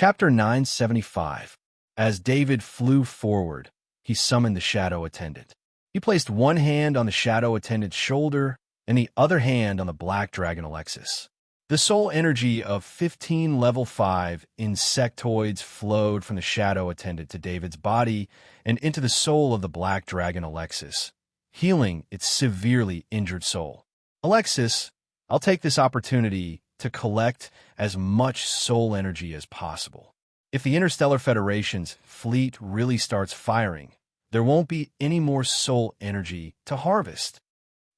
Chapter 975. As David flew forward, he summoned the shadow attendant. He placed one hand on the shadow attendant's shoulder and the other hand on the black dragon Alexis. The soul energy of 15 level 5 insectoids flowed from the shadow attendant to David's body and into the soul of the black dragon Alexis, healing its severely injured soul. Alexis, I'll take this opportunity to collect as much soul energy as possible. If the Interstellar Federation's fleet really starts firing, there won't be any more soul energy to harvest,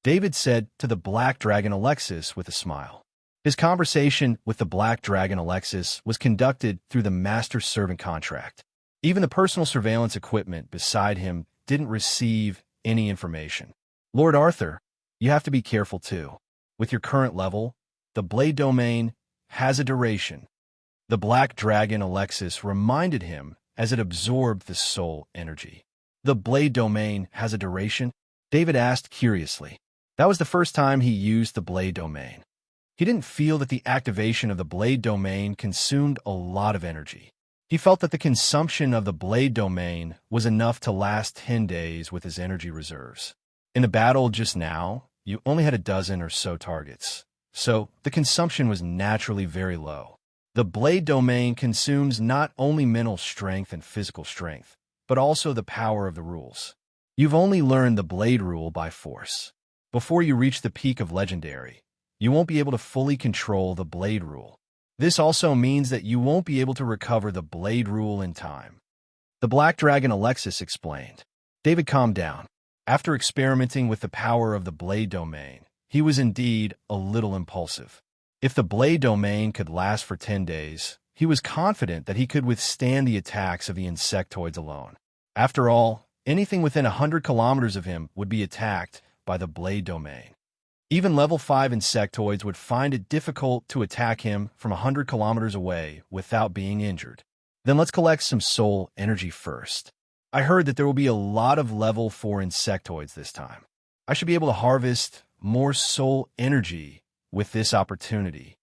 David said to the black dragon Alexis with a smile. His conversation with the black dragon Alexis was conducted through the master-servant contract. Even the personal surveillance equipment beside him didn't receive any information. Lord Arthur, you have to be careful too. With your current level, the blade domain has a duration. The black dragon Alexis reminded him as it absorbed the soul energy. The blade domain has a duration? David asked curiously. That was the first time he used the blade domain. He didn't feel that the activation of the blade domain consumed a lot of energy. He felt that the consumption of the blade domain was enough to last 10 days with his energy reserves. In the battle just now, you only had a dozen or so targets, so the consumption was naturally very low. The blade domain consumes not only mental strength and physical strength, but also the power of the rules. You've only learned the blade rule by force. Before you reach the peak of legendary, you won't be able to fully control the blade rule. This also means that you won't be able to recover the blade rule in time. The black dragon Alexis explained. David calmed down. After experimenting with the power of the blade domain, he was indeed a little impulsive. If the blade domain could last for 10 days, he was confident that he could withstand the attacks of the insectoids alone. After all, anything within 100 kilometers of him would be attacked by the blade domain. Even level 5 insectoids would find it difficult to attack him from 100 kilometers away without being injured. Then let's collect some soul energy first. I heard that there will be a lot of level 4 insectoids this time. I should be able to harvest more soul energy with this opportunity.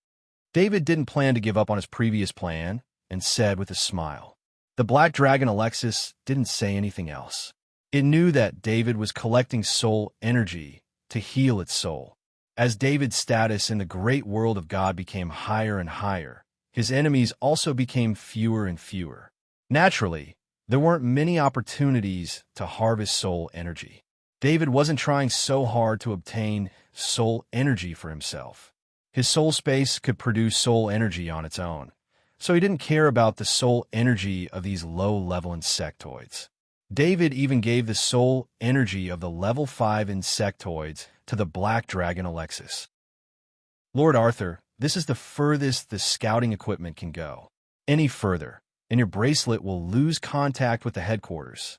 David didn't plan to give up on his previous plan and said with a smile. The black dragon Alexis didn't say anything else. It knew that David was collecting soul energy to heal its soul. As David's status in the great world of God became higher and higher, his enemies also became fewer and fewer. Naturally, there weren't many opportunities to harvest soul energy. David wasn't trying so hard to obtain soul energy for himself. His soul space could produce soul energy on its own, so he didn't care about the soul energy of these low-level insectoids. David even gave the soul energy of the level 5 insectoids to the black dragon Alexis. Lord Arthur, this is the furthest the scouting equipment can go. Any further, and your bracelet will lose contact with the headquarters.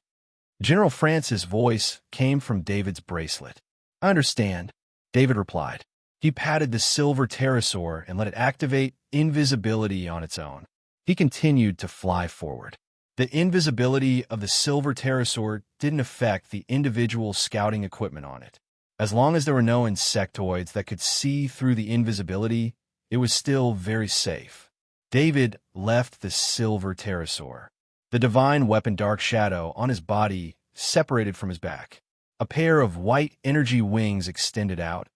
General Francis' voice came from David's bracelet. I understand, David replied. He patted the silver pterosaur and let it activate invisibility on its own. He continued to fly forward. The invisibility of the silver pterosaur didn't affect the individual scouting equipment on it. As long as there were no insectoids that could see through the invisibility, it was still very safe. David left the silver pterosaur. The divine weapon Dark Shadow on his body separated from his back. A pair of white energy wings extended out,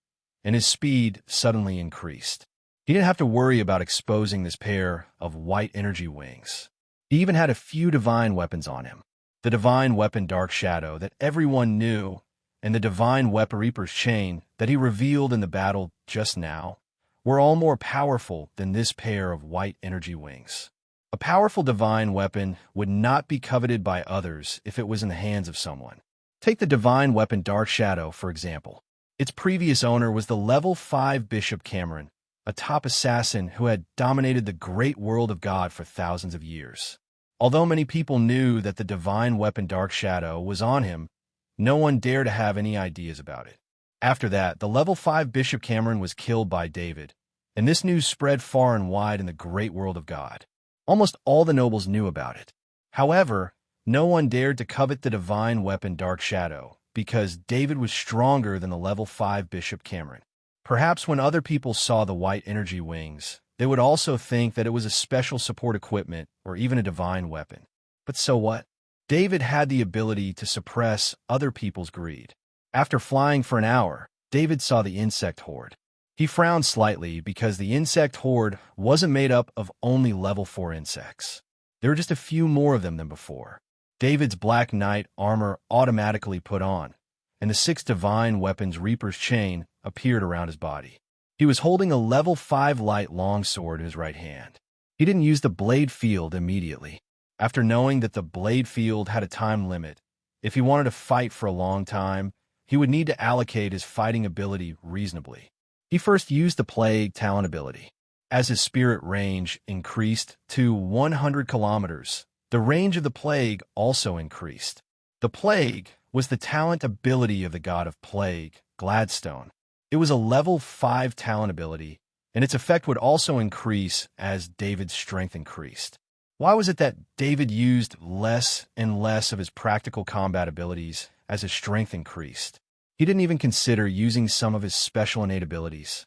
and his speed suddenly increased. He didn't have to worry about exposing this pair of white energy wings. He even had a few divine weapons on him. The divine weapon Dark Shadow that everyone knew, and the divine weapon Reaper's Chain that he revealed in the battle just now, were all more powerful than this pair of white energy wings. A powerful divine weapon would not be coveted by others if it was in the hands of someone. Take the divine weapon Dark Shadow, for example. Its previous owner was the level 5 Bishop Cameron, a top assassin who had dominated the great world of God for thousands of years. Although many people knew that the divine weapon Dark Shadow was on him, no one dared to have any ideas about it. After that, the level 5 Bishop Cameron was killed by David, and this news spread far and wide in the great world of God. Almost all the nobles knew about it. However, no one dared to covet the divine weapon Dark Shadow, because David was stronger than the level 5 Bishop Cameron. Perhaps when other people saw the white energy wings, They would also think that it was a special support equipment or even a divine weapon. But so what? David had the ability to suppress other people's greed. After flying for an hour, David saw the insect horde. He frowned slightly because the insect horde wasn't made up of only level 4 insects. There were just a few more of them than before. David's Black Knight armor automatically put on, and the 6 divine weapons Reaper's chain appeared around his body. He was holding a level 5 light longsword in his right hand. He didn't use the blade field immediately. After knowing that the blade field had a time limit, if he wanted to fight for a long time, he would need to allocate his fighting ability reasonably. He first used the Plague talent ability. As his spirit range increased to 100 kilometers, the range of the Plague also increased. The Plague was the talent ability of the god of Plague, Gladstone. It was a level 5 talent ability, and its effect would also increase as David's strength increased. Why was it that David used less and less of his practical combat abilities as his strength increased? He didn't even consider using some of his special innate abilities.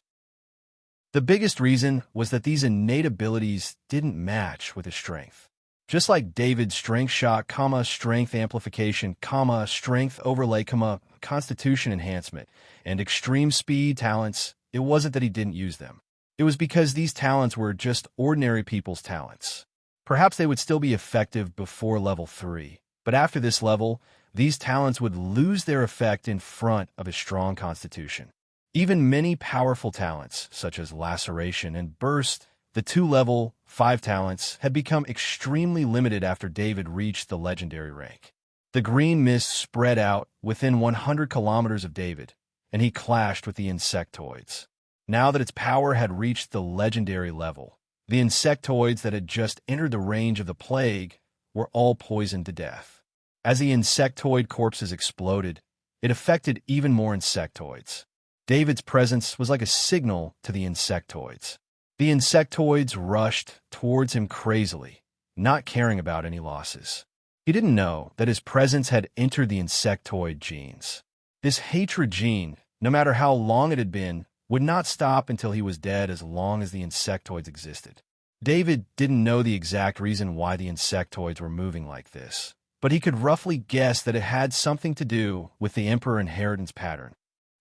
The biggest reason was that these innate abilities didn't match with his strength. Just like David's strength shot, strength amplification, strength overlay, constitution enhancement, and extreme speed talents, it wasn't that he didn't use them. It was because these talents were just ordinary people's talents. Perhaps they would still be effective before level 3, but after this level, these talents would lose their effect in front of his strong constitution. Even many powerful talents, such as laceration and burst, the 2 level 5 talents, had become extremely limited after David reached the legendary rank. The green mist spread out within 100 kilometers of David, and he clashed with the insectoids. Now that its power had reached the legendary level, the insectoids that had just entered the range of the Plague were all poisoned to death. As the insectoid corpses exploded, it affected even more insectoids. David's presence was like a signal to the insectoids. The insectoids rushed towards him crazily, not caring about any losses. He didn't know that his presence had entered the insectoid genes. This hatred gene, no matter how long it had been, would not stop until he was dead as long as the insectoids existed. David didn't know the exact reason why the insectoids were moving like this, but he could roughly guess that it had something to do with the Emperor inheritance pattern.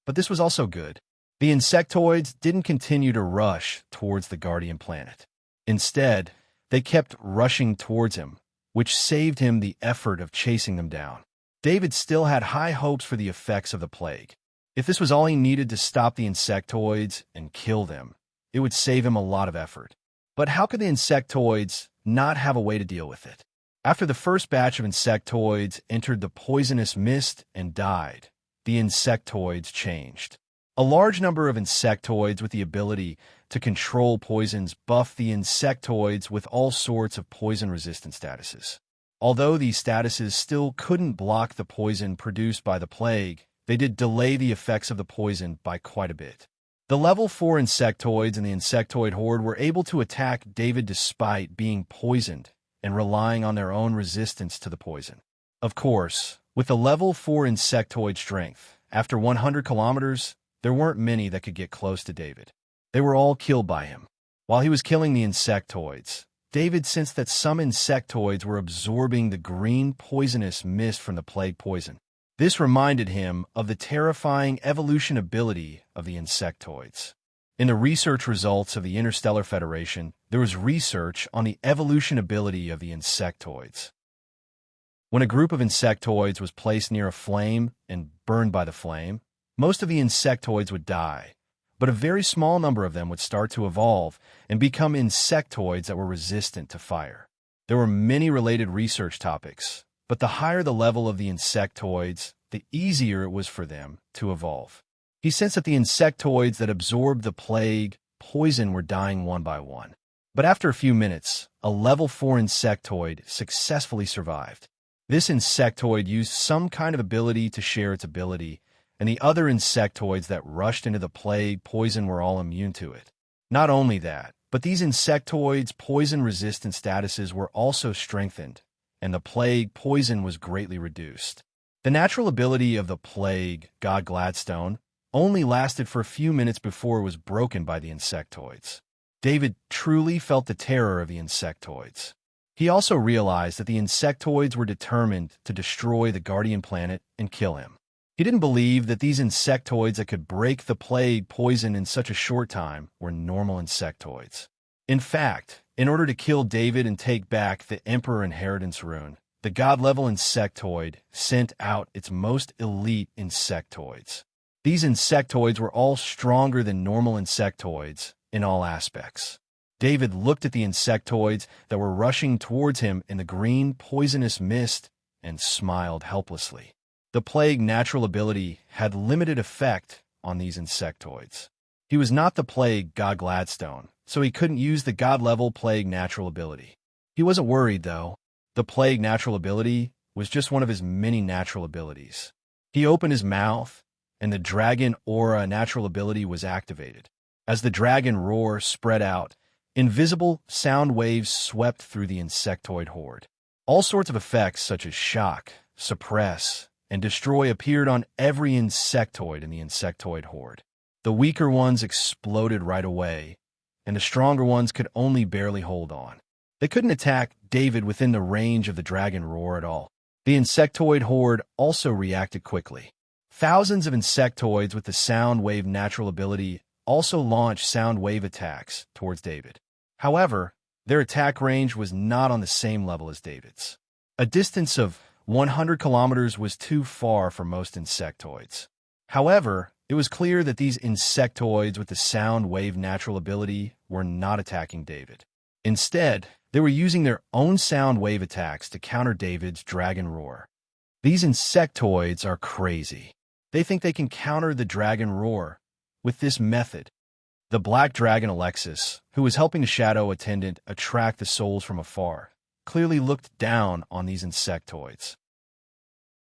But this was also good. The insectoids didn't continue to rush towards the Guardian planet. Instead, they kept rushing towards him, which saved him the effort of chasing them down. David still had high hopes for the effects of the Plague. If this was all he needed to stop the insectoids and kill them, it would save him a lot of effort. But how could the insectoids not have a way to deal with it? After the first batch of insectoids entered the poisonous mist and died, the insectoids changed. A large number of insectoids with the ability to control poisons buffed the insectoids with all sorts of poison-resistant statuses. Although these statuses still couldn't block the poison produced by the Plague, they did delay the effects of the poison by quite a bit. The level 4 insectoids and the insectoid horde were able to attack David despite being poisoned and relying on their own resistance to the poison. Of course, with the level 4 insectoid strength, after 100 kilometers, there weren't many that could get close to David. They were all killed by him. While he was killing the insectoids, David sensed that some insectoids were absorbing the green poisonous mist from the Plague poison. This reminded him of the terrifying evolution ability of the insectoids. In the research results of the Interstellar Federation, there was research on the evolution ability of the insectoids. When a group of insectoids was placed near a flame and burned by the flame, most of the insectoids would die, but a very small number of them would start to evolve and become insectoids that were resistant to fire. There were many related research topics, but the higher the level of the insectoids, the easier it was for them to evolve. He sensed that the insectoids that absorbed the Plague poison were dying one by one. But after a few minutes, a level 4 insectoid successfully survived. This insectoid used some kind of ability to share its ability, and the other insectoids that rushed into the Plague poison were all immune to it. Not only that, but these insectoids' poison-resistant statuses were also strengthened, and the Plague poison was greatly reduced. The natural ability of the Plague, God Gladstone, only lasted for a few minutes before it was broken by the insectoids. David truly felt the terror of the insectoids. He also realized that the insectoids were determined to destroy the guardian planet and kill him. He didn't believe that these insectoids that could break the plague poison in such a short time were normal insectoids. In fact, in order to kill David and take back the Emperor Inheritance Rune, the god-level insectoid sent out its most elite insectoids. These insectoids were all stronger than normal insectoids in all aspects. David looked at the insectoids that were rushing towards him in the green, poisonous mist and smiled helplessly. The plague natural ability had limited effect on these insectoids. He was not the plague god Gladstone, so he couldn't use the god-level plague natural ability. He wasn't worried, though. The plague natural ability was just one of his many natural abilities. He opened his mouth, and the dragon aura natural ability was activated. As the dragon roar spread out, invisible sound waves swept through the insectoid horde. All sorts of effects such as shock, suppress, and destroy appeared on every insectoid in the insectoid horde. The weaker ones exploded right away, and the stronger ones could only barely hold on. They couldn't attack David within the range of the dragon roar at all. The insectoid horde also reacted quickly. Thousands of insectoids with the sound wave natural ability also launched sound wave attacks towards David. However, their attack range was not on the same level as David's. A distance of 100 kilometers was too far for most insectoids. However, it was clear that these insectoids with the sound wave natural ability were not attacking David. Instead, they were using their own sound wave attacks to counter David's dragon roar. These insectoids are crazy. They think they can counter the dragon roar with this method. The black dragon Alexis, who was helping the shadow attendant attract the souls from afar, clearly looked down on these insectoids.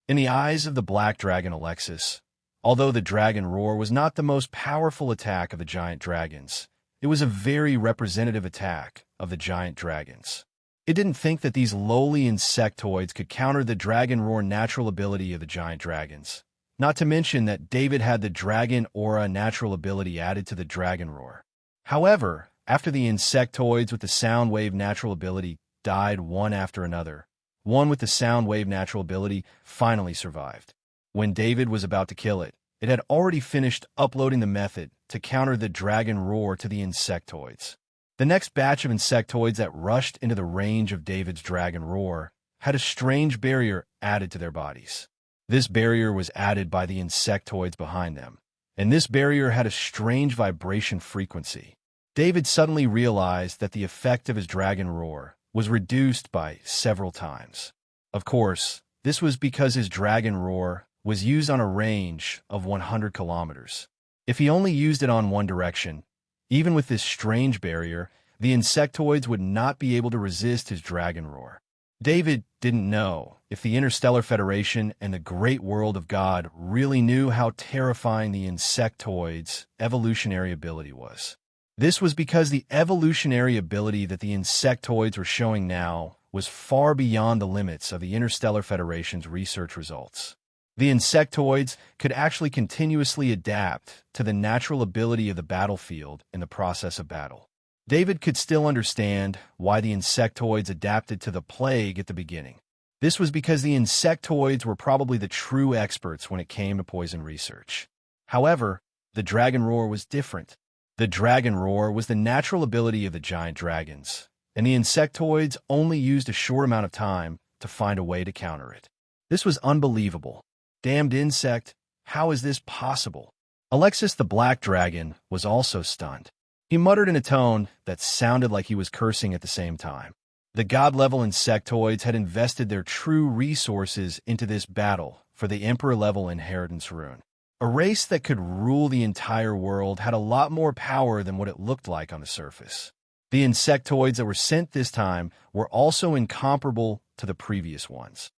In the eyes of the black dragon Alexis, although the dragon roar was not the most powerful attack of the giant dragons, it was a very representative attack of the giant dragons. It didn't think that these lowly insectoids could counter the dragon roar natural ability of the giant dragons. Not to mention that David had the dragon aura natural ability added to the dragon roar. However, after the insectoids with the sound wave natural ability died one after another, one with the sound wave natural ability finally survived. When David was about to kill it, it had already finished uploading the method to counter the dragon roar to the insectoids. The next batch of insectoids that rushed into the range of David's dragon roar had a strange barrier added to their bodies. This barrier was added by the insectoids behind them, and this barrier had a strange vibration frequency. David suddenly realized that the effect of his dragon roar was reduced by several times. Of course, this was because his dragon roar was used on a range of 100 kilometers. If he only used it on one direction, even with this strange barrier, the insectoids would not be able to resist his dragon roar. David didn't know if the Interstellar Federation and the great world of God really knew how terrifying the insectoids' evolutionary ability was. This was because the evolutionary ability that the insectoids were showing now was far beyond the limits of the Interstellar Federation's research results. The insectoids could actually continuously adapt to the natural ability of the battlefield in the process of battle. David could still understand why the insectoids adapted to the plague at the beginning. This was because the insectoids were probably the true experts when it came to poison research. However, the dragon roar was different. The dragon roar was the natural ability of the giant dragons, and the insectoids only used a short amount of time to find a way to counter it. This was unbelievable. Damned insect, how is this possible? Alexis the black dragon was also stunned. He muttered in a tone that sounded like he was cursing at the same time. The god-level insectoids had invested their true resources into this battle for the Emperor-level inheritance rune. A race that could rule the entire world had a lot more power than what it looked like on the surface. The insectoids that were sent this time were also incomparable to the previous ones.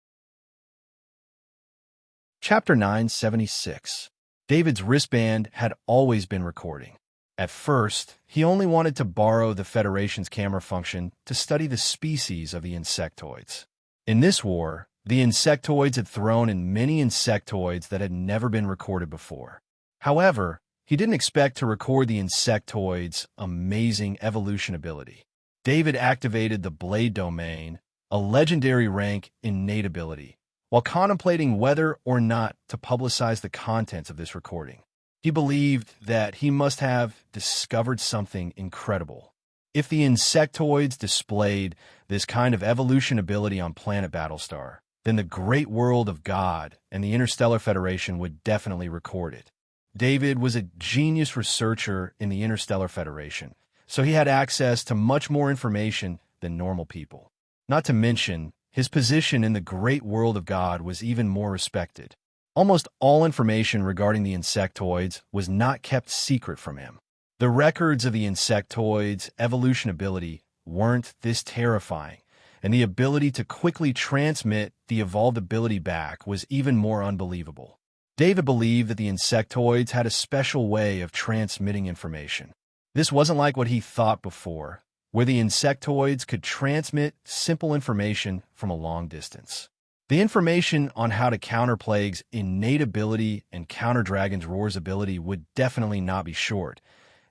Chapter 976. David's wristband had always been recording. At first, he only wanted to borrow the Federation's camera function to study the species of the insectoids. In this war, the insectoids had thrown in many insectoids that had never been recorded before. However, He didn't expect to record the insectoid's amazing evolution ability. David activated the Blade domain, a legendary rank innate ability, while contemplating whether or not to publicize the contents of this recording. He believed that he must have discovered something incredible. If the insectoids displayed this kind of evolution ability on planet Battlestar, then the great world of God and the Interstellar Federation would definitely record it. David was a genius researcher in the Interstellar Federation, so he had access to much more information than normal people. Not to mention, his position in the great world of God was even more respected. Almost all information regarding the insectoids was not kept secret from him. The records of the insectoids' evolution ability weren't this terrifying, and the ability to quickly transmit the evolved ability back was even more unbelievable. David believed that the insectoids had a special way of transmitting information. This wasn't like what he thought before, where the insectoids could transmit simple information from a long distance. The information on how to counter Plague's innate ability and counter Dragon's Roar's ability would definitely not be short,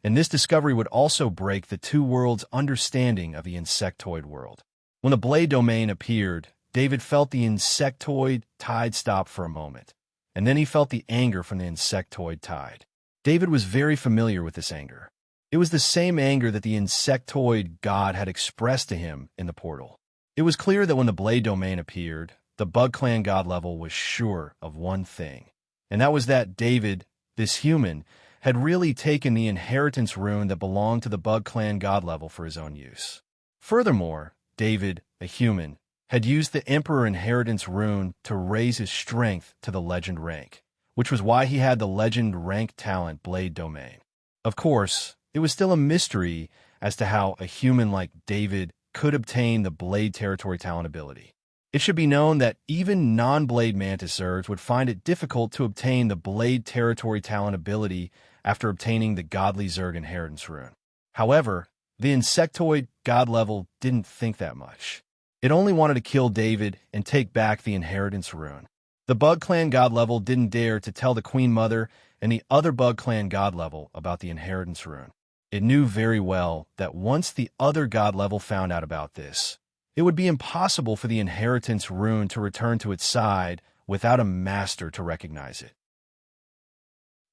and this discovery would also break the two worlds' understanding of the insectoid world. When the Blade domain appeared, David felt the insectoid tide stop for a moment, and then he felt the anger from the insectoid tide. David was very familiar with this anger. It was the same anger that the insectoid god had expressed to him in the portal. It was clear that when the Blade domain appeared, the Bug Clan god level was sure of one thing, and that was that David, this human, had really taken the inheritance rune that belonged to the Bug Clan god level for his own use. Furthermore, David, a human, had used the Emperor inheritance rune to raise his strength to the legend rank, which was why he had the legend rank talent Blade domain. Of course, it was still a mystery as to how a human like David could obtain the Blade territory talent ability. It should be known that even non-Blade Mantis Zergs would find it difficult to obtain the Blade territory talent ability after obtaining the Godly Zerg inheritance rune. However, the insectoid god level didn't think that much. It only wanted to kill David and take back the inheritance rune. The Bug Clan god level didn't dare to tell the Queen Mother and the other Bug Clan god level about the inheritance rune. It knew very well that once the other god level found out about this, it would be impossible for the inheritance rune to return to its side without a master to recognize it.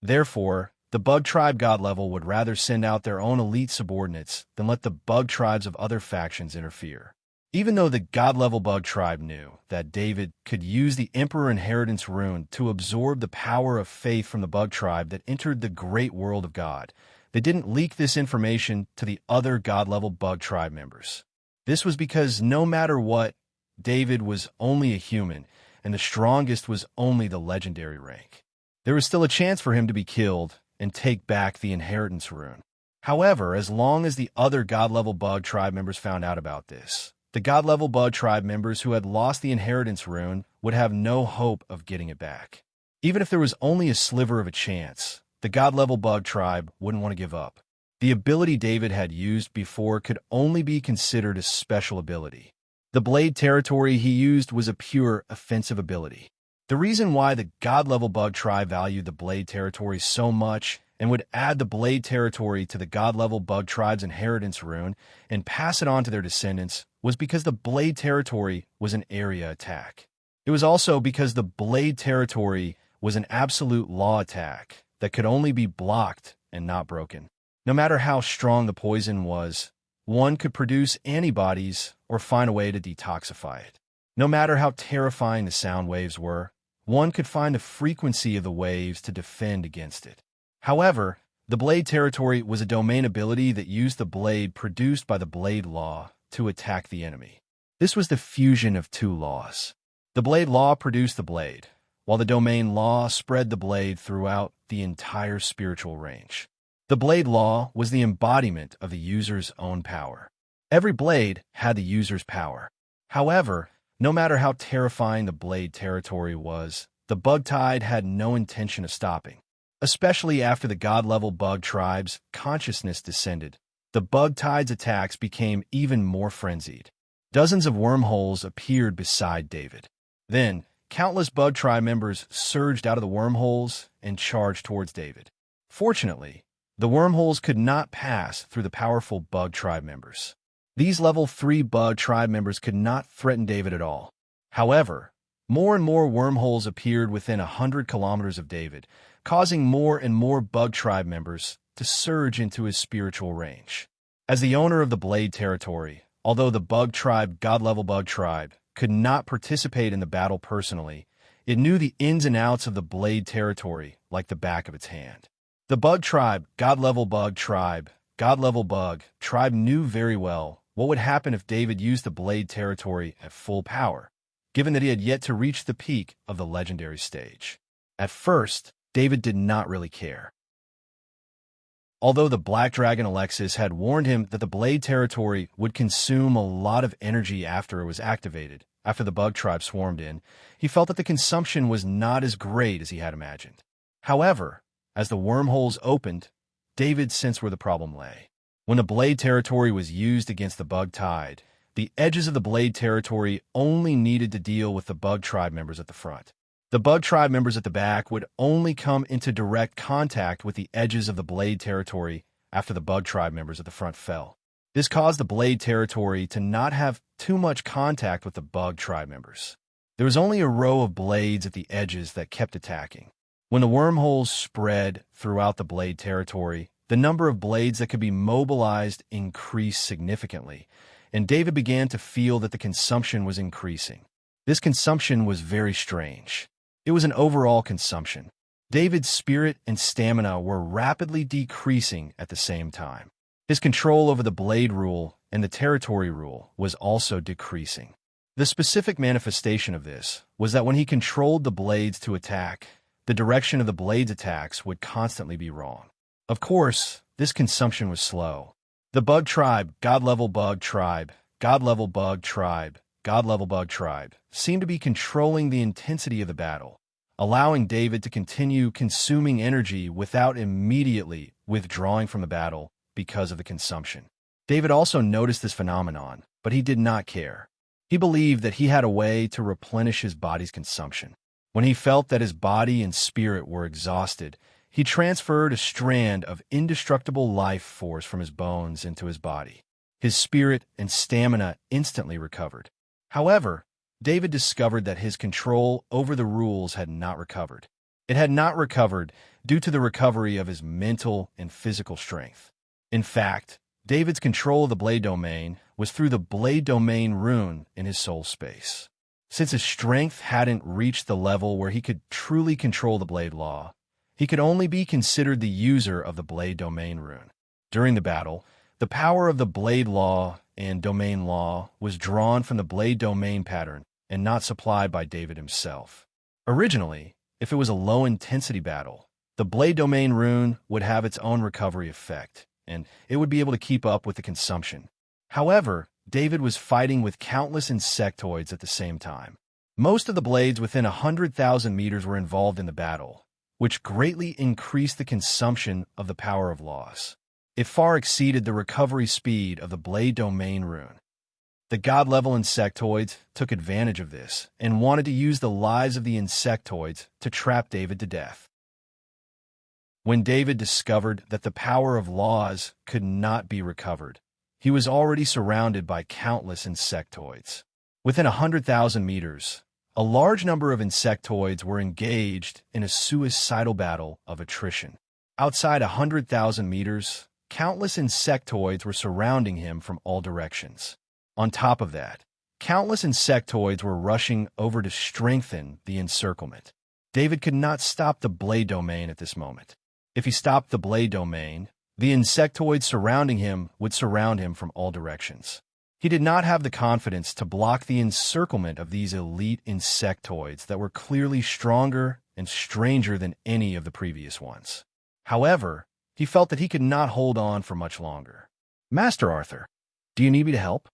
Therefore, the Bug Tribe god level would rather send out their own elite subordinates than let the Bug Tribes of other factions interfere. Even though the god-level Bug Tribe knew that David could use the Emperor Inheritance Rune to absorb the power of faith from the Bug Tribe that entered the great world of God, they didn't leak this information to the other god-level Bug Tribe members. This was because no matter what, David was only a human, and the strongest was only the legendary rank. There was still a chance for him to be killed and take back the Inheritance Rune. However, as long as the other god-level Bug Tribe members found out about this, the god-level Bug Tribe members who had lost the Inheritance Rune would have no hope of getting it back. Even if there was only a sliver of a chance, the god-level Bug Tribe wouldn't want to give up. The ability David had used before could only be considered a special ability. The Blade territory he used was a pure offensive ability. The reason why the god-level Bug Tribe valued the Blade territory so much and would add the Blade territory to the god-level Bug Tribe's Inheritance Rune and pass it on to their descendants was because the Blade territory was an area attack. It was also because the Blade territory was an absolute law attack that could only be blocked and not broken. No matter how strong the poison was, one could produce antibodies or find a way to detoxify it. No matter how terrifying the sound waves were, one could find the frequency of the waves to defend against it. However, the Blade territory was a domain ability that used the blade produced by the Blade Law to attack the enemy. This was the fusion of two laws. The Blade Law produced the blade, while the domain law spread the blade throughout the entire spiritual range. The Blade Law was the embodiment of the user's own power. Every blade had the user's power. However, no matter how terrifying the Blade territory was, the Bug Tide had no intention of stopping. Especially after the god-level Bug Tribe's consciousness descended, the Bug Tide's attacks became even more frenzied. Dozens of wormholes appeared beside David. Then, countless Bug Tribe members surged out of the wormholes and charged towards David. Fortunately, the wormholes could not pass through the powerful bug tribe members. These level 3 bug tribe members could not threaten David at all. However, more and more wormholes appeared within 100 kilometers of David, causing more and more bug tribe members to surge into his spiritual range. As the owner of the Blade territory, although the bug tribe, God-level bug tribe, could not participate in the battle personally, it knew the ins and outs of the Blade territory like the back of its hand. The bug tribe, God-level bug tribe, God-level bug tribe knew very well what would happen if David used the Blade territory at full power, given that he had yet to reach the peak of the legendary stage. At first, David did not really care. Although the Black Dragon Alexis had warned him that the Blade territory would consume a lot of energy after it was activated, after the bug tribe swarmed in, he felt that the consumption was not as great as he had imagined. However, as the wormholes opened, David sensed where the problem lay. When the Blade territory was used against the bug tide, the edges of the Blade territory only needed to deal with the bug tribe members at the front. The bug tribe members at the back would only come into direct contact with the edges of the Blade territory after the bug tribe members at the front fell. This caused the Blade territory to not have too much contact with the bug tribe members. There was only a row of blades at the edges that kept attacking. When the wormholes spread throughout the Blade territory, the number of blades that could be mobilized increased significantly, and David began to feel that the consumption was increasing. This consumption was very strange. It was an overall consumption. David's spirit and stamina were rapidly decreasing at the same time. His control over the Blade rule and the territory rule was also decreasing. The specific manifestation of this was that when he controlled the blades to attack, the direction of the blades' attacks would constantly be wrong. Of course, this consumption was slow. The bug tribe, God-level bug tribe, God-level bug tribe, God-level bug tribe seemed to be controlling the intensity of the battle, allowing David to continue consuming energy without immediately withdrawing from the battle because of the consumption. David also noticed this phenomenon, but he did not care. He believed that he had a way to replenish his body's consumption. When he felt that his body and spirit were exhausted, he transferred a strand of indestructible life force from his bones into his body. His spirit and stamina instantly recovered. However, David discovered that his control over the rules had not recovered. It had not recovered due to the recovery of his mental and physical strength. In fact, David's control of the Blade domain was through the Blade domain rune in his soul space. Since his strength hadn't reached the level where he could truly control the Blade law, he could only be considered the user of the Blade domain rune. During the battle, the power of the Blade law and domain law was drawn from the Blade domain pattern and not supplied by David himself. Originally, if it was a low-intensity battle, the Blade domain rune would have its own recovery effect, and it would be able to keep up with the consumption. However, David was fighting with countless insectoids at the same time. Most of the blades within 100,000 meters were involved in the battle, which greatly increased the consumption of the power of laws. It far exceeded the recovery speed of the Blade domain rune. The god-level insectoids took advantage of this and wanted to use the lives of the insectoids to trap David to death. When David discovered that the power of laws could not be recovered, he was already surrounded by countless insectoids. Within 100,000 meters, a large number of insectoids were engaged in a suicidal battle of attrition. Outside 100,000 meters, countless insectoids were surrounding him from all directions. On top of that, countless insectoids were rushing over to strengthen the encirclement. David could not stop the Blade domain at this moment. If he stopped the Blade domain, the insectoids surrounding him would surround him from all directions. He did not have the confidence to block the encirclement of these elite insectoids that were clearly stronger and stranger than any of the previous ones. However, he felt that he could not hold on for much longer. "Master Arthur, do you need me to help?"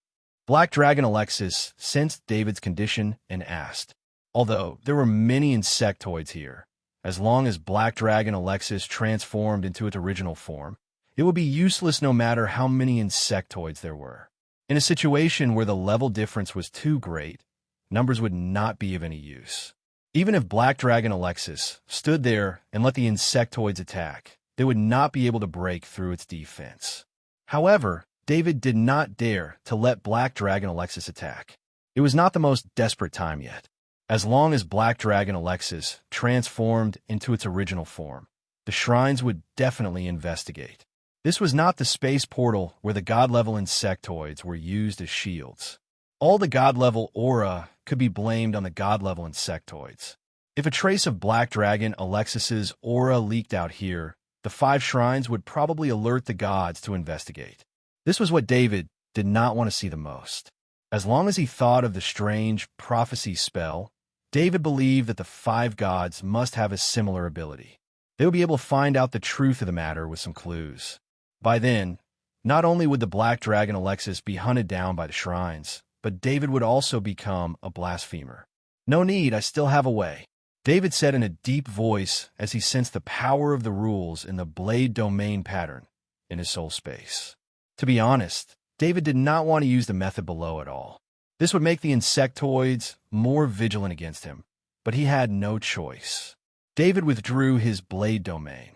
Black Dragon Alexis sensed David's condition and asked. Although there were many insectoids here, as long as Black Dragon Alexis transformed into its original form, it would be useless no matter how many insectoids there were. In a situation where the level difference was too great, numbers would not be of any use. Even if Black Dragon Alexis stood there and let the insectoids attack, they would not be able to break through its defense. However, David did not dare to let Black Dragon Alexis attack. It was not the most desperate time yet. As long as Black Dragon Alexis transformed into its original form, the shrines would definitely investigate. This was not the space portal where the god-level insectoids were used as shields. All the god-level aura could be blamed on the god-level insectoids. If a trace of Black Dragon Alexis's aura leaked out here, the 5 shrines would probably alert the gods to investigate. This was what David did not want to see the most. As long as he thought of the strange prophecy spell, David believed that the 5 gods must have a similar ability. They would be able to find out the truth of the matter with some clues. By then, not only would the Black Dragon Alexis be hunted down by the shrines, but David would also become a blasphemer. "No need, I still have a way," David said in a deep voice as he sensed the power of the rules in the blade domain pattern in his soul space. To be honest, David did not want to use the method below at all. This would make the insectoids more vigilant against him, but he had no choice. David withdrew his blade domain.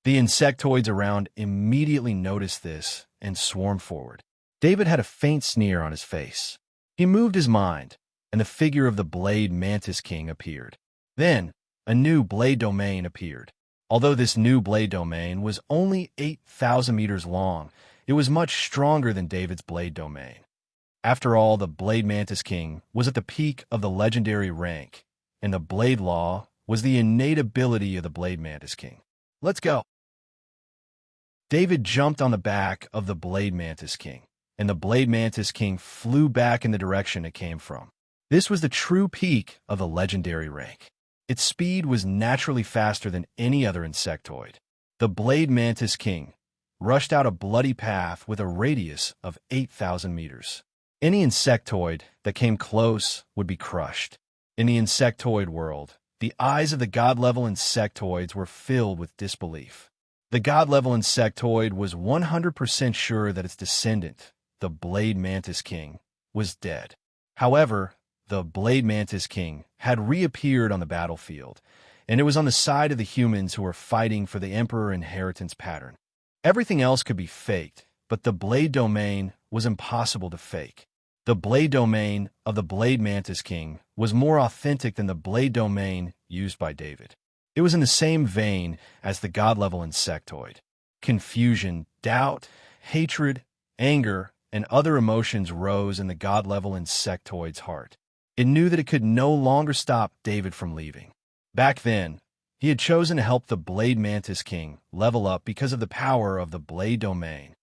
The insectoids around immediately noticed this and swarmed forward. David had a faint sneer on his face. He moved his mind, and the figure of the Blade Mantis King appeared. Then, a new blade domain appeared. Although this new blade domain was only 8,000 meters long, it was much stronger than David's blade domain. After all, the Blade Mantis King was at the peak of the legendary rank, and the Blade Law was the innate ability of the Blade Mantis King. "Let's go." David jumped on the back of the Blade Mantis King, and the Blade Mantis King flew back in the direction it came from. This was the true peak of the legendary rank. Its speed was naturally faster than any other insectoid. The Blade Mantis King rushed out a bloody path with a radius of 8,000 meters. Any insectoid that came close would be crushed. In the insectoid world, the eyes of the god-level insectoids were filled with disbelief. The god-level insectoid was 100% sure that its descendant, the Blade Mantis King, was dead. However, the Blade Mantis King had reappeared on the battlefield, and it was on the side of the humans who were fighting for the Emperor inheritance pattern. Everything else could be faked, but the Blade Domain was impossible to fake. The Blade Domain of the Blade Mantis King was more authentic than the Blade Domain used by David. It was in the same vein as the god-level insectoid. Confusion, doubt, hatred, anger, and other emotions rose in the god-level insectoid's heart. It knew that it could no longer stop David from leaving. Back then, he had chosen to help the Blade Mantis King level up because of the power of the Blade Domain.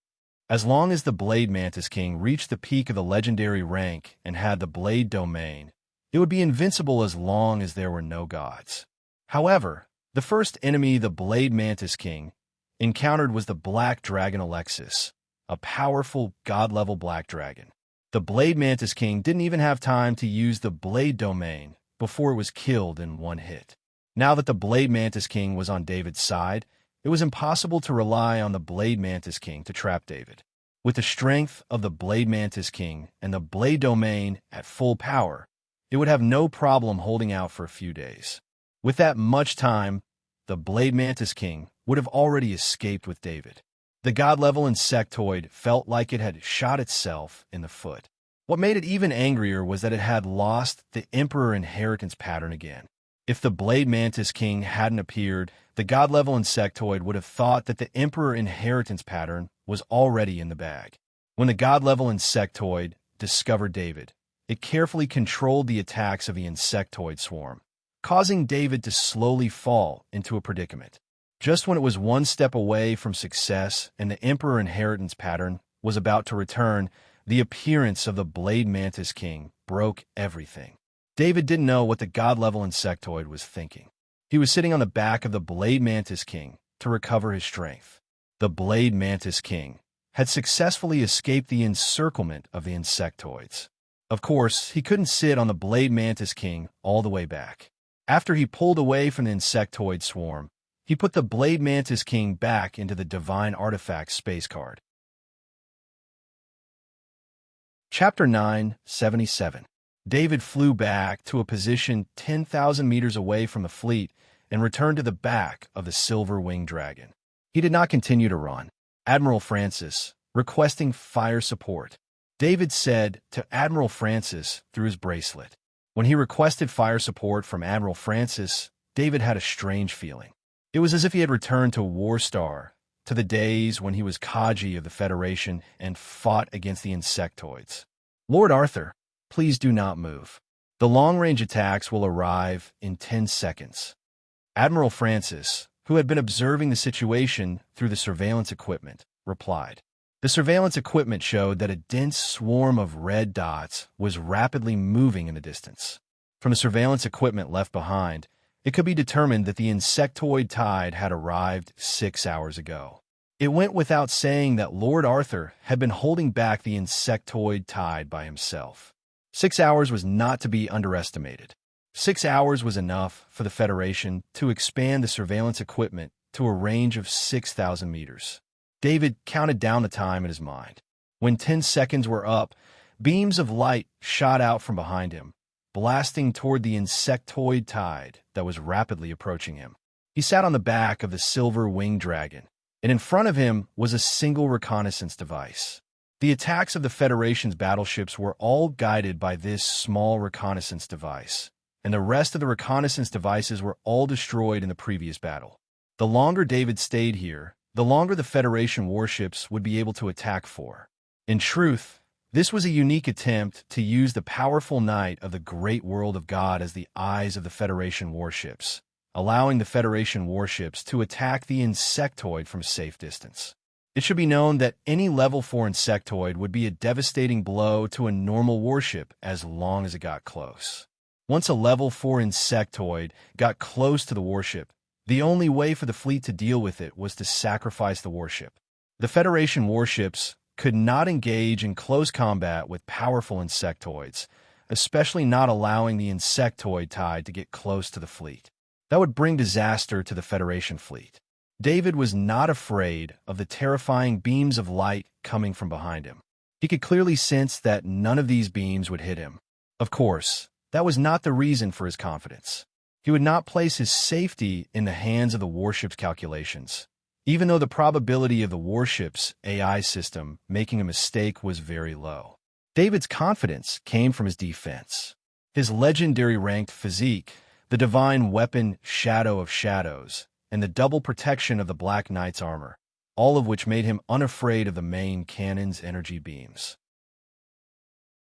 As long as the Blade Mantis King reached the peak of the legendary rank and had the Blade Domain, it would be invincible as long as there were no gods. However, the first enemy the Blade Mantis King encountered was the Black Dragon Alexis, a powerful god-level black dragon. The Blade Mantis King didn't even have time to use the Blade Domain before it was killed in one hit. Now that the Blade Mantis King was on David's side, it was impossible to rely on the Blade Mantis King to trap David. With the strength of the Blade Mantis King and the Blade Domain at full power, it would have no problem holding out for a few days. With that much time, the Blade Mantis King would have already escaped with David. The god-level insectoid felt like it had shot itself in the foot. What made it even angrier was that it had lost the Emperor inheritance pattern again. If the Blade Mantis King hadn't appeared, the god-level insectoid would have thought that the Emperor inheritance pattern was already in the bag. When the god-level insectoid discovered David, it carefully controlled the attacks of the insectoid swarm, causing David to slowly fall into a predicament. Just when it was one step away from success and the Emperor inheritance pattern was about to return, the appearance of the Blade Mantis King broke everything. David didn't know what the god-level insectoid was thinking. He was sitting on the back of the Blade Mantis King to recover his strength. The Blade Mantis King had successfully escaped the encirclement of the insectoids. Of course, he couldn't sit on the Blade Mantis King all the way back. After he pulled away from the insectoid swarm, he put the Blade Mantis King back into the Divine Artifact space card. Chapter 977. David flew back to a position 10,000 meters away from the fleet and returned to the back of the Silver-Winged Dragon. He did not continue to run. Admiral Francis, requesting fire support. David said to Admiral Francis through his bracelet. When he requested fire support from Admiral Francis, David had a strange feeling. It was as if he had returned to Warstar, to the days when he was Kaji of the Federation and fought against the insectoids. Lord Arthur, please do not move. The long-range attacks will arrive in 10 seconds. Admiral Francis, who had been observing the situation through the surveillance equipment, replied. The surveillance equipment showed that a dense swarm of red dots was rapidly moving in the distance. From the surveillance equipment left behind, it could be determined that the insectoid tide had arrived 6 hours ago. It went without saying that Lord Arthur had been holding back the insectoid tide by himself. 6 hours was not to be underestimated. 6 hours was enough for the Federation to expand the surveillance equipment to a range of 6,000 meters. David counted down the time in his mind. When 10 seconds were up, beams of light shot out from behind him, blasting toward the insectoid tide that was rapidly approaching him. He sat on the back of the silver winged dragon, and in front of him was a single reconnaissance device. The attacks of the Federation's battleships were all guided by this small reconnaissance device, and the rest of the reconnaissance devices were all destroyed in the previous battle. The longer David stayed here, the longer the Federation warships would be able to attack for. In truth, this was a unique attempt to use the powerful night of the great world of God as the eyes of the Federation warships, allowing the Federation warships to attack the insectoid from a safe distance. It should be known that any level 4 insectoid would be a devastating blow to a normal warship as long as it got close. Once a level 4 insectoid got close to the warship, the only way for the fleet to deal with it was to sacrifice the warship. The Federation warships could not engage in close combat with powerful insectoids, especially not allowing the insectoid tide to get close to the fleet. That would bring disaster to the Federation fleet. David was not afraid of the terrifying beams of light coming from behind him. He could clearly sense that none of these beams would hit him. Of course, that was not the reason for his confidence. He would not place his safety in the hands of the warship's calculations, even though the probability of the warship's AI system making a mistake was very low. David's confidence came from his defense. His legendary ranked physique, the divine weapon Shadow of Shadows, and the double protection of the Black Knight's armor, all of which made him unafraid of the main cannon's energy beams.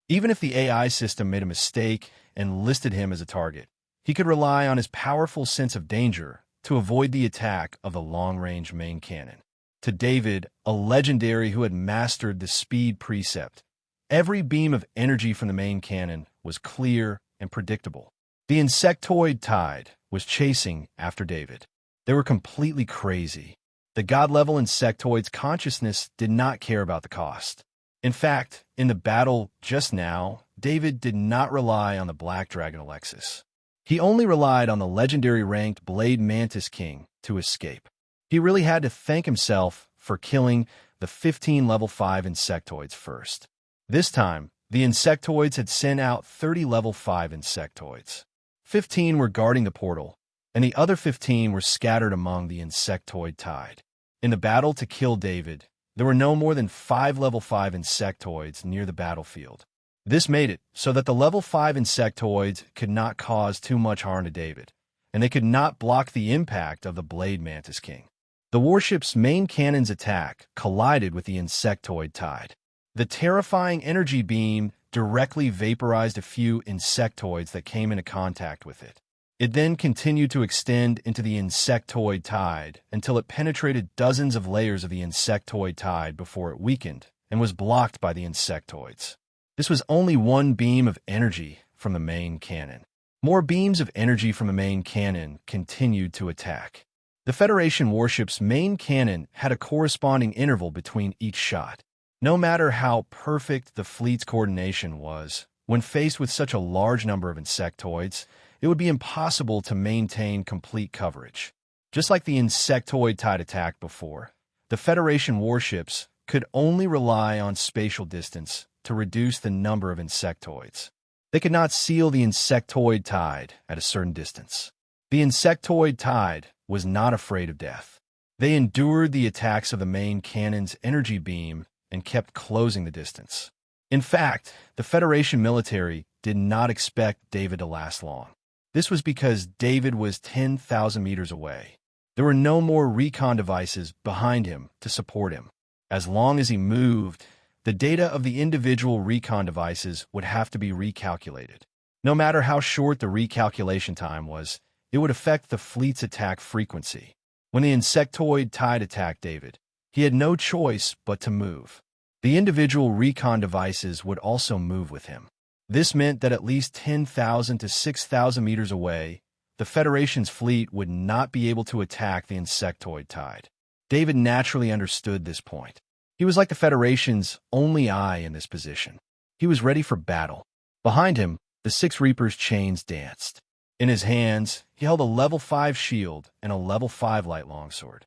Even if the AI system made a mistake and listed him as a target, he could rely on his powerful sense of danger to avoid the attack of the long-range main cannon. To David, a legendary who had mastered the speed precept, every beam of energy from the main cannon was clear and predictable. The insectoid tide was chasing after David. They were completely crazy. The god-level insectoid's consciousness did not care about the cost. In fact, in the battle just now, David did not rely on the Black Dragon Alexis. He only relied on the legendary ranked Blade Mantis King to escape. He really had to thank himself for killing the 15 level 5 insectoids first. This time, the insectoids had sent out 30 level 5 insectoids. 15 were guarding the portal, and the other 15 were scattered among the insectoid tide. In the battle to kill David, there were no more than 5 level 5 insectoids near the battlefield. This made it so that the level 5 insectoids could not cause too much harm to David, and they could not block the impact of the Blade Mantis King. The warship's main cannon's attack collided with the insectoid tide. The terrifying energy beam directly vaporized a few insectoids that came into contact with it. It then continued to extend into the insectoid tide until it penetrated dozens of layers of the insectoid tide before it weakened and was blocked by the insectoids. This was only one beam of energy from the main cannon. More beams of energy from the main cannon continued to attack. The Federation warship's main cannon had a corresponding interval between each shot. No matter how perfect the fleet's coordination was, when faced with such a large number of insectoids, it would be impossible to maintain complete coverage. Just like the insectoid tide attack before, the Federation warships could only rely on spatial distance to reduce the number of insectoids. They could not seal the insectoid tide at a certain distance. The insectoid tide was not afraid of death. They endured the attacks of the main cannon's energy beam and kept closing the distance. In fact, the Federation military did not expect David to last long. This was because David was 10,000 meters away. There were no more recon devices behind him to support him. As long as he moved, the data of the individual recon devices would have to be recalculated. No matter how short the recalculation time was, it would affect the fleet's attack frequency. When the insectoid tide attacked David, he had no choice but to move. The individual recon devices would also move with him. This meant that at least 10,000 to 6,000 meters away, the Federation's fleet would not be able to attack the insectoid tide. David naturally understood this point. He was like the Federation's only eye in this position. He was ready for battle. Behind him, the Six Reapers' chains danced. In his hands, he held a level 5 shield and a level 5 light longsword.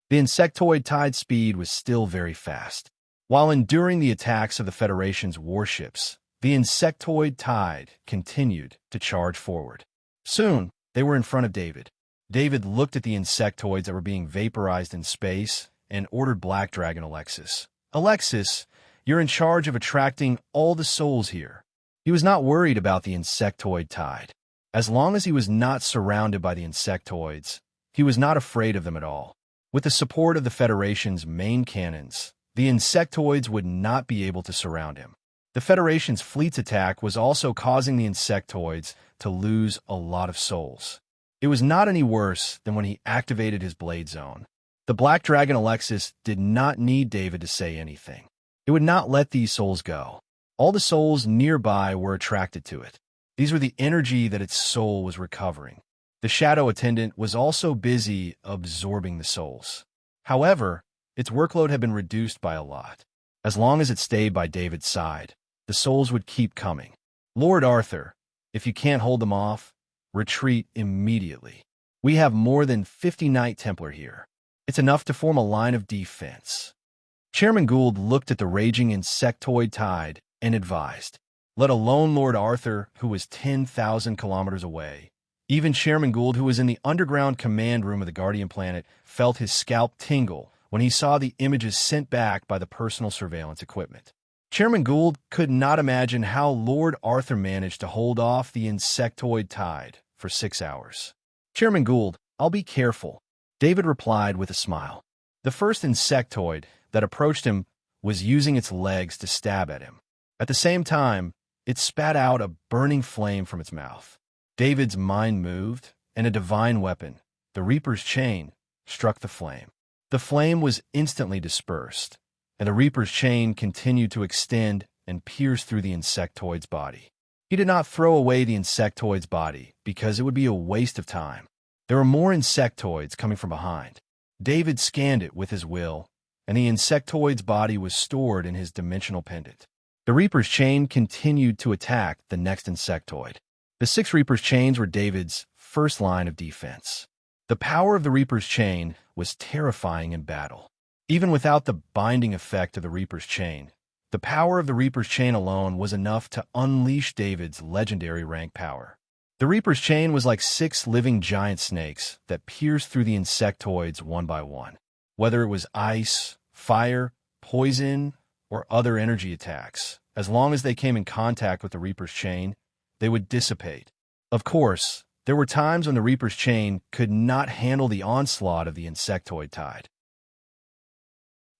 The insectoid tide speed was still very fast. While enduring the attacks of the Federation's warships, the insectoid tide continued to charge forward. Soon, they were in front of David. David looked at the insectoids that were being vaporized in space and ordered Black Dragon Alexis. "Alexis, you're in charge of attracting all the souls here." He was not worried about the insectoid tide. As long as he was not surrounded by the insectoids, he was not afraid of them at all. With the support of the Federation's main cannons, the insectoids would not be able to surround him. The Federation's fleet's attack was also causing the insectoids to lose a lot of souls. It was not any worse than when he activated his blade zone. The Black Dragon Alexis did not need David to say anything. It would not let these souls go. All the souls nearby were attracted to it. These were the energy that its soul was recovering. The Shadow Attendant was also busy absorbing the souls. However, its workload had been reduced by a lot. As long as it stayed by David's side, the souls would keep coming. "Lord Arthur, if you can't hold them off, retreat immediately. We have more than 50 Knight Templar here. It's enough to form a line of defense." Chairman Gould looked at the raging insectoid tide and advised, "Let alone Lord Arthur, who was 10,000 kilometers away." Even Chairman Gould, who was in the underground command room of the Guardian planet, felt his scalp tingle when he saw the images sent back by the personal surveillance equipment. Chairman Gould could not imagine how Lord Arthur managed to hold off the insectoid tide for 6 hours. "Chairman Gould, I'll be careful," David replied with a smile. The first insectoid that approached him was using its legs to stab at him. At the same time, it spat out a burning flame from its mouth. David's mind moved, and a divine weapon, the Reaper's chain, struck the flame. The flame was instantly dispersed, and the Reaper's chain continued to extend and pierce through the insectoid's body. He did not throw away the insectoid's body because it would be a waste of time. There were more insectoids coming from behind. David scanned it with his will, and the insectoid's body was stored in his dimensional pendant. The Reaper's chain continued to attack the next insectoid. The 6 Reaper's chains were David's first line of defense. The power of the Reaper's chain was terrifying in battle. Even without the binding effect of the Reaper's chain, the power of the Reaper's chain alone was enough to unleash David's legendary rank power. The Reaper's chain was like 6 living giant snakes that pierced through the insectoids one by one. Whether it was ice, fire, poison, or other energy attacks, as long as they came in contact with the Reaper's chain, they would dissipate. Of course, there were times when the Reaper's chain could not handle the onslaught of the insectoid tide.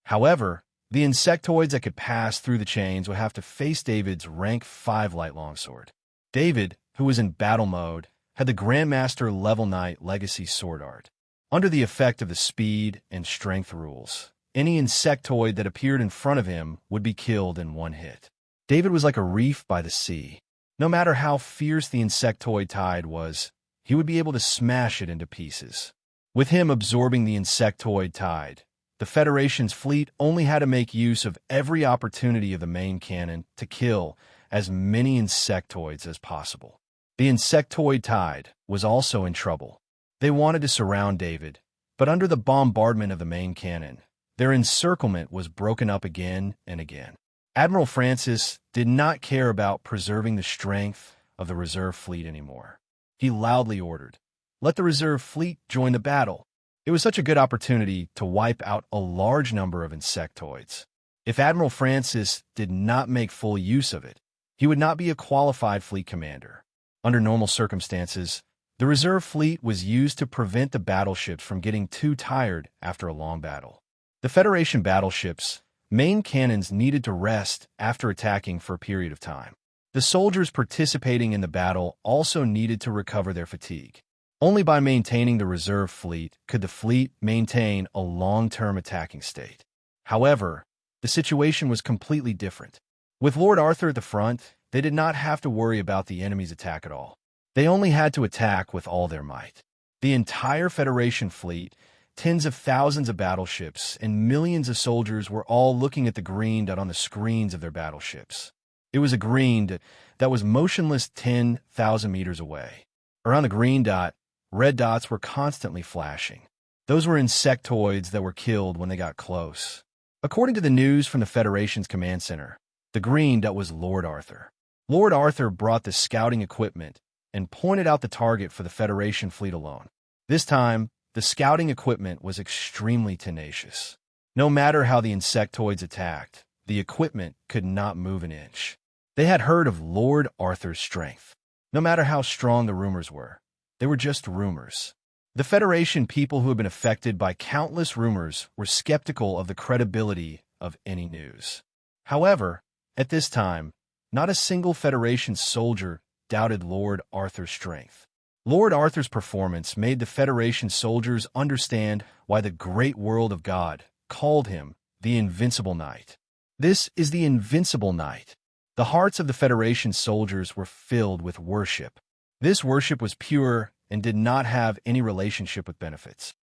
However, the insectoids that could pass through the chains would have to face David's rank 5 light longsword. David, who was in battle mode, had the Grandmaster Level Knight Legacy Sword Art. Under the effect of the speed and strength rules, any insectoid that appeared in front of him would be killed in one hit. David was like a reef by the sea. No matter how fierce the insectoid tide was, he would be able to smash it into pieces. With him absorbing the insectoid tide, the Federation's fleet only had to make use of every opportunity of the main cannon to kill as many insectoids as possible. The insectoid tide was also in trouble. They wanted to surround David, but under the bombardment of the main cannon, their encirclement was broken up again and again. Admiral Francis did not care about preserving the strength of the reserve fleet anymore. He loudly ordered, "Let the reserve fleet join the battle." It was such a good opportunity to wipe out a large number of insectoids. If Admiral Francis did not make full use of it, he would not be a qualified fleet commander. Under normal circumstances, the reserve fleet was used to prevent the battleships from getting too tired after a long battle. The Federation battleships' main cannons needed to rest after attacking for a period of time. The soldiers participating in the battle also needed to recover their fatigue. Only by maintaining the reserve fleet could the fleet maintain a long-term attacking state. However, the situation was completely different. With Lord Arthur at the front, they did not have to worry about the enemy's attack at all. They only had to attack with all their might. The entire Federation fleet, tens of thousands of battleships, and millions of soldiers were all looking at the green dot on the screens of their battleships. It was a green dot that was motionless 10,000 meters away. Around the green dot, red dots were constantly flashing. Those were insectoids that were killed when they got close. According to the news from the Federation's command center, the green dot was Lord Arthur. Lord Arthur brought the scouting equipment and pointed out the target for the Federation fleet alone. This time, the scouting equipment was extremely tenacious. No matter how the insectoids attacked, the equipment could not move an inch. They had heard of Lord Arthur's strength. No matter how strong the rumors were, they were just rumors. The Federation people who had been affected by countless rumors were skeptical of the credibility of any news. However, at this time, not a single Federation soldier doubted Lord Arthur's strength. Lord Arthur's performance made the Federation soldiers understand why the great world of God called him the Invincible Knight. This is the Invincible Knight. The hearts of the Federation soldiers were filled with worship. This worship was pure and did not have any relationship with benefits.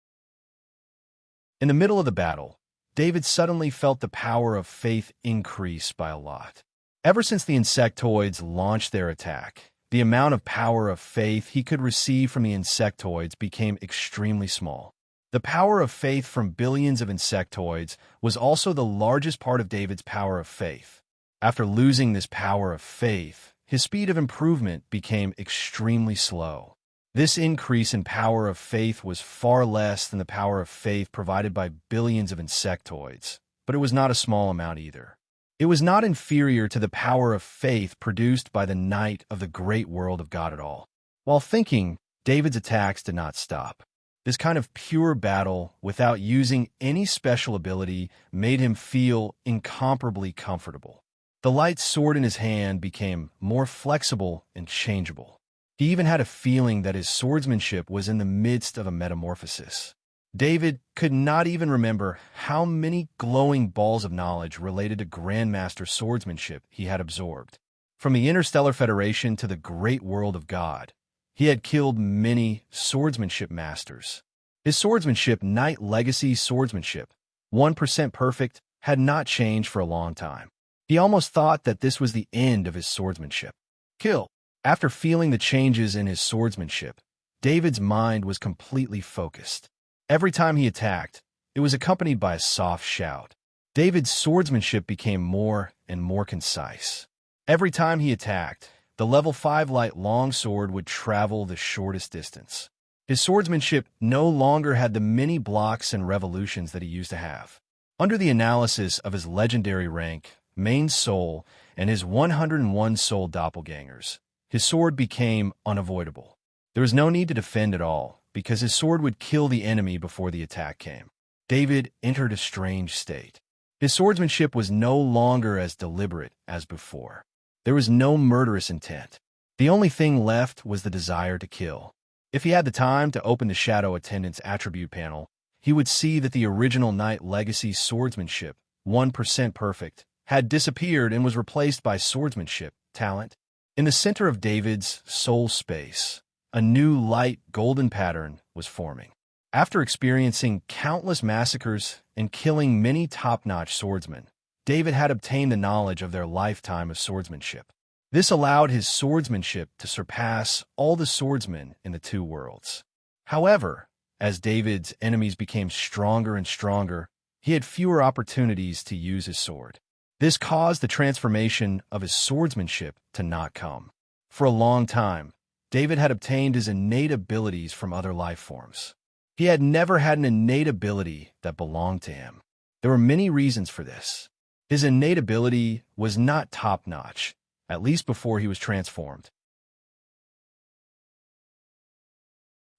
In the middle of the battle, David suddenly felt the power of faith increase by a lot. Ever since the insectoids launched their attack, the amount of power of faith he could receive from the insectoids became extremely small. The power of faith from billions of insectoids was also the largest part of David's power of faith. After losing this power of faith, his speed of improvement became extremely slow. This increase in power of faith was far less than the power of faith provided by billions of insectoids, but it was not a small amount either. It was not inferior to the power of faith produced by the Knight of the great world of God at all. While thinking, David's attacks did not stop. This kind of pure battle, without using any special ability, made him feel incomparably comfortable. The light sword in his hand became more flexible and changeable. He even had a feeling that his swordsmanship was in the midst of a metamorphosis. David could not even remember how many glowing balls of knowledge related to Grandmaster swordsmanship he had absorbed. From the Interstellar Federation to the great world of God, he had killed many swordsmanship masters. His swordsmanship, Knight Legacy swordsmanship, 1% perfect, had not changed for a long time. He almost thought that this was the end of his swordsmanship. Kill. After feeling the changes in his swordsmanship, David's mind was completely focused. Every time he attacked, it was accompanied by a soft shout. David's swordsmanship became more and more concise. Every time he attacked, the level 5 light longsword would travel the shortest distance. His swordsmanship no longer had the many blocks and revolutions that he used to have. Under the analysis of his legendary rank, main soul, and his 101 soul doppelgangers, his sword became unavoidable. There was no need to defend at all, because his sword would kill the enemy before the attack came. David entered a strange state. His swordsmanship was no longer as deliberate as before. There was no murderous intent. The only thing left was the desire to kill. If he had the time to open the Shadow Attendant's attribute panel, he would see that the original Knight Legacy swordsmanship, 1% perfect, had disappeared and was replaced by swordsmanship, talent. In the center of David's soul space, a new light golden pattern was forming. After experiencing countless massacres and killing many top-notch swordsmen, David had obtained the knowledge of their lifetime of swordsmanship. This allowed his swordsmanship to surpass all the swordsmen in the two worlds. However, as David's enemies became stronger and stronger, he had fewer opportunities to use his sword. This caused the transformation of his swordsmanship to not come. For a long time, David had obtained his innate abilities from other life forms. He had never had an innate ability that belonged to him. There were many reasons for this. His innate ability was not top-notch, at least before he was transformed.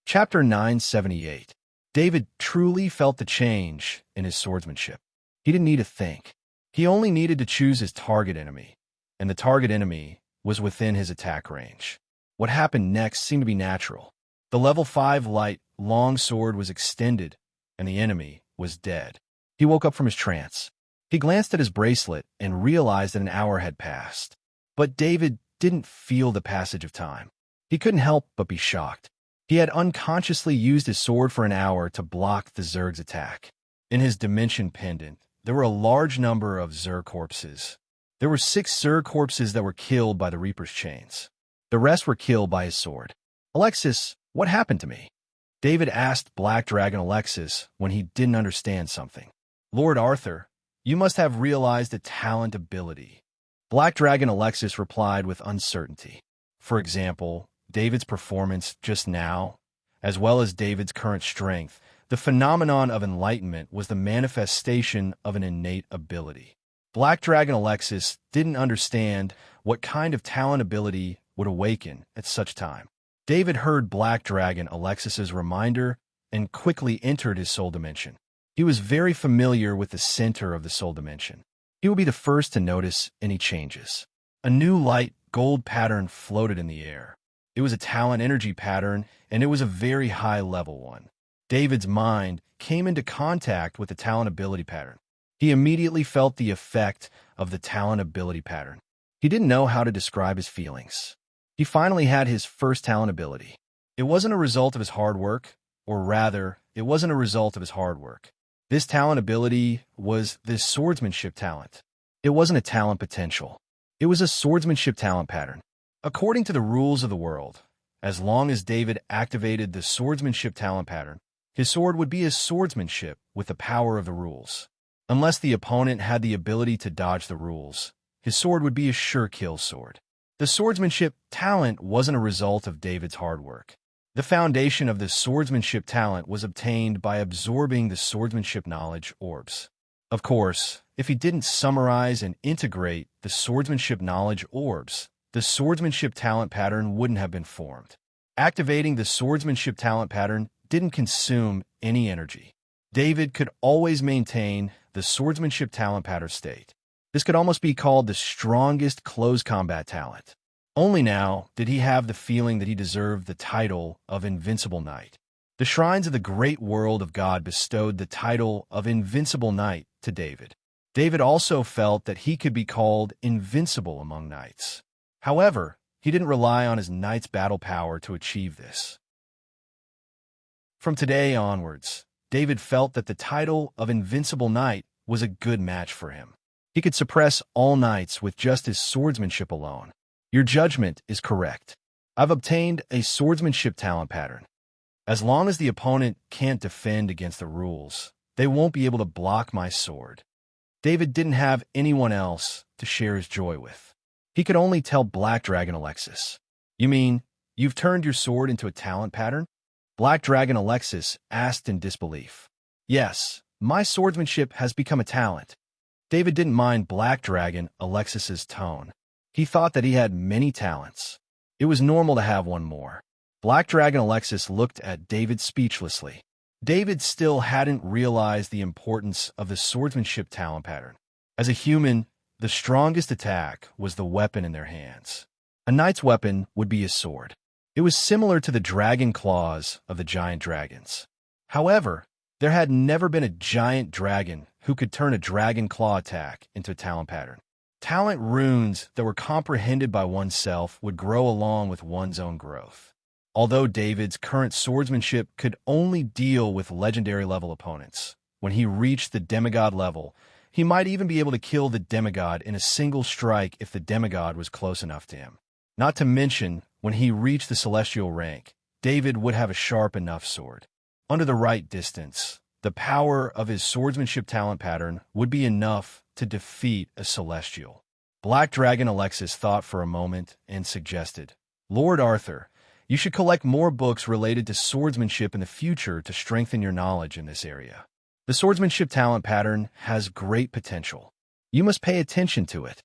Chapter 978. David truly felt the change in his swordsmanship. He didn't need to think. He only needed to choose his target enemy, and the target enemy was within his attack range. What happened next seemed to be natural. The level 5 light long sword was extended, and the enemy was dead. He woke up from his trance. He glanced at his bracelet and realized that an hour had passed. But David didn't feel the passage of time. He couldn't help but be shocked. He had unconsciously used his sword for an hour to block the Zerg's attack. In his dimension pendant, there were a large number of Zerg corpses. There were 6 Zerg corpses that were killed by the Reaper's chains. The rest were killed by his sword. "Alexis, what happened to me?" David asked Black Dragon Alexis when he didn't understand something. "Lord Arthur, you must have realized a talent ability." Black Dragon Alexis replied with uncertainty. For example, David's performance just now, as well as David's current strength, the phenomenon of enlightenment was the manifestation of an innate ability. Black Dragon Alexis didn't understand what kind of talent ability would awaken at such time. David heard Black Dragon Alexis's reminder and quickly entered his soul dimension. He was very familiar with the center of the soul dimension. He would be the first to notice any changes. A new light gold pattern floated in the air. It was a talent energy pattern, and it was a very high-level one. David's mind came into contact with the talent ability pattern. He immediately felt the effect of the talent ability pattern. He didn't know how to describe his feelings. He finally had his first talent ability. It wasn't a result of his hard work, or rather, it wasn't a result of his hard work. This talent ability was this swordsmanship talent. It wasn't a talent potential. It was a swordsmanship talent pattern. According to the rules of the world, as long as David activated the swordsmanship talent pattern, his sword would be his swordsmanship with the power of the rules. Unless the opponent had the ability to dodge the rules, his sword would be a sure kill sword. The swordsmanship talent wasn't a result of David's hard work. The foundation of the swordsmanship talent was obtained by absorbing the swordsmanship knowledge orbs. Of course, if he didn't summarize and integrate the swordsmanship knowledge orbs, the swordsmanship talent pattern wouldn't have been formed. Activating the swordsmanship talent pattern didn't consume any energy. David could always maintain the swordsmanship talent pattern state. This could almost be called the strongest close combat talent. Only now did he have the feeling that he deserved the title of Invincible Knight. The shrines of the great world of God bestowed the title of Invincible Knight to David. David also felt that he could be called invincible among knights. However, he didn't rely on his knight's battle power to achieve this. From today onwards, David felt that the title of Invincible Knight was a good match for him. He could suppress all knights with just his swordsmanship alone. Your judgment is correct. I've obtained a swordsmanship talent pattern. As long as the opponent can't defend against the rules, they won't be able to block my sword. David didn't have anyone else to share his joy with. He could only tell Black Dragon Alexis. "You mean, you've turned your sword into a talent pattern?" Black Dragon Alexis asked in disbelief. "Yes, my swordsmanship has become a talent." David didn't mind Black Dragon Alexis's tone. He thought that he had many talents. It was normal to have one more. Black Dragon Alexis looked at David speechlessly. David still hadn't realized the importance of the swordsmanship talent pattern. As a human, the strongest attack was the weapon in their hands. A knight's weapon would be his sword. It was similar to the dragon claws of the giant dragons. However, there had never been a giant dragon who could turn a dragon claw attack into a talent pattern. Talent runes that were comprehended by oneself would grow along with one's own growth. Although David's current swordsmanship could only deal with legendary level opponents, when he reached the demigod level, he might even be able to kill the demigod in a single strike if the demigod was close enough to him. Not to mention, when he reached the celestial rank, David would have a sharp enough sword. Under the right distance, the power of his swordsmanship talent pattern would be enough to defeat a celestial. Black Dragon Alexis thought for a moment and suggested, "Lord Arthur, You should collect more books related to swordsmanship in the future to strengthen your knowledge in this area. The swordsmanship talent pattern has great potential. You must pay attention to it.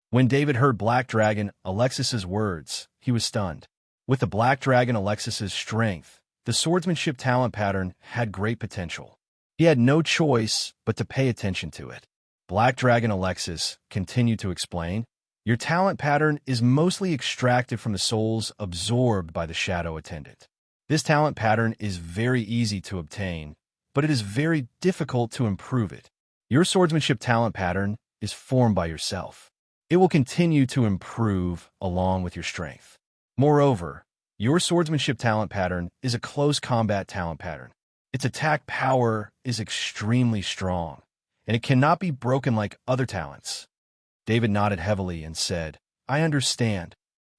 When David heard Black Dragon Alexis's words, he was stunned. With the Black Dragon Alexis's strength, the swordsmanship talent pattern had great potential. He had no choice but to pay attention to it. Black Dragon Alexis continued to explain, "Your talent pattern is mostly extracted from the souls absorbed by the shadow attendant. This talent pattern is very easy to obtain, but it is very difficult to improve it. Your swordsmanship talent pattern is formed by yourself. It will continue to improve along with your strength. Moreover, your swordsmanship talent pattern is a close combat talent pattern. Its attack power is extremely strong, and it cannot be broken like other talents." David nodded heavily and said, "I understand."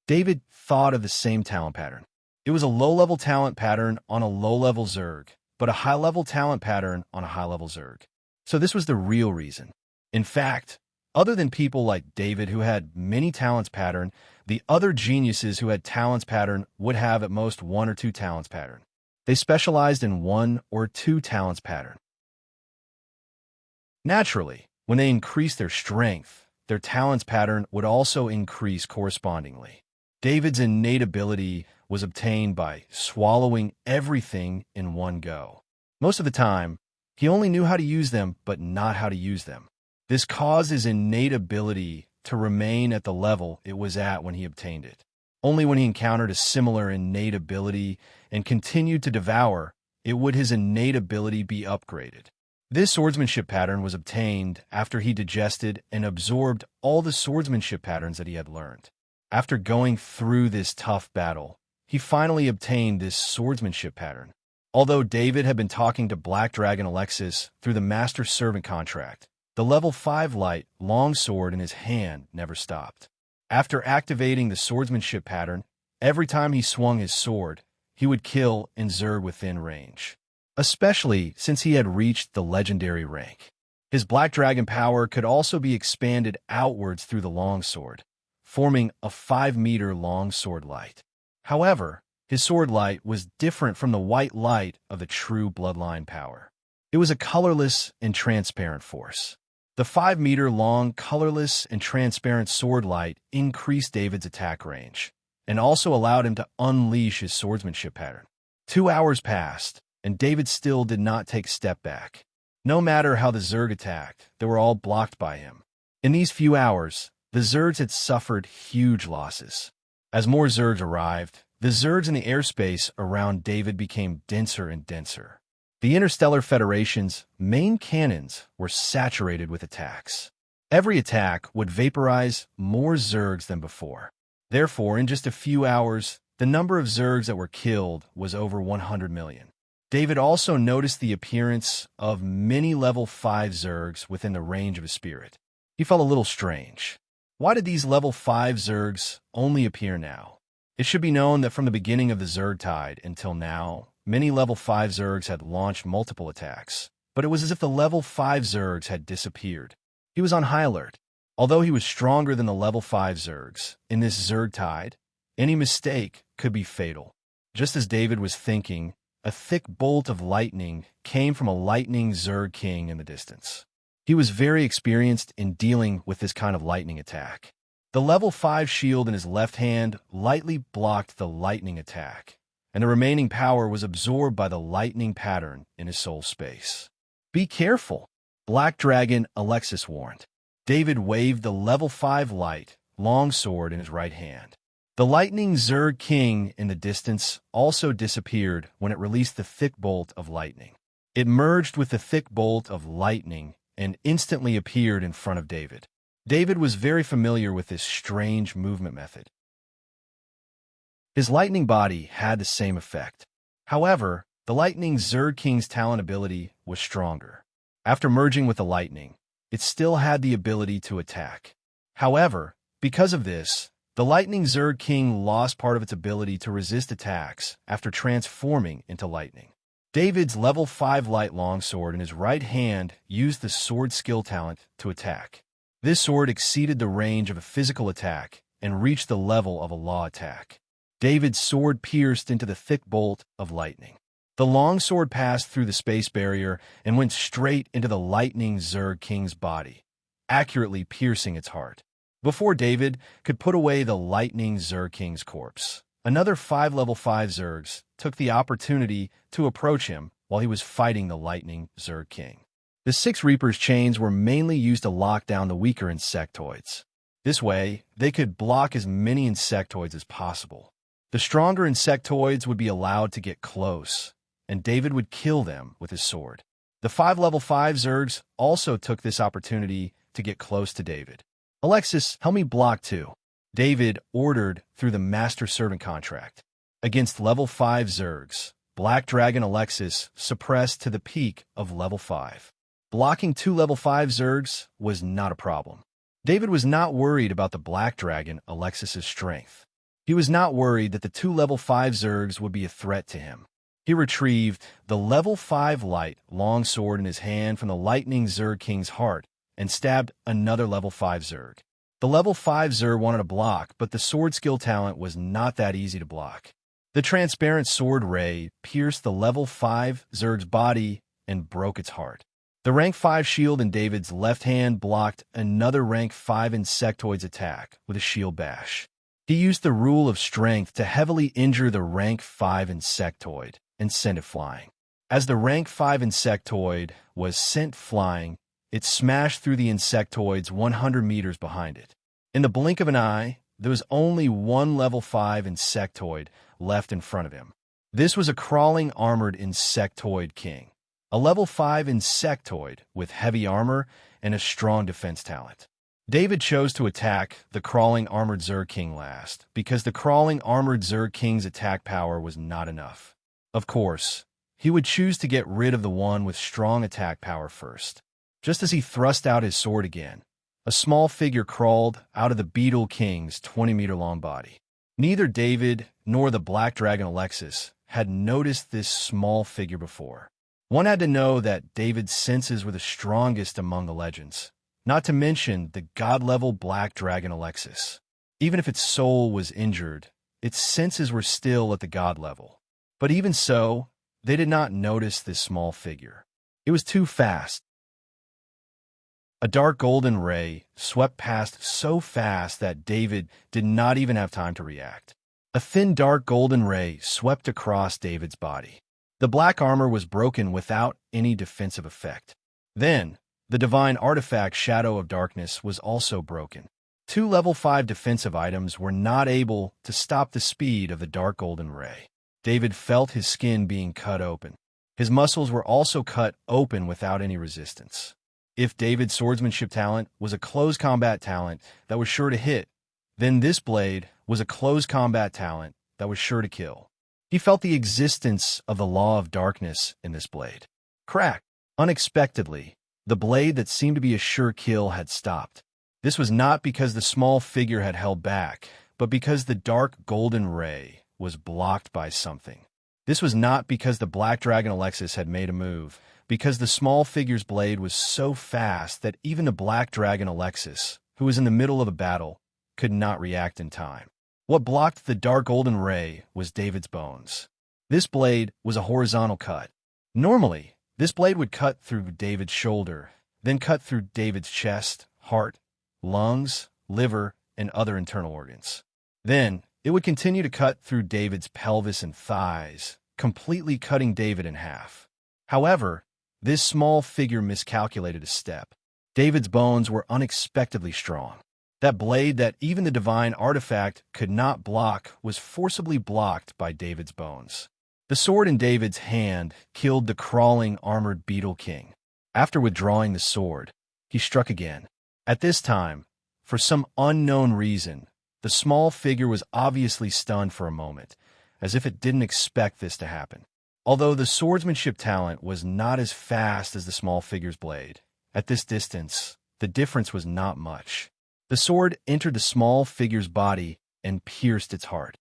David thought of the same talent pattern. It was a low-level talent pattern on a low-level Zerg, but a high-level talent pattern on a high-level Zerg. So this was the real reason. In fact, other than people like David who had many talents pattern, the other geniuses who had talents pattern would have at most 1 or 2 talents pattern. They specialized in 1 or 2 talents pattern. Naturally, when they increased their strength, their talents pattern would also increase correspondingly. David's innate ability was obtained by swallowing everything in one go. Most of the time, he only knew how to use them, but not how to use them. This caused his innate ability to remain at the level it was at when he obtained it. Only when he encountered a similar innate ability and continued to devour it would his innate ability be upgraded. This swordsmanship pattern was obtained after he digested and absorbed all the swordsmanship patterns that he had learned. After going through this tough battle, he finally obtained this swordsmanship pattern. Although David had been talking to Black Dragon Alexis through the master-servant contract, the level 5 light longsword in his hand never stopped. After activating the swordsmanship pattern, every time he swung his sword, he would kill an Zerg within range. Especially since he had reached the legendary rank. His Black Dragon power could also be expanded outwards through the longsword, forming a 5-meter longsword light. However, his sword light was different from the white light of the true bloodline power. It was a colorless and transparent force. The 5-meter long, colorless, and transparent sword light increased David's attack range, and also allowed him to unleash his swordsmanship pattern. 2 hours passed, and David still did not take a step back. No matter how the Zerg attacked, they were all blocked by him. In these few hours, the Zergs had suffered huge losses. As more Zergs arrived, the Zergs in the airspace around David became denser and denser. The Interstellar Federation's main cannons were saturated with attacks. Every attack would vaporize more Zergs than before. Therefore, in just a few hours, the number of Zergs that were killed was over 100 million. David also noticed the appearance of many level 5 Zergs within the range of his spirit. He felt a little strange. Why did these level 5 Zergs only appear now? It should be known that from the beginning of the Zerg Tide until now, many level 5 Zergs had launched multiple attacks, but it was as if the level 5 Zergs had disappeared. He was on high alert. Although he was stronger than the level 5 Zergs, in this Zerg Tide, any mistake could be fatal. Just as David was thinking, a thick bolt of lightning came from a lightning Zerg king in the distance. He was very experienced in dealing with this kind of lightning attack. The level 5 shield in his left hand lightly blocked the lightning attack, and the remaining power was absorbed by the lightning pattern in his soul space. "Be careful," Black Dragon Alexis warned. David waved the level 5 light longsword in his right hand. The lightning Zerg king in the distance also disappeared when it released the thick bolt of lightning. It merged with the thick bolt of lightning and instantly appeared in front of David. David was very familiar with this strange movement method. His lightning body had the same effect. However, the lightning Zerg king's talent ability was stronger. After merging with the lightning, it still had the ability to attack. However, because of this, the lightning Zerg king lost part of its ability to resist attacks after transforming into lightning. David's level 5 light longsword in his right hand used the sword skill talent to attack. This sword exceeded the range of a physical attack and reached the level of a law attack. David's sword pierced into the thick bolt of lightning. The long sword passed through the space barrier and went straight into the lightning Zerg king's body, accurately piercing its heart. Before David could put away the lightning Zerg king's corpse, another 5 level 5 Zergs took the opportunity to approach him while he was fighting the lightning Zerg king. The 6 Reaper's chains were mainly used to lock down the weaker insectoids. This way, they could block as many insectoids as possible. The stronger insectoids would be allowed to get close, and David would kill them with his sword. The 5 level 5 Zergs also took this opportunity to get close to David. "Alexis, help me block too," David ordered through the Master Servant contract. Against level 5 Zergs, Black Dragon Alexis suppressed to the peak of level 5. Blocking 2 level 5 Zergs was not a problem. David was not worried about the Black Dragon Alexis's strength. He was not worried that the 2 level 5 Zergs would be a threat to him. He retrieved the level 5 light long sword in his hand from the lightning Zerg king's heart and stabbed another level 5 Zerg. The level 5 Zerg wanted to block, but the sword skill talent was not that easy to block. The transparent sword ray pierced the level 5 Zerg's body and broke its heart. The rank 5 shield in David's left hand blocked another rank 5 insectoid's attack with a shield bash. He used the rule of strength to heavily injure the rank 5 insectoid and send it flying. As the rank 5 insectoid was sent flying, it smashed through the insectoids 100 meters behind it. In the blink of an eye, there was only one level 5 insectoid left in front of him. This was a crawling armored insectoid king, a level 5 insectoid with heavy armor and a strong defense talent. David chose to attack the crawling armored Zerg king last because the crawling armored Zerg king's attack power was not enough. Of course, he would choose to get rid of the one with strong attack power first. Just as he thrust out his sword again, a small figure crawled out of the Beetle King's 20-meter-long body. Neither David nor the Black Dragon Alexis had noticed this small figure before. One had to know that David's senses were the strongest among the legends, not to mention the god-level Black Dragon Alexis. Even if its soul was injured, its senses were still at the god level. But even so, they did not notice this small figure. It was too fast. A dark golden ray swept past so fast that David did not even have time to react. A thin dark golden ray swept across David's body. The black armor was broken without any defensive effect. Then, the divine artifact Shadow of Darkness was also broken. 2 level 5 defensive items were not able to stop the speed of the dark golden ray. David felt his skin being cut open. His muscles were also cut open without any resistance. If David's swordsmanship talent was a close combat talent that was sure to hit, then this blade was a close combat talent that was sure to kill. He felt the existence of the law of darkness in this blade. Crack! Unexpectedly, the blade that seemed to be a sure kill had stopped. This was not because the small figure had held back, but because the dark golden ray was blocked by something. This was not because the Black Dragon Alexis had made a move, because the small figure's blade was so fast that even the Black Dragon Alexis, who was in the middle of a battle, could not react in time. What blocked the dark golden ray was David's bones. This blade was a horizontal cut. Normally, this blade would cut through David's shoulder, then cut through David's chest, heart, lungs, liver, and other internal organs. Then, it would continue to cut through David's pelvis and thighs, completely cutting David in half. However, this small figure miscalculated a step. David's bones were unexpectedly strong. That blade that even the divine artifact could not block was forcibly blocked by David's bones. The sword in David's hand killed the crawling armored Beetle King. After withdrawing the sword, he struck again. At this time, for some unknown reason, the small figure was obviously stunned for a moment, as if it didn't expect this to happen. Although the swordsmanship talent was not as fast as the small figure's blade, at this distance, the difference was not much. The sword entered the small figure's body and pierced its heart.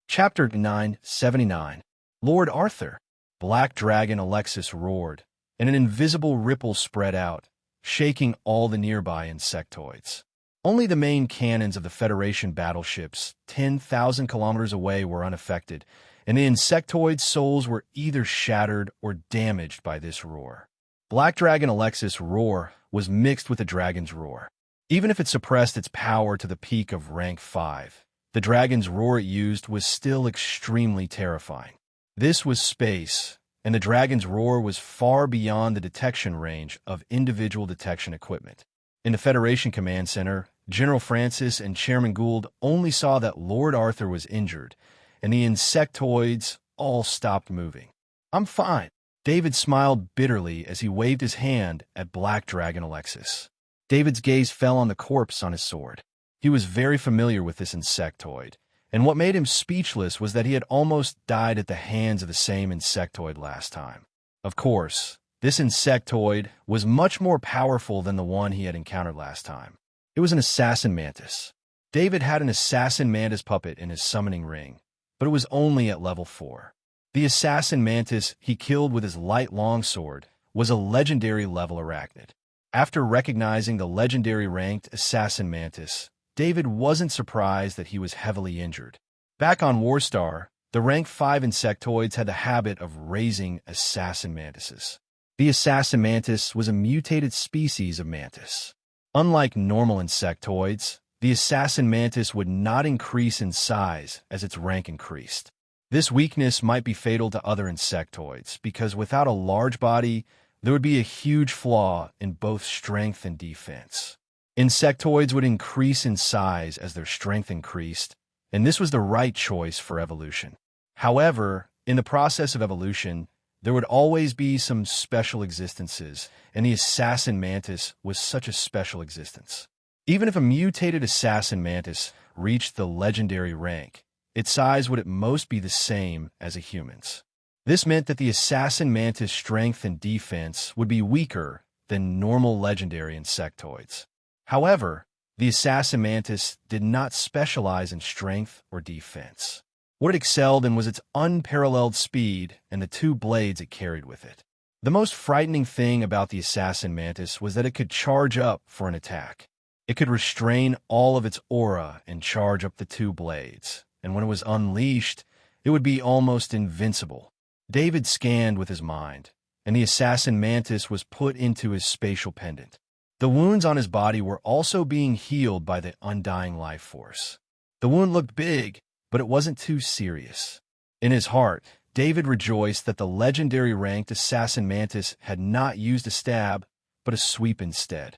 Chapter 979. Lord Arthur. Black Dragon Alexis roared, and an invisible ripple spread out, shaking all the nearby insectoids. Only the main cannons of the Federation battleships, 10,000 kilometers away, were unaffected, and the insectoid souls were either shattered or damaged by this roar. Black Dragon Alexis' roar was mixed with the dragon's roar. Even if it suppressed its power to the peak of rank 5, the dragon's roar it used was still extremely terrifying. This was space, and the dragon's roar was far beyond the detection range of individual detection equipment. In the Federation Command Center, General Francis and Chairman Gould only saw that Lord Arthur was injured, and the insectoids all stopped moving. "I'm fine." David smiled bitterly as he waved his hand at Black Dragon Alexis. David's gaze fell on the corpse on his sword. He was very familiar with this insectoid, and what made him speechless was that he had almost died at the hands of the same insectoid last time. Of course, this insectoid was much more powerful than the one he had encountered last time. It was an assassin mantis. David had an assassin mantis puppet in his summoning ring, but it was only at level 4. The assassin mantis he killed with his light longsword was a legendary level arachnid. After recognizing the legendary ranked assassin mantis, David wasn't surprised that he was heavily injured. Back on Warstar, the rank 5 insectoids had the habit of raising assassin mantises. The assassin mantis was a mutated species of mantis. Unlike normal insectoids, the assassin mantis would not increase in size as its rank increased. This weakness might be fatal to other insectoids because without a large body, there would be a huge flaw in both strength and defense. Insectoids would increase in size as their strength increased, and this was the right choice for evolution. However, in the process of evolution, there would always be some special existences, and the assassin mantis was such a special existence. Even if a mutated assassin mantis reached the legendary rank, its size would at most be the same as a human's. This meant that the assassin mantis' strength and defense would be weaker than normal legendary insectoids. However, the assassin mantis did not specialize in strength or defense. What it excelled in was its unparalleled speed and the 2 blades it carried with it. The most frightening thing about the assassin mantis was that it could charge up for an attack. It could restrain all of its aura and charge up the 2 blades, and when it was unleashed, it would be almost invincible. David scanned with his mind, and the assassin mantis was put into his spatial pendant. The wounds on his body were also being healed by the undying life force. The wound looked big, but it wasn't too serious. In his heart, David rejoiced that the legendary ranked assassin mantis had not used a stab, but a sweep instead.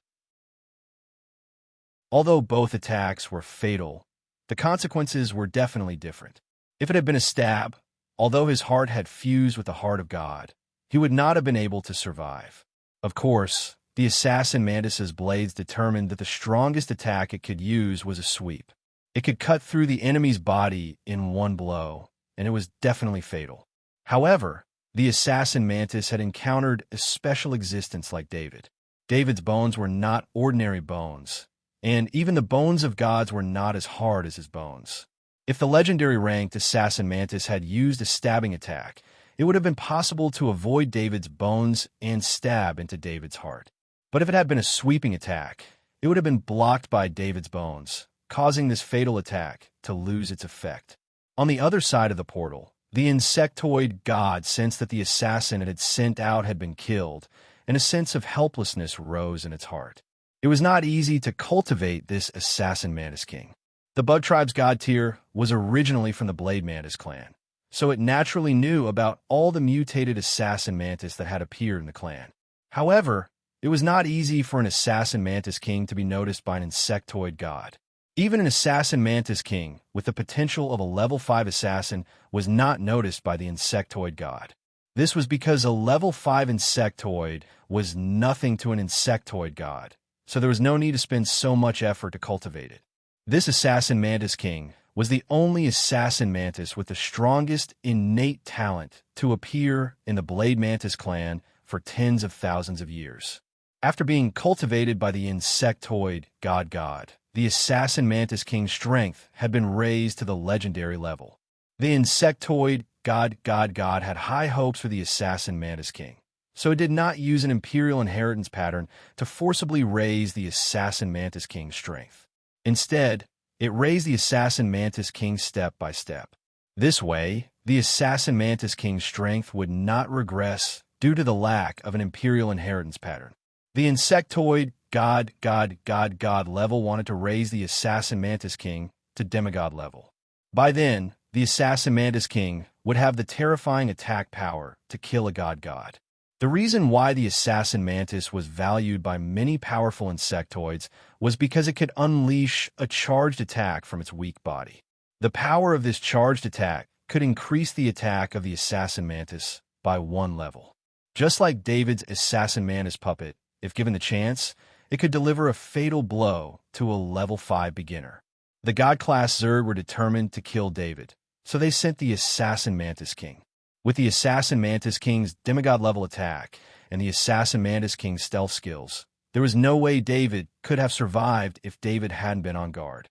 Although both attacks were fatal, the consequences were definitely different. If it had been a stab, although his heart had fused with the heart of God, he would not have been able to survive. Of course, the assassin mantis's blades determined that the strongest attack it could use was a sweep. It could cut through the enemy's body in one blow, and it was definitely fatal. However, the assassin mantis had encountered a special existence like David. David's bones were not ordinary bones, and even the bones of gods were not as hard as his bones. If the legendary ranked assassin mantis had used a stabbing attack, it would have been possible to avoid David's bones and stab into David's heart. But if it had been a sweeping attack, it would have been blocked by David's bones, causing this fatal attack to lose its effect. On the other side of the portal, the insectoid god sensed that the assassin it had sent out had been killed, and a sense of helplessness rose in its heart. It was not easy to cultivate this assassin mantis king. The Bug Tribe's god tier was originally from the Blade Mantis clan, so it naturally knew about all the mutated assassin mantis that had appeared in the clan. However, it was not easy for an assassin mantis king to be noticed by an insectoid god. Even an assassin mantis king with the potential of a level 5 assassin was not noticed by the insectoid god. This was because a level 5 insectoid was nothing to an insectoid god, so there was no need to spend so much effort to cultivate it. This assassin mantis king was the only assassin mantis with the strongest innate talent to appear in the Blade Mantis clan for tens of thousands of years. After being cultivated by the insectoid god, the assassin mantis king's strength had been raised to the legendary level. The insectoid god had high hopes for the assassin mantis king, so it did not use an imperial inheritance pattern to forcibly raise the assassin mantis king's strength. Instead, it raised the Assassin Mantis King step by step. This way, the Assassin Mantis King's strength would not regress due to the lack of an Imperial inheritance pattern. The Insectoid God level wanted to raise the Assassin Mantis King to demigod level. By then, the Assassin Mantis King would have the terrifying attack power to kill a god. The reason why the Assassin Mantis was valued by many powerful insectoids was because it could unleash a charged attack from its weak body. The power of this charged attack could increase the attack of the Assassin Mantis by 1 level. Just like David's Assassin Mantis puppet, if given the chance, it could deliver a fatal blow to a level 5 beginner. The God-class Zerg were determined to kill David, so they sent the Assassin Mantis King. With the Assassin Mantis King's demigod-level attack and the Assassin Mantis King's stealth skills, there was no way David could have survived if David hadn't been on guard.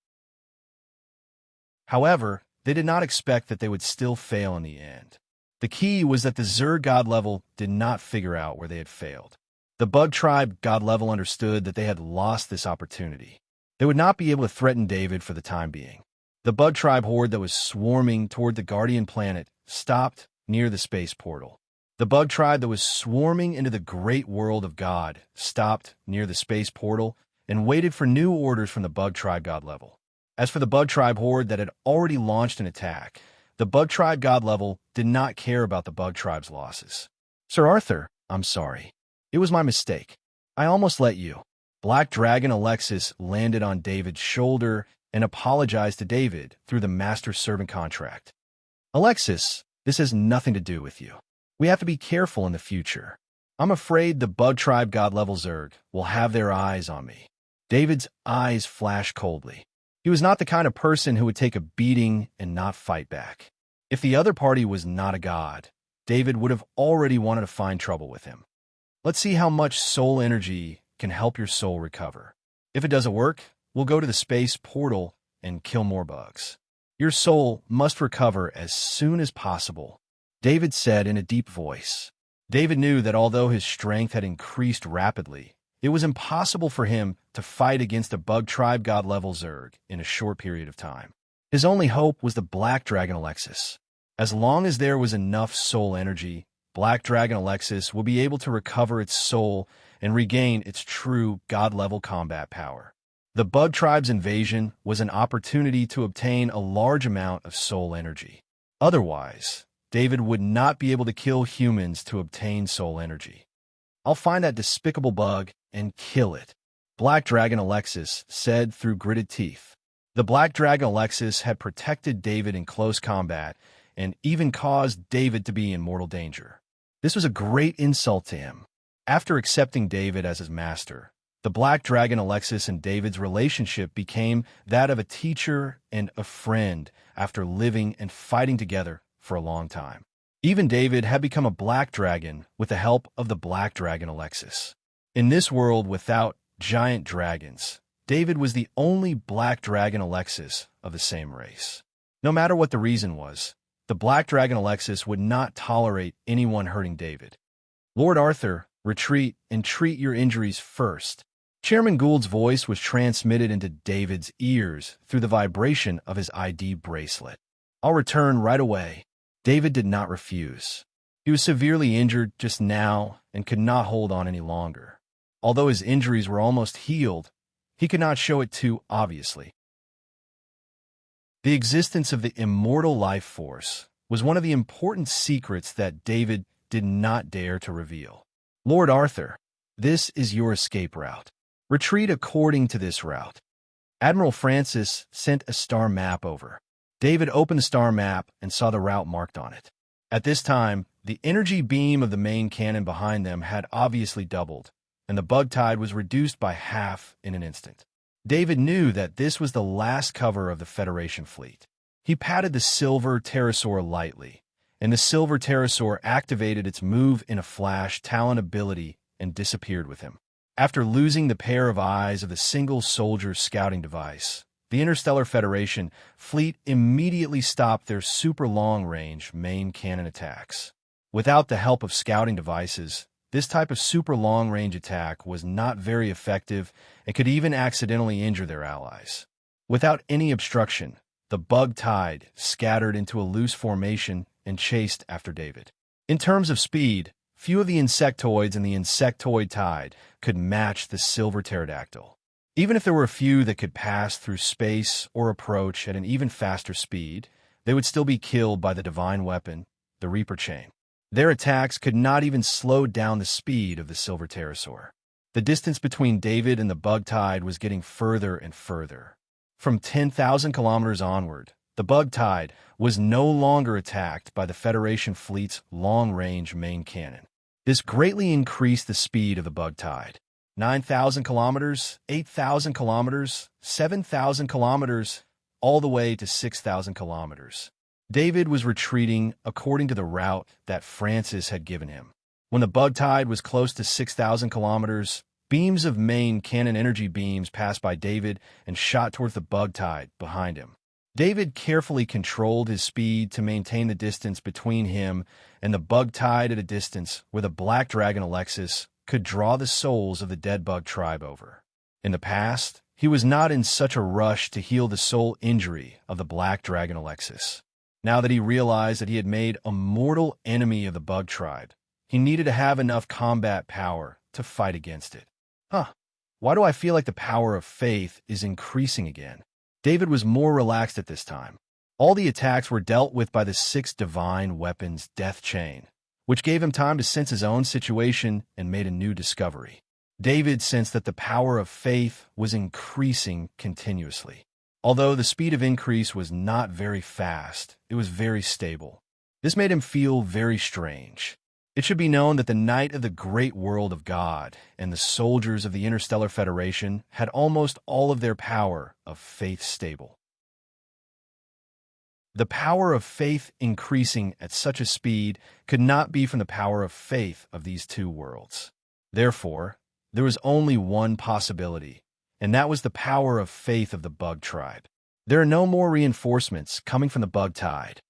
However, they did not expect that they would still fail in the end. The key was that the Zerg God level did not figure out where they had failed. The Bug Tribe God level understood that they had lost this opportunity. They would not be able to threaten David for the time being. The Bug Tribe horde that was swarming toward the Guardian planet stopped near the space portal. The Bug Tribe that was swarming into the great world of God stopped near the space portal and waited for new orders from the Bug Tribe God level. As for the Bug Tribe horde that had already launched an attack, the Bug Tribe God level did not care about the Bug Tribe's losses. Sir Arthur, I'm sorry. It was my mistake. I almost let you. Black Dragon Alexis landed on David's shoulder and apologized to David through the master-servant contract. Alexis, this has nothing to do with you. We have to be careful in the future. I'm afraid the Bug Tribe God-level Zerg will have their eyes on me. David's eyes flashed coldly. He was not the kind of person who would take a beating and not fight back. If the other party was not a god, David would have already wanted to find trouble with him. Let's see how much soul energy can help your soul recover. If it doesn't work, we'll go to the space portal and kill more bugs. Your soul must recover as soon as possible, David said in a deep voice. David knew that although his strength had increased rapidly, it was impossible for him to fight against a Bug Tribe God-level Zerg in a short period of time. His only hope was the Black Dragon Alexis. As long as there was enough soul energy, Black Dragon Alexis will be able to recover its soul and regain its true God-level combat power. The Bug Tribe's invasion was an opportunity to obtain a large amount of soul energy. Otherwise, David would not be able to kill humans to obtain soul energy. I'll find that despicable bug and kill it, Black Dragon Alexis said through gritted teeth. The Black Dragon Alexis had protected David in close combat and even caused David to be in mortal danger. This was a great insult to him. After accepting David as his master, the Black Dragon Alexis and David's relationship became that of a teacher and a friend after living and fighting together for a long time. Even David had become a Black Dragon with the help of the Black Dragon Alexis. In this world without giant dragons, David was the only Black Dragon Alexis of the same race. No matter what the reason was, the Black Dragon Alexis would not tolerate anyone hurting David. Lord Arthur, retreat and treat your injuries first. Chairman Gould's voice was transmitted into David's ears through the vibration of his ID bracelet. I'll return right away. David did not refuse. He was severely injured just now and could not hold on any longer. Although his injuries were almost healed, he could not show it too obviously. The existence of the immortal life force was one of the important secrets that David did not dare to reveal. Lord Arthur, this is your escape route. Retreat according to this route. Admiral Francis sent a star map over. David opened the star map and saw the route marked on it. At this time, the energy beam of the main cannon behind them had obviously doubled, and the bug tide was reduced by half in an instant. David knew that this was the last cover of the Federation fleet. He patted the silver pterosaur lightly, and the silver pterosaur activated its move in a flash talent ability and disappeared with him. After losing the pair of eyes of the single soldier scouting device, the Interstellar Federation fleet immediately stopped their super long-range main cannon attacks. Without the help of scouting devices, this type of super long-range attack was not very effective and could even accidentally injure their allies. Without any obstruction, the bug tide scattered into a loose formation and chased after David. In terms of speed, few of the insectoids in the insectoid tide could match the silver pterodactyl. Even if there were a few that could pass through space or approach at an even faster speed, they would still be killed by the divine weapon, the Reaper Chain. Their attacks could not even slow down the speed of the silver pterosaur. The distance between David and the bug tide was getting further and further. From 10,000 kilometers onward, the bug tide was no longer attacked by the Federation fleet's long-range main cannon. This greatly increased the speed of the bug tide. 9,000 kilometers, 8,000 kilometers, 7,000 kilometers, all the way to 6,000 kilometers. David was retreating according to the route that Francis had given him. When the bug tide was close to 6,000 kilometers, beams of main cannon energy beams passed by David and shot towards the bug tide behind him. David carefully controlled his speed to maintain the distance between him and the bug tide at a distance where the black dragon Alexis could draw the souls of the dead bug tribe over. In the past, he was not in such a rush to heal the soul injury of the black dragon Alexis. Now that he realized that he had made a mortal enemy of the bug tribe, he needed to have enough combat power to fight against it. Why do I feel like the power of faith is increasing again? David was more relaxed at this time. All the attacks were dealt with by the 6 divine weapons death chain, which gave him time to sense his own situation and made a new discovery. David sensed that the power of faith was increasing continuously. Although the speed of increase was not very fast, it was very stable. This made him feel very strange. It should be known that the Knight of the Great World of God and the soldiers of the Interstellar Federation had almost all of their power of faith stable. The power of faith increasing at such a speed could not be from the power of faith of these 2 worlds. Therefore, there was only one possibility, and that was the power of faith of the bug tribe. There are no more reinforcements coming from the bug tide.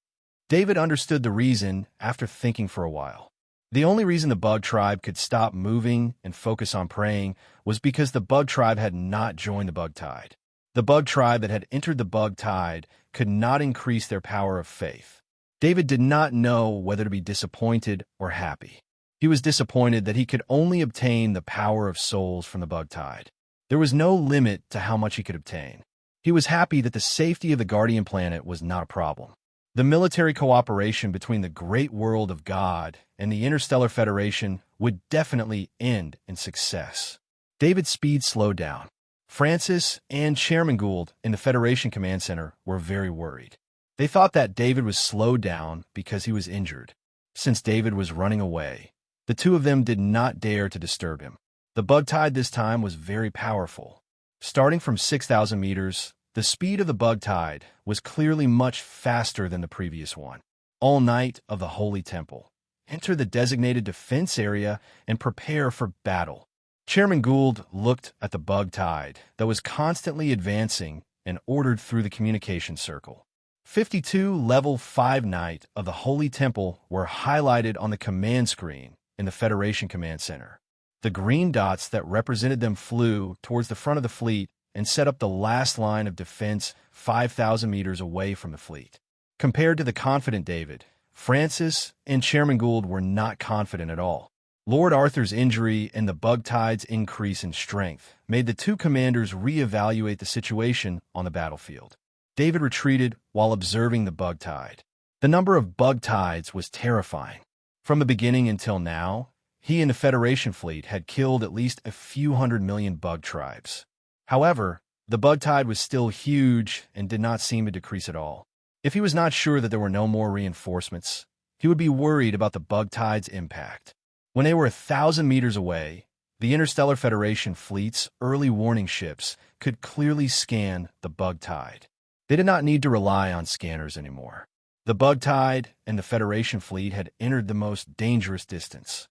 David understood the reason after thinking for a while. The only reason the bug tribe could stop moving and focus on praying was because the bug tribe had not joined the bug tide. The bug tribe that had entered the bug tide could not increase their power of faith. David did not know whether to be disappointed or happy. He was disappointed that he could only obtain the power of souls from the bug tide. There was no limit to how much he could obtain. He was happy that the safety of the Guardian planet was not a problem. The military cooperation between the Great World of God and the Interstellar Federation would definitely end in success. David's speed slowed down. Francis and Chairman Gould in the Federation Command Center were very worried. They thought that David was slowed down because he was injured. Since David was running away, the 2 of them did not dare to disturb him. The bug tide this time was very powerful. Starting from 6,000 meters, the speed of the bug tide was clearly much faster than the previous one. All Knight of the Holy Temple, enter the designated defense area and prepare for battle. Chairman Gould looked at the bug tide that was constantly advancing and ordered through the communication circle. 52 Level 5 Knight of the Holy Temple were highlighted on the command screen in the Federation Command Center. The green dots that represented them flew towards the front of the fleet and set up the last line of defense 5,000 meters away from the fleet. Compared to the confident David, Francis and Chairman Gould were not confident at all. Lord Arthur's injury and the bug tide's increase in strength made the 2 commanders reevaluate the situation on the battlefield. David retreated while observing the bug tide. The number of bug tides was terrifying. From the beginning until now, he and the Federation fleet had killed at least a few 100 million bug tribes. However, the bug tide was still huge and did not seem to decrease at all. If he was not sure that there were no more reinforcements, he would be worried about the bug tide's impact. When they were 1,000 meters away, the Interstellar Federation fleet's early warning ships could clearly scan the bug tide. They did not need to rely on scanners anymore. The bug tide and the Federation fleet had entered the most dangerous distance.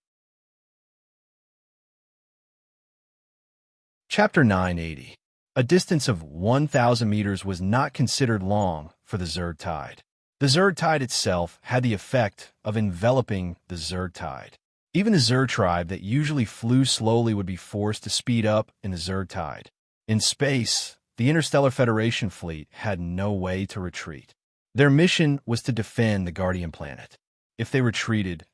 Chapter 980. A distance of 1,000 meters was not considered long for the Zerg tide. The Zerg tide itself had the effect of enveloping the Zerg tide. Even the Zerg tribe that usually flew slowly would be forced to speed up in the Zerg tide. In space, the Interstellar Federation fleet had no way to retreat. Their mission was to defend the Guardian Planet. If they retreated,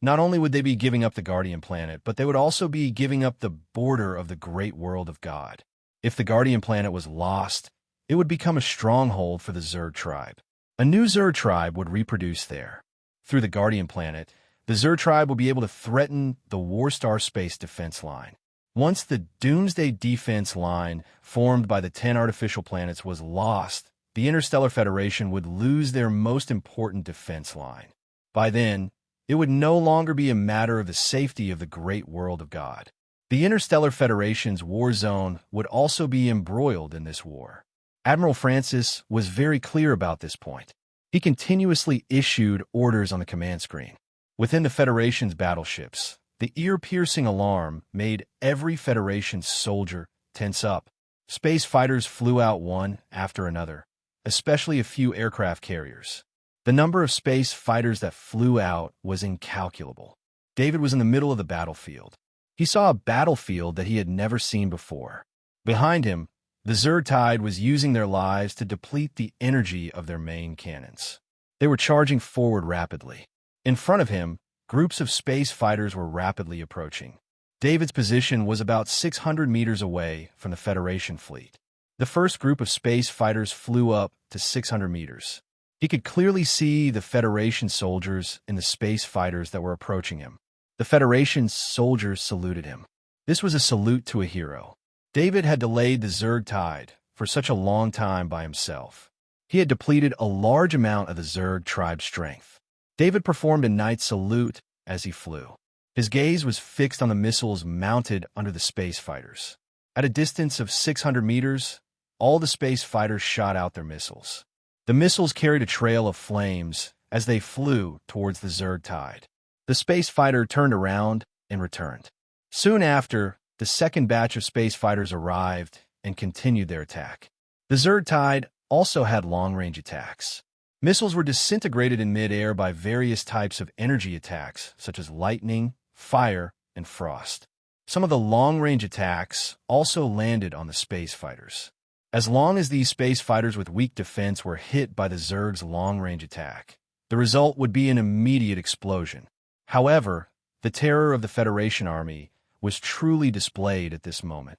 not only would they be giving up the Guardian Planet, but they would also be giving up the border of the great world of God. If the Guardian Planet was lost, it would become a stronghold for the Zerg tribe. A new Zerg tribe would reproduce there. Through the Guardian Planet, the Zerg tribe would be able to threaten the Warstar space defense line. Once the Doomsday defense line formed by the 10 artificial planets was lost, the Interstellar Federation would lose their most important defense line. By then, it would no longer be a matter of the safety of the great world of God. The Interstellar Federation's war zone would also be embroiled in this war. Admiral Francis was very clear about this point. He continuously issued orders on the command screen. Within the Federation's battleships, the ear-piercing alarm made every Federation soldier tense up. Space fighters flew out one after another, especially a few aircraft carriers. The number of space fighters that flew out was incalculable. David was in the middle of the battlefield. He saw a battlefield that he had never seen before. Behind him, the Zerg Tide was using their lives to deplete the energy of their main cannons. They were charging forward rapidly. In front of him, groups of space fighters were rapidly approaching. David's position was about 600 meters away from the Federation fleet. The first group of space fighters flew up to 600 meters. He could clearly see the Federation soldiers and the space fighters that were approaching him. The Federation soldiers saluted him. This was a salute to a hero. David had delayed the Zerg Tide for such a long time by himself. He had depleted a large amount of the Zerg tribe's strength. David performed a knight's salute as he flew. His gaze was fixed on the missiles mounted under the space fighters. At a distance of 600 meters, all the space fighters shot out their missiles. The missiles carried a trail of flames as they flew towards the Zerg Tide. The space fighter turned around and returned. Soon after, the second batch of space fighters arrived and continued their attack. The Zerg Tide also had long-range attacks. Missiles were disintegrated in mid-air by various types of energy attacks, such as lightning, fire, and frost. Some of the long-range attacks also landed on the space fighters. As long as these space fighters with weak defense were hit by the Zerg's long-range attack, the result would be an immediate explosion. However, the terror of the Federation army was truly displayed at this moment.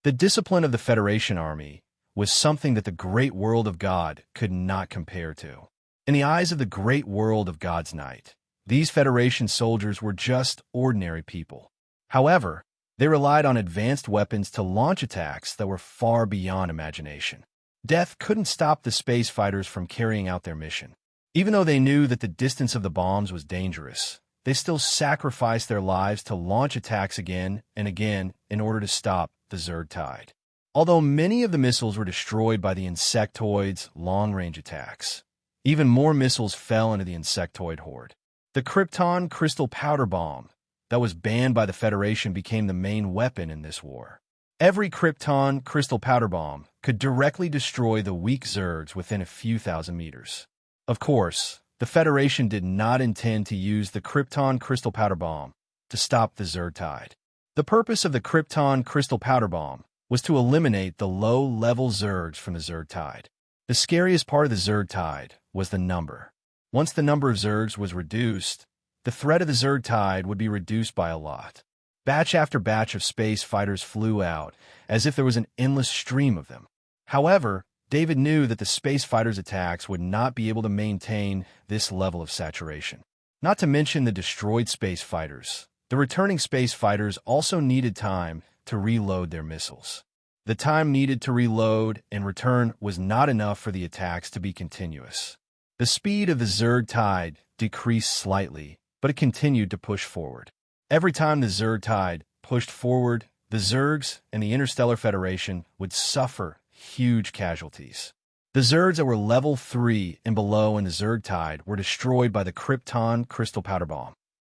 The discipline of the Federation army was something that the great world of God could not compare to. In the eyes of the great world of God's night, these Federation soldiers were just ordinary people. However, they relied on advanced weapons to launch attacks that were far beyond imagination. Death couldn't stop the space fighters from carrying out their mission. Even though they knew that the distance of the bombs was dangerous, they still sacrificed their lives to launch attacks again and again in order to stop the Zerg Tide. Although many of the missiles were destroyed by the insectoids' long-range attacks, even more missiles fell into the insectoid horde. The Krypton crystal powder bomb that was banned by the Federation became the main weapon in this war. Every Krypton crystal powder bomb could directly destroy the weak Zergs within a few thousand meters. Of course, the Federation did not intend to use the Krypton crystal powder bomb to stop the Zerg Tide. The purpose of the Krypton crystal powder bomb was to eliminate the low-level Zergs from the Zerg Tide. The scariest part of the Zerg Tide was the number. Once the number of Zergs was reduced, the threat of the Zerg Tide would be reduced by a lot. Batch after batch of space fighters flew out, as if there was an endless stream of them. However, David knew that the space fighters' attacks would not be able to maintain this level of saturation. Not to mention the destroyed space fighters. The returning space fighters also needed time to reload their missiles. The time needed to reload and return was not enough for the attacks to be continuous. The speed of the Zerg Tide decreased slightly, but it continued to push forward. Every time the Zerg Tide pushed forward, the Zergs and the Interstellar Federation would suffer huge casualties. The Zergs that were level 3 and below in the Zerg Tide were destroyed by the Krypton crystal powder bomb.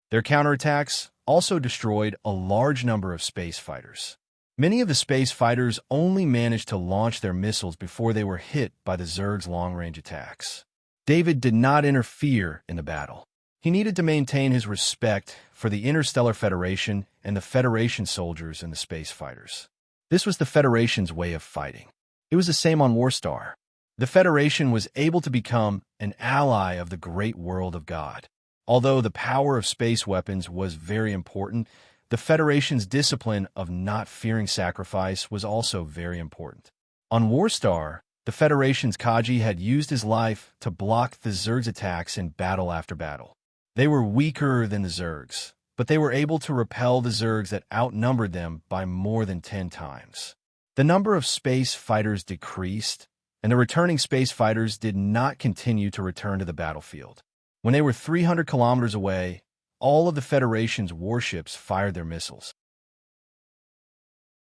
Their counterattacks also destroyed a large number of space fighters. Many of the space fighters only managed to launch their missiles before they were hit by the Zerg's long-range attacks. David did not interfere in the battle. He needed to maintain his respect for the Interstellar Federation and the Federation soldiers and the space fighters. This was the Federation's way of fighting. It was the same on Warstar. The Federation was able to become an ally of the great world of God. Although the power of space weapons was very important, the Federation's discipline of not fearing sacrifice was also very important. On Warstar, the Federation's Kaji had used his life to block the Zerg's attacks in battle after battle. They were weaker than the Zergs, but they were able to repel the Zergs that outnumbered them by more than 10 times. The number of space fighters decreased, and the returning space fighters did not continue to return to the battlefield. When they were 300 kilometers away, all of the Federation's warships fired their missiles.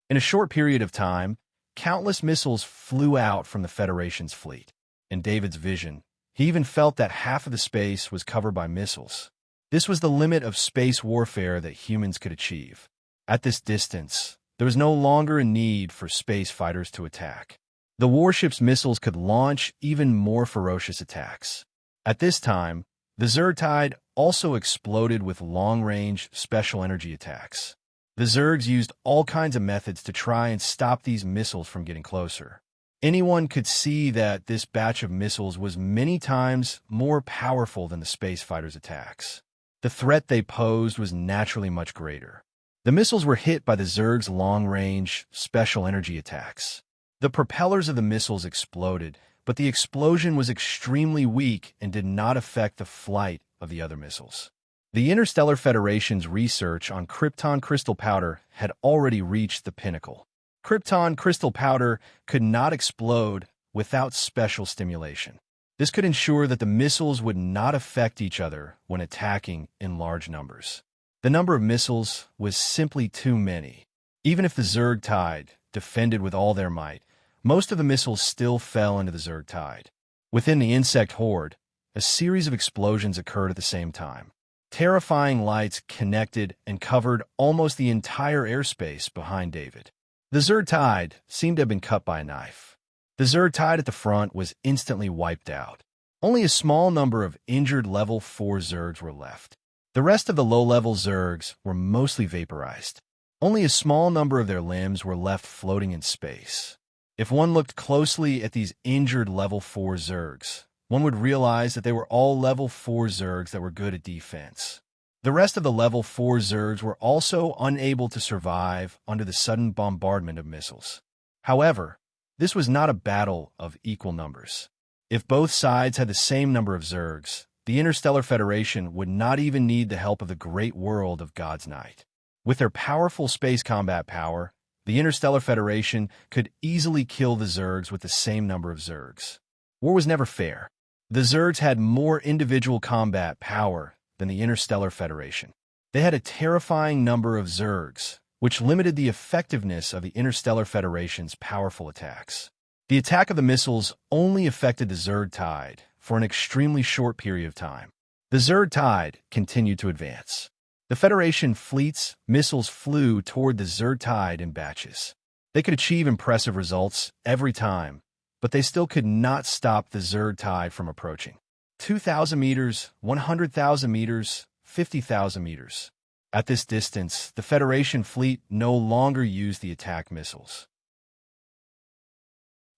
In a short period of time, countless missiles flew out from the Federation's fleet. In David's vision, he even felt that half of the space was covered by missiles. This was the limit of space warfare that humans could achieve. At this distance, there was no longer a need for space fighters to attack. The warship's missiles could launch even more ferocious attacks. At this time, the Zerg also exploded with long-range special energy attacks. The Zergs used all kinds of methods to try and stop these missiles from getting closer. Anyone could see that this batch of missiles was many times more powerful than the space fighters' attacks. The threat they posed was naturally much greater. The missiles were hit by the Zerg's long-range special energy attacks. The propellers of the missiles exploded, but the explosion was extremely weak and did not affect the flight of the other missiles. The Interstellar Federation's research on Krypton crystal powder had already reached the pinnacle. Krypton crystal powder could not explode without special stimulation. This could ensure that the missiles would not affect each other when attacking in large numbers. The number of missiles was simply too many. Even if the Zerg Tide defended with all their might, most of the missiles still fell into the Zerg Tide. Within the insect horde, a series of explosions occurred at the same time. Terrifying lights connected and covered almost the entire airspace behind David. The Zerg Tide seemed to have been cut by a knife. The Zerg Tide at the front was instantly wiped out. Only a small number of injured level 4 Zergs were left. The rest of the low-level Zergs were mostly vaporized. Only a small number of their limbs were left floating in space. If one looked closely at these injured level 4 Zergs, one would realize that they were all level 4 Zergs that were good at defense. The rest of the level 4 Zergs were also unable to survive under the sudden bombardment of missiles. However, this was not a battle of equal numbers. If both sides had the same number of Zergs, the Interstellar Federation would not even need the help of the great world of God's Night. With their powerful space combat power, the Interstellar Federation could easily kill the Zergs with the same number of Zergs. War was never fair. The Zergs had more individual combat power than the Interstellar Federation. They had a terrifying number of Zergs, which limited the effectiveness of the Interstellar Federation's powerful attacks. The attack of the missiles only affected the Zerg Tide for an extremely short period of time. The Zerg Tide continued to advance. The Federation fleet's missiles flew toward the Zerg Tide in batches. They could achieve impressive results every time, but they still could not stop the Zerg Tide from approaching. 2,000 meters, 100,000 meters, 50,000 meters. At this distance, the Federation fleet no longer used the attack missiles.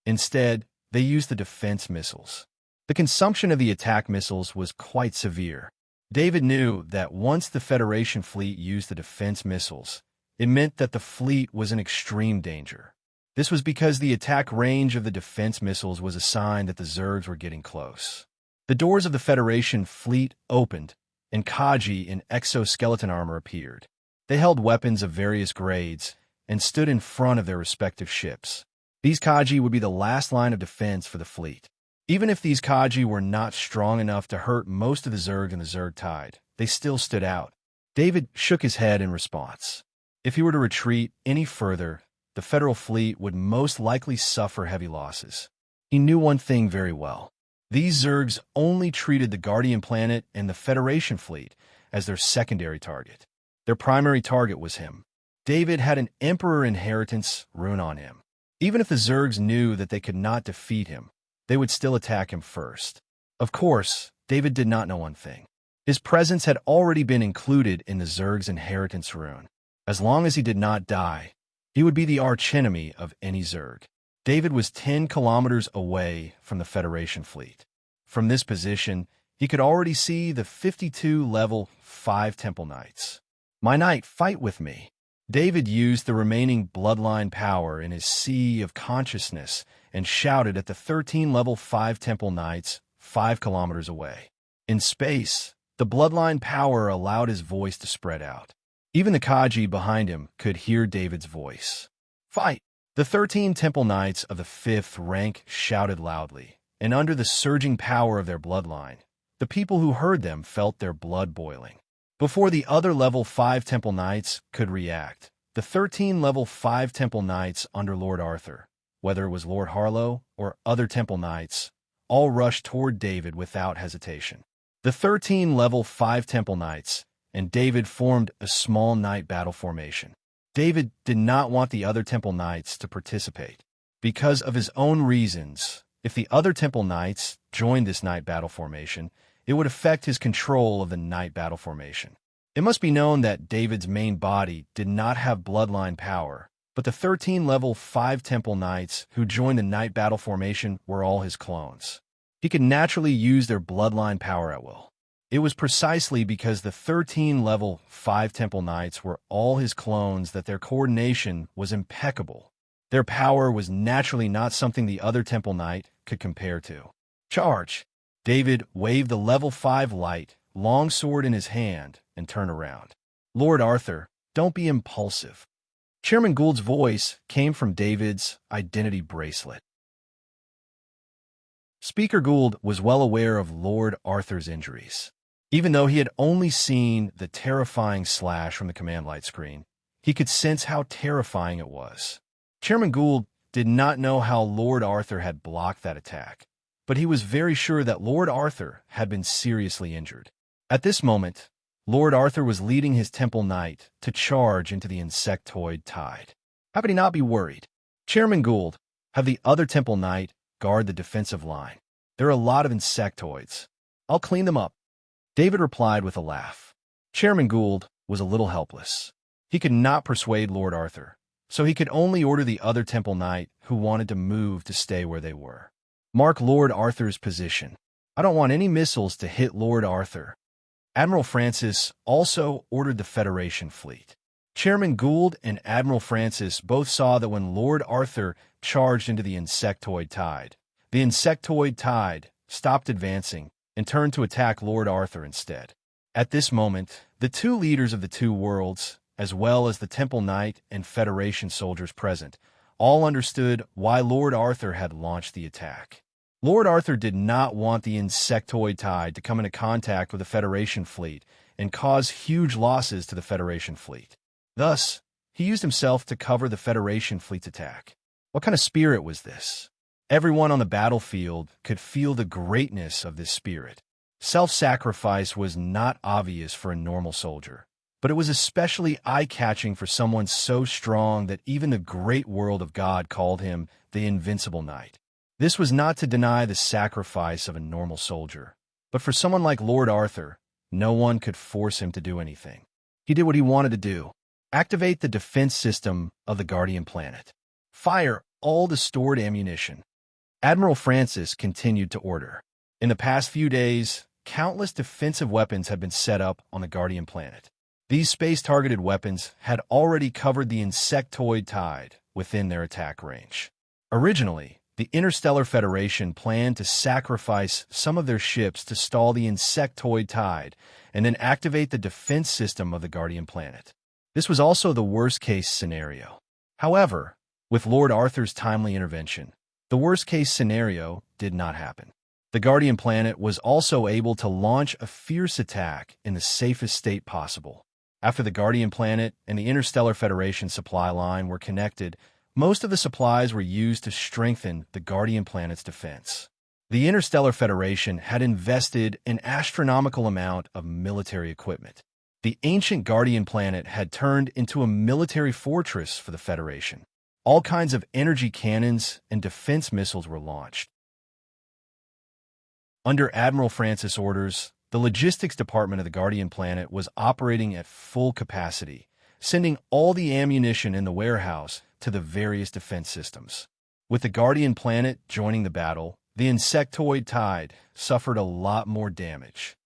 Instead, they used the defense missiles. The consumption of the attack missiles was quite severe. David knew that once the Federation fleet used the defense missiles, it meant that the fleet was in extreme danger. This was because the attack range of the defense missiles was a sign that the Zergs were getting close. The doors of the Federation fleet opened, and Kaji in exoskeleton armor appeared. They held weapons of various grades and stood in front of their respective ships. These Kaji would be the last line of defense for the fleet. Even if these Kaji were not strong enough to hurt most of the Zerg in the Zerg Tide, they still stood out. David shook his head in response. If he were to retreat any further, the Federal fleet would most likely suffer heavy losses. He knew one thing very well. These Zergs only treated the Guardian planet and the Federation fleet as their secondary target. Their primary target was him. David had an Emperor inheritance rune on him. Even if the Zergs knew that they could not defeat him, they would still attack him first. Of course, David did not know one thing. His presence had already been included in the Zerg's inheritance rune. As long as he did not die, He would be the archenemy of any Zerg. David was 10 kilometers away from the Federation fleet. From this position, he could already see the 52 level 5 Temple Knights. "My knight, fight with me." David used the remaining bloodline power in his sea of consciousness and shouted at the 13 level 5 Temple Knights 5 kilometers away. In space, the bloodline power allowed his voice to spread out. Even the Kaji behind him could hear David's voice. "Fight!" The 13 Temple Knights of the 5th rank shouted loudly, and under the surging power of their bloodline, the people who heard them felt their blood boiling. Before the other level 5 Temple Knights could react, the 13 level 5 Temple Knights under Lord Arthur, whether it was Lord Harlow or other Temple Knights, all rushed toward David without hesitation. The 13 level 5 Temple Knights and David formed a small knight battle formation. David did not want the other Temple Knights to participate. Because of his own reasons, if the other Temple Knights joined this knight battle formation, it would affect his control of the knight battle formation. It must be known that David's main body did not have bloodline power, but the 13 level 5 Temple Knights who joined the knight battle formation were all his clones. He could naturally use their bloodline power at will. It was precisely because the 13 level 5 Temple Knights were all his clones that their coordination was impeccable. Their power was naturally not something the other Temple Knight could compare to. "Charge!" David waved the level 5 light, long sword in his hand, and turned around. "Lord Arthur, don't be impulsive." Chairman Gould's voice came from David's identity bracelet. Speaker Gould was well aware of Lord Arthur's injuries. Even though he had only seen the terrifying slash from the command light screen, he could sense how terrifying it was. Chairman Gould did not know how Lord Arthur had blocked that attack, but he was very sure that Lord Arthur had been seriously injured. At this moment, Lord Arthur was leading his Temple Knight to charge into the insectoid tide. How could he not be worried? "Chairman Gould, have the other Temple Knight guard the defensive line. There are a lot of insectoids. I'll clean them up." David replied with a laugh. Chairman Gould was a little helpless. He could not persuade Lord Arthur, so he could only order the other Temple Knight who wanted to move to stay where they were. "Mark Lord Arthur's position. I don't want any missiles to hit Lord Arthur." Admiral Francis also ordered the Federation fleet. Chairman Gould and Admiral Francis both saw that when Lord Arthur charged into the insectoid tide stopped advancing and turned to attack Lord Arthur instead. At this moment, the two leaders of the two worlds, as well as the Temple Knight and Federation soldiers present, all understood why Lord Arthur had launched the attack. Lord Arthur did not want the insectoid tide to come into contact with the Federation fleet and cause huge losses to the Federation fleet. Thus, he used himself to cover the Federation fleet's attack. What kind of spirit was this? Everyone on the battlefield could feel the greatness of this spirit. Self-sacrifice was not obvious for a normal soldier, but it was especially eye-catching for someone so strong that even the great world of God called him the Invincible Knight. This was not to deny the sacrifice of a normal soldier, but for someone like Lord Arthur, no one could force him to do anything. He did what he wanted to do. Activate the defense system of the Guardian planet. Fire all the stored ammunition. Admiral Francis continued to order. In the past few days, countless defensive weapons had been set up on the Guardian planet. These space-targeted weapons had already covered the insectoid tide within their attack range. Originally, the Interstellar Federation planned to sacrifice some of their ships to stall the insectoid tide and then activate the defense system of the Guardian planet. This was also the worst-case scenario. However, with Lord Arthur's timely intervention, the worst-case scenario did not happen. The Guardian planet was also able to launch a fierce attack in the safest state possible. After the Guardian planet and the Interstellar Federation supply line were connected, most of the supplies were used to strengthen the Guardian planet's defense. The Interstellar Federation had invested an astronomical amount of military equipment. The ancient Guardian planet had turned into a military fortress for the Federation. All kinds of energy cannons and defense missiles were launched. Under Admiral Francis' orders, the logistics department of the Guardian planet was operating at full capacity, sending all the ammunition in the warehouse to the various defense systems. With the Guardian planet joining the battle, the insectoid tide suffered a lot more damage.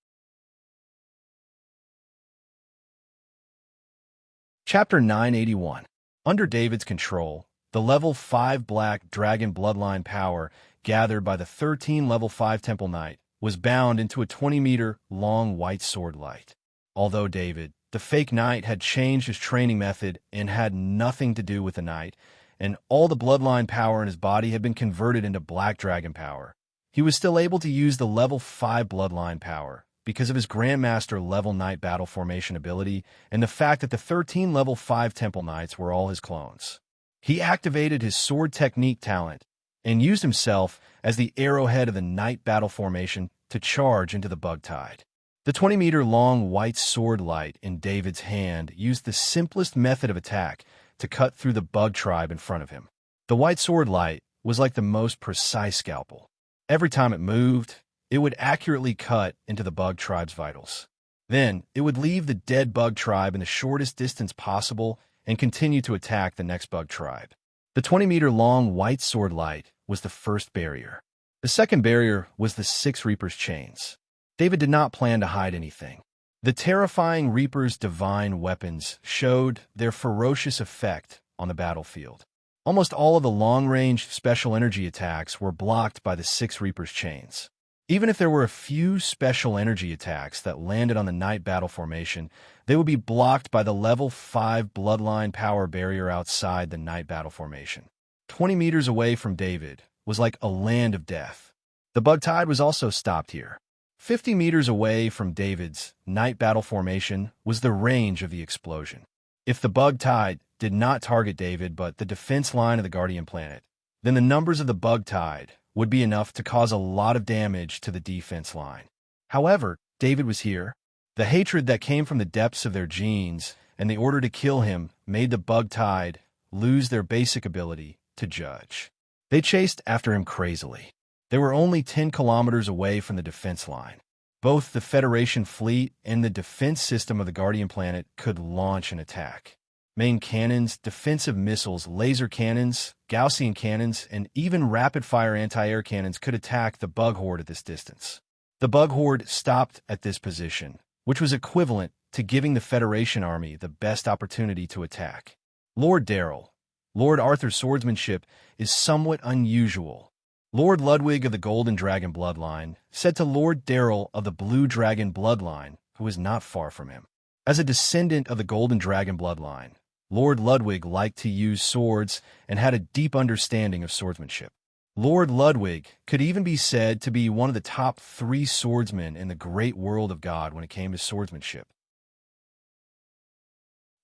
Chapter 981. Under David's control, the level 5 Black Dragon bloodline power gathered by the 13 level 5 Temple Knight was bound into a 20-meter-long white sword light. Although David, the fake knight, had changed his training method and had nothing to do with the knight, and all the bloodline power in his body had been converted into Black Dragon power, he was still able to use the level 5 bloodline power because of his Grandmaster level Knight battle formation ability and the fact that the 13 level 5 Temple Knights were all his clones. He activated his sword technique talent and used himself as the arrowhead of the Knight battle formation to charge into the bug tide. The 20-meter-long white sword light in David's hand used the simplest method of attack to cut through the bug tribe in front of him. The white sword light was like the most precise scalpel. Every time it moved, it would accurately cut into the bug tribe's vitals. Then, it would leave the dead bug tribe in the shortest distance possible and continue to attack the next bug tribe. The 20-meter-long white sword light was the first barrier. The second barrier was the 6 Reaper's chains. David did not plan to hide anything. The terrifying Reaper's divine weapons showed their ferocious effect on the battlefield. Almost all of the long-range special energy attacks were blocked by the 6 Reaper's chains. Even if there were a few special energy attacks that landed on the Knight battle formation, they would be blocked by the level 5 bloodline power barrier outside the Knight battle formation. 20 meters away from David was like a land of death. The bug tide was also stopped here. 50 meters away from David's Knight battle formation was the range of the explosion. If the bug tide did not target David but the defense line of the Guardian planet, then the numbers of the bug tide would be enough to cause a lot of damage to the defense line. However, David was here. The hatred that came from the depths of their genes and the order to kill him made the bug tide lose their basic ability to judge. They chased after him crazily. They were only 10 kilometers away from the defense line. Both the Federation fleet and the defense system of the Guardian planet could launch an attack. Main cannons, defensive missiles, laser cannons, Gaussian cannons, and even rapid-fire anti-air cannons could attack the bug horde at this distance. The bug horde stopped at this position, which was equivalent to giving the Federation army the best opportunity to attack. Lord Darrell, Lord Arthur's swordsmanship is somewhat unusual. Lord Ludwig of the Golden Dragon bloodline said to Lord Darrell of the Blue Dragon bloodline, who was not far from him. As a descendant of the Golden Dragon bloodline, Lord Ludwig liked to use swords and had a deep understanding of swordsmanship. Lord Ludwig could even be said to be one of the top 3 swordsmen in the great world of God when it came to swordsmanship.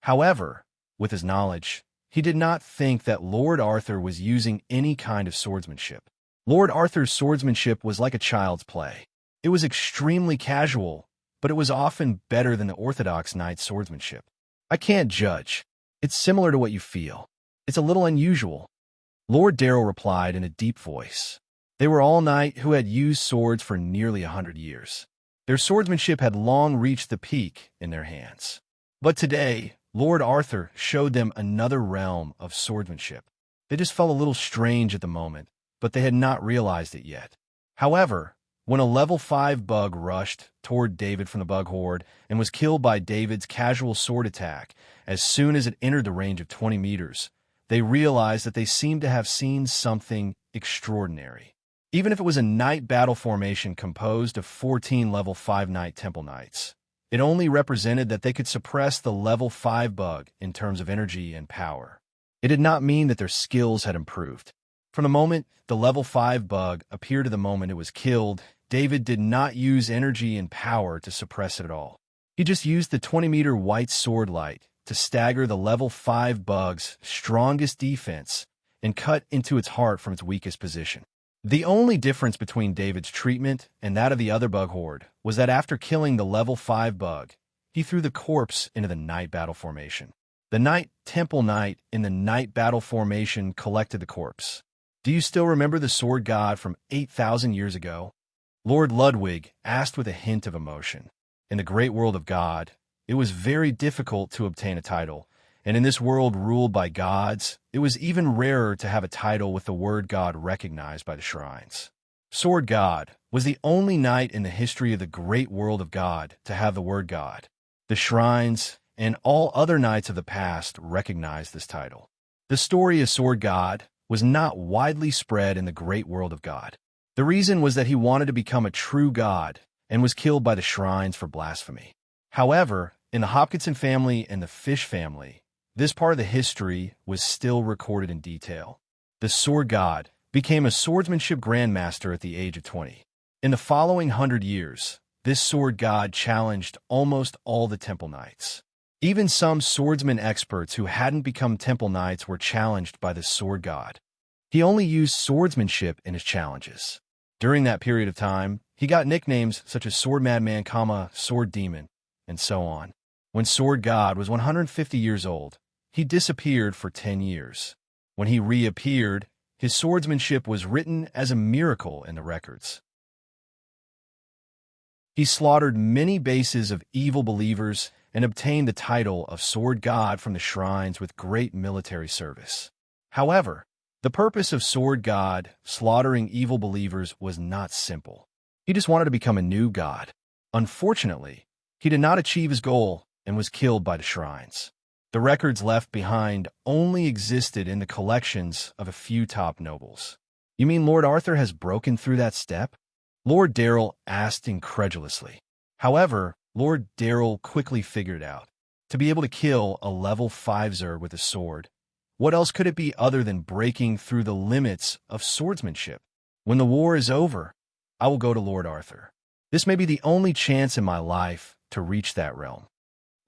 However, with his knowledge, he did not think that Lord Arthur was using any kind of swordsmanship. Lord Arthur's swordsmanship was like a child's play. It was extremely casual, but it was often better than the orthodox knight's swordsmanship. I can't judge. It's similar to what you feel. It's a little unusual. Lord Darrell replied in a deep voice. They were all knight who had used swords for nearly 100 years. Their swordsmanship had long reached the peak in their hands. But today, Lord Arthur showed them another realm of swordsmanship. They just felt a little strange at the moment, but they had not realized it yet. However, when a level 5 bug rushed toward David from the bug horde and was killed by David's casual sword attack as soon as it entered the range of 20 meters, they realized that they seemed to have seen something extraordinary. Even if it was a knight battle formation composed of 14 level 5 Knight Temple Knights, it only represented that they could suppress the level 5 bug in terms of energy and power. It did not mean that their skills had improved. From the moment the level 5 bug appeared to the moment it was killed, David did not use energy and power to suppress it at all. He just used the 20-meter white sword light to stagger the level 5 bug's strongest defense and cut into its heart from its weakest position. The only difference between David's treatment and that of the other bug horde was that after killing the level 5 bug, he threw the corpse into the Knight battle formation. The Knight Temple Knight in the Knight battle formation collected the corpse. Do you still remember the sword god from 8,000 years ago? Lord Ludwig asked with a hint of emotion. In the great world of God, it was very difficult to obtain a title, And in this world ruled by gods, it was even rarer to have a title with the word God recognized by the shrines. Sword God was the only knight in the history of the great world of God to have the word God. The shrines and all other knights of the past recognized this title. The story of Sword God was not widely spread in the great world of God. The reason was that he wanted to become a true god and was killed by the shrines for blasphemy. However, in the Hopkinson family and the Fish family, this part of the history was still recorded in detail. The Sword God became a swordsmanship grandmaster at the age of 20. In the following 100 years, this Sword God challenged almost all the Temple Knights. Even some swordsman experts who hadn't become Temple Knights were challenged by the Sword God. He only used swordsmanship in his challenges. During that period of time, he got nicknames such as Sword Madman, Sword Demon, and so on. When Sword God was 150 years old, he disappeared for 10 years. When he reappeared, his swordsmanship was written as a miracle in the records. He slaughtered many bases of evil believers and obtained the title of Sword God from the shrines with great military service. However, the purpose of Sword God slaughtering evil believers was not simple. He just wanted to become a new god. Unfortunately, he did not achieve his goal and was killed by the shrines. The records left behind only existed in the collections of a few top nobles. You mean Lord Arthur has broken through that step? Lord Darrell asked incredulously. However, Lord Darrell quickly figured it out. To be able to kill a level 5 Zerg with a sword, what else could it be other than breaking through the limits of swordsmanship? When the war is over, I will go to Lord Arthur. This may be the only chance in my life to reach that realm.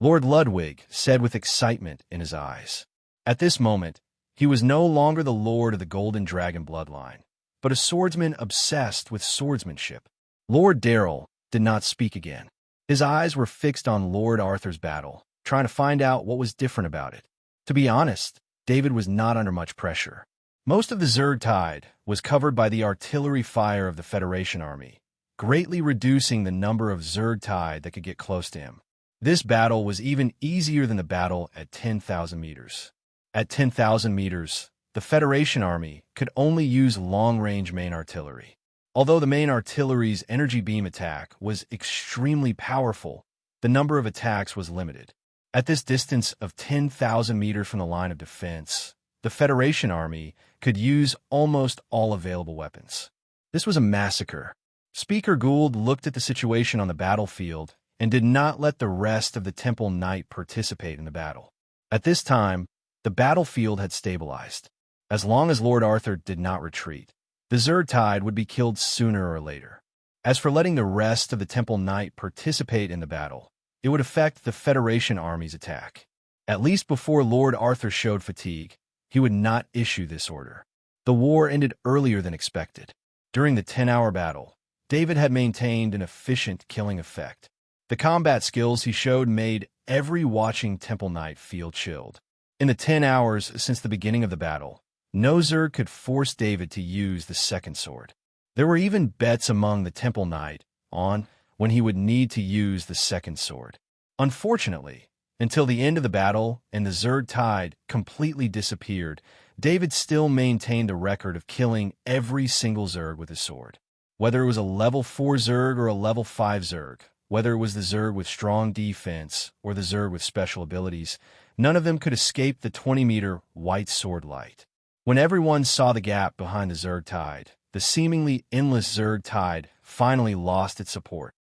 Lord Ludwig said with excitement in his eyes. At this moment, he was no longer the lord of the Golden Dragon bloodline, but a swordsman obsessed with swordsmanship. Lord Darrell did not speak again. His eyes were fixed on Lord Arthur's battle, trying to find out what was different about it. To be honest, David was not under much pressure. Most of the Zerg tide was covered by the artillery fire of the Federation army, greatly reducing the number of Zerg tide that could get close to him. This battle was even easier than the battle at 10,000 meters. At 10,000 meters, the Federation army could only use long-range main artillery. Although the main artillery's energy beam attack was extremely powerful, the number of attacks was limited. At this distance of 10,000 meters from the line of defense, the Federation army could use almost all available weapons. This was a massacre. Speaker Gould looked at the situation on the battlefield and did not let the rest of the Temple Knight participate in the battle. At this time, the battlefield had stabilized. As long as Lord Arthur did not retreat, the Zerg tide would be killed sooner or later. As for letting the rest of the Temple Knight participate in the battle, it would affect the Federation army's attack. At least before Lord Arthur showed fatigue, he would not issue this order. The war ended earlier than expected. During the 10-hour battle, David had maintained an efficient killing effect. The combat skills he showed made every watching Temple Knight feel chilled. In the 10 hours since the beginning of the battle, no Zerg could force David to use the second sword. There were even bets among the Temple Knight on when he would need to use the second sword. Unfortunately, until the end of the battle and the Zerg tide completely disappeared, David still maintained a record of killing every single Zerg with his sword. Whether it was a level 4 Zerg or a level 5 Zerg, whether it was the Zerg with strong defense or the Zerg with special abilities, none of them could escape the 20-meter white sword light. When everyone saw the gap behind the Zerg tide, the seemingly endless Zerg tide finally lost its support.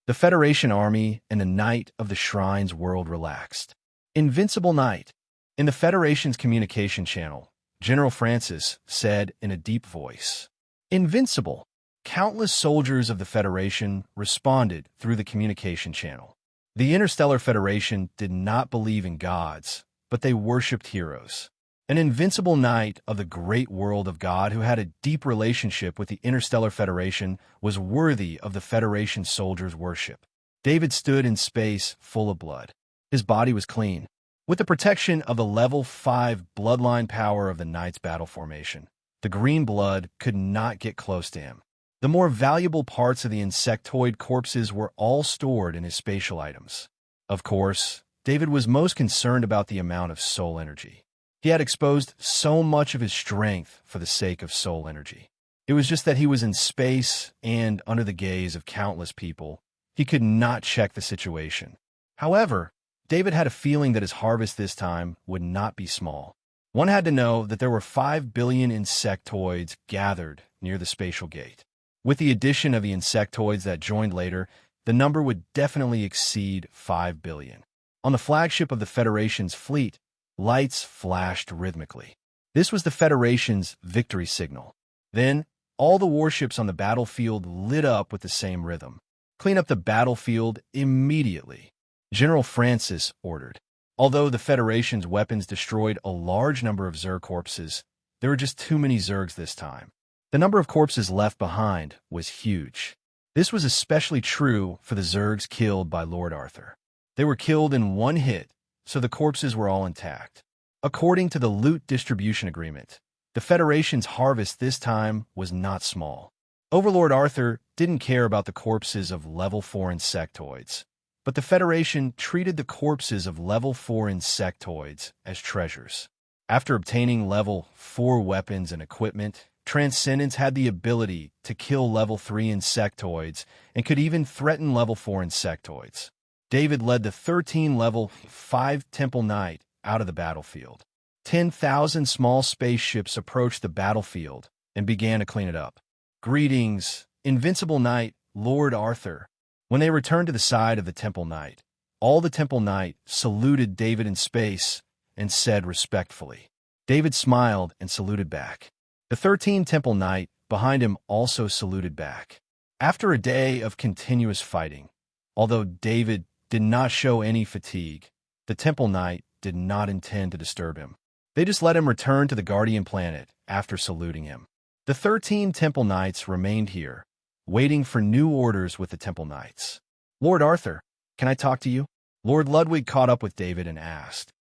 The Federation army and the Knight of the Shrine's world relaxed. Invincible Knight. In the Federation's communication channel, General Francis said in a deep voice, "Invincible." Countless soldiers of the Federation responded through the communication channel. The Interstellar Federation did not believe in gods, but they worshipped heroes. An invincible knight of the great world of God who had a deep relationship with the Interstellar Federation was worthy of the Federation soldiers' worship. David stood in space full of blood. His body was clean, with the protection of the level 5 bloodline power of the Knight's battle formation. The green blood could not get close to him. The more valuable parts of the insectoid corpses were all stored in his spatial items. Of course, David was most concerned about the amount of soul energy. He had exposed so much of his strength for the sake of soul energy. It was just that he was in space and under the gaze of countless people. He could not check the situation. However, David had a feeling that his harvest this time would not be small. One had to know that there were 5 billion insectoids gathered near the spatial gate. With the addition of the insectoids that joined later, the number would definitely exceed 5 billion. On the flagship of the Federation's fleet, lights flashed rhythmically. This was the Federation's victory signal. Then, all the warships on the battlefield lit up with the same rhythm. "Clean up the battlefield immediately," General Francis ordered. Although the Federation's weapons destroyed a large number of Zerg corpses, there were just too many Zergs this time. The number of corpses left behind was huge. This was especially true for the Zergs killed by Lord Arthur. They were killed in one hit, so the corpses were all intact. According to the loot distribution agreement, the Federation's harvest this time was not small. Overlord Arthur didn't care about the corpses of level 4 insectoids, but the Federation treated the corpses of level 4 insectoids as treasures. After obtaining level 4 weapons and equipment, Transcendence had the ability to kill level 3 insectoids and could even threaten level 4 insectoids. David led the 13 level 5 Temple Knight out of the battlefield. 10,000 small spaceships approached the battlefield and began to clean it up. "Greetings, Invincible Knight, Lord Arthur." When they returned to the side of the Temple Knight, all the Temple Knight saluted David in space and said respectfully. David smiled and saluted back. The 13 Temple Knight behind him also saluted back. After a day of continuous fighting, although David did not show any fatigue, the Temple Knight did not intend to disturb him. They just let him return to the Guardian planet after saluting him. The 13 Temple Knights remained here, waiting for new orders with the Temple Knights. "Lord Arthur, can I talk to you?" Lord Ludwig caught up with David and asked.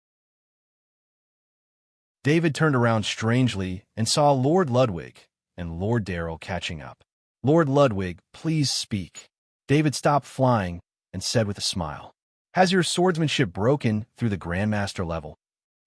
David turned around strangely and saw Lord Ludwig and Lord Darrell catching up. "Lord Ludwig, please speak." David stopped flying and said with a smile, "Has your swordsmanship broken through the Grandmaster level?"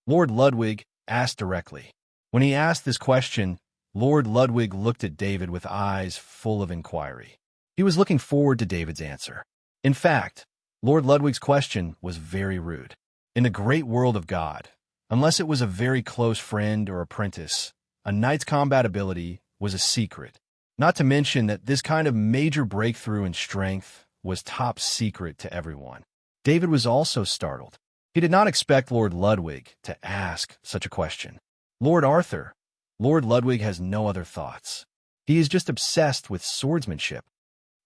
Lord Ludwig asked directly. When he asked this question, Lord Ludwig looked at David with eyes full of inquiry. He was looking forward to David's answer. In fact, Lord Ludwig's question was very rude. In the great world of God, unless it was a very close friend or apprentice, a knight's combat ability was a secret. Not to mention that this kind of major breakthrough in strength was top secret to everyone. David was also startled. He did not expect Lord Ludwig to ask such a question. "Lord Arthur, Lord Ludwig has no other thoughts. He is just obsessed with swordsmanship."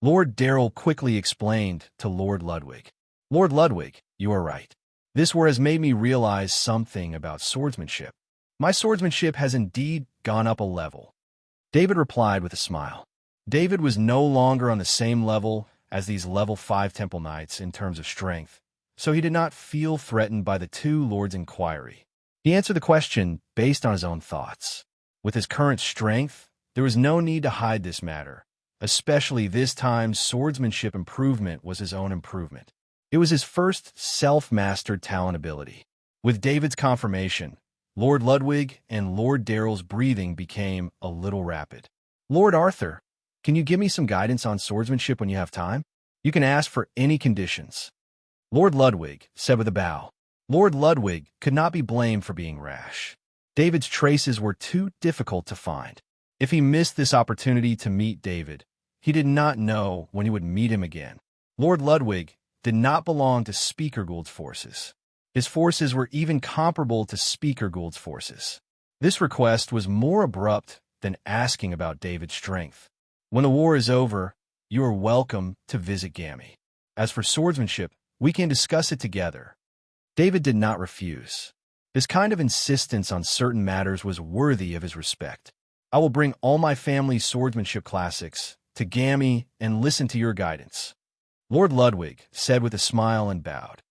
Lord Darrell quickly explained to Lord Ludwig. "Lord Ludwig, you are right. This war has made me realize something about swordsmanship. My swordsmanship has indeed gone up a level." David replied with a smile. David was no longer on the same level as these level 5 Temple Knights in terms of strength, so he did not feel threatened by the two lords' inquiry. He answered the question based on his own thoughts. With his current strength, there was no need to hide this matter, especially this time swordsmanship improvement was his own improvement. It was his first self-mastered talent ability. With David's confirmation, Lord Ludwig and Lord Darrell's breathing became a little rapid. "Lord Arthur, can you give me some guidance on swordsmanship when you have time? You can ask for any conditions." Lord Ludwig said with a bow. Lord Ludwig could not be blamed for being rash. David's traces were too difficult to find. If he missed this opportunity to meet David, he did not know when he would meet him again. Lord Ludwig did not belong to Speaker Gould's forces. His forces were even comparable to Speaker Gould's forces. This request was more abrupt than asking about David's strength. "When the war is over, you are welcome to visit Gammy. As for swordsmanship, we can discuss it together." David did not refuse. This kind of insistence on certain matters was worthy of his respect. "I will bring all my family's swordsmanship classics to Gammy and listen to your guidance," Lord Ludwig said with a smile and bowed.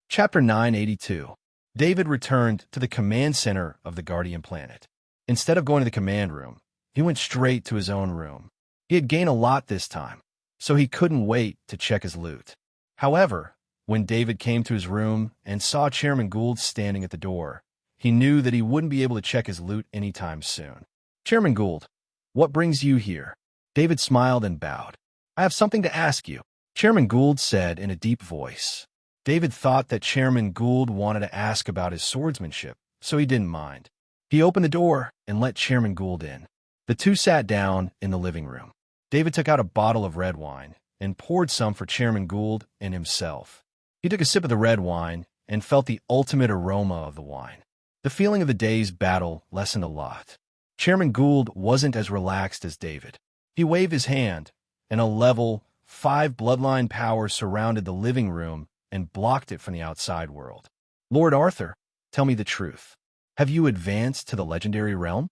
Chapter 982. David returned to the command center of the Guardian planet. Instead of going to the command room, he went straight to his own room. He had gained a lot this time, so he couldn't wait to check his loot. However, when David came to his room and saw Chairman Gould standing at the door, he knew that he wouldn't be able to check his loot anytime soon. "Chairman Gould, what brings you here?" David smiled and bowed. "I have something to ask you," Chairman Gould said in a deep voice. David thought that Chairman Gould wanted to ask about his swordsmanship, so he didn't mind. He opened the door and let Chairman Gould in. The two sat down in the living room. David took out a bottle of red wine and poured some for Chairman Gould and himself. He took a sip of the red wine and felt the ultimate aroma of the wine. The feeling of the day's battle lessened a lot. Chairman Gould wasn't as relaxed as David. He waved his hand, and a level 5 bloodline power surrounded the living room and blocked it from the outside world. "Lord Arthur, tell me the truth. Have you advanced to the legendary realm?"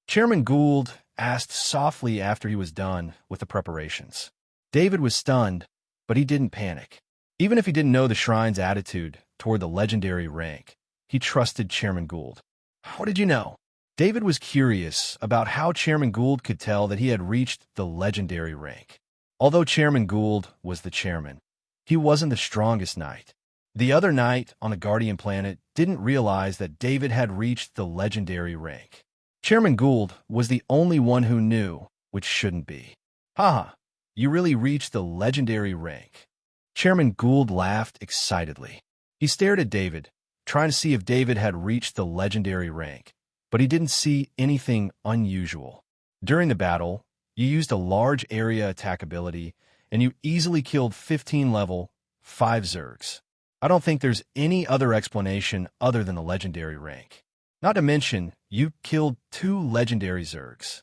Chairman Gould asked softly after he was done with the preparations. David was stunned, but he didn't panic. Even if he didn't know the shrine's attitude toward the legendary rank, he trusted Chairman Gould. "How did you know?" David was curious about how Chairman Gould could tell that he had reached the legendary rank. Although Chairman Gould was the chairman, he wasn't the strongest knight. The other knight on the Guardian planet didn't realize that David had reached the legendary rank. Chairman Gould was the only one who knew, which shouldn't be. "Haha, you really reached the legendary rank." Chairman Gould laughed excitedly. He stared at David, trying to see if David had reached the legendary rank, but he didn't see anything unusual. During the battle, you used a large area attack ability, and you easily killed 15 level 5 Zergs. I don't think there's any other explanation other than the legendary rank. Not to mention, you killed 2 legendary Zergs.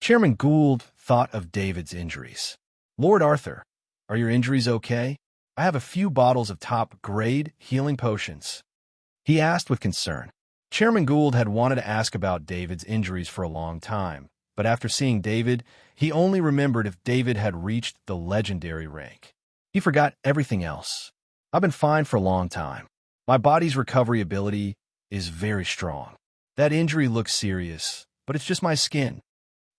Chairman Gould thought of David's injuries. "Lord Arthur, are your injuries okay? I have a few bottles of top-grade healing potions," he asked with concern. Chairman Gould had wanted to ask about David's injuries for a long time, but after seeing David, he only remembered if David had reached the legendary rank. He forgot everything else. "I've been fine for a long time. My body's recovery ability is very strong. That injury looks serious, but it's just my skin,"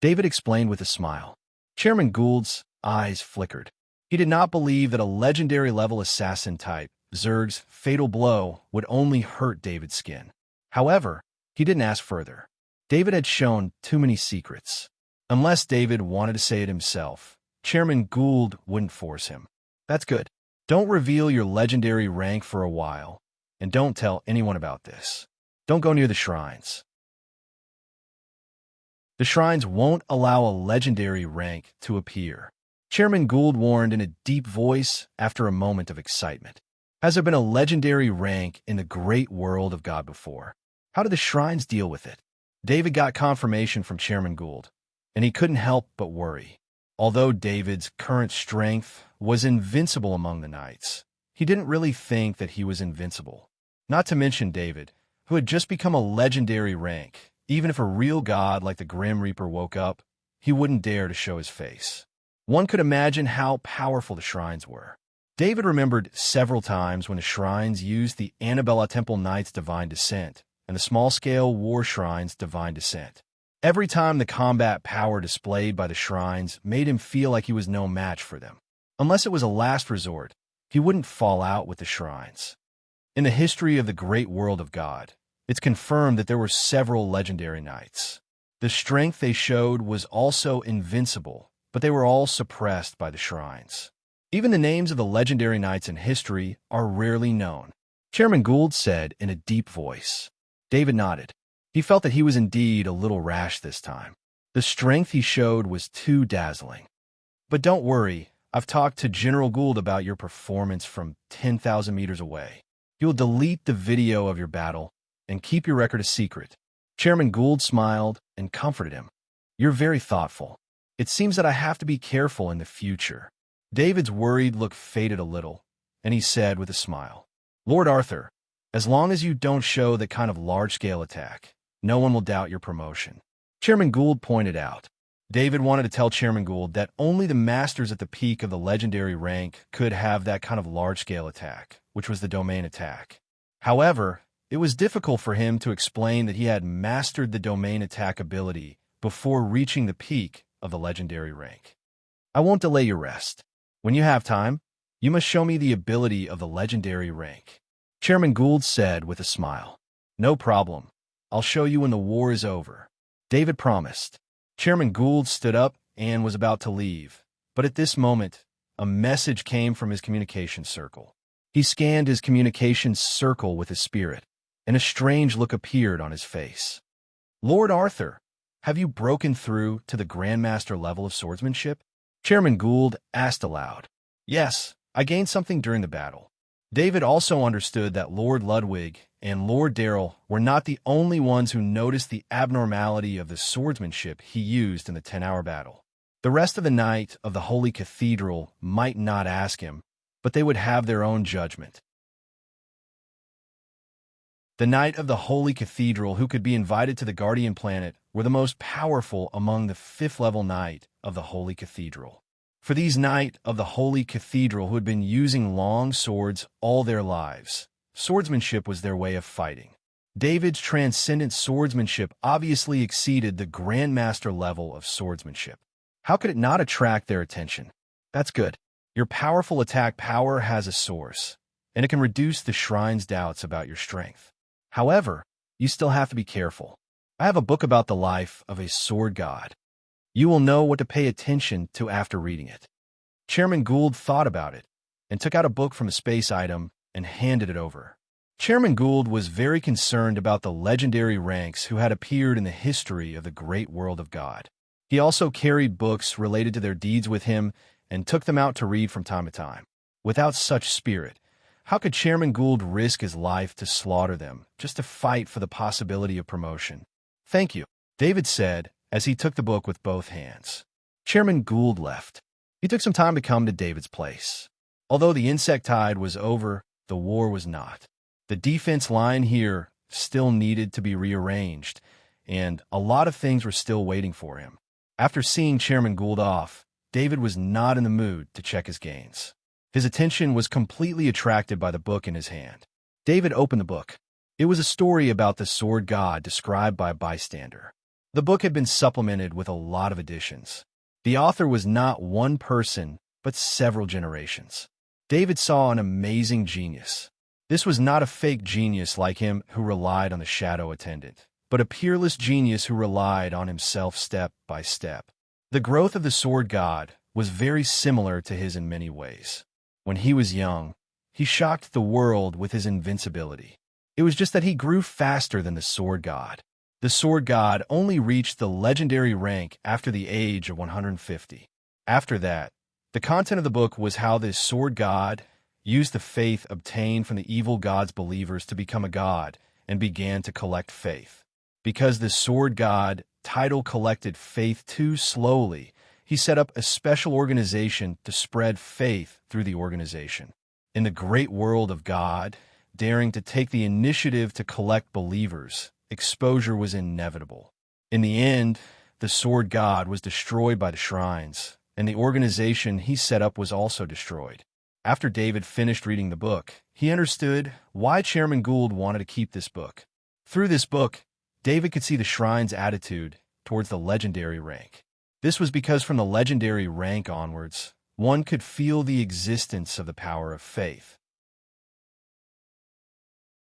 David explained with a smile. Chairman Gould's eyes flickered. He did not believe that a legendary level assassin type, Zerg's fatal blow, would only hurt David's skin. However, he didn't ask further. David had shown too many secrets. Unless David wanted to say it himself, Chairman Gould wouldn't force him. "That's good. Don't reveal your legendary rank for a while, and don't tell anyone about this. Don't go near the shrines. The shrines won't allow a legendary rank to appear," Chairman Gould warned in a deep voice after a moment of excitement. "Has there been a legendary rank in the great world of God before? How did the shrines deal with it?" David got confirmation from Chairman Gould, and he couldn't help but worry. Although David's current strength was invincible among the knights, he didn't really think that he was invincible. Not to mention David, who had just become a legendary rank. Even if a real god like the Grim Reaper woke up, he wouldn't dare to show his face. One could imagine how powerful the shrines were. David remembered several times when the shrines used the Annabella Temple Knight's Divine Descent and the small-scale War Shrine's Divine Descent. Every time the combat power displayed by the shrines made him feel like he was no match for them. Unless it was a last resort, he wouldn't fall out with the shrines. In the history of the great world of God, it's confirmed that there were several legendary knights. The strength they showed was also invincible, but they were all suppressed by the shrines. Even the names of the legendary knights in history are rarely known, Chairman Gould said in a deep voice. David nodded. He felt that he was indeed a little rash this time. The strength he showed was too dazzling. "But don't worry, I've talked to General Gould about your performance from 10,000 meters away. He will delete the video of your battle and keep your record a secret." Chairman Gould smiled and comforted him. "You're very thoughtful. It seems that I have to be careful in the future." David's worried look faded a little, and he said with a smile, "Lord Arthur, as long as you don't show that kind of large-scale attack, no one will doubt your promotion," Chairman Gould pointed out. David wanted to tell Chairman Gould that only the masters at the peak of the legendary rank could have that kind of large-scale attack, which was the domain attack. However, it was difficult for him to explain that he had mastered the domain attack ability before reaching the peak of the legendary rank. "I won't delay your rest. When you have time, you must show me the ability of the legendary rank. Chairman Gould said with a smile. No problem. I'll show you when the war is over. David promised. Chairman Gould stood up and was about to leave, but at this moment, a message came from his communications circle. He scanned his communications circle with his spirit, and a strange look appeared on his face. Lord Arthur, have you broken through to the Grandmaster level of swordsmanship? Chairman Gould asked aloud. Yes, I gained something during the battle. David also understood that Lord Ludwig and Lord Darrell were not the only ones who noticed the abnormality of the swordsmanship he used in the 10-hour battle. The rest of the Knight of the Holy Cathedral might not ask him, but they would have their own judgment. The Knight of the Holy Cathedral who could be invited to the Guardian Planet were the most powerful among the 5th-level Knight of the Holy Cathedral. For these Knight of the Holy Cathedral who had been using long swords all their lives, swordsmanship was their way of fighting. David's transcendent swordsmanship obviously exceeded the Grandmaster level of swordsmanship. How could it not attract their attention? That's good. Your powerful attack power has a source, and it can reduce the shrine's doubts about your strength. However, you still have to be careful. I have a book about the life of a sword god. You will know what to pay attention to after reading it. Chairman Gould thought about it and took out a book from a space item and handed it over. Chairman Gould was very concerned about the legendary ranks who had appeared in the history of the great world of God. He also carried books related to their deeds with him and took them out to read from time to time. Without such spirit, how could Chairman Gould risk his life to slaughter them just to fight for the possibility of promotion? Thank you, David said, as he took the book with both hands. Chairman Gould left. He took some time to come to David's place. Although the insectide was over, the war was not. The defense line here still needed to be rearranged, and a lot of things were still waiting for him. After seeing Chairman Gould off, David was not in the mood to check his gains. His attention was completely attracted by the book in his hand. David opened the book. It was a story about the sword god described by a bystander. The book had been supplemented with a lot of additions. The author was not one person, but several generations. David saw an amazing genius. This was not a fake genius like him who relied on the shadow attendant, but a peerless genius who relied on himself step by step. The growth of the sword god was very similar to his in many ways. When he was young, he shocked the world with his invincibility. It was just that he grew faster than the sword god. The sword god only reached the legendary rank after the age of 150. After that, the content of the book was how this sword god used the faith obtained from the evil god's believers to become a god and began to collect faith. Because the sword god title collected faith too slowly, he set up a special organization to spread faith through the organization. In the great world of God, daring to take the initiative to collect believers, exposure was inevitable. In the end, the sword god was destroyed by the shrines, and the organization he set up was also destroyed. After David finished reading the book, he understood why Chairman Gould wanted to keep this book. Through this book, David could see the shrine's attitude towards the legendary rank. This was because from the legendary rank onwards, one could feel the existence of the power of faith.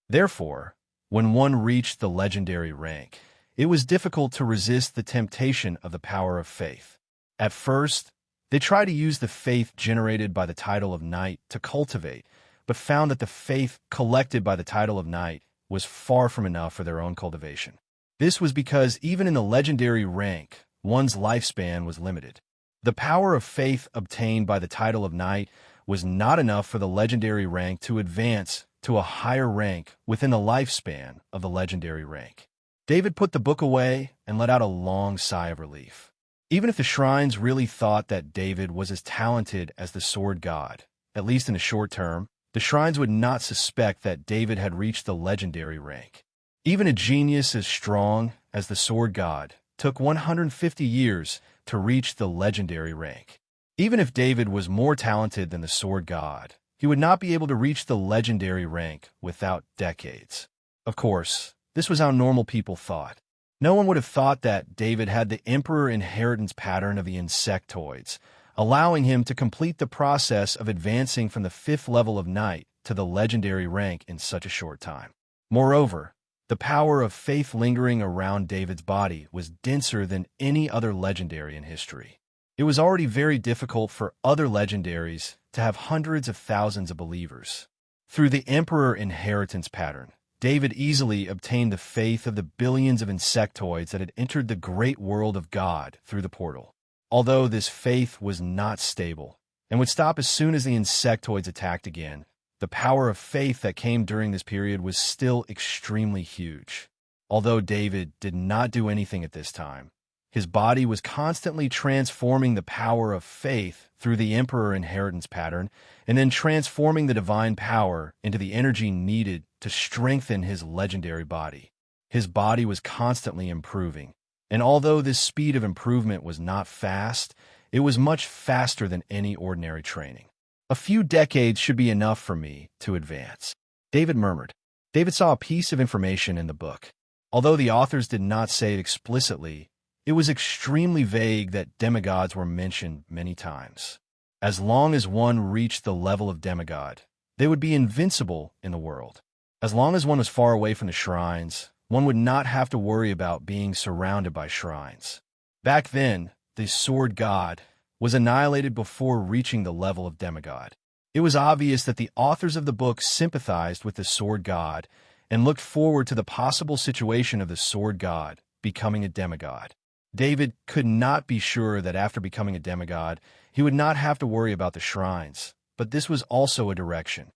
Therefore, when one reached the legendary rank, it was difficult to resist the temptation of the power of faith. At first, they tried to use the faith generated by the title of knight to cultivate, but found that the faith collected by the title of knight was far from enough for their own cultivation. This was because even in the legendary rank, one's lifespan was limited. The power of faith obtained by the title of knight was not enough for the legendary rank to advance to a higher rank within the lifespan of the legendary rank. David put the book away and let out a long sigh of relief. Even if the shrines really thought that David was as talented as the sword god, at least in the short term, the shrines would not suspect that David had reached the legendary rank. Even a genius as strong as the sword god took 150 years to reach the legendary rank. Even if David was more talented than the sword god, he would not be able to reach the legendary rank without decades. Of course, this was how normal people thought. No one would have thought that David had the emperor inheritance pattern of the insectoids, allowing him to complete the process of advancing from the 5th level of knight to the legendary rank in such a short time. Moreover, the power of faith lingering around David's body was denser than any other legendary in history. It was already very difficult for other legendaries to have hundreds of thousands of believers. Through the Emperor inheritance pattern, David easily obtained the faith of the billions of insectoids that had entered the great world of God through the portal. Although this faith was not stable and would stop as soon as the insectoids attacked again, the power of faith that came during this period was still extremely huge. Although David did not do anything at this time, his body was constantly transforming the power of faith through the Emperor inheritance pattern and then transforming the divine power into the energy needed to strengthen his legendary body. His body was constantly improving, and although this speed of improvement was not fast, it was much faster than any ordinary training. A few decades should be enough for me to advance, David murmured. David saw a piece of information in the book. Although the authors did not say it explicitly, it was extremely vague that demigods were mentioned many times. As long as one reached the level of demigod, they would be invincible in the world. As long as one was far away from the shrines, one would not have to worry about being surrounded by shrines. Back then, the sword god was annihilated before reaching the level of demigod. It was obvious that the authors of the book sympathized with the sword god and looked forward to the possible situation of the sword god becoming a demigod. David could not be sure that after becoming a demigod, he would not have to worry about the shrines, but this was also a direction.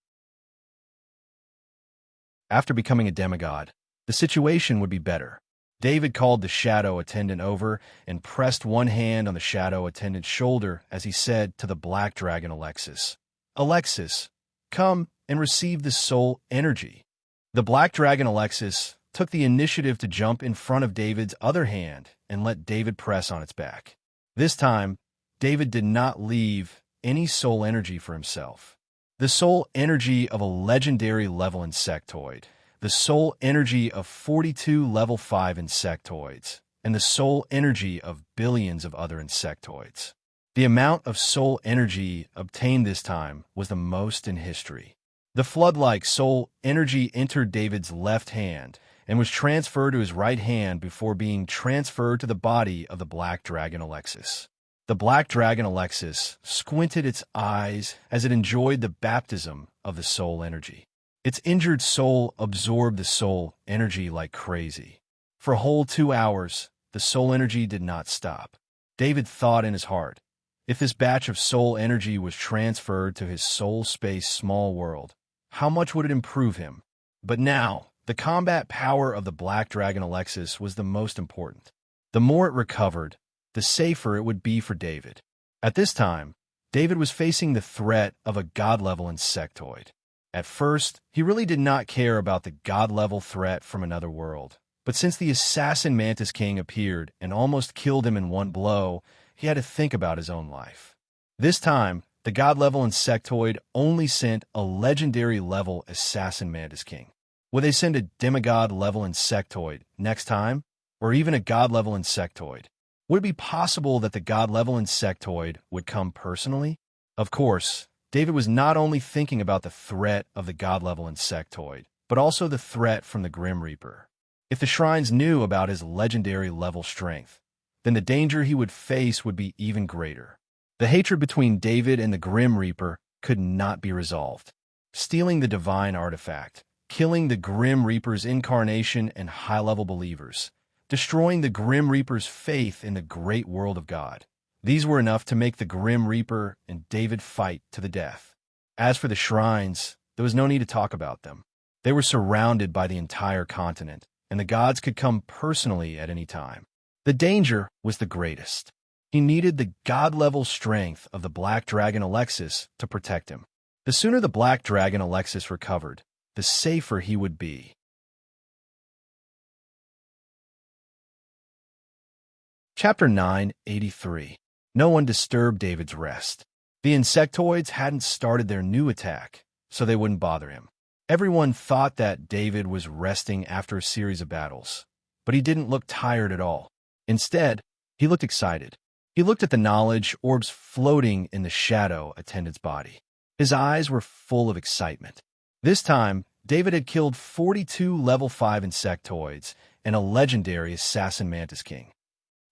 After becoming a demigod, the situation would be better. David called the shadow attendant over and pressed one hand on the shadow attendant's shoulder as he said to the black dragon Alexis, "Alexis, come and receive the soul energy." The black dragon Alexis took the initiative to jump in front of David's other hand and let David press on its back. This time, David did not leave any soul energy for himself. The soul energy of a legendary level insectoid, the soul energy of 42 level 5 insectoids, and the soul energy of billions of other insectoids. The amount of soul energy obtained this time was the most in history. The flood-like soul energy entered David's left hand and was transferred to his right hand before being transferred to the body of the black dragon Alexis. The black dragon Alexis squinted its eyes as it enjoyed the baptism of the soul energy. Its injured soul absorbed the soul energy like crazy. For a whole 2 hours, the soul energy did not stop. David thought in his heart, if this batch of soul energy was transferred to his soul space small world, how much would it improve him? But now, the combat power of the black dragon Alexis was the most important. The more it recovered, the safer it would be for David. At this time, David was facing the threat of a god-level insectoid. At first, he really did not care about the god-level threat from another world. But since the assassin Mantis King appeared and almost killed him in one blow, he had to think about his own life. This time, the god-level insectoid only sent a legendary-level assassin Mantis King. Would they send a demigod-level insectoid next time, or even a god-level insectoid? Would it be possible that the god-level insectoid would come personally? Of course, David was not only thinking about the threat of the god-level insectoid, but also the threat from the Grim Reaper. If the shrines knew about his legendary level strength, then the danger he would face would be even greater. The hatred between David and the Grim Reaper could not be resolved. Stealing the divine artifact, killing the Grim Reaper's incarnation and high-level believers, destroying the Grim Reaper's faith in the great world of God. These were enough to make the Grim Reaper and David fight to the death. As for the shrines, there was no need to talk about them. They were surrounded by the entire continent, and the gods could come personally at any time. The danger was the greatest. He needed the god-level strength of the black dragon Alexis to protect him. The sooner the black dragon Alexis recovered, the safer he would be. Chapter 983. No one disturbed David's rest. The insectoids hadn't started their new attack, so they wouldn't bother him. Everyone thought that David was resting after a series of battles, but he didn't look tired at all. Instead, he looked excited. He looked at the knowledge orbs floating in the shadow attendant's body. His eyes were full of excitement. This time, David had killed 42 level 5 insectoids and a legendary assassin mantis king.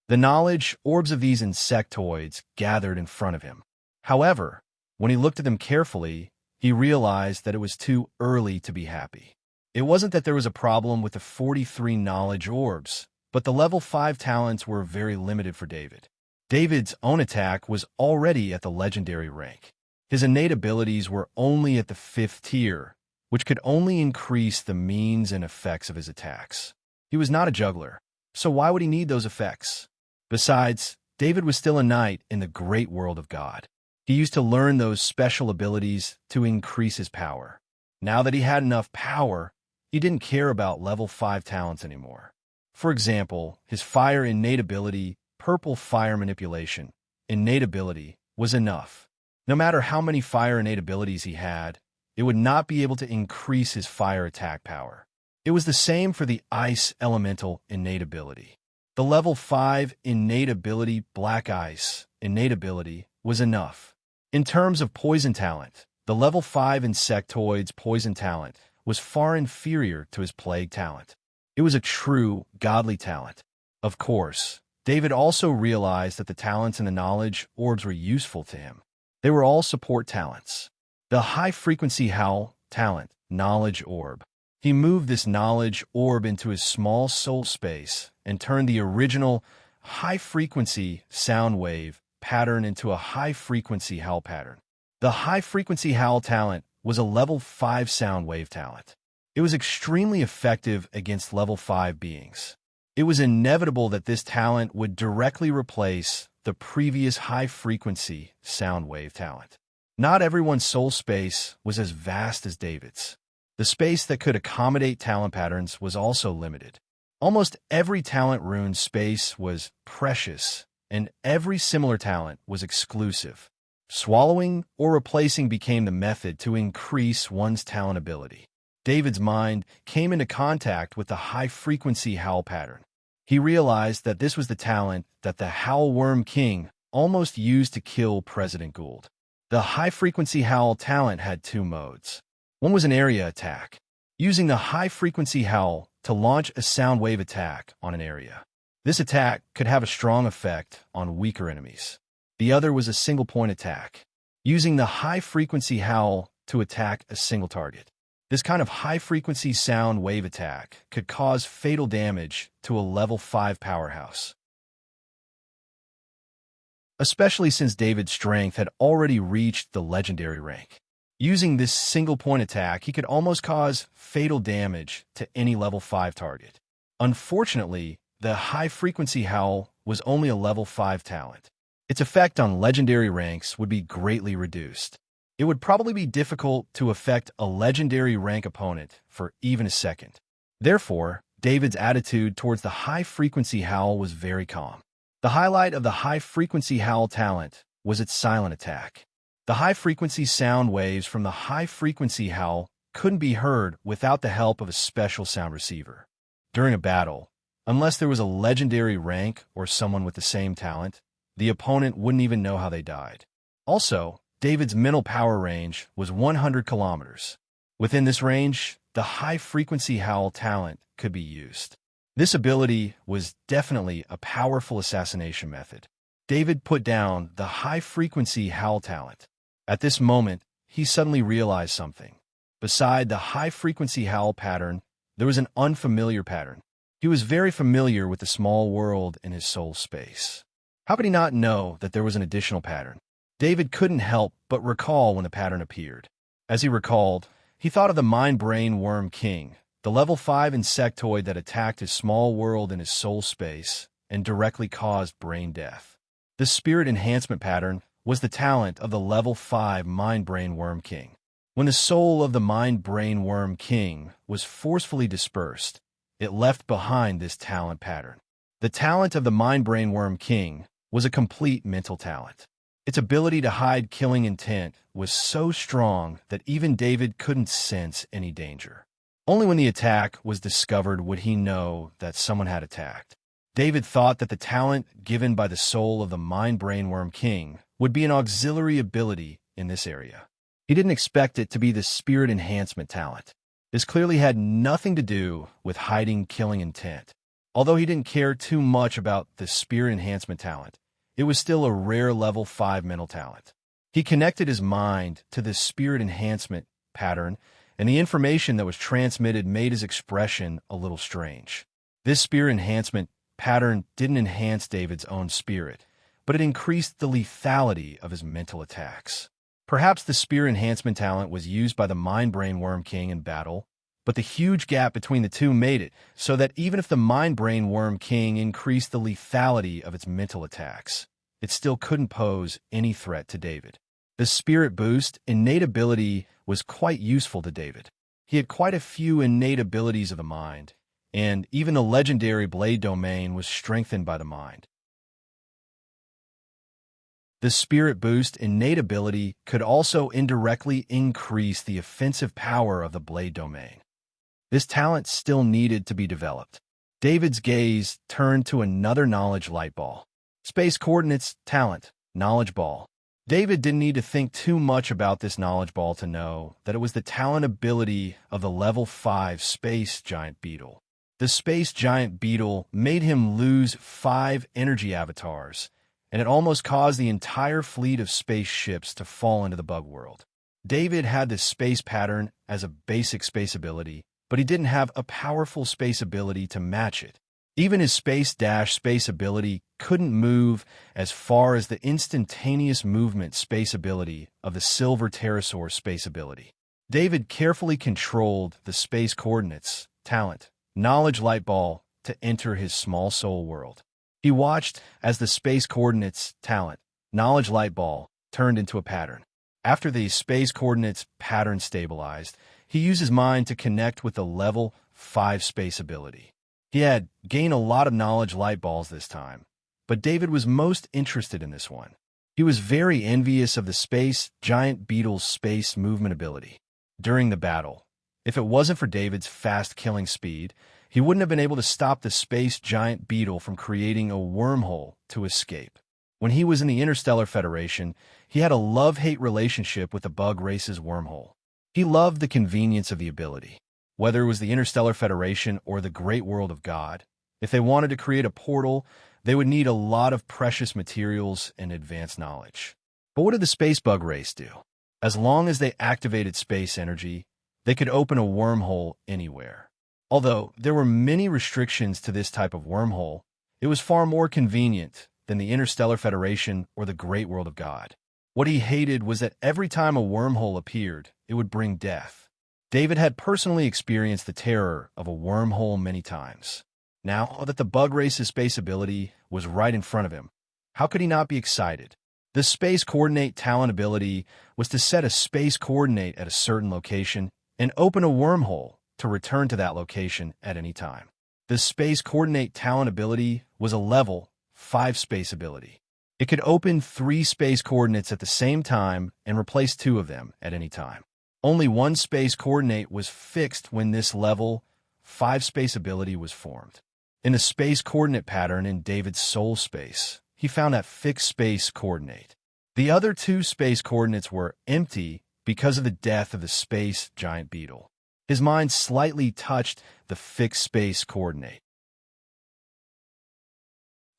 The knowledge orbs of these insectoids gathered in front of him. However, when he looked at them carefully, he realized that it was too early to be happy. It wasn't that there was a problem with the 43 knowledge orbs, but the level 5 talents were very limited for David. David's own attack was already at the legendary rank. His innate abilities were only at the 5th tier, which could only increase the means and effects of his attacks. He was not a juggler, so why would he need those effects? Besides, David was still a knight in the great world of God. He used to learn those special abilities to increase his power. Now that he had enough power, he didn't care about level 5 talents anymore. For example, his fire innate ability, purple fire manipulation, innate ability, was enough. No matter how many fire innate abilities he had, it would not be able to increase his fire attack power. It was the same for the ice elemental innate ability. The level 5 innate ability, black ice, innate ability, was enough. In terms of poison talent, the level 5 insectoid's poison talent was far inferior to his plague talent. It was a true, godly talent. Of course, David also realized that the talents and the knowledge orbs were useful to him. They were all support talents. The high-frequency howl talent, knowledge orb. He moved this knowledge orb into his small soul space and turned the original high-frequency sound wave pattern into a high-frequency howl pattern. The high-frequency howl talent was a level 5 sound wave talent. It was extremely effective against level 5 beings. It was inevitable that this talent would directly replace the previous high-frequency sound wave talent. Not everyone's soul space was as vast as David's. The space that could accommodate talent patterns was also limited. Almost every talent rune space was precious, and every similar talent was exclusive. Swallowing or replacing became the method to increase one's talent ability. David's mind came into contact with the high-frequency howl pattern. He realized that this was the talent that the Howl Worm King almost used to kill President Gould. The high-frequency howl talent had two modes. One was an area attack, using the high-frequency howl to launch a sound wave attack on an area. This attack could have a strong effect on weaker enemies. The other was a single-point attack, using the high-frequency howl to attack a single target. This kind of high-frequency sound wave attack could cause fatal damage to a level 5 powerhouse. Especially since David's strength had already reached the legendary rank. Using this single-point attack, he could almost cause fatal damage to any level 5 target. Unfortunately, the high-frequency howl was only a level 5 talent. Its effect on legendary ranks would be greatly reduced. It would probably be difficult to affect a legendary rank opponent for even a second. Therefore, David's attitude towards the high-frequency howl was very calm. The highlight of the high-frequency howl talent was its silent attack. The high-frequency sound waves from the high-frequency howl couldn't be heard without the help of a special sound receiver. During a battle, unless there was a legendary rank or someone with the same talent, the opponent wouldn't even know how they died. Also, David's mental power range was 100 kilometers. Within this range, the high-frequency howl talent could be used. This ability was definitely a powerful assassination method. David put down the high-frequency howl talent. At this moment, he suddenly realized something. Beside the high-frequency howl pattern, there was an unfamiliar pattern. He was very familiar with the small world in his soul space. How could he not know that there was an additional pattern? David couldn't help but recall when the pattern appeared. As he recalled, he thought of the mind-brain worm king, the level 5 insectoid that attacked his small world in his soul space and directly caused brain death. The spirit enhancement pattern was the talent of the level 5 mind-brain worm king. When the soul of the mind-brain worm king was forcefully dispersed, it left behind this talent pattern. The talent of the mind-brain worm king was a complete mental talent. Its ability to hide killing intent was so strong that even David couldn't sense any danger. Only when the attack was discovered would he know that someone had attacked. David thought that the talent given by the soul of the mind-brain worm king would be an auxiliary ability in this area. He didn't expect it to be the spirit enhancement talent. This clearly had nothing to do with hiding killing intent. Although he didn't care too much about the spirit enhancement talent, it was still a rare level 5 mental talent. He connected his mind to this spirit enhancement pattern, and the information that was transmitted made his expression a little strange. This spirit enhancement pattern didn't enhance David's own spirit, but it increased the lethality of his mental attacks. Perhaps the spirit enhancement talent was used by the mind-brain worm king in battle, but the huge gap between the two made it so that even if the mind-brain worm king increased the lethality of its mental attacks, it still couldn't pose any threat to David. The spirit boost innate ability was quite useful to David. He had quite a few innate abilities of the mind, and even the legendary blade domain was strengthened by the mind. The spirit boost innate ability could also indirectly increase the offensive power of the blade domain. This talent still needed to be developed. David's gaze turned to another knowledge light ball. Space coordinates talent, knowledge ball. David didn't need to think too much about this knowledge ball to know that it was the talent ability of the level 5 space giant beetle. The space giant beetle made him lose 5 energy avatars, and it almost caused the entire fleet of spaceships to fall into the bug world. David had this space pattern as a basic space ability, but he didn't have a powerful space ability to match it. Even his space ability couldn't move as far as the instantaneous movement space ability of the silver pterosaur space ability. David carefully controlled the space coordinates, talent, knowledge light ball to enter his small soul world. He watched as the space coordinates, talent, knowledge light ball turned into a pattern. After the space coordinates pattern stabilized, he used his mind to connect with the level 5 space ability. He had gained a lot of knowledge light balls this time, but David was most interested in this one. He was very envious of the space giant beetle's space movement ability. During the battle, if it wasn't for David's fast killing speed, he wouldn't have been able to stop the space giant beetle from creating a wormhole to escape. When he was in the Interstellar Federation, he had a love-hate relationship with the bug race's wormhole. He loved the convenience of the ability. Whether it was the Interstellar Federation or the Great World of God, if they wanted to create a portal, they would need a lot of precious materials and advanced knowledge. But what did the space bug race do? As long as they activated space energy, they could open a wormhole anywhere. Although there were many restrictions to this type of wormhole, it was far more convenient than the Interstellar Federation or the Great World of God. What he hated was that every time a wormhole appeared, it would bring death. David had personally experienced the terror of a wormhole many times. Now that the bug race's space ability was right in front of him, how could he not be excited? The space coordinate talent ability was to set a space coordinate at a certain location and open a wormhole to return to that location at any time. The space coordinate talent ability was a level 5 space ability. It could open 3 space coordinates at the same time and replace 2 of them at any time. Only one space coordinate was fixed when this level 5 space ability was formed. In the space coordinate pattern in David's soul space, he found that fixed space coordinate. The other 2 space coordinates were empty because of the death of the space giant beetle. His mind slightly touched the fixed space coordinate.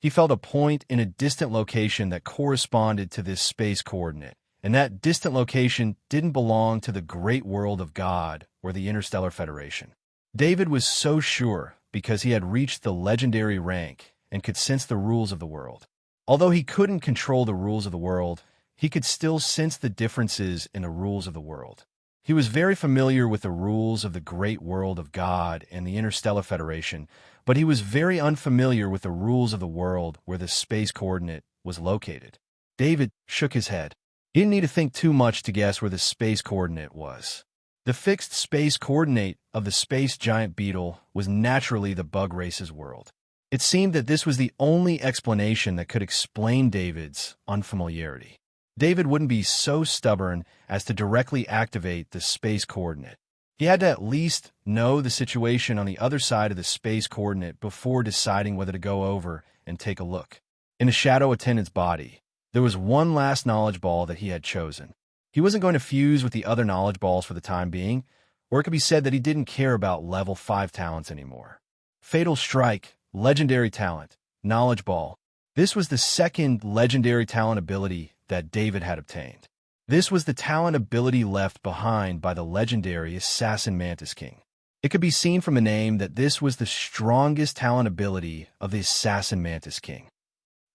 He felt a point in a distant location that corresponded to this space coordinate, and that distant location didn't belong to the Great World of God or the Interstellar Federation. David was so sure because he had reached the legendary rank and could sense the rules of the world. Although he couldn't control the rules of the world, he could still sense the differences in the rules of the world. He was very familiar with the rules of the Great World of God and the Interstellar Federation, but he was very unfamiliar with the rules of the world where the space coordinate was located. David shook his head. He didn't need to think too much to guess where the space coordinate was. The fixed space coordinate of the space giant beetle was naturally the bug race's world. It seemed that this was the only explanation that could explain David's unfamiliarity. David wouldn't be so stubborn as to directly activate the space coordinate. He had to at least know the situation on the other side of the space coordinate before deciding whether to go over and take a look. In the shadow attendant's body, there was one last knowledge ball that he had chosen. He wasn't going to fuse with the other knowledge balls for the time being, or it could be said that he didn't care about level 5 talents anymore. Fatal Strike, legendary talent, knowledge ball. This was the second legendary talent ability that David had obtained. This was the talent ability left behind by the legendary Assassin Mantis King. It could be seen from the name that this was the strongest talent ability of the Assassin Mantis King.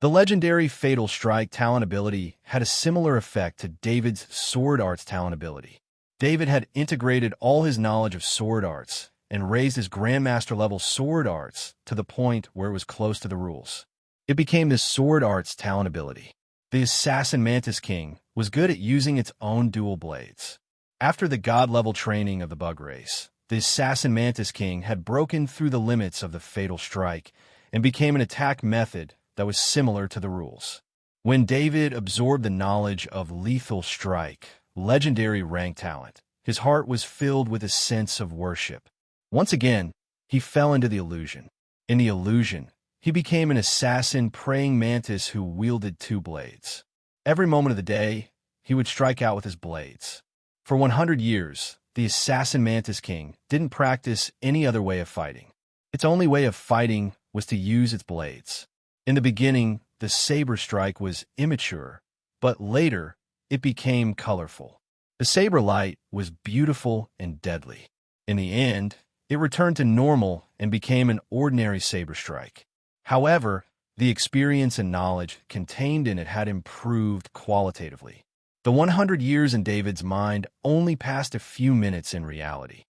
The legendary Fatal Strike talent ability had a similar effect to David's Sword Arts talent ability. David had integrated all his knowledge of sword arts and raised his Grandmaster level sword arts to the point where it was close to the rules. It became the Sword Arts talent ability. The Assassin Mantis King was good at using its own dual blades. After the god-level training of the bug race, the Assassin Mantis King had broken through the limits of the Fatal Strike and became an attack method that was similar to the rules. When David absorbed the knowledge of Lethal Strike, legendary rank talent, his heart was filled with a sense of worship. Once again, he fell into the illusion. In the illusion, he became an assassin praying mantis who wielded 2 blades. Every moment of the day, he would strike out with his blades. For 100 years, the Assassin Mantis King didn't practice any other way of fighting. Its only way of fighting was to use its blades. In the beginning, the saber strike was immature, but later, it became colorful. The saber light was beautiful and deadly. In the end, it returned to normal and became an ordinary saber strike. However, the experience and knowledge contained in it had improved qualitatively. The 100 years in David's mind only passed a few minutes in reality.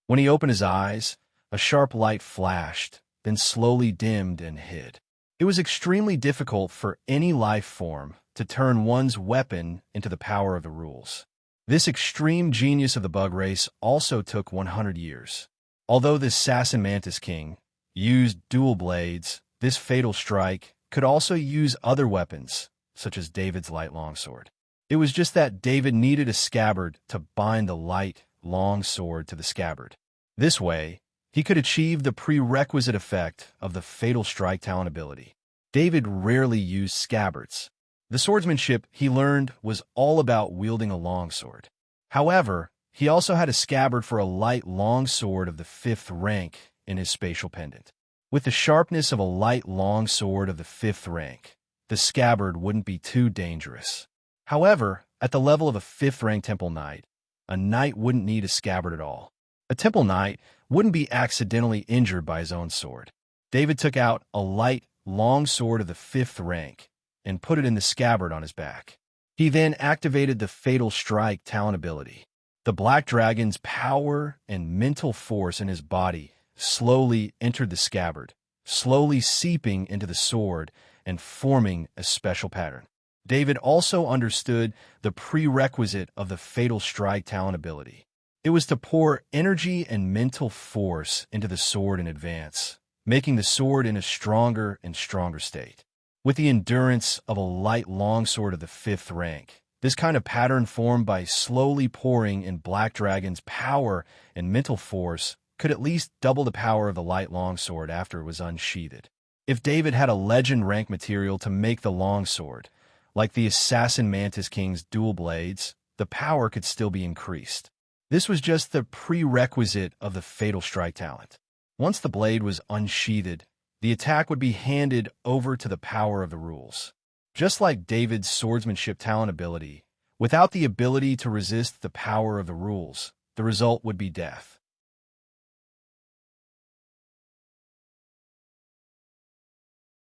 When he opened his eyes, a sharp light flashed, then slowly dimmed and hid. It was extremely difficult for any life form to turn one's weapon into the power of the rules. This extreme genius of the bug race also took 100 years. Although the Assassin Mantis King used dual blades, this Fatal Strike could also use other weapons, such as David's light longsword. It was just that David needed a scabbard to bind the light longsword to the scabbard. This way, he could achieve the prerequisite effect of the Fatal Strike talent ability. David rarely used scabbards. The swordsmanship he learned was all about wielding a longsword. However, he also had a scabbard for a light longsword of the 5th rank in his spatial pendant. With the sharpness of a light longsword of the 5th rank, the scabbard wouldn't be too dangerous. However, at the level of a 5th rank Temple Knight, a knight wouldn't need a scabbard at all. A Temple Knight wouldn't be accidentally injured by his own sword. David took out a light longsword of the 5th rank and put it in the scabbard on his back. He then activated the Fatal Strike talent ability. The Black Dragon's power and mental force in his body slowly entered the scabbard, slowly seeping into the sword and forming a special pattern. David also understood the prerequisite of the Fatal Strike talent ability. It was to pour energy and mental force into the sword in advance, making the sword in a stronger and stronger state. With the endurance of a light longsword of the 5th rank, this kind of pattern formed by slowly pouring in Black Dragon's power and mental force could at least double the power of the light longsword after it was unsheathed. If David had a legend rank material to make the longsword, like the Assassin Mantis King's dual blades, the power could still be increased. This was just the prerequisite of the Fatal Strike talent. Once the blade was unsheathed, the attack would be handed over to the power of the rules. Just like David's swordsmanship talent ability, without the ability to resist the power of the rules, the result would be death.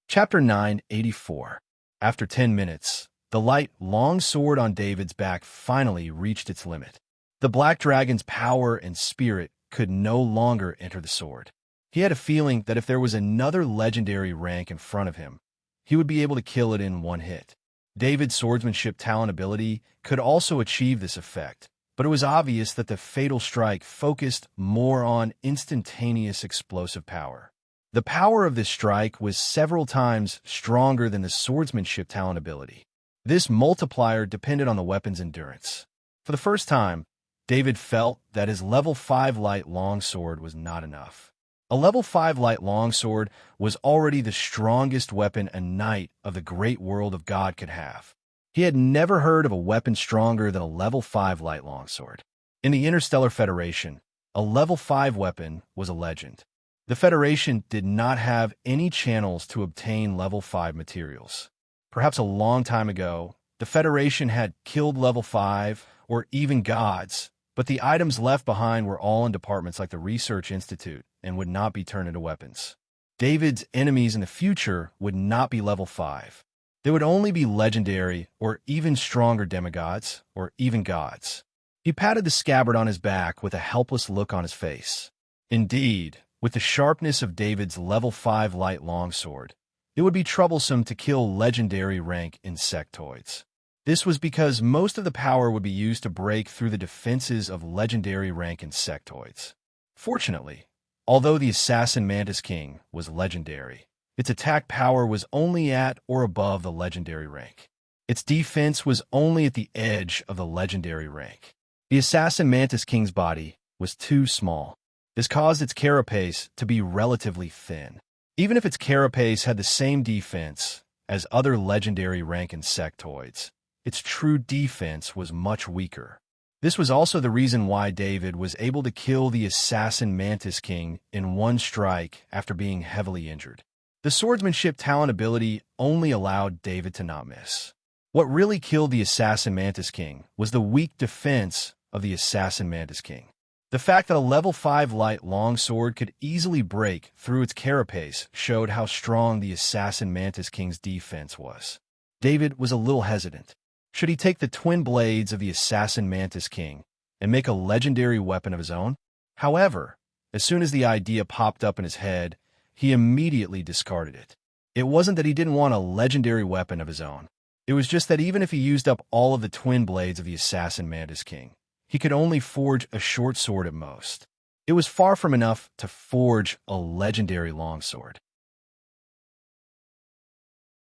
Chapter 984. After 10 minutes, the light longsword on David's back finally reached its limit. The Black Dragon's power and spirit could no longer enter the sword. He had a feeling that if there was another legendary rank in front of him, he would be able to kill it in one hit. David's swordsmanship talent ability could also achieve this effect, but it was obvious that the Fatal Strike focused more on instantaneous explosive power. The power of this strike was several times stronger than the swordsmanship talent ability. This multiplier depended on the weapon's endurance. For the first time, David felt that his level 5 light longsword was not enough. A level 5 light longsword was already the strongest weapon a knight of the great world of God could have. He had never heard of a weapon stronger than a level 5 light longsword. In the Interstellar Federation, a level 5 weapon was a legend. The Federation did not have any channels to obtain level 5 materials. Perhaps a long time ago, the Federation had killed level 5 or even gods, but the items left behind were all in departments like the Research Institute and would not be turned into weapons. David's enemies in the future would not be level 5. They would only be legendary or even stronger demigods or even gods. He patted the scabbard on his back with a helpless look on his face. Indeed, with the sharpness of David's level 5 light longsword, it would be troublesome to kill legendary rank insectoids. This was because most of the power would be used to break through the defenses of legendary rank insectoids. Fortunately, although the Assassin Mantis King was legendary, its attack power was only at or above the legendary rank. Its defense was only at the edge of the legendary rank. The Assassin Mantis King's body was too small. This caused its carapace to be relatively thin. Even if its carapace had the same defense as other legendary rank insectoids, its true defense was much weaker. This was also the reason why David was able to kill the Assassin Mantis King in one strike after being heavily injured. The swordsmanship talent ability only allowed David to not miss. What really killed the Assassin Mantis King was the weak defense of the Assassin Mantis King. The fact that a level 5 light longsword could easily break through its carapace showed how strong the Assassin Mantis King's defense was. David was a little hesitant. Should he take the twin blades of the Assassin Mantis King and make a legendary weapon of his own? However, as soon as the idea popped up in his head, he immediately discarded it. It wasn't that he didn't want a legendary weapon of his own. It was just that even if he used up all of the twin blades of the Assassin Mantis King, he could only forge a short sword at most. It was far from enough to forge a legendary longsword.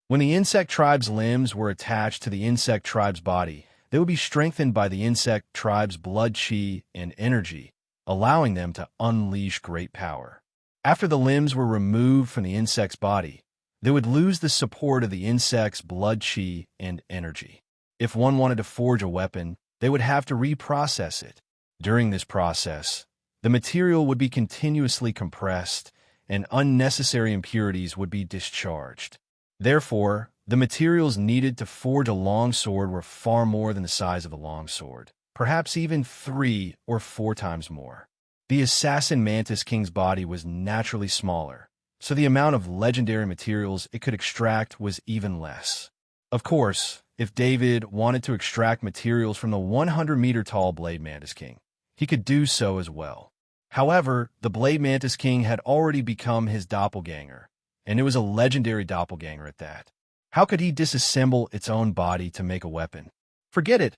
When the insect tribe's limbs were attached to the insect tribe's body, they would be strengthened by the insect tribe's blood chi and energy, allowing them to unleash great power. After the limbs were removed from the insect's body, they would lose the support of the insect's blood chi and energy. If one wanted to forge a weapon, they would have to reprocess it. During this process, the material would be continuously compressed, and unnecessary impurities would be discharged. Therefore, the materials needed to forge a longsword were far more than the size of a longsword, perhaps even 3 or 4 times more. The Assassin Mantis King's body was naturally smaller, so the amount of legendary materials it could extract was even less. Of course, if David wanted to extract materials from the 100-meter-tall Blade Mantis King, he could do so as well. However, the Blade Mantis King had already become his doppelganger, and it was a legendary doppelganger at that. How could he disassemble its own body to make a weapon? Forget it.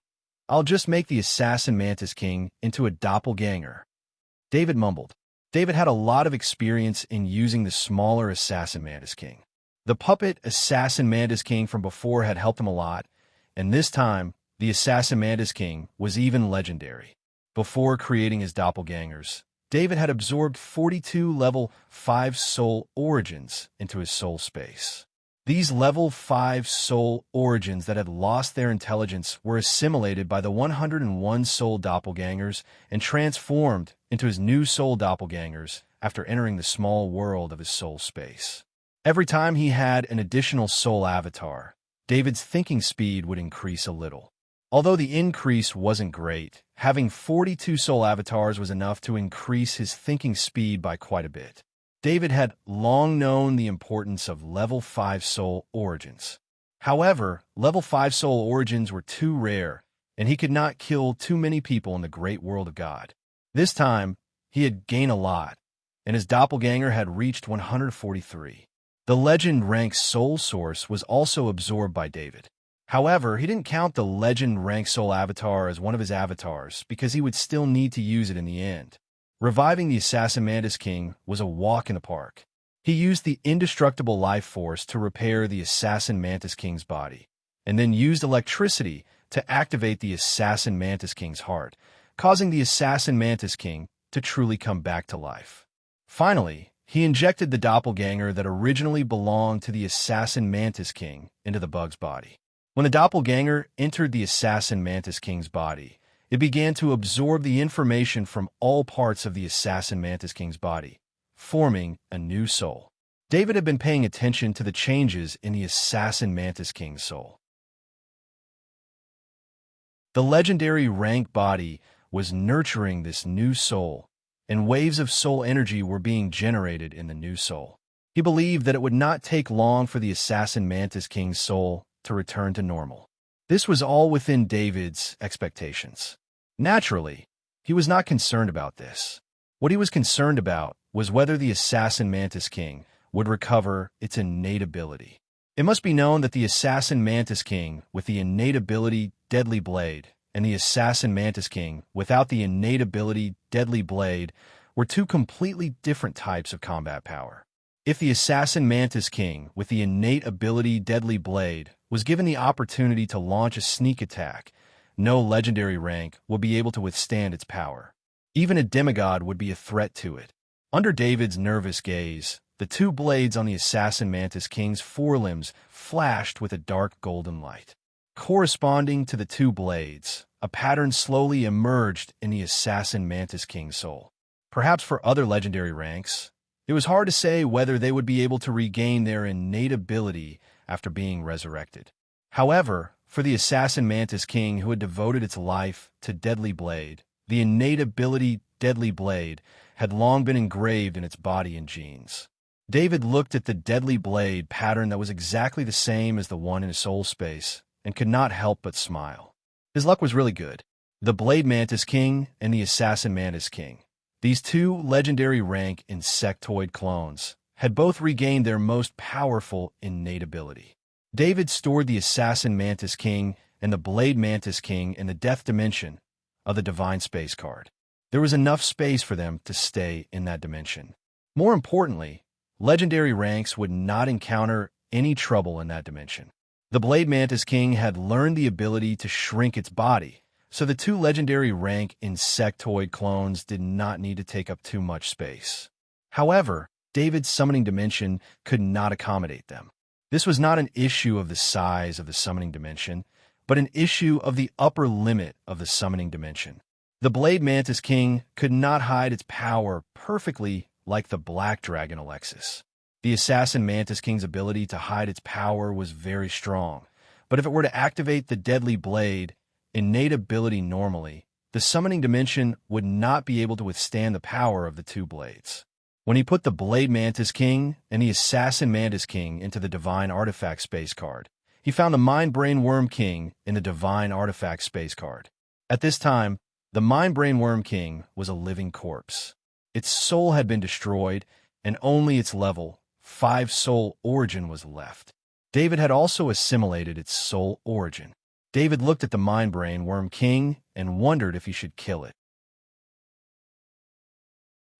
I'll just make the Assassin Mantis King into a doppelganger, David mumbled. David had a lot of experience in using the smaller Assassin Mantis King. The puppet Assassin Mantis King from before had helped him a lot, and this time, the Assassin Mantis King was even legendary. Before creating his doppelgangers, David had absorbed 42 level 5 soul origins into his soul space. These level 5 soul origins that had lost their intelligence were assimilated by the 101 soul doppelgangers and transformed into his new soul doppelgangers after entering the small world of his soul space. Every time he had an additional soul avatar, David's thinking speed would increase a little. Although the increase wasn't great, having 42 soul avatars was enough to increase his thinking speed by quite a bit. David had long known the importance of level 5 soul origins. However, level 5 soul origins were too rare, and he could not kill too many people in the great world of God. This time, he had gained a lot, and his doppelganger had reached 143. The legend rank soul source was also absorbed by David. However, he didn't count the legend rank soul avatar as one of his avatars because he would still need to use it in the end. Reviving the Assassin Mantis King was a walk in the park. He used the indestructible life force to repair the Assassin Mantis King's body, and then used electricity to activate the Assassin Mantis King's heart, causing the assassin Mantis King to truly come back to life. Finally, he injected the doppelganger that originally belonged to the assassin Mantis King into the bug's body. When the doppelganger entered the assassin Mantis King's body, it began to absorb the information from all parts of the assassin Mantis King's body, forming a new soul. David had been paying attention to the changes in the assassin Mantis King's soul. The legendary rank body was nurturing this new soul, and waves of soul energy were being generated in the new soul. He believed that it would not take long for the assassin Mantis King's soul to return to normal. This was all within David's expectations. Naturally, he was not concerned about this. What he was concerned about was whether the assassin Mantis King would recover its innate ability. It must be known that the assassin Mantis King with the innate ability Deadly Blade and the assassin Mantis King without the innate ability Deadly Blade were two completely different types of combat power. If the assassin Mantis King with the innate ability Deadly Blade was given the opportunity to launch a sneak attack, no legendary rank would be able to withstand its power. Even a demigod would be a threat to it. Under David's nervous gaze, the two blades on the assassin Mantis King's forelimbs flashed with a dark golden light. Corresponding to the two blades, a pattern slowly emerged in the assassin Mantis King's soul. Perhaps for other legendary ranks, it was hard to say whether they would be able to regain their innate ability after being resurrected. However, for the assassin Mantis King who had devoted its life to Deadly Blade, the innate ability Deadly Blade had long been engraved in its body and genes. David looked at the Deadly Blade pattern that was exactly the same as the one in his soul space and could not help but smile. His luck was really good. The Blade Mantis King and the Assassin Mantis King, these two legendary rank insectoid clones, had both regained their most powerful innate ability. David stored the Assassin Mantis King and the Blade Mantis King in the Death Dimension of the Divine Space card. There was enough space for them to stay in that dimension. More importantly, legendary ranks would not encounter any trouble in that dimension. The Blade Mantis King had learned the ability to shrink its body, so the two legendary rank insectoid clones did not need to take up too much space. However, David's summoning dimension could not accommodate them. This was not an issue of the size of the summoning dimension, but an issue of the upper limit of the summoning dimension. The Blade Mantis King could not hide its power perfectly like the Black Dragon Alexis. The Assassin Mantis King's ability to hide its power was very strong, but if it were to activate the Deadly Blade innate ability normally, the summoning dimension would not be able to withstand the power of the two blades. When he put the Blade Mantis King and the Assassin Mantis King into the Divine Artifact Space card, he found the Mind Brain Worm King in the Divine Artifact Space card. At this time, the Mind Brain Worm King was a living corpse. Its soul had been destroyed, and only its level 5 soul origin was left. David had also assimilated its soul origin. David looked at the Mind Brain Worm King and wondered if he should kill it.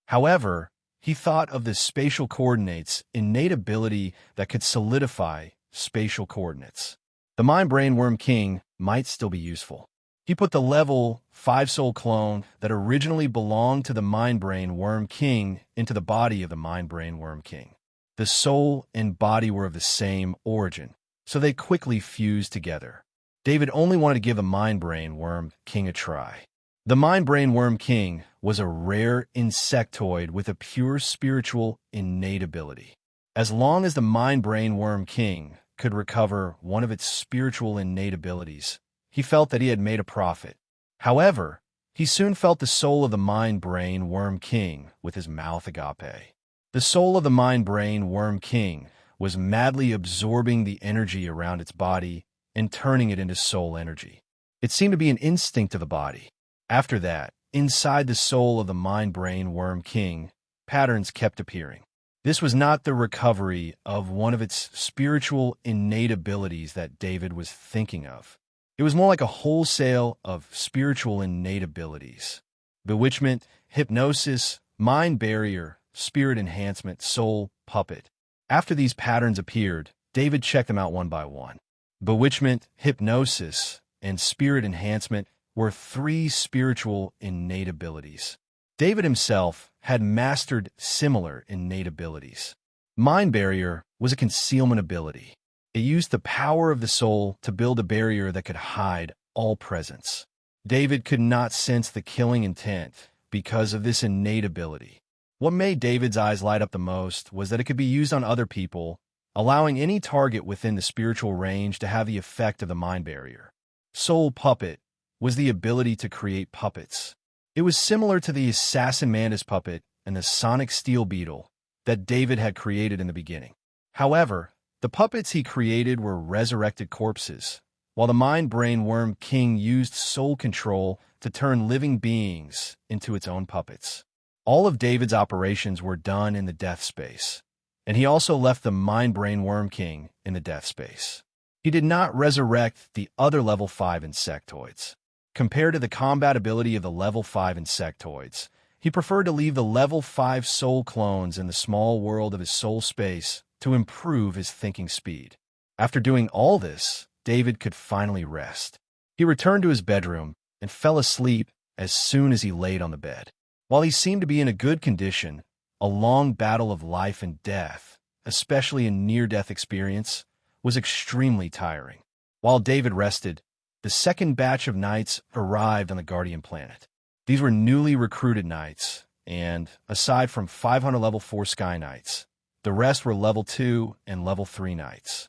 However, he thought of the spatial coordinates innate ability that could solidify spatial coordinates. The Mind Brain Worm King might still be useful. He put the level 5 soul clone that originally belonged to the Mind Brain Worm King into the body of the Mind Brain Worm King. The soul and body were of the same origin, so they quickly fused together. David only wanted to give the Mind Brain Worm King a try. The Mind Brain Worm King was a rare insectoid with a pure spiritual innate ability. As long as the Mind Brain Worm King could recover one of its spiritual innate abilities, he felt that he had made a profit. However, he soon felt the soul of the Mind Brain Worm King with his mouth agape. The soul of the Mind Brain Worm King was madly absorbing the energy around its body and turning it into soul energy. It seemed to be an instinct of the body. After that, inside the soul of the Mind Brain Worm King, patterns kept appearing. This was not the recovery of one of its spiritual innate abilities that David was thinking of. It was more like a wholesale of spiritual innate abilities. Bewitchment, hypnosis, mind barrier, spirit enhancement, soul, puppet. After these patterns appeared, David checked them out one by one. Bewitchment, hypnosis, and spirit enhancement were three spiritual innate abilities. David himself had mastered similar innate abilities. Mind barrier was a concealment ability. It used the power of the soul to build a barrier that could hide all presence. David could not sense the killing intent because of this innate ability. What made David's eyes light up the most was that it could be used on other people, allowing any target within the spiritual range to have the effect of the mind barrier. Soul puppet was the ability to create puppets. It was similar to the assassin mantis puppet and the sonic steel beetle that David had created in the beginning. However, the puppets he created were resurrected corpses, while the mind-brain worm king used soul control to turn living beings into its own puppets. All of David's operations were done in the death space, and he also left the mind-brain worm king in the death space. He did not resurrect the other level 5 insectoids. Compared to the combat ability of the level 5 insectoids, he preferred to leave the level 5 soul clones in the small world of his soul space to improve his thinking speed. After doing all this, David could finally rest. He returned to his bedroom and fell asleep as soon as he laid on the bed. While he seemed to be in a good condition, a long battle of life and death, especially a near-death experience, was extremely tiring. While David rested, the second batch of knights arrived on the Guardian planet. These were newly recruited knights, and, aside from 500 level 4 Sky Knights, the rest were level 2 and level 3 knights.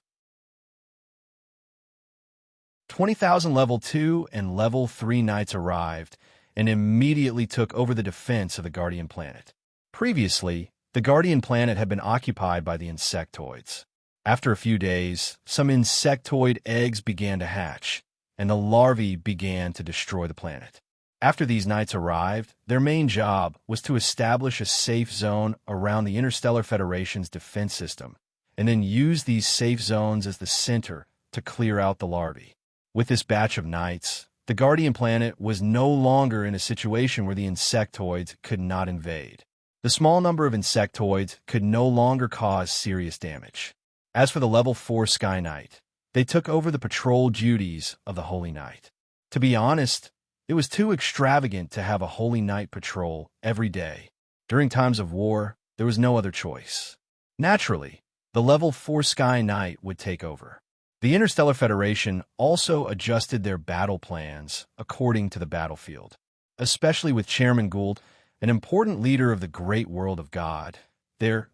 20,000 level 2 and level 3 knights arrived and immediately took over the defense of the Guardian planet. Previously, the Guardian planet had been occupied by the insectoids. After a few days, some insectoid eggs began to hatch, and the larvae began to destroy the planet. After these knights arrived, their main job was to establish a safe zone around the Interstellar Federation's defense system, and then use these safe zones as the center to clear out the larvae. With this batch of knights, the Guardian planet was no longer in a situation where the insectoids could not invade. The small number of insectoids could no longer cause serious damage. As for the level 4 Sky Knight, they took over the patrol duties of the Holy Knight. To be honest, it was too extravagant to have a Holy Knight patrol every day. During times of war, there was no other choice. Naturally, the level 4 Sky Knight would take over. The Interstellar Federation also adjusted their battle plans according to the battlefield. Especially with Chairman Gould, an important leader of the great world of God,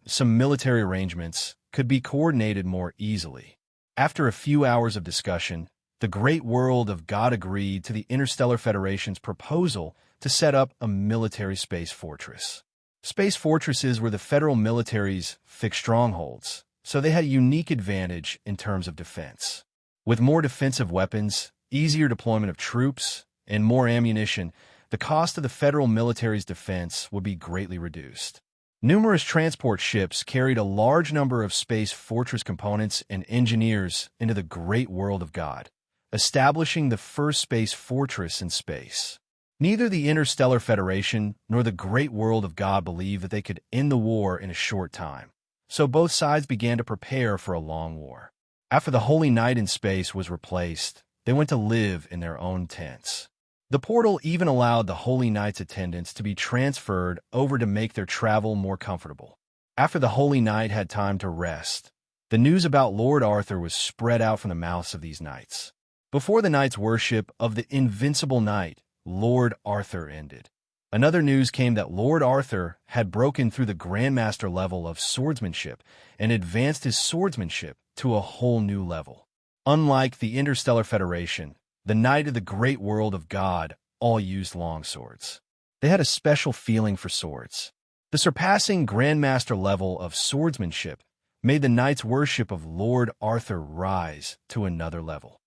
some military arrangements could be coordinated more easily. After a few hours of discussion, the great world of God agreed to the Interstellar Federation's proposal to set up a military space fortress. Space fortresses were the federal military's fixed strongholds, so they had a unique advantage in terms of defense. With more defensive weapons, easier deployment of troops, and more ammunition, the cost of the federal military's defense would be greatly reduced. Numerous transport ships carried a large number of space fortress components and engineers into the great world of God, establishing the first space fortress in space. Neither the Interstellar Federation nor the great world of God believed that they could end the war in a short time, so both sides began to prepare for a long war. After the Holy Knight in space was replaced, they went to live in their own tents. The portal even allowed the Holy Knight's attendants to be transferred over to make their travel more comfortable. After the Holy Knight had time to rest, the news about Lord Arthur was spread out from the mouths of these knights. Before the knights' worship of the invincible knight, Lord Arthur, ended, another news came that Lord Arthur had broken through the Grandmaster level of swordsmanship and advanced his swordsmanship to a whole new level. Unlike the Interstellar Federation, the Knight of the great world of God all used longswords. They had a special feeling for swords. The surpassing Grandmaster level of swordsmanship made the knights' worship of Lord Arthur rise to another level.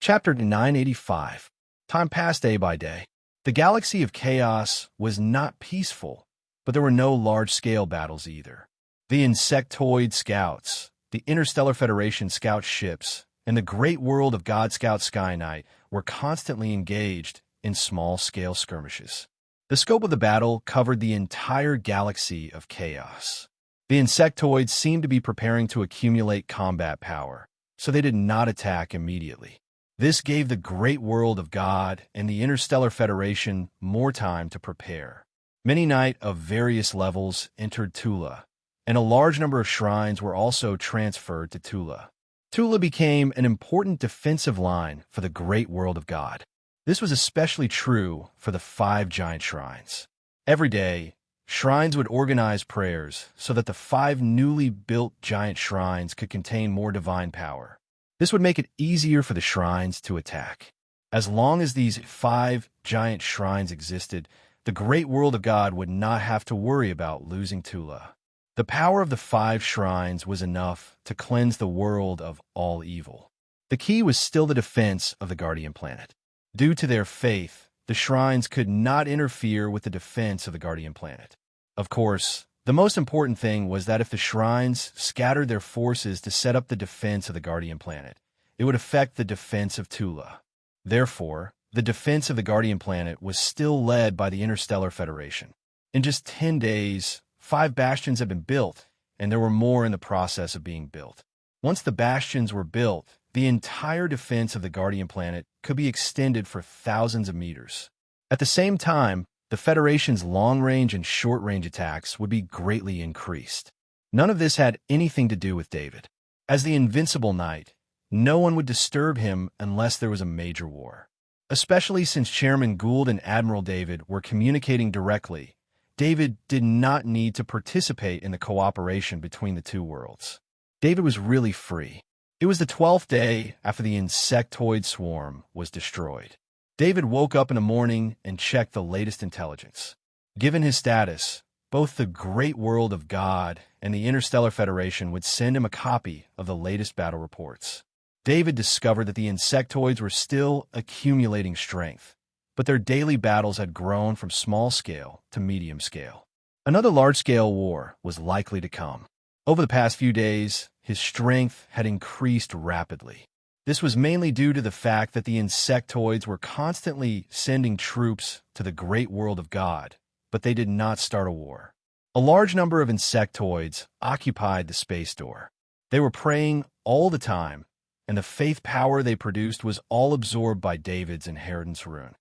Chapter 985. Time passed day by day. The galaxy of chaos was not peaceful, but there were no large-scale battles either. The insectoid scouts, the Interstellar Federation scout ships, and the great world of God Scout Sky Knight were constantly engaged in small-scale skirmishes. The scope of the battle covered the entire galaxy of chaos. The insectoids seemed to be preparing to accumulate combat power, so they did not attack immediately. This gave the great world of God and the Interstellar Federation more time to prepare. Many knights of various levels entered Tula, and a large number of shrines were also transferred to Tula. Tula became an important defensive line for the great world of God. This was especially true for the 5 giant shrines. Every day, shrines would organize prayers so that the 5 newly built giant shrines could contain more divine power. This would make it easier for the shrines to attack. As long as these 5 giant shrines existed, the great world of God would not have to worry about losing Tula. The power of the 5 shrines was enough to cleanse the world of all evil. The key was still the defense of the Guardian Planet. Due to their faith, the shrines could not interfere with the defense of the Guardian Planet. Of course, the most important thing was that if the shrines scattered their forces to set up the defense of the Guardian Planet, it would affect the defense of Tula. Therefore, the defense of the Guardian Planet was still led by the Interstellar Federation. In just 10 days, 5 bastions had been built, and there were more in the process of being built. Once the bastions were built, the entire defense of the Guardian Planet could be extended for thousands of meters. At the same time, the Federation's long-range and short-range attacks would be greatly increased. None of this had anything to do with David. As the invincible knight, no one would disturb him unless there was a major war. Especially since Chairman Gould and Admiral David were communicating directly, David did not need to participate in the cooperation between the 2 worlds. David was really free. It was the 12th day after the insectoid swarm was destroyed. David woke up in the morning and checked the latest intelligence. Given his status, both the great world of God and the Interstellar Federation would send him a copy of the latest battle reports. David discovered that the insectoids were still accumulating strength, but their daily battles had grown from small scale to medium scale. Another large-scale war was likely to come. Over the past few days, his strength had increased rapidly. This was mainly due to the fact that the insectoids were constantly sending troops to the great world of God, but they did not start a war. A large number of insectoids occupied the space door. They were praying all the time, and the faith power they produced was all absorbed by David's inheritance rune.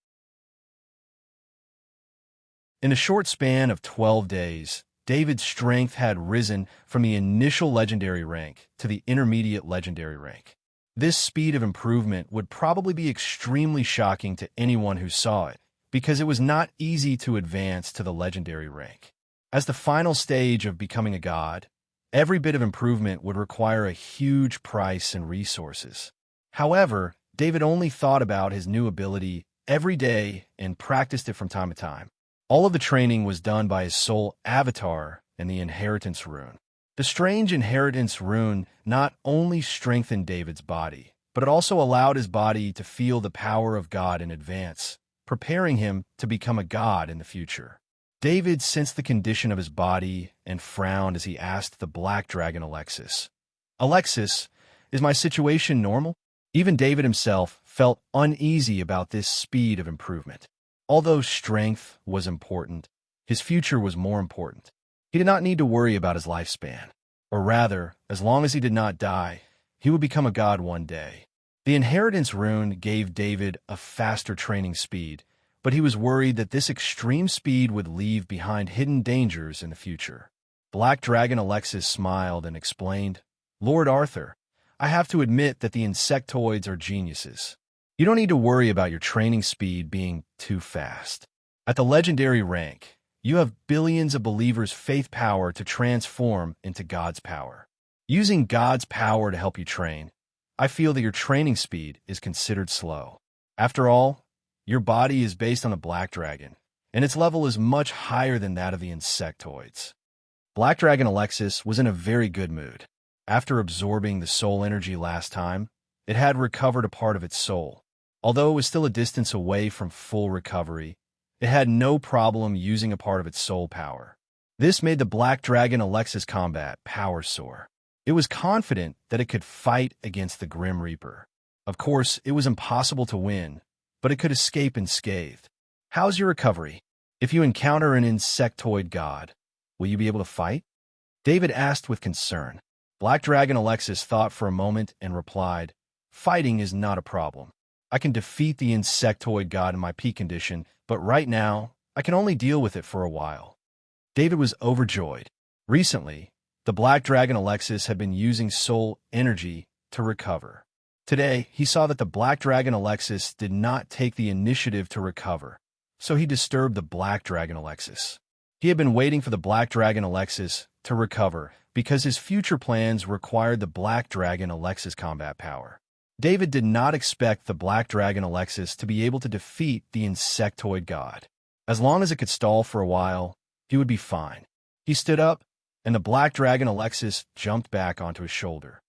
In a short span of 12 days, David's strength had risen from the initial legendary rank to the intermediate legendary rank. This speed of improvement would probably be extremely shocking to anyone who saw it, because it was not easy to advance to the legendary rank. As the final stage of becoming a god, every bit of improvement would require a huge price and resources. However, David only thought about his new ability every day and practiced it from time to time. All of the training was done by his soul avatar and the inheritance rune. The strange inheritance rune not only strengthened David's body, but it also allowed his body to feel the power of God in advance, preparing him to become a god in the future. David sensed the condition of his body and frowned as he asked the black dragon Alexis, "Alexis, is my situation normal?" Even David himself felt uneasy about this speed of improvement. Although strength was important, his future was more important. He did not need to worry about his lifespan. Or rather, as long as he did not die, he would become a god one day. The inheritance rune gave David a faster training speed, but he was worried that this extreme speed would leave behind hidden dangers in the future. Black Dragon Alexis smiled and explained, "Lord Arthur, I have to admit that the insectoids are geniuses. You don't need to worry about your training speed being too fast. At the legendary rank, you have billions of believers' faith power to transform into God's power. Using God's power to help you train, I feel that your training speed is considered slow. After all, your body is based on a black dragon, and its level is much higher than that of the insectoids." Black Dragon Alexis was in a very good mood. After absorbing the soul energy last time, it had recovered a part of its soul. Although it was still a distance away from full recovery, it had no problem using a part of its soul power. This made the Black Dragon Alexis combat power soar. It was confident that it could fight against the Grim Reaper. Of course, it was impossible to win, but it could escape unscathed. "How's your recovery? If you encounter an insectoid god, will you be able to fight?" David asked with concern. Black Dragon Alexis thought for a moment and replied, "Fighting is not a problem. I can defeat the insectoid god in my peak condition, but right now, I can only deal with it for a while." David was overjoyed. Recently, the Black Dragon Alexis had been using soul energy to recover. Today, he saw that the Black Dragon Alexis did not take the initiative to recover, so he disturbed the Black Dragon Alexis. He had been waiting for the Black Dragon Alexis to recover because his future plans required the Black Dragon Alexis combat power. David did not expect the Black Dragon Alexis to be able to defeat the insectoid god. As long as it could stall for a while, he would be fine. He stood up, and the Black Dragon Alexis jumped back onto his shoulder.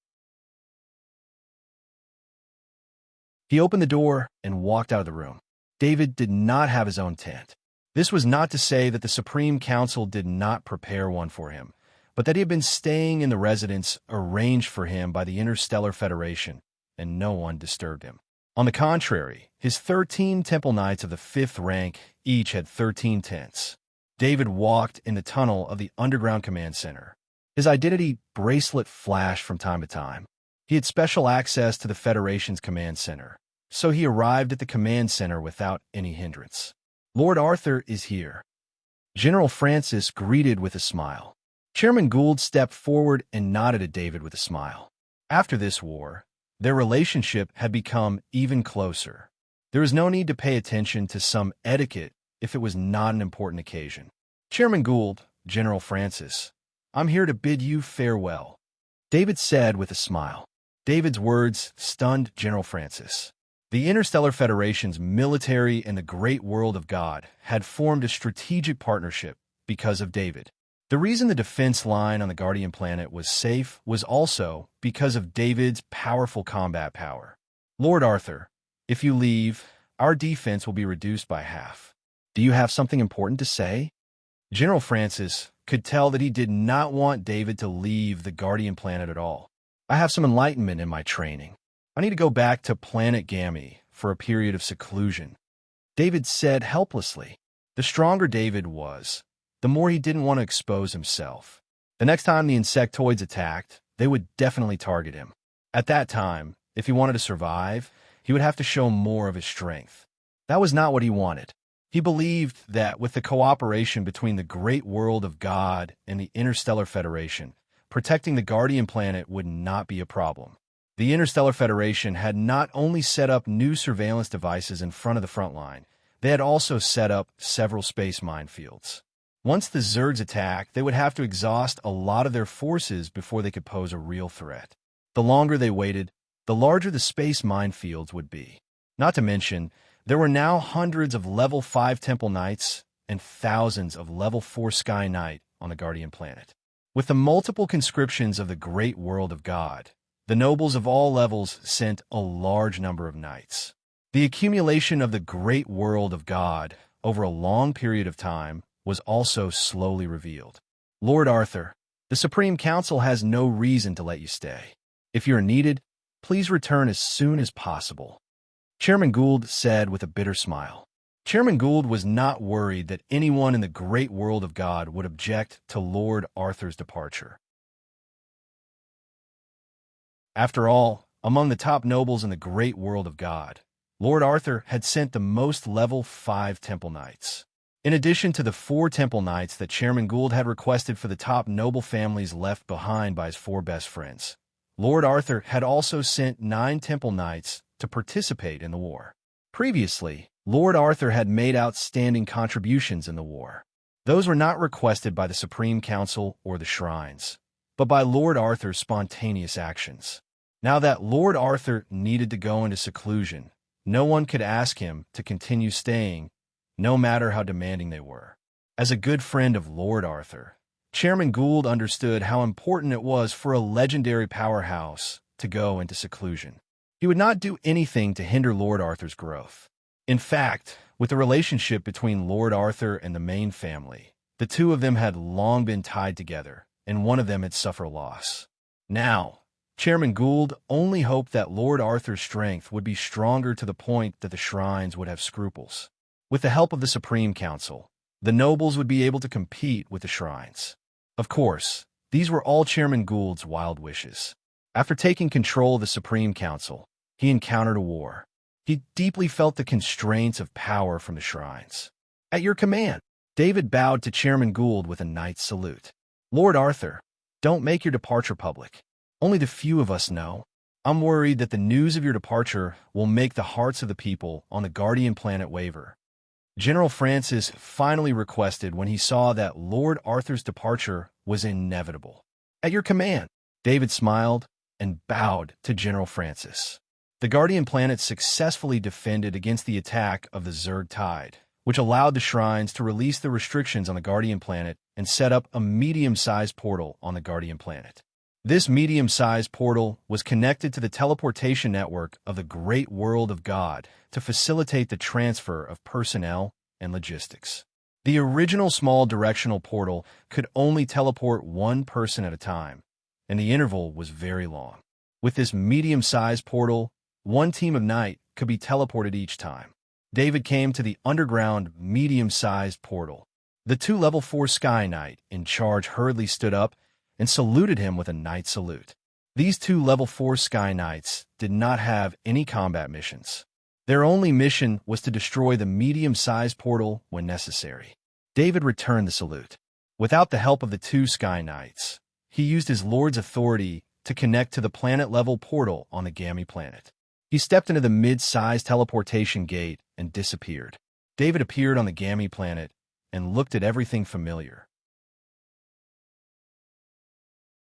He opened the door and walked out of the room. David did not have his own tent. This was not to say that the Supreme Council did not prepare one for him, but that he had been staying in the residence arranged for him by the Interstellar Federation, and no one disturbed him. On the contrary, his 13 Temple Knights of the 5th rank each had 13 tents. David walked in the tunnel of the underground command center. His identity bracelet flashed from time to time. He had special access to the Federation's command center, so he arrived at the command center without any hindrance. "Lord Arthur is here." General Francis greeted with a smile. Chairman Gould stepped forward and nodded at David with a smile. After this war, their relationship had become even closer. There was no need to pay attention to some etiquette if it was not an important occasion. "Chairman Gould, General Francis, I'm here to bid you farewell," David said with a smile. David's words stunned General Francis. The Interstellar Federation's military and the great world of God had formed a strategic partnership because of David. The reason the defense line on the Guardian planet was safe was also because of David's powerful combat power. "Lord Arthur, if you leave, our defense will be reduced by half. Do you have something important to say?" General Francis could tell that he did not want David to leave the Guardian planet at all. "I have some enlightenment in my training. I need to go back to planet Gamma for a period of seclusion," David said helplessly. The stronger David was, the more he didn't want to expose himself. The next time the insectoids attacked, they would definitely target him. At that time, if he wanted to survive, he would have to show more of his strength. That was not what he wanted. He believed that with the cooperation between the great world of God and the Interstellar Federation, protecting the Guardian planet would not be a problem. The Interstellar Federation had not only set up new surveillance devices in front of the front line, they had also set up several space minefields. Once the Zergs attacked, they would have to exhaust a lot of their forces before they could pose a real threat. The longer they waited, the larger the space minefields would be. Not to mention, there were now hundreds of level 5 Temple Knights and thousands of level 4 Sky Knight on the Guardian planet. With the multiple conscriptions of the great world of God, the nobles of all levels sent a large number of knights. The accumulation of the great world of God over a long period of time was also slowly revealed. "Lord Arthur, the Supreme Council has no reason to let you stay. If you are needed, please return as soon as possible," Chairman Gould said with a bitter smile. Chairman Gould was not worried that anyone in the great world of God would object to Lord Arthur's departure. After all, among the top nobles in the great world of God, Lord Arthur had sent the most level 5 Temple Knights. In addition to the 4 Temple Knights that Chairman Gould had requested for the top noble families left behind by his 4 best friends, Lord Arthur had also sent 9 Temple Knights to participate in the war. Previously, Lord Arthur had made outstanding contributions in the war. Those were not requested by the Supreme Council or the shrines, but by Lord Arthur's spontaneous actions. Now that Lord Arthur needed to go into seclusion, no one could ask him to continue staying, no matter how demanding they were. As a good friend of Lord Arthur, Chairman Gould understood how important it was for a legendary powerhouse to go into seclusion. He would not do anything to hinder Lord Arthur's growth. In fact, with the relationship between Lord Arthur and the main family, the two of them had long been tied together, and one of them had suffered loss. Now, Chairman Gould only hoped that Lord Arthur's strength would be stronger to the point that the shrines would have scruples. With the help of the Supreme Council, the nobles would be able to compete with the shrines. Of course, These were all Chairman Gould's wild wishes. After taking control of the Supreme Council, he encountered a war. He deeply felt the constraints of power from the shrines. "At your command," David bowed to Chairman Gould with a knight's salute. "Lord Arthur, don't make your departure public. Only the few of us know. I'm worried that the news of your departure will make the hearts of the people on the Guardian planet waver." General Francis finally requested when he saw that Lord Arthur's departure was inevitable. "At your command," David smiled and bowed to General Francis. The Guardian planet successfully defended against the attack of the Zerg Tide, which allowed the shrines to release the restrictions on the Guardian planet and set up a medium-sized portal on the Guardian planet. This medium-sized portal was connected to the teleportation network of the Great World of God to facilitate the transfer of personnel and logistics. The original small directional portal could only teleport one person at a time, and the interval was very long. With this medium-sized portal, one team of knight could be teleported each time. David came to the underground medium-sized portal. The two level 4 Sky Knight in charge hurriedly stood up and saluted him with a knight salute. These two level 4 Sky Knights did not have any combat missions. Their only mission was to destroy the medium-sized portal when necessary. David returned the salute. Without the help of the two Sky Knights, he used his lord's authority to connect to the planet-level portal on the Gammy planet. He stepped into the mid-sized teleportation gate and disappeared. David appeared on the Gammy planet and looked at everything familiar.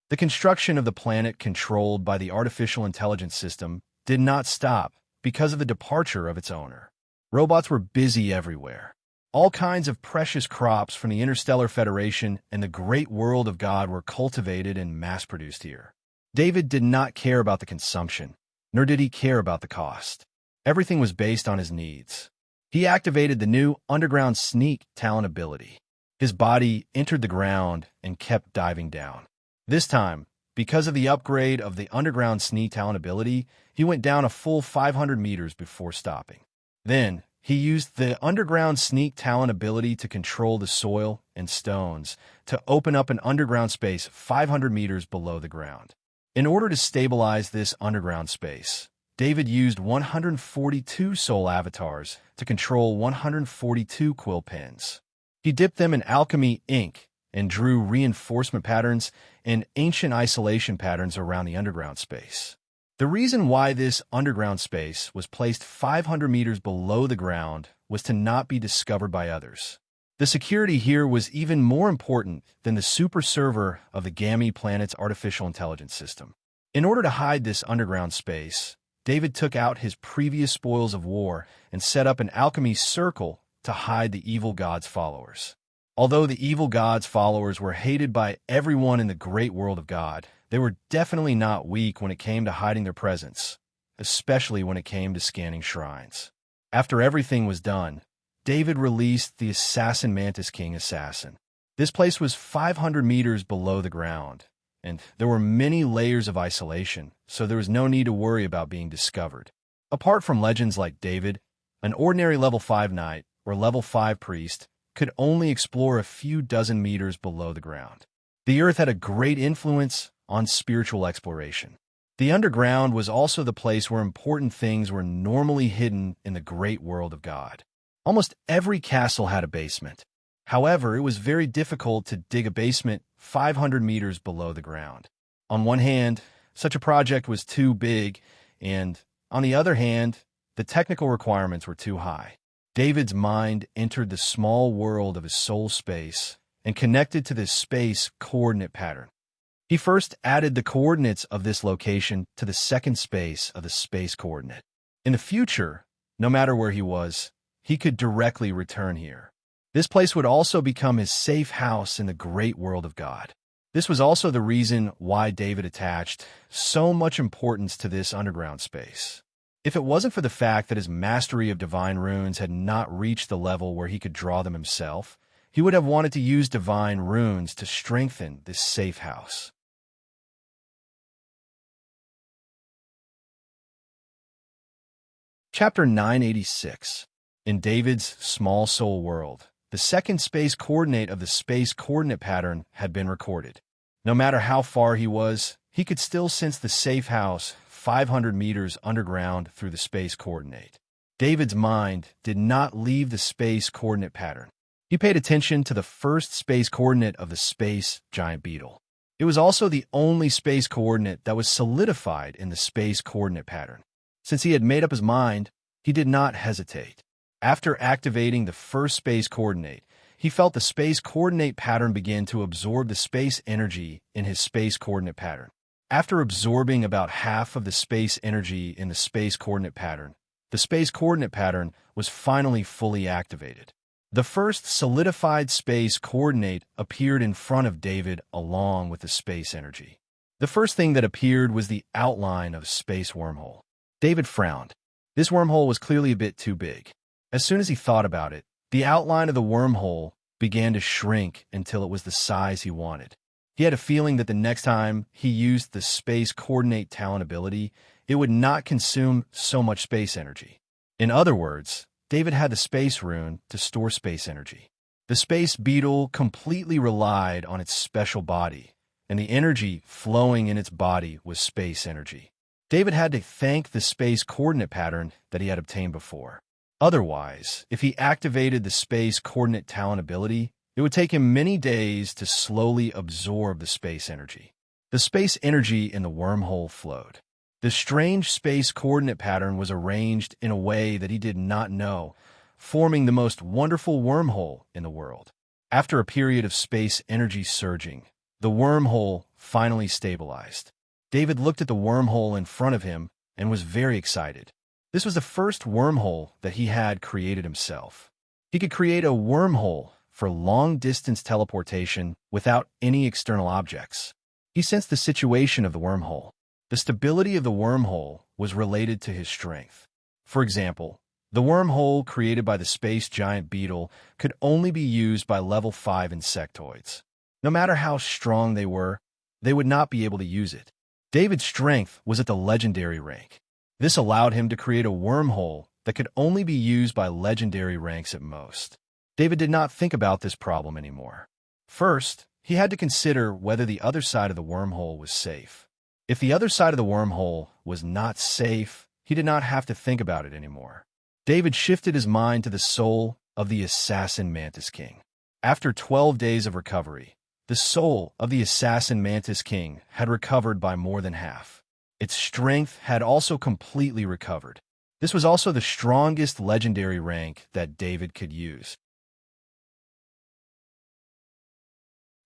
The construction of the planet controlled by the artificial intelligence system did not stop because of the departure of its owner. Robots were busy everywhere. All kinds of precious crops from the Interstellar Federation and the Great World of God were cultivated and mass-produced here. David did not care about the consumption, nor did he care about the cost. Everything was based on his needs. He activated the new underground sneak talent ability. His body entered the ground and kept diving down. This time, because of the upgrade of the underground sneak talent ability, he went down a full 500 meters before stopping. Then, he used the underground sneak talent ability to control the soil and stones to open up an underground space 500 meters below the ground. In order to stabilize this underground space, David used 142 soul avatars to control 142 quill pens. He dipped them in alchemy ink and drew reinforcement patterns and ancient isolation patterns around the underground space. The reason why this underground space was placed 500 meters below the ground was to not be discovered by others. The security here was even more important than the super server of the Gammy planet's artificial intelligence system. In order to hide this underground space, David took out his previous spoils of war and set up an alchemy circle to hide the evil god's followers. Although the evil god's followers were hated by everyone in the Great World of God, they were definitely not weak when it came to hiding their presence, especially when it came to scanning shrines. After everything was done, David released the Assassin Mantis King assassin. This place was 500 meters below the ground, and there were many layers of isolation, so there was no need to worry about being discovered. Apart from legends like David, an ordinary level 5 knight or level 5 priest could only explore a few dozen meters below the ground. The earth had a great influence on spiritual exploration. The underground was also the place where important things were normally hidden in the Great World of God. Almost every castle had a basement. However, it was very difficult to dig a basement 500 meters below the ground. On one hand, such a project was too big, and on the other hand, the technical requirements were too high. David's mind entered the small world of his soul space and connected to this space coordinate pattern. He first added the coordinates of this location to the second space of the space coordinate. In the future, no matter where he was, he could directly return here. This place would also become his safe house in the Great World of God. This was also the reason why David attached so much importance to this underground space. If it wasn't for the fact that his mastery of divine runes had not reached the level where he could draw them himself, he would have wanted to use divine runes to strengthen this safe house. Chapter 986. In David's small soul world, the second space coordinate of the space coordinate pattern had been recorded. No matter how far he was, he could still sense the safe house 500 meters underground through the space coordinate. David's mind did not leave the space coordinate pattern. He paid attention to the first space coordinate of the space giant beetle. It was also the only space coordinate that was solidified in the space coordinate pattern. Since he had made up his mind, he did not hesitate. After activating the first space coordinate, he felt the space coordinate pattern begin to absorb the space energy in his space coordinate pattern. After absorbing about half of the space energy in the space coordinate pattern, the space coordinate pattern was finally fully activated. The first solidified space coordinate appeared in front of David along with the space energy. The first thing that appeared was the outline of a space wormhole. David frowned. This wormhole was clearly a bit too big. As soon as he thought about it, the outline of the wormhole began to shrink until it was the size he wanted. He had a feeling that the next time he used the space coordinate talent ability, it would not consume so much space energy. In other words, David had the space rune to store space energy. The space beetle completely relied on its special body, and the energy flowing in its body was space energy. David had to thank the space coordinate pattern that he had obtained before. Otherwise, if he activated the space coordinate talent ability, it would take him many days to slowly absorb the space energy. The space energy in the wormhole flowed. The strange space coordinate pattern was arranged in a way that he did not know, forming the most wonderful wormhole in the world. After a period of space energy surging, the wormhole finally stabilized. David looked at the wormhole in front of him and was very excited. This was the first wormhole that he had created himself. He could create a wormhole for long-distance teleportation without any external objects. He sensed the situation of the wormhole. The stability of the wormhole was related to his strength. For example, the wormhole created by the space giant beetle could only be used by level 5 insectoids. No matter how strong they would not be able to use it. David's strength was at the legendary rank. This allowed him to create a wormhole that could only be used by legendary ranks at most. David did not think about this problem anymore. First, he had to consider whether the other side of the wormhole was safe. If the other side of the wormhole was not safe, he did not have to think about it anymore. David shifted his mind to the soul of the assassin Mantis King. After 12 days of recovery, the soul of the assassin Mantis King had recovered by more than half. Its strength had also completely recovered. This was also the strongest legendary rank that David could use.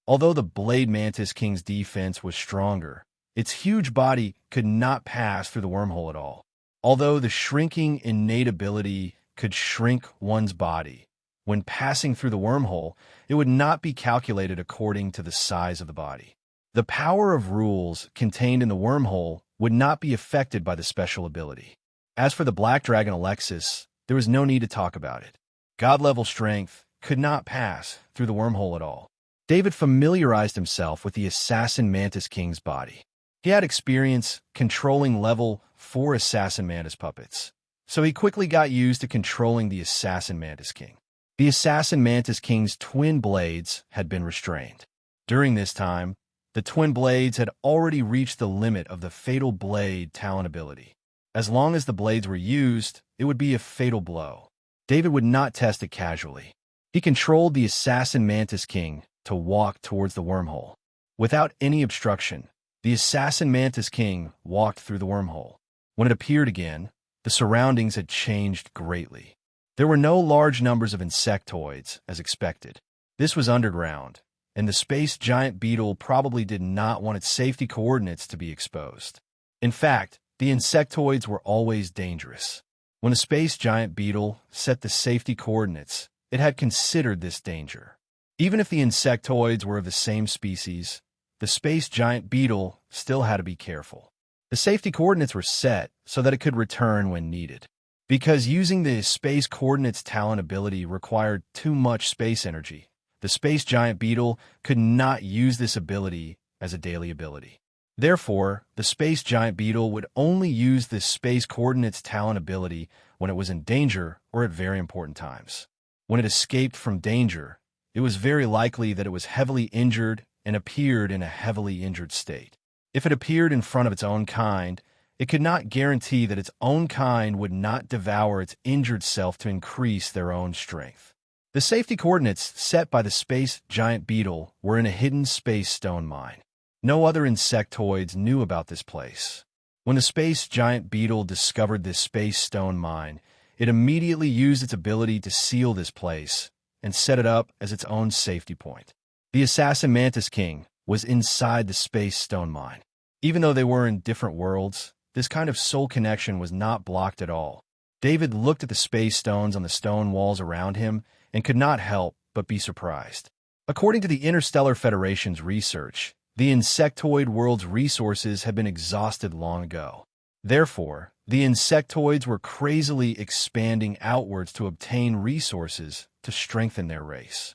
Although the Blade Mantis King's defense was stronger, its huge body could not pass through the wormhole at all. Although the shrinking innate ability could shrink one's body, when passing through the wormhole, it would not be calculated according to the size of the body. The power of rules contained in the wormhole would not be affected by the special ability. As for the Black Dragon Alexis, there was no need to talk about it. God-level strength could not pass through the wormhole at all. David familiarized himself with the Assassin Mantis King's body. He had experience controlling level 4 Assassin Mantis puppets, so he quickly got used to controlling the Assassin Mantis King. The Assassin Mantis King's twin blades had been restrained. During this time, the twin blades had already reached the limit of the Fatal Blade talent ability. As long as the blades were used, it would be a fatal blow. David would not test it casually. He controlled the Assassin Mantis King to walk towards the wormhole. Without any obstruction, the Assassin Mantis King walked through the wormhole. When it appeared again, the surroundings had changed greatly. There were no large numbers of insectoids, as expected. This was underground, and the space giant beetle probably did not want its safety coordinates to be exposed. In fact, the insectoids were always dangerous. When a space giant beetle set the safety coordinates, it had considered this danger. Even if the insectoids were of the same species, the space giant beetle still had to be careful. The safety coordinates were set so that it could return when needed. Because using the space coordinates talent ability required too much space energy, the space giant beetle could not use this ability as a daily ability. Therefore, the space giant beetle would only use this space coordinates talent ability when it was in danger or at very important times. When it escaped from danger, it was very likely that it was heavily injured and appeared in a heavily injured state. If it appeared in front of its own kind, it could not guarantee that its own kind would not devour its injured self to increase their own strength. The safety coordinates set by the space giant beetle were in a hidden space stone mine. No other insectoids knew about this place. When the space giant beetle discovered this space stone mine, it immediately used its ability to seal this place and set it up as its own safety point. The assassin mantis king was inside the space stone mine. Even though they were in different worlds, this kind of soul connection was not blocked at all. David looked at the space stones on the stone walls around him and could not help but be surprised. According to the Interstellar Federation's research, the insectoid world's resources had been exhausted long ago. Therefore, the insectoids were crazily expanding outwards to obtain resources to strengthen their race.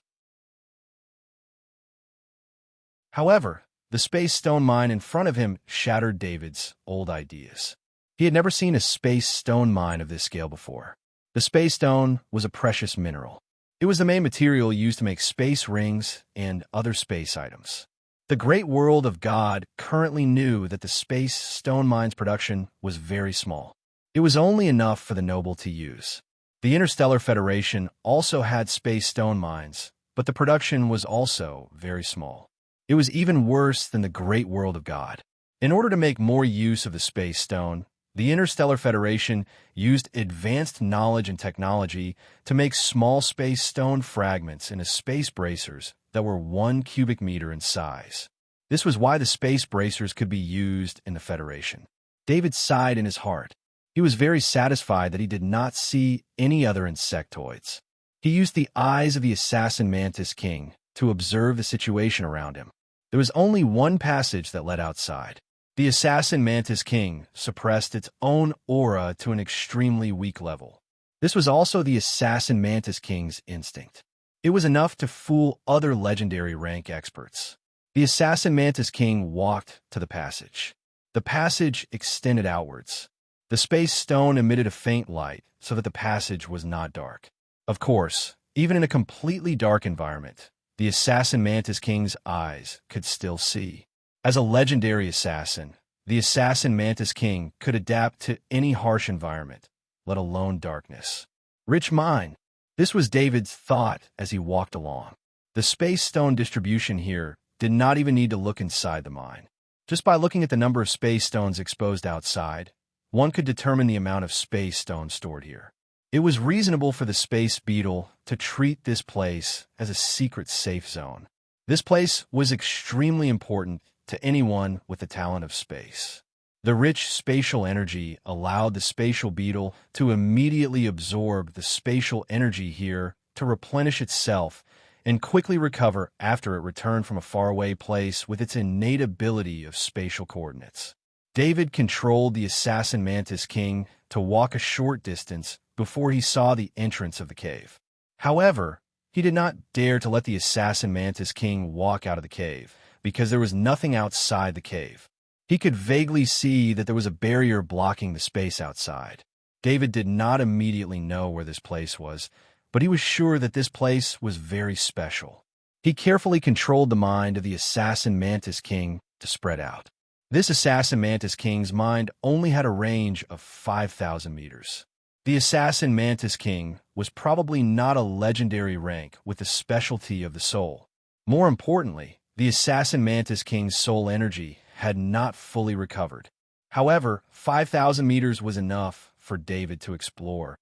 However, the space stone mine in front of him shattered David's old ideas. He had never seen a space stone mine of this scale before. The space stone was a precious mineral. It was the main material used to make space rings and other space items. The great world of God currently knew that the space stone mine's production was very small. It was only enough for the noble to use. The Interstellar Federation also had space stone mines, but the production was also very small. It was even worse than the great world of God. In order to make more use of the space stone, the Interstellar Federation used advanced knowledge and technology to make small space stone fragments into space bracers that were 1 cubic meter in size. This was why the space bracers could be used in the Federation. David sighed in his heart. He was very satisfied that he did not see any other insectoids. He used the eyes of the assassin mantis king to observe the situation around him. There was only one passage that led outside. The assassin mantis king suppressed its own aura to an extremely weak level. This was also the assassin mantis king's instinct. It was enough to fool other legendary rank experts. The assassin mantis king walked to the passage. The passage extended outwards. The space stone emitted a faint light so that the passage was not dark. Of course, even in a completely dark environment, the assassin mantis king's eyes could still see. As a legendary assassin, the assassin mantis king could adapt to any harsh environment, let alone darkness. Rich mine. This was David's thought as he walked along. The space stone distribution here did not even need to look inside the mine. Just by looking at the number of space stones exposed outside, one could determine the amount of space stones stored here. It was reasonable for the space beetle to treat this place as a secret safe zone. This place was extremely important to anyone with the talent of space. The rich spatial energy allowed the spatial beetle to immediately absorb the spatial energy here to replenish itself and quickly recover after it returned from a faraway place with its innate ability of spatial coordinates. David controlled the assassin mantis king to walk a short distance before he saw the entrance of the cave. However, he did not dare to let the assassin mantis king walk out of the cave, because there was nothing outside the cave. He could vaguely see that there was a barrier blocking the space outside. David did not immediately know where this place was, but he was sure that this place was very special. He carefully controlled the mind of the assassin mantis king to spread out. This assassin mantis king's mind only had a range of 5,000 meters. The assassin mantis king was probably not a legendary rank with the specialty of the soul. More importantly, the assassin mantis king's soul energy had not fully recovered. However, 5,000 meters was enough for David to explore.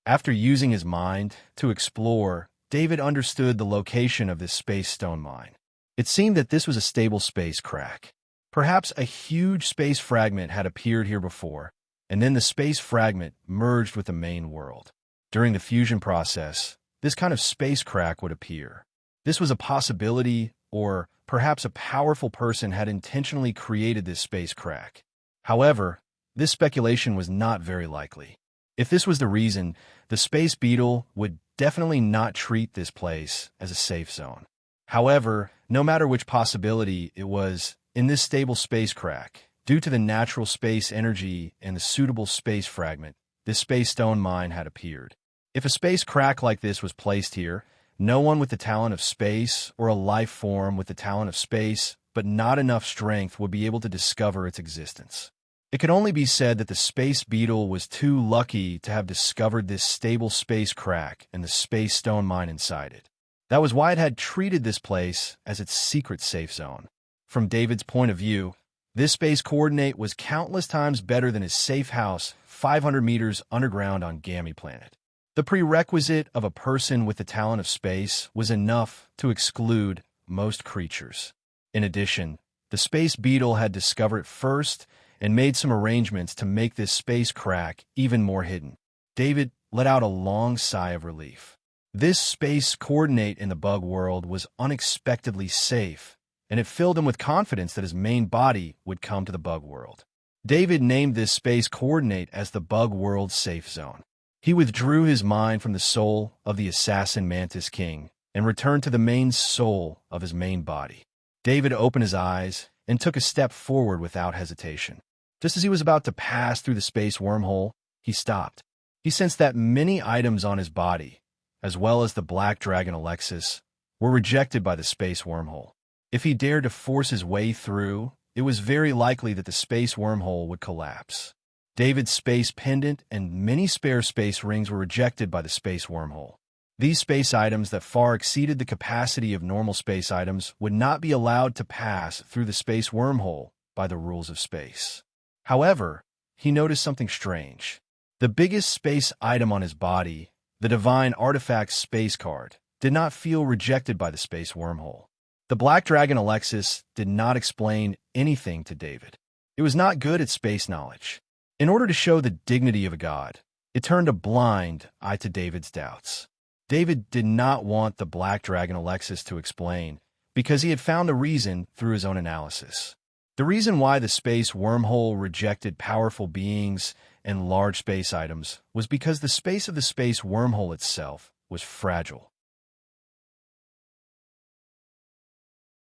After using his mind to explore, David understood the location of this space stone mine. It seemed that this was a stable space crack. Perhaps a huge space fragment had appeared here before, and then the space fragment merged with the main world. During the fusion process, this kind of space crack would appear. This was a possibility, or perhaps a powerful person had intentionally created this space crack. However, this speculation was not very likely. If this was the reason, the space beetle would definitely not treat this place as a safe zone. However, no matter which possibility it was, in this stable space crack, due to the natural space energy and the suitable space fragment, this space stone mine had appeared. If a space crack like this was placed here, No one with the talent of space, or a life form with the talent of space, but not enough strength, would be able to discover its existence. It could only be said that the space beetle was too lucky to have discovered this stable space crack and the space stone mine inside it. That was why it had treated this place as its secret safe zone. From David's point of view, this space coordinate was countless times better than his safe house 500 meters underground on Gammy Planet. The prerequisite of a person with the talent of space was enough to exclude most creatures. In addition, the space beetle had discovered it first and made some arrangements to make this space crack even more hidden. David let out a long sigh of relief. This space coordinate in the bug world was unexpectedly safe, and it filled him with confidence that his main body would come to the bug world. David named this space coordinate as the bug world safe zone. He withdrew his mind from the soul of the assassin mantis king and returned to the main soul of his main body. David opened his eyes and took a step forward without hesitation. Just as he was about to pass through the space wormhole, he stopped. He sensed that many items on his body, as well as the black dragon Alexis, were rejected by the space wormhole. If he dared to force his way through, it was very likely that the space wormhole would collapse. David's space pendant and many spare space rings were rejected by the space wormhole. These space items that far exceeded the capacity of normal space items would not be allowed to pass through the space wormhole by the rules of space. However, he noticed something strange. The biggest space item on his body, the divine artifact space card, did not feel rejected by the space wormhole. The black dragon Alexis did not explain anything to David. It was not good at space knowledge. In order to show the dignity of a god, it turned a blind eye to David's doubts. David did not want the black dragon Alexis to explain, because he had found a reason through his own analysis. The reason why the space wormhole rejected powerful beings and large space items was because the space of the space wormhole itself was fragile.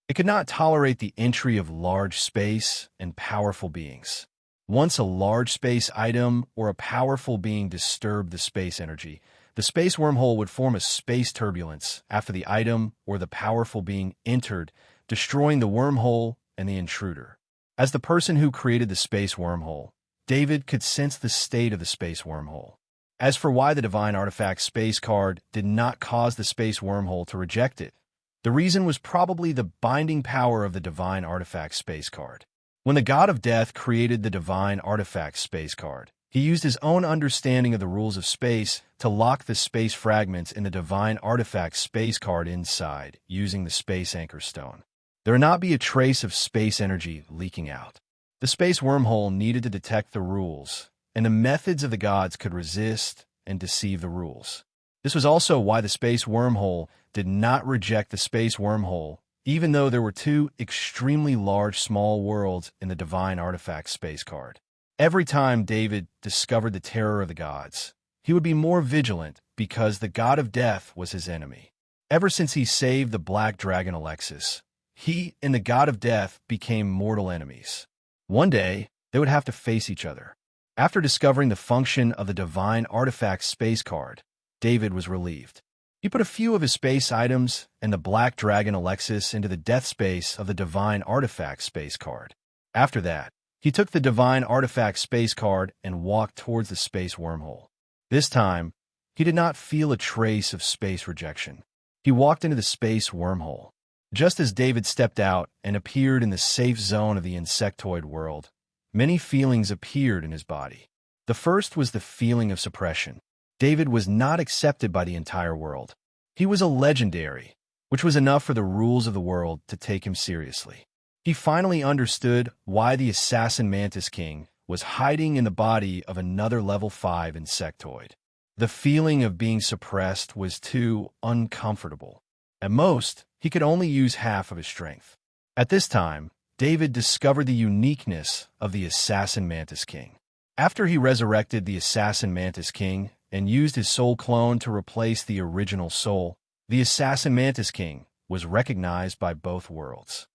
It could not tolerate the entry of large space and powerful beings. Once a large space item or a powerful being disturbed the space energy, the space wormhole would form a space turbulence after the item or the powerful being entered, destroying the wormhole and the intruder. As the person who created the space wormhole, David could sense the state of the space wormhole. As for why the divine artifact space card did not cause the space wormhole to reject it, the reason was probably the binding power of the divine artifact space card. When the god of death created the divine artifact space card, he used his own understanding of the rules of space to lock the space fragments in the divine artifact space card inside, using the space anchor stone. There would not be a trace of space energy leaking out. The space wormhole needed to detect the rules, and the methods of the gods could resist and deceive the rules. This was also why the space wormhole did not reject the space wormhole, even though there were two extremely large small worlds in the divine artifact space card. Every time David discovered the terror of the gods, he would be more vigilant because the god of death was his enemy. Ever since he saved the black dragon Alexis, he and the god of death became mortal enemies. One day, they would have to face each other. After discovering the function of the divine artifact space card, David was relieved. He put a few of his space items and the black dragon Alexis into the death space of the divine artifact space card. After that, he took the divine artifact space card and walked towards the space wormhole. This time, he did not feel a trace of space rejection. He walked into the space wormhole. Just as David stepped out and appeared in the safe zone of the insectoid world, many feelings appeared in his body. The first was the feeling of suppression. David was not accepted by the entire world. He was a legendary, which was enough for the rules of the world to take him seriously. He finally understood why the assassin mantis king was hiding in the body of another level 5 insectoid. The feeling of being suppressed was too uncomfortable. At most, he could only use half of his strength. At this time, David discovered the uniqueness of the assassin mantis king. After he resurrected the assassin mantis king and used his soul clone to replace the original soul, the assassin mantis king was recognized by both worlds.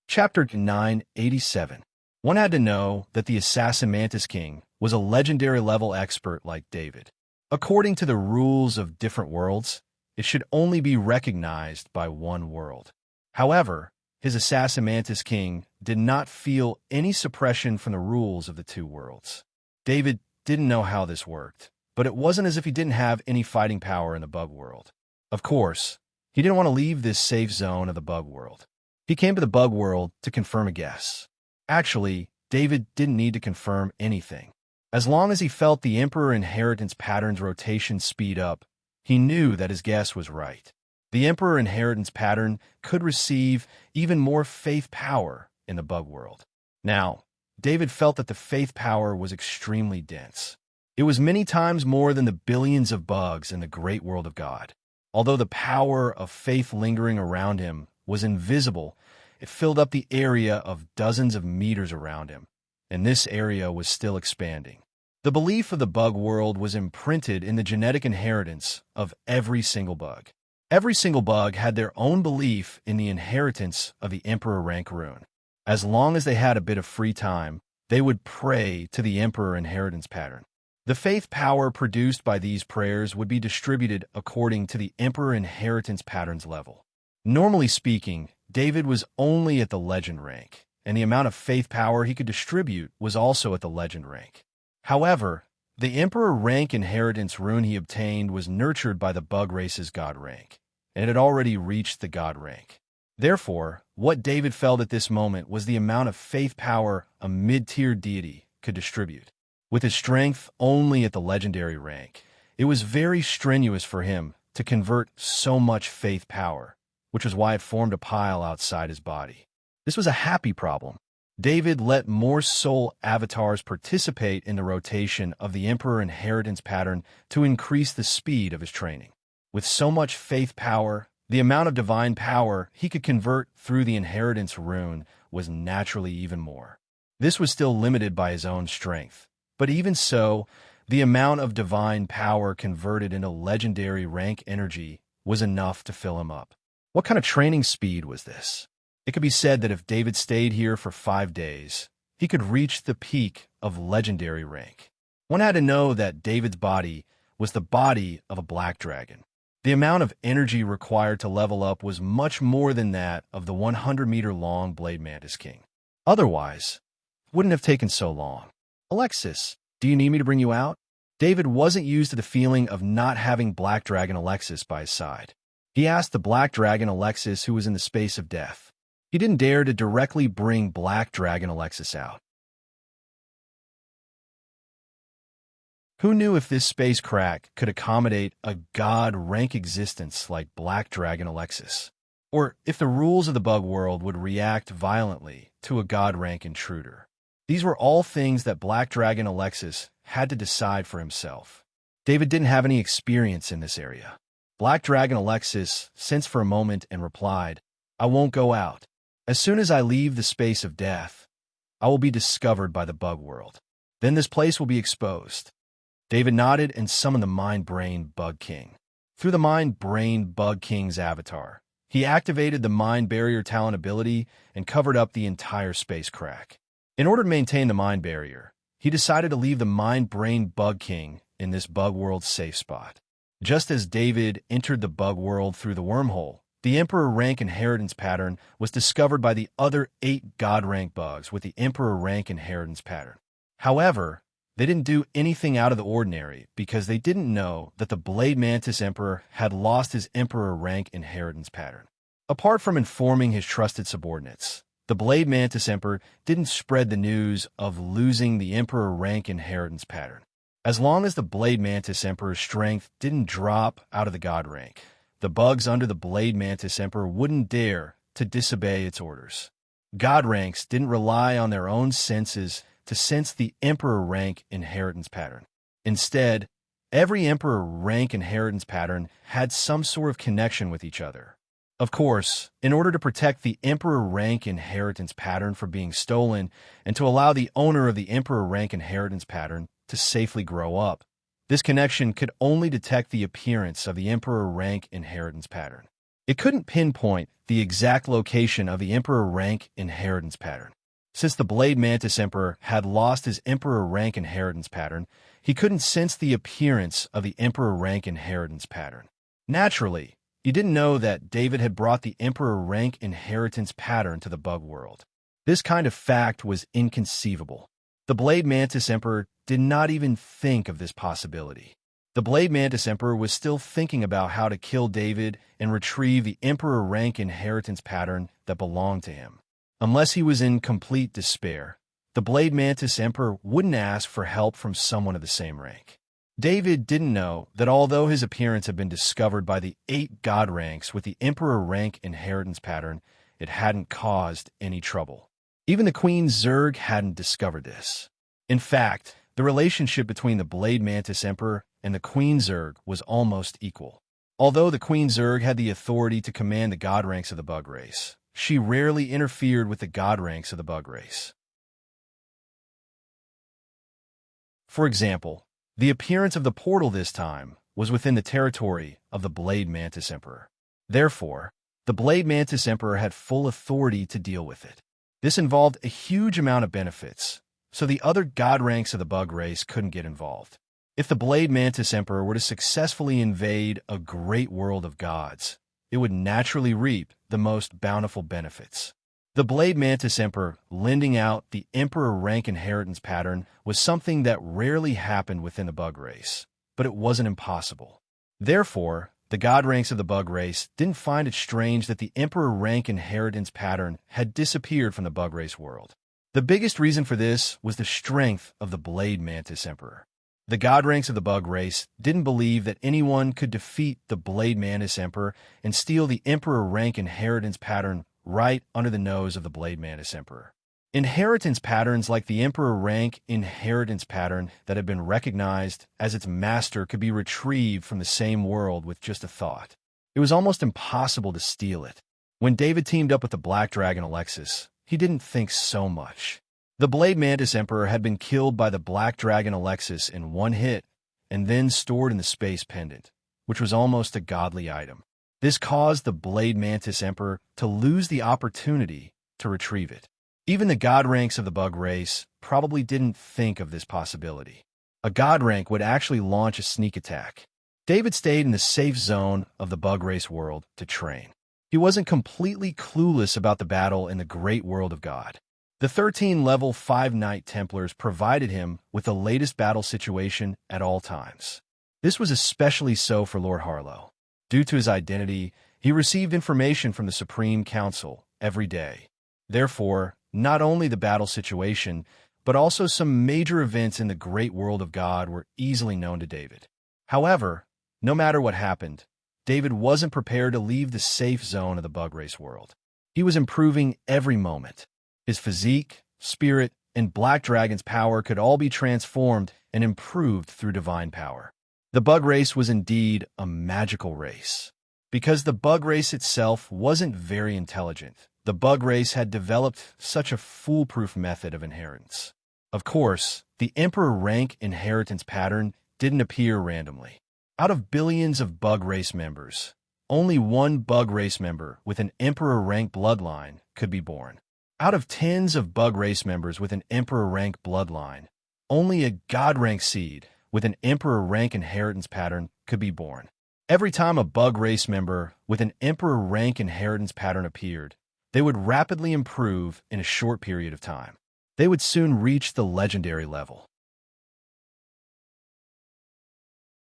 Chapter 987. One had to know that the assassin mantis king was a legendary level expert like David. According to the rules of different worlds, it should only be recognized by one world. However, his assassin Mantis King did not feel any suppression from the rules of the two worlds. David didn't know how this worked, but it wasn't as if he didn't have any fighting power in the bug world. Of course, he didn't want to leave this safe zone of the bug world. He came to the bug world to confirm a guess. Actually, David didn't need to confirm anything. As long as he felt the Emperor Inheritance Pattern's rotation speed up, he knew that his guess was right. The Emperor Inheritance Pattern could receive even more faith power in the bug world. Now, David felt that the faith power was extremely dense. It was many times more than the billions of bugs in the great world of God. Although the power of faith lingering around him was invisible, it filled up the area of dozens of meters around him, and this area was still expanding. The belief of the bug world was imprinted in the genetic inheritance of every single bug. Every single bug had their own belief in the inheritance of the Emperor rank rune. As long as they had a bit of free time, they would pray to the Emperor Inheritance Pattern. The faith power produced by these prayers would be distributed according to the Emperor Inheritance Pattern's level. Normally speaking, David was only at the legend rank, and the amount of faith power he could distribute was also at the legend rank. However, the Emperor rank inheritance rune he obtained was nurtured by the bug race's god rank, and it had already reached the god rank. Therefore, what David felt at this moment was the amount of faith power a mid-tier deity could distribute. With his strength only at the legendary rank, it was very strenuous for him to convert so much faith power, which was why it formed a pile outside his body. This was a happy problem. David let more soul avatars participate in the rotation of the Emperor Inheritance Pattern to increase the speed of his training. With so much faith power, the amount of divine power he could convert through the inheritance rune was naturally even more. This was still limited by his own strength, but even so, the amount of divine power converted into legendary rank energy was enough to fill him up. What kind of training speed was this? It could be said that if David stayed here for 5 days, he could reach the peak of legendary rank. One had to know that David's body was the body of a black dragon. The amount of energy required to level up was much more than that of the 100-meter-long Blade Mantis King. Otherwise, it wouldn't have taken so long. Alexis, do you need me to bring you out? David wasn't used to the feeling of not having Black Dragon Alexis by his side. He asked the Black Dragon Alexis who was in the space of death. He didn't dare to directly bring Black Dragon Alexis out. Who knew if this space crack could accommodate a god rank existence like Black Dragon Alexis? Or if the rules of the bug world would react violently to a god rank intruder? These were all things that Black Dragon Alexis had to decide for himself. David didn't have any experience in this area. Black Dragon Alexis sensed for a moment and replied, "I won't go out. As soon as I leave the space of death, I will be discovered by the bug world. Then this place will be exposed." David nodded and summoned the Mind-Brain Bug King. Through the Mind-Brain Bug King's avatar, he activated the Mind Barrier talent ability and covered up the entire space crack. In order to maintain the Mind Barrier, he decided to leave the Mind-Brain Bug King in this bug world safe spot. Just as David entered the bug world through the wormhole, the Emperor rank inheritance pattern was discovered by the other 8 god rank bugs with the Emperor rank inheritance pattern. However, they didn't do anything out of the ordinary because they didn't know that the Blade Mantis Emperor had lost his Emperor rank inheritance pattern. Apart from informing his trusted subordinates, the Blade Mantis Emperor didn't spread the news of losing the Emperor rank inheritance pattern. As long as the Blade Mantis Emperor's strength didn't drop out of the god rank, the bugs under the Blade Mantis Emperor wouldn't dare to disobey its orders. God ranks didn't rely on their own senses to sense the Emperor rank inheritance pattern. Instead, every Emperor rank inheritance pattern had some sort of connection with each other. Of course, in order to protect the Emperor rank inheritance pattern from being stolen and to allow the owner of the Emperor rank inheritance pattern to safely grow up, this connection could only detect the appearance of the Emperor rank inheritance pattern. It couldn't pinpoint the exact location of the Emperor rank inheritance pattern. Since the Blade Mantis Emperor had lost his Emperor rank inheritance pattern, he couldn't sense the appearance of the Emperor rank inheritance pattern. Naturally, he didn't know that David had brought the Emperor rank inheritance pattern to the bug world. This kind of fact was inconceivable. The Blade Mantis Emperor did not even think of this possibility. The Blade Mantis Emperor was still thinking about how to kill David and retrieve the Emperor rank inheritance pattern that belonged to him. Unless he was in complete despair, the Blade Mantis Emperor wouldn't ask for help from someone of the same rank. David didn't know that although his appearance had been discovered by the 8 god ranks with the Emperor rank inheritance pattern, it hadn't caused any trouble. Even the Queen Zerg hadn't discovered this. In fact, the relationship between the Blade Mantis Emperor and the Queen Zerg was almost equal. Although the Queen Zerg had the authority to command the god ranks of the bug race, she rarely interfered with the god ranks of the bug race. For example, the appearance of the portal this time was within the territory of the Blade Mantis Emperor. Therefore, the Blade Mantis Emperor had full authority to deal with it. This involved a huge amount of benefits, so the other god ranks of the bug race couldn't get involved. If the Blade Mantis Emperor were to successfully invade a great world of gods, it would naturally reap the most bountiful benefits. The Blade Mantis Emperor lending out the Emperor rank inheritance pattern was something that rarely happened within the bug race, but it wasn't impossible. Therefore, the god ranks of the bug race didn't find it strange that the Emperor rank inheritance pattern had disappeared from the bug race world. The biggest reason for this was the strength of the Blade Mantis Emperor. The god ranks of the bug race didn't believe that anyone could defeat the Blade Mantis Emperor and steal the Emperor rank inheritance pattern right under the nose of the Blade Mantis Emperor. Inheritance patterns like the Emperor rank inheritance pattern that had been recognized as its master could be retrieved from the same world with just a thought. It was almost impossible to steal it. When David teamed up with the Black Dragon Alexis, he didn't think so much. The Blade Mantis Emperor had been killed by the Black Dragon Alexis in one hit and then stored in the Space Pendant, which was almost a godly item. This caused the Blade Mantis Emperor to lose the opportunity to retrieve it. Even the god ranks of the bug race probably didn't think of this possibility. A god rank would actually launch a sneak attack. David stayed in the safe zone of the bug race world to train. He wasn't completely clueless about the battle in the great world of God. The 13 level 5 Knight Templars provided him with the latest battle situation at all times. This was especially so for Lord Harlow. Due to his identity, he received information from the Supreme Council every day. Therefore, not only the battle situation, but also some major events in the great world of God were easily known to David. However, no matter what happened, David wasn't prepared to leave the safe zone of the bug race world. He was improving every moment. His physique, spirit, and Black Dragon's power could all be transformed and improved through divine power. The bug race was indeed a magical race. Because the bug race itself wasn't very intelligent, the bug race had developed such a foolproof method of inheritance. Of course, the Emperor rank inheritance pattern didn't appear randomly. Out of billions of bug race members, only one bug race member with an Emperor rank bloodline could be born. Out of tens of bug race members with an Emperor rank bloodline, only a god rank seed with an Emperor rank inheritance pattern could be born. Every time a bug race member with an Emperor rank inheritance pattern appeared, they would rapidly improve in a short period of time. They would soon reach the legendary level.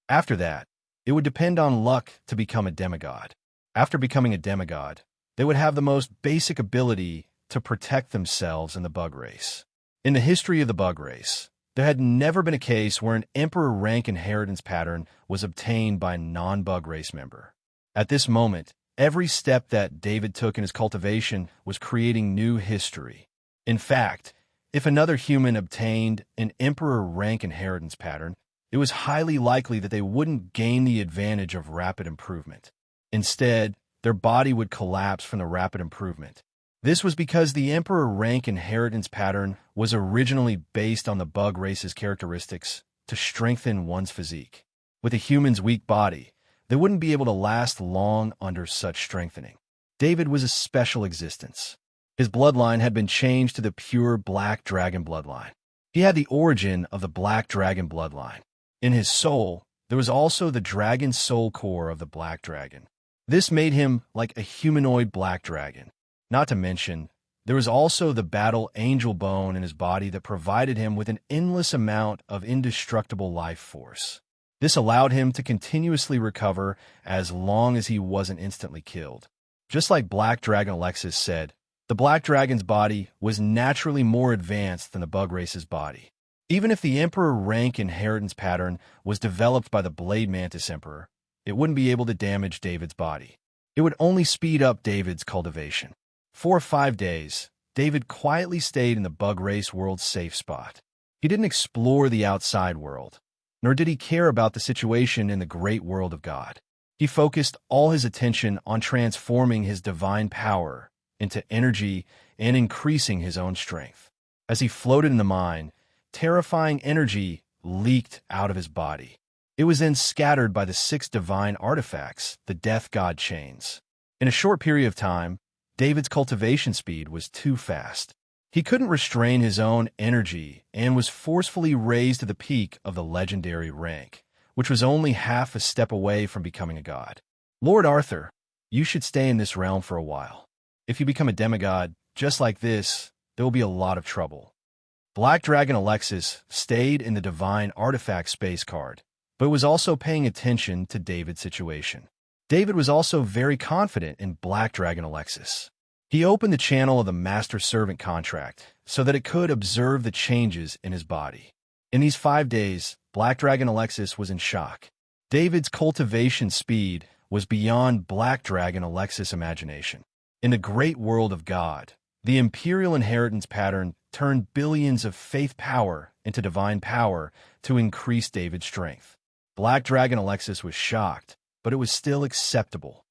After that, it would depend on luck to become a demigod. After becoming a demigod, they would have the most basic ability to protect themselves in the bug race. In the history of the bug race, there had never been a case where an Emperor rank inheritance pattern was obtained by a non-bug race member. At this moment, every step that David took in his cultivation was creating new history. In fact, if another human obtained an Emperor rank inheritance pattern, it was highly likely that they wouldn't gain the advantage of rapid improvement. Instead, their body would collapse from the rapid improvement. This was because the Emperor rank inheritance pattern was originally based on the bug race's characteristics to strengthen one's physique. With a human's weak body, they wouldn't be able to last long under such strengthening. David was a special existence. His bloodline had been changed to the pure Black Dragon bloodline. He had the origin of the Black Dragon bloodline. In his soul, there was also the dragon soul core of the Black Dragon. This made him like a humanoid Black Dragon. Not to mention, there was also the battle angel bone in his body that provided him with an endless amount of indestructible life force. This allowed him to continuously recover as long as he wasn't instantly killed. Just like Black Dragon Alexis said, the Black Dragon's body was naturally more advanced than the bug race's body. Even if the Emperor rank inheritance pattern was developed by the Blade Mantis Emperor, it wouldn't be able to damage David's body. It would only speed up David's cultivation. For 5 days, David quietly stayed in the bug race world's safe spot. He didn't explore the outside world, nor did he care about the situation in the great world of God. He focused all his attention on transforming his divine power into energy and increasing his own strength. As he floated in the mine, terrifying energy leaked out of his body. It was then scattered by the 6 divine artifacts, the Death God chains. In a short period of time, David's cultivation speed was too fast. He couldn't restrain his own energy and was forcefully raised to the peak of the legendary rank, which was only half a step away from becoming a god. Lord Arthur, you should stay in this realm for a while. If you become a demigod, just like this, there will be a lot of trouble. Black Dragon Alexis stayed in the Divine Artifact space card, but was also paying attention to David's situation. David was also very confident in Black Dragon Alexis. He opened the channel of the Master-Servant contract so that it could observe the changes in his body. In these 5 days, Black Dragon Alexis was in shock. David's cultivation speed was beyond Black Dragon Alexis' imagination. In the great world of God, the imperial inheritance pattern turned billions of faith power into divine power to increase David's strength. Black Dragon Alexis was shocked, but it was still acceptable.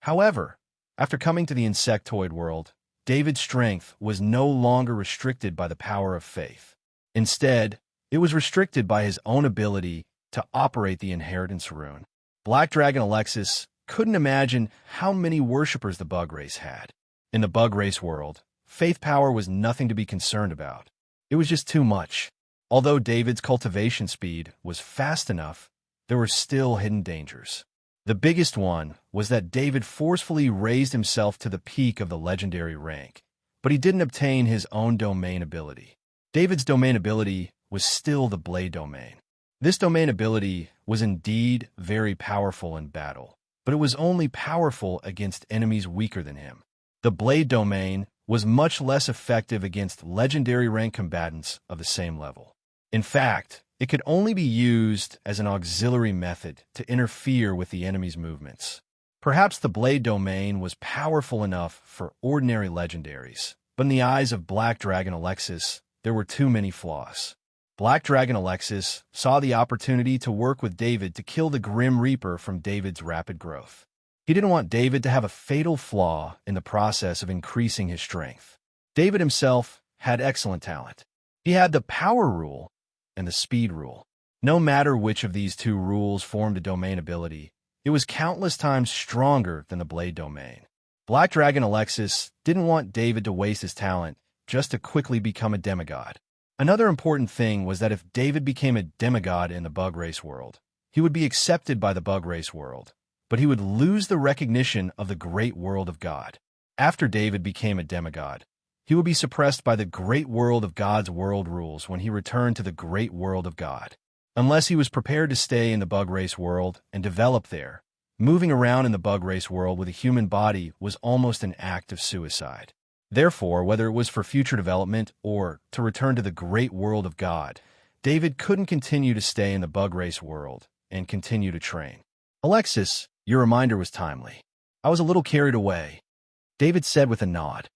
However, after coming to the insectoid world, David's strength was no longer restricted by the power of faith. Instead, it was restricted by his own ability to operate the inheritance rune. Black Dragon Alexis couldn't imagine how many worshippers the bug race had. In the bug race world, faith power was nothing to be concerned about. It was just too much. Although David's cultivation speed was fast enough, there were still hidden dangers. The biggest one was that David forcefully raised himself to the peak of the legendary rank, but he didn't obtain his own domain ability. David's domain ability was still the Blade domain. This domain ability was indeed very powerful in battle, but it was only powerful against enemies weaker than him. The Blade domain was much less effective against legendary rank combatants of the same level. In fact, it could only be used as an auxiliary method to interfere with the enemy's movements. Perhaps the Blade domain was powerful enough for ordinary legendaries, but in the eyes of Black Dragon Alexis, there were too many flaws. Black Dragon Alexis saw the opportunity to work with David to kill the Grim Reaper from David's rapid growth. He didn't want David to have a fatal flaw in the process of increasing his strength. David himself had excellent talent. He had the power rule and the speed rule. No matter which of these 2 rules formed a domain ability, it was countless times stronger than the Blade domain. Black Dragon Alexis didn't want David to waste his talent just to quickly become a demigod. Another important thing was that if David became a demigod in the bug race world, he would be accepted by the bug race world, but he would lose the recognition of the great world of God. After David became a demigod, he would be suppressed by the great world of God's world rules when he returned to the great world of God. Unless he was prepared to stay in the bug race world and develop there, moving around in the bug race world with a human body was almost an act of suicide. Therefore, whether it was for future development or to return to the great world of God, David couldn't continue to stay in the bug race world and continue to train. Alexis, your reminder was timely. I was a little carried away, David said with a nod.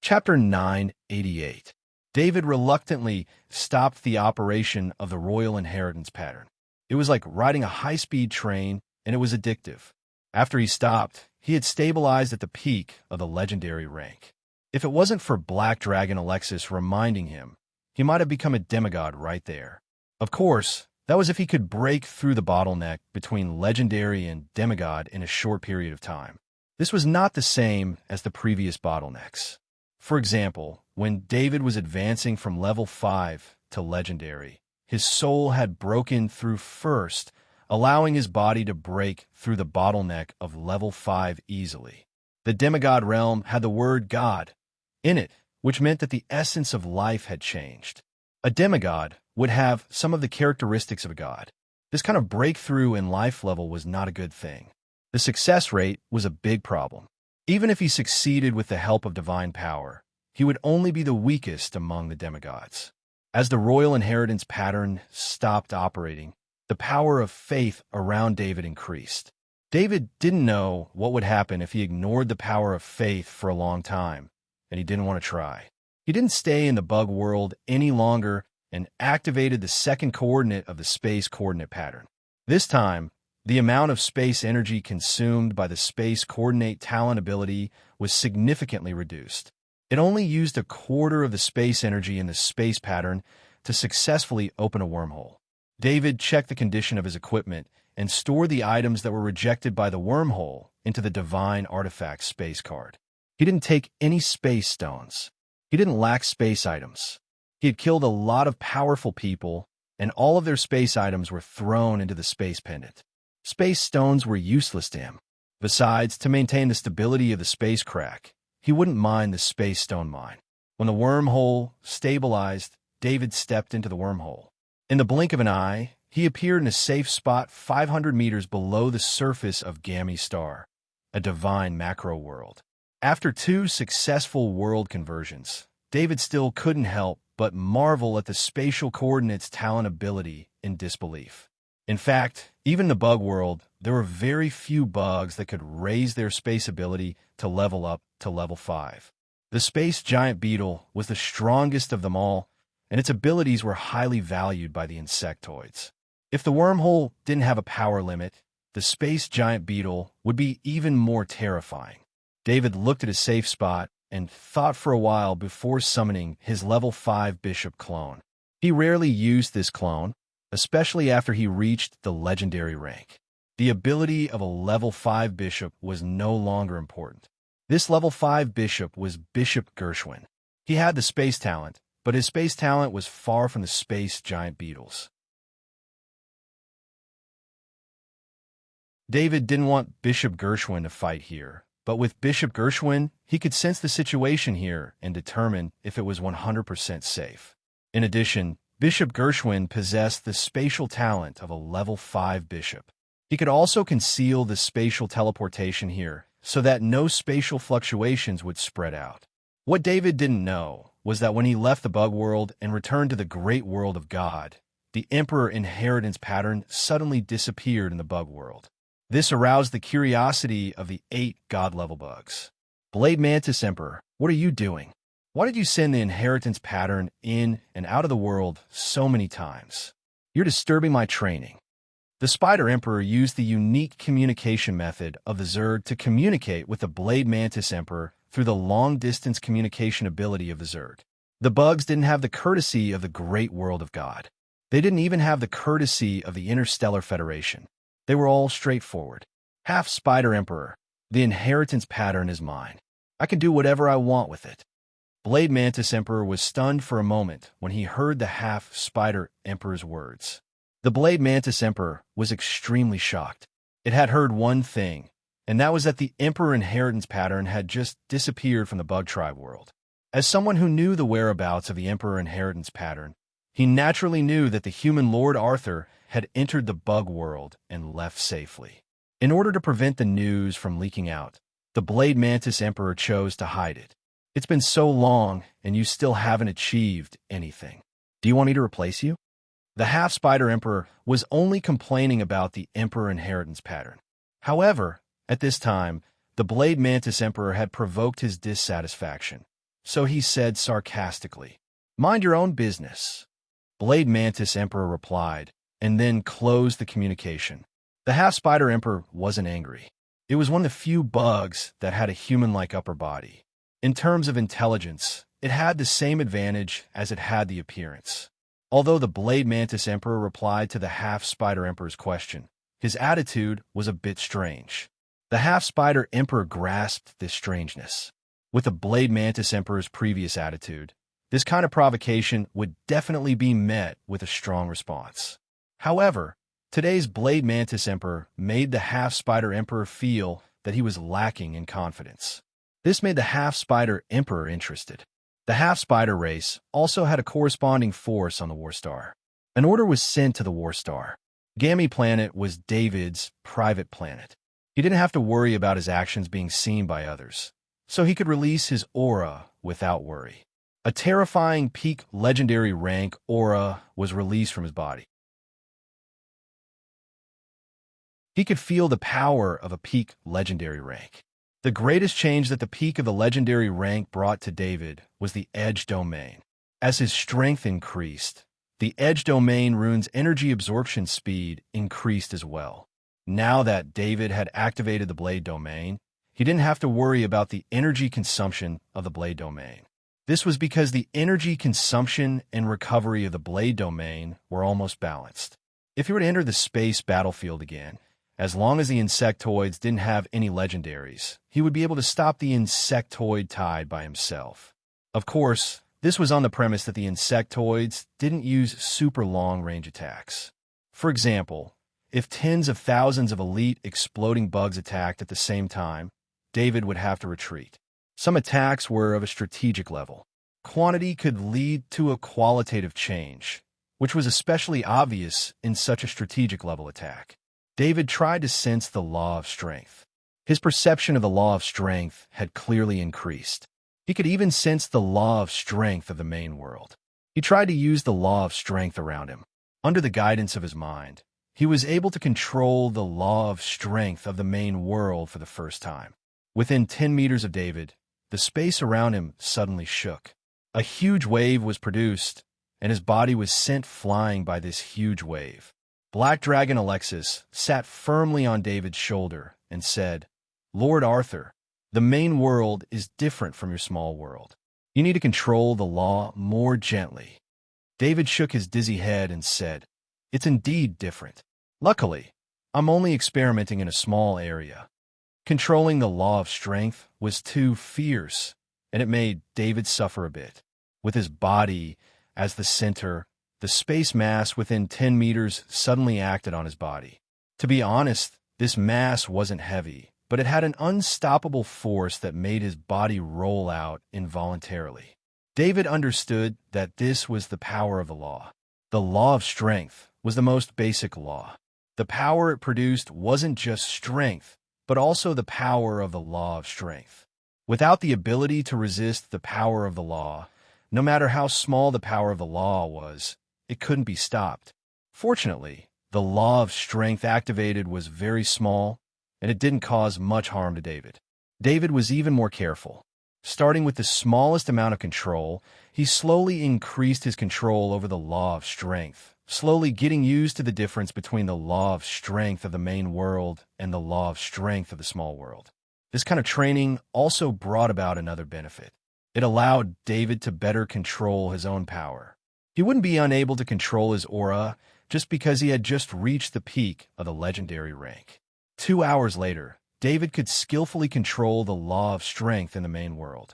Chapter 988. David reluctantly stopped the operation of the royal inheritance pattern. It was like riding a high-speed train, and it was addictive. After he stopped, he had stabilized at the peak of the legendary rank. If it wasn't for Black Dragon Alexis reminding him, he might have become a demigod right there. Of course, that was if he could break through the bottleneck between legendary and demigod in a short period of time. This was not the same as the previous bottlenecks. For example, when David was advancing from level 5 to legendary, his soul had broken through first, allowing his body to break through the bottleneck of level 5 easily. The demigod realm had the word God in it, which meant that the essence of life had changed. A demigod would have some of the characteristics of a god. This kind of breakthrough in life level was not a good thing. The success rate was a big problem. Even if he succeeded with the help of divine power, he would only be the weakest among the demigods. As the royal inheritance pattern stopped operating, the power of faith around David increased. David didn't know what would happen if he ignored the power of faith for a long time, and he didn't want to try. He didn't stay in the bug world any longer and activated the second coordinate of the space coordinate pattern. This time, the amount of space energy consumed by the space coordinate talent ability was significantly reduced. It only used a quarter of the space energy in the space pattern to successfully open a wormhole. David checked the condition of his equipment and stored the items that were rejected by the wormhole into the divine artifact space card. He didn't take any space stones. He didn't lack space items. He had killed a lot of powerful people, and all of their space items were thrown into the space pendant. Space stones were useless to him. Besides, to maintain the stability of the space crack, he wouldn't mind the space stone mine. When the wormhole stabilized, David stepped into the wormhole. In the blink of an eye, he appeared in a safe spot 500 meters below the surface of Gamma Star, a divine macro world. After 2 successful world conversions, David still couldn't help but marvel at the spatial coordinates talent ability in disbelief. In fact, even in the bug world, there were very few bugs that could raise their space ability to level up to level 5. The space giant beetle was the strongest of them all, and its abilities were highly valued by the insectoids. If the wormhole didn't have a power limit, the space giant beetle would be even more terrifying. David looked at his safe spot and thought for a while before summoning his level 5 bishop clone. He rarely used this clone, especially after he reached the legendary rank. The ability of a level 5 bishop was no longer important. This level 5 bishop was Bishop Gershwin. He had the space talent, but his space talent was far from the space giant beetles. David didn't want Bishop Gershwin to fight here, but with Bishop Gershwin, he could sense the situation here and determine if it was 100% safe. In addition, Bishop Gershwin possessed the spatial talent of a level 5 bishop. He could also conceal the spatial teleportation here so that no spatial fluctuations would spread out. What David didn't know was that when he left the bug world and returned to the great world of God, the Emperor inheritance pattern suddenly disappeared in the bug world. This aroused the curiosity of the 8 God-level bugs. Blade Mantis Emperor, what are you doing? Why did you send the inheritance pattern in and out of the world so many times? You're disturbing my training. The Spider Emperor used the unique communication method of the Zerg to communicate with the Blade Mantis Emperor through the long-distance communication ability of the Zerg. The bugs didn't have the courtesy of the great world of God. They didn't even have the courtesy of the Interstellar Federation. They were all straightforward. Half Spider Emperor, the inheritance pattern is mine. I can do whatever I want with it. Blade Mantis Emperor was stunned for a moment when he heard the half Spider Emperor's words. The Blade Mantis Emperor was extremely shocked. It had heard one thing, and that was that the Emperor inheritance pattern had just disappeared from the bug tribe world. As someone who knew the whereabouts of the Emperor inheritance pattern, he naturally knew that the human Lord Arthur had entered the bug world and left safely. In order to prevent the news from leaking out, the Blade Mantis Emperor chose to hide it. It's been so long, and you still haven't achieved anything. Do you want me to replace you? The half-Spider Emperor was only complaining about the Emperor inheritance pattern. However, at this time, the Blade Mantis Emperor had provoked his dissatisfaction, so he said sarcastically, "Mind your own business." Blade Mantis Emperor replied, and then closed the communication. The half-Spider Emperor wasn't angry. It was one of the few bugs that had a human-like upper body. In terms of intelligence, it had the same advantage as it had the appearance. Although the Blade Mantis Emperor replied to the Half-Spider Emperor's question, his attitude was a bit strange. The Half-Spider Emperor grasped this strangeness. With the Blade Mantis Emperor's previous attitude, this kind of provocation would definitely be met with a strong response. However, today's Blade Mantis Emperor made the Half-Spider Emperor feel that he was lacking in confidence. This made the Half-Spider Emperor interested. The Half-Spider race also had a corresponding force on the Warstar. An order was sent to the Warstar. Gamma Planet was David's private planet. He didn't have to worry about his actions being seen by others, so he could release his aura without worry. A terrifying peak legendary rank aura was released from his body. He could feel the power of a peak legendary rank. The greatest change that the peak of the legendary rank brought to David was the Edge Domain. As his strength increased, the Edge Domain rune's energy absorption speed increased as well. Now that David had activated the Blade Domain, he didn't have to worry about the energy consumption of the Blade Domain. This was because the energy consumption and recovery of the Blade Domain were almost balanced. If he were to enter the space battlefield again, as long as the insectoids didn't have any legendaries, he would be able to stop the insectoid tide by himself. Of course, this was on the premise that the insectoids didn't use super long-range attacks. For example, if tens of thousands of elite exploding bugs attacked at the same time, David would have to retreat. Some attacks were of a strategic level. Quantity could lead to a qualitative change, which was especially obvious in such a strategic level attack. David tried to sense the law of strength. His perception of the law of strength had clearly increased. He could even sense the law of strength of the main world. He tried to use the law of strength around him. Under the guidance of his mind, he was able to control the law of strength of the main world for the first time. Within 10 meters of David, the space around him suddenly shook. A huge wave was produced, and his body was sent flying by this huge wave. Black Dragon Alexis sat firmly on David's shoulder and said, "Lord Arthur, the main world is different from your small world. You need to control the law more gently." David shook his dizzy head and said, "It's indeed different. Luckily, I'm only experimenting in a small area." Controlling the law of strength was too fierce, and it made David suffer a bit. With his body as the center, the space mass within 10 meters suddenly acted on his body. To be honest, this mass wasn't heavy, but it had an unstoppable force that made his body roll out involuntarily. David understood that this was the power of the law. The law of strength was the most basic law. The power it produced wasn't just strength, but also the power of the law of strength. Without the ability to resist the power of the law, no matter how small the power of the law was, it couldn't be stopped. Fortunately, the law of strength activated was very small, and it didn't cause much harm to David. David was even more careful. Starting with the smallest amount of control, he slowly increased his control over the law of strength, slowly getting used to the difference between the law of strength of the main world and the law of strength of the small world. This kind of training also brought about another benefit. It allowed David to better control his own power. He wouldn't be unable to control his aura just because he had just reached the peak of the legendary rank. 2 hours later, David could skillfully control the law of strength in the main world.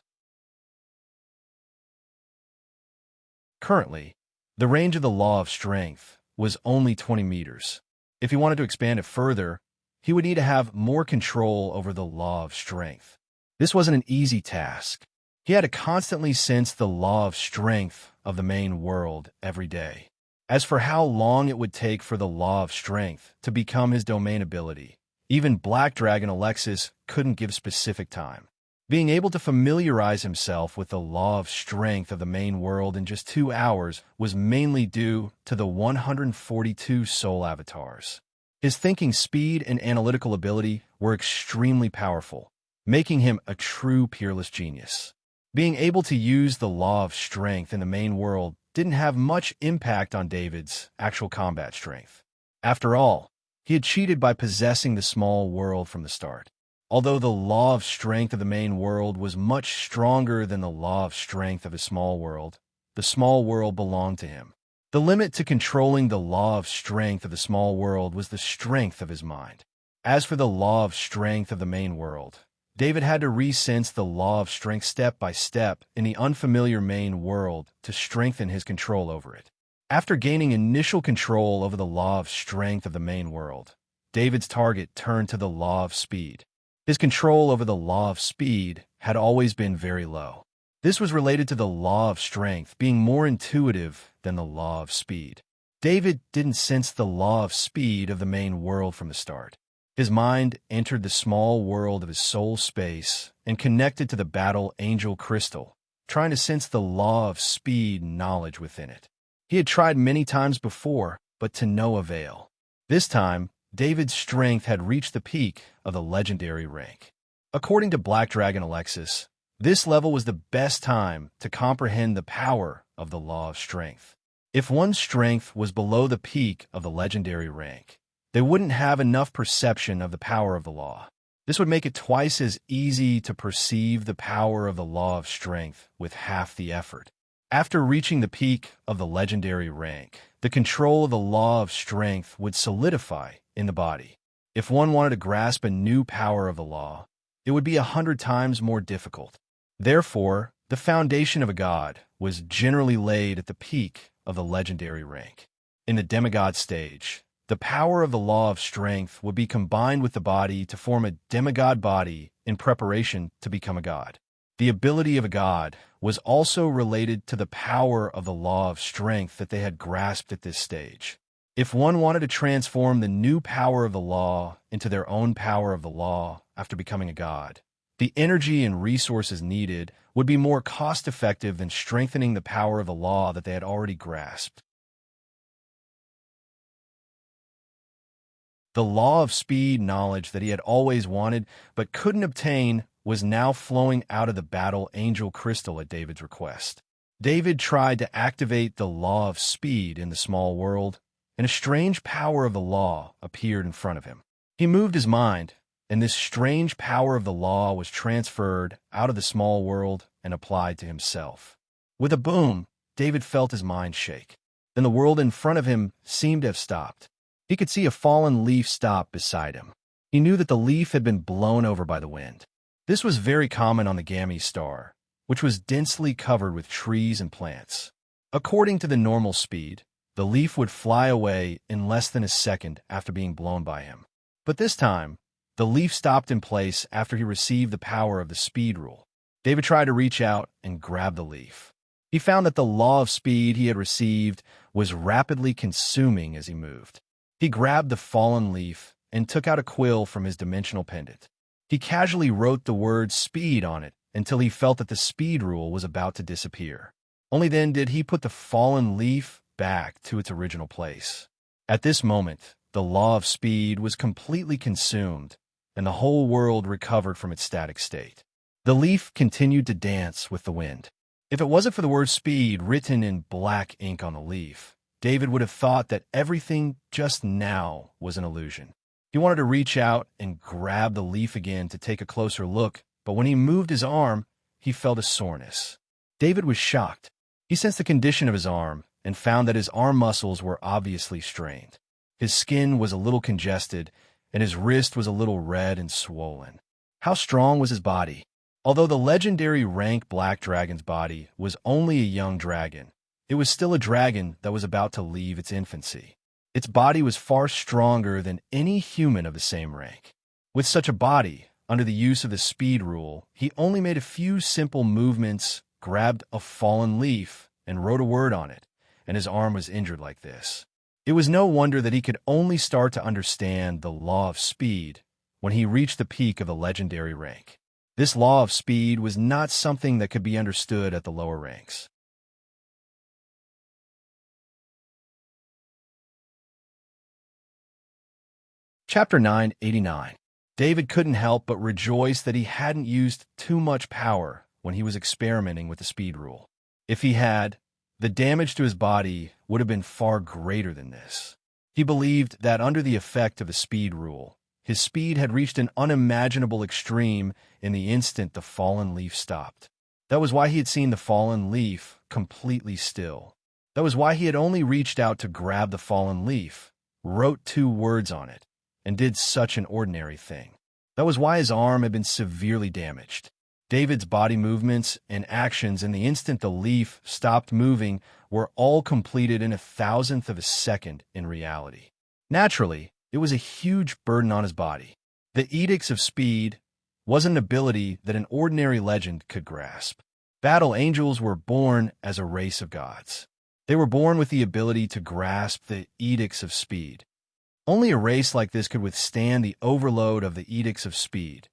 Currently, the range of the law of strength was only 20 meters. If he wanted to expand it further, he would need to have more control over the law of strength. This wasn't an easy task. He had to constantly sense the law of strength of the main world every day. As for how long it would take for the law of strength to become his domain ability, even Black Dragon Alexis couldn't give specific time. Being able to familiarize himself with the law of strength of the main world in just 2 hours was mainly due to the 142 soul avatars. His thinking speed and analytical ability were extremely powerful, making him a true peerless genius. Being able to use the law of strength in the main world didn't have much impact on David's actual combat strength. After all, he had cheated by possessing the small world from the start. Although the law of strength of the main world was much stronger than the law of strength of his small world, the small world belonged to him. The limit to controlling the law of strength of the small world was the strength of his mind. As for the law of strength of the main world, David had to resense the law of strength step by step in the unfamiliar main world to strengthen his control over it. After gaining initial control over the law of strength of the main world, David's target turned to the law of speed. His control over the law of speed had always been very low. This was related to the law of strength being more intuitive than the law of speed. David didn't sense the law of speed of the main world from the start. His mind entered the small world of his soul space and connected to the battle angel crystal, trying to sense the law of speed knowledge within it. He had tried many times before, but to no avail. This time, David's strength had reached the peak of the legendary rank. According to Black Dragon Alexis, this level was the best time to comprehend the power of the law of strength. If one's strength was below the peak of the legendary rank, they wouldn't have enough perception of the power of the law. This would make it twice as easy to perceive the power of the law of strength with half the effort. After reaching the peak of the legendary rank, the control of the law of strength would solidify in the body. If one wanted to grasp a new power of the law, it would be 100 times more difficult. Therefore, the foundation of a god was generally laid at the peak of the legendary rank. In the demigod stage, the power of the law of strength would be combined with the body to form a demigod body in preparation to become a god. The ability of a god was also related to the power of the law of strength that they had grasped at this stage. If one wanted to transform the new power of the law into their own power of the law after becoming a god, the energy and resources needed would be more cost-effective than strengthening the power of the law that they had already grasped. The law of speed knowledge that he had always wanted but couldn't obtain was now flowing out of the battle angel crystal at David's request. David tried to activate the law of speed in the small world, and a strange power of the law appeared in front of him. He moved his mind, and this strange power of the law was transferred out of the small world and applied to himself. With a boom, David felt his mind shake. Then the world in front of him seemed to have stopped. He could see a fallen leaf stop beside him. He knew that the leaf had been blown over by the wind. This was very common on the Gamma star, which was densely covered with trees and plants. According to the normal speed, the leaf would fly away in less than a second after being blown by him. But this time, the leaf stopped in place after he received the power of the speed rule. David tried to reach out and grab the leaf. He found that the law of speed he had received was rapidly consuming as he moved. He grabbed the fallen leaf and took out a quill from his dimensional pendant. He casually wrote the word speed on it until he felt that the speed rule was about to disappear. Only then did he put the fallen leaf back to its original place. At this moment, the law of speed was completely consumed, and the whole world recovered from its static state. The leaf continued to dance with the wind. If it wasn't for the word speed written in black ink on the leaf, David would have thought that everything just now was an illusion. He wanted to reach out and grab the leaf again to take a closer look, but when he moved his arm, he felt a soreness. David was shocked. He sensed the condition of his arm and found that his arm muscles were obviously strained. His skin was a little congested, and his wrist was a little red and swollen. How strong was his body? Although the legendary rank Black Dragon's body was only a young dragon, it was still a dragon that was about to leave its infancy. Its body was far stronger than any human of the same rank. With such a body, under the use of the speed rule, he only made a few simple movements, grabbed a fallen leaf, and wrote a word on it, and his arm was injured like this. It was no wonder that he could only start to understand the law of speed when he reached the peak of the legendary rank. This law of speed was not something that could be understood at the lower ranks. Chapter 989. David couldn't help but rejoice that he hadn't used too much power when he was experimenting with the speed rule. If he had, the damage to his body would have been far greater than this. He believed that under the effect of the speed rule, his speed had reached an unimaginable extreme in the instant the fallen leaf stopped. That was why he had seen the fallen leaf completely still. That was why he had only reached out to grab the fallen leaf, wrote 2 words on it, and did such an ordinary thing. That was why his arm had been severely damaged. David's body movements and actions in the instant the leaf stopped moving were all completed in 1,000th of a second in reality. Naturally, it was a huge burden on his body. The edicts of speed was an ability that an ordinary legend could grasp. Battle angels were born as a race of gods. They were born with the ability to grasp the edicts of speed. Only a race like this could withstand the overload of the edicts of speed.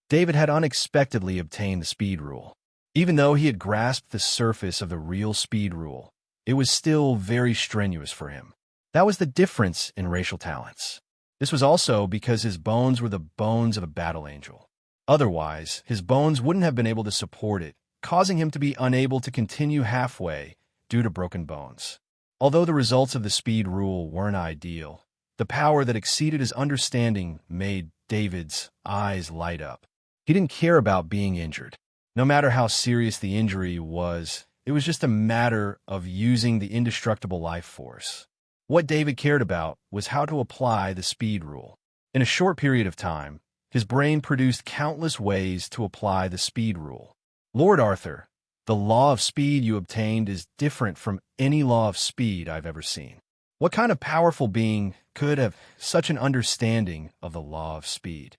David had unexpectedly obtained the speed rule. Even though he had grasped the surface of the real speed rule, it was still very strenuous for him. That was the difference in racial talents. This was also because his bones were the bones of a battle angel. Otherwise, his bones wouldn't have been able to support it, causing him to be unable to continue halfway due to broken bones. Although the results of the speed rule weren't ideal, the power that exceeded his understanding made David's eyes light up. He didn't care about being injured. No matter how serious the injury was, it was just a matter of using the indestructible life force. What David cared about was how to apply the speed rule. In a short period of time, his brain produced countless ways to apply the speed rule. Lord Arthur, the law of speed you obtained is different from any law of speed I've ever seen. What kind of powerful being could have such an understanding of the law of speed?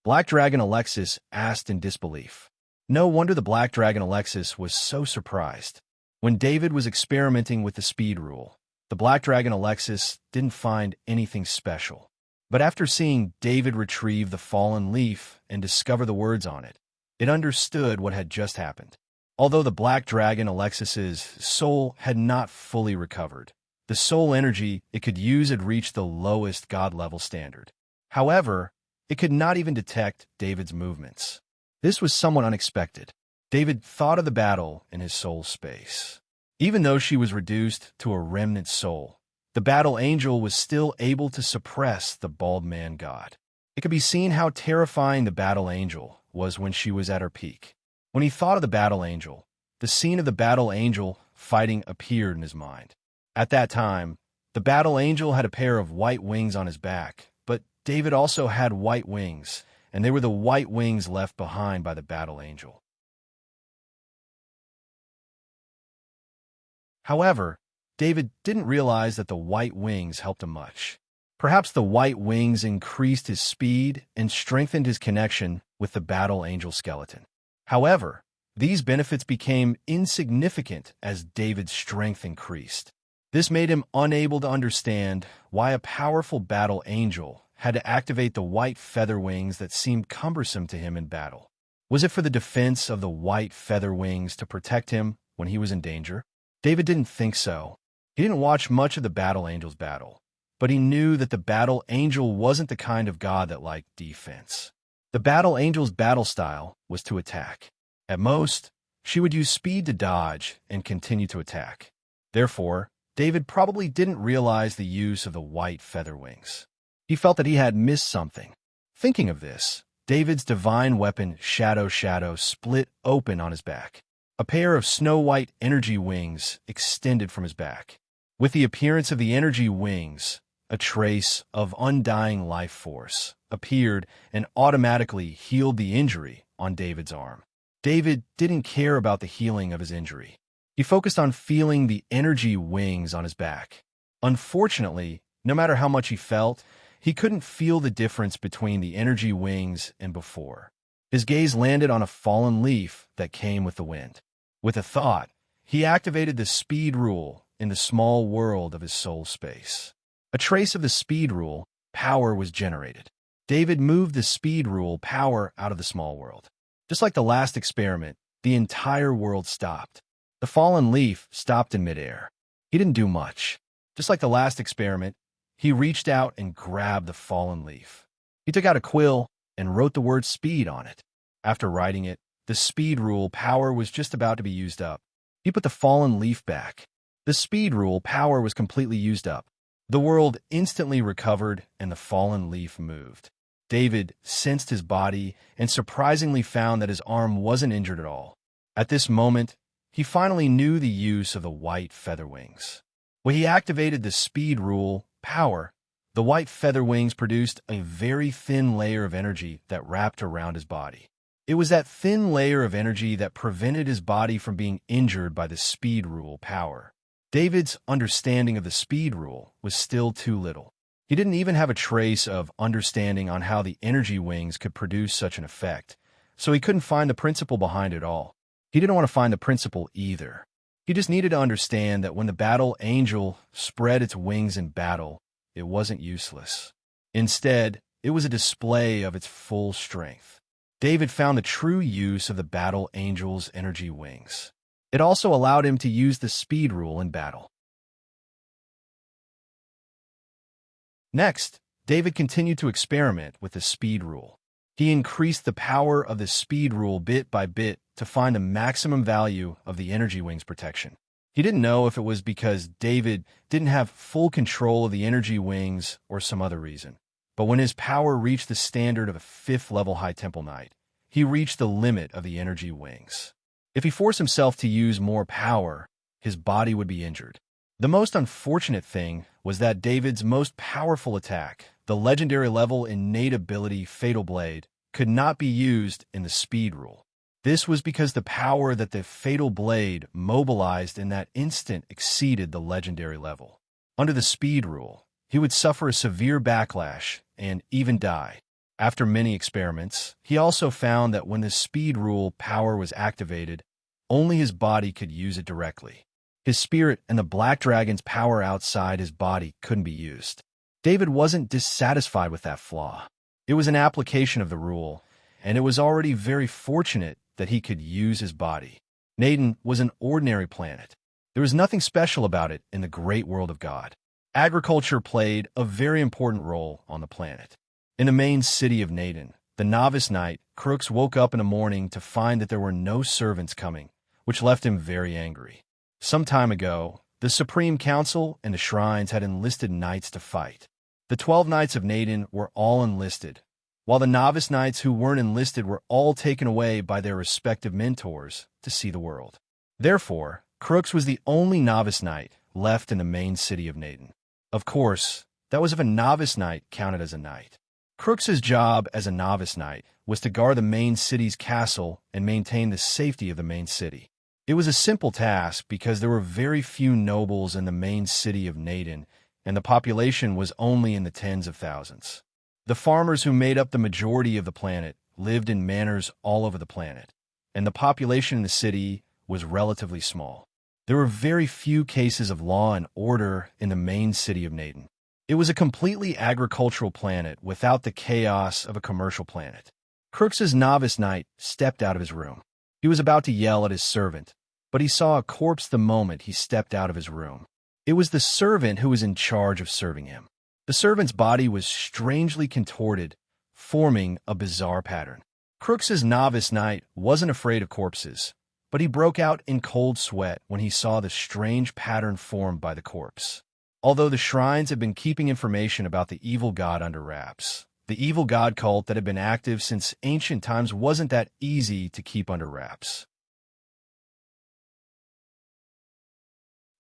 Black Dragon Alexis asked in disbelief. No wonder the Black Dragon Alexis was so surprised. When David was experimenting with the speed rule, the Black Dragon Alexis didn't find anything special. But after seeing David retrieve the fallen leaf and discover the words on it, it understood what had just happened. Although the Black Dragon Alexis's soul had not fully recovered, the soul energy it could use had reached the lowest God-level standard. However, it could not even detect David's movements. This was somewhat unexpected. David thought of the battle in his soul space. Even though she was reduced to a remnant soul, the battle angel was still able to suppress the bald man god. It could be seen how terrifying the battle angel was when she was at her peak. When he thought of the battle angel, the scene of the battle angel fighting appeared in his mind. At that time, the battle angel had a pair of white wings on his back, but David also had white wings, and they were the white wings left behind by the battle angel. However, David didn't realize that the white wings helped him much. Perhaps the white wings increased his speed and strengthened his connection with the battle angel skeleton. However, these benefits became insignificant as David's strength increased. This made him unable to understand why a powerful battle angel had to activate the white feather wings that seemed cumbersome to him in battle. Was it for the defense of the white feather wings to protect him when he was in danger? David didn't think so. He didn't watch much of the battle angel's battle, but he knew that the battle angel wasn't the kind of god that liked defense. The battle angel's battle style was to attack. At most, she would use speed to dodge and continue to attack. Therefore, David probably didn't realize the use of the white feather wings. He felt that he had missed something. Thinking of this, David's divine weapon, Shadow split open on his back. A pair of snow-white energy wings extended from his back. With the appearance of the energy wings, a trace of undying life force appeared and automatically healed the injury on David's arm. David didn't care about the healing of his injury. He focused on feeling the energy wings on his back. Unfortunately, no matter how much he felt, he couldn't feel the difference between the energy wings and before. His gaze landed on a fallen leaf that came with the wind. With a thought, he activated the speed rule in the small world of his soul space. A trace of the speed rule power was generated. David moved the speed rule power out of the small world. Just like the last experiment, the entire world stopped. The fallen leaf stopped in midair. He didn't do much. Just like the last experiment, he reached out and grabbed the fallen leaf. He took out a quill and wrote the word speed on it. After writing it, the speed rule power was just about to be used up. He put the fallen leaf back. The speed rule power was completely used up. The world instantly recovered and the fallen leaf moved. David sensed his body and surprisingly found that his arm wasn't injured at all. At this moment, he finally knew the use of the white feather wings. When he activated the speed rule, power, the white feather wings produced a very thin layer of energy that wrapped around his body. It was that thin layer of energy that prevented his body from being injured by the speed rule power. David's understanding of the speed rule was still too little. He didn't even have a trace of understanding on how the energy wings could produce such an effect, so he couldn't find the principle behind it all. He didn't want to find the principle either. He just needed to understand that when the battle angel spread its wings in battle, it wasn't useless. Instead, it was a display of its full strength. David found the true use of the battle angel's energy wings. It also allowed him to use the speed rule in battle. Next, David continued to experiment with the speed rule. He increased the power of the speed rule bit by bit to find the maximum value of the energy wings protection. He didn't know if it was because David didn't have full control of the energy wings or some other reason. But when his power reached the standard of a 5th level High Temple Knight, he reached the limit of the energy wings. If he forced himself to use more power, his body would be injured. The most unfortunate thing was that David's most powerful attack, the legendary level innate ability Fatal Blade, could not be used in the speed rule. This was because the power that the Fatal Blade mobilized in that instant exceeded the legendary level. Under the speed rule, he would suffer a severe backlash and even die. After many experiments, he also found that when the speed rule power was activated, only his body could use it directly. His spirit and the Black Dragon's power outside his body couldn't be used. David wasn't dissatisfied with that flaw. It was an application of the rule, and it was already very fortunate that he could use his body. Naden was an ordinary planet. There was nothing special about it in the great world of God. Agriculture played a very important role on the planet. In the main city of Naden, the novice knight, Crooks, woke up in the morning to find that there were no servants coming, which left him very angry. Some time ago, the Supreme Council and the shrines had enlisted knights to fight. The 12 knights of Naden were all enlisted, while the novice knights who weren't enlisted were all taken away by their respective mentors to see the world. Therefore, Crooks was the only novice knight left in the main city of Naden. Of course, that was if a novice knight counted as a knight. Crooks's job as a novice knight was to guard the main city's castle and maintain the safety of the main city. It was a simple task because there were very few nobles in the main city of Naden, and the population was only in the tens of thousands. The farmers who made up the majority of the planet lived in manors all over the planet, and the population in the city was relatively small. There were very few cases of law and order in the main city of Naden. It was a completely agricultural planet without the chaos of a commercial planet. Crooks's novice knight stepped out of his room. He was about to yell at his servant, but he saw a corpse the moment he stepped out of his room. It was the servant who was in charge of serving him. The servant's body was strangely contorted, forming a bizarre pattern. Crooks's novice knight wasn't afraid of corpses, but he broke out in cold sweat when he saw the strange pattern formed by the corpse. Although the shrines had been keeping information about the evil god under wraps, the evil god cult that had been active since ancient times wasn't that easy to keep under wraps.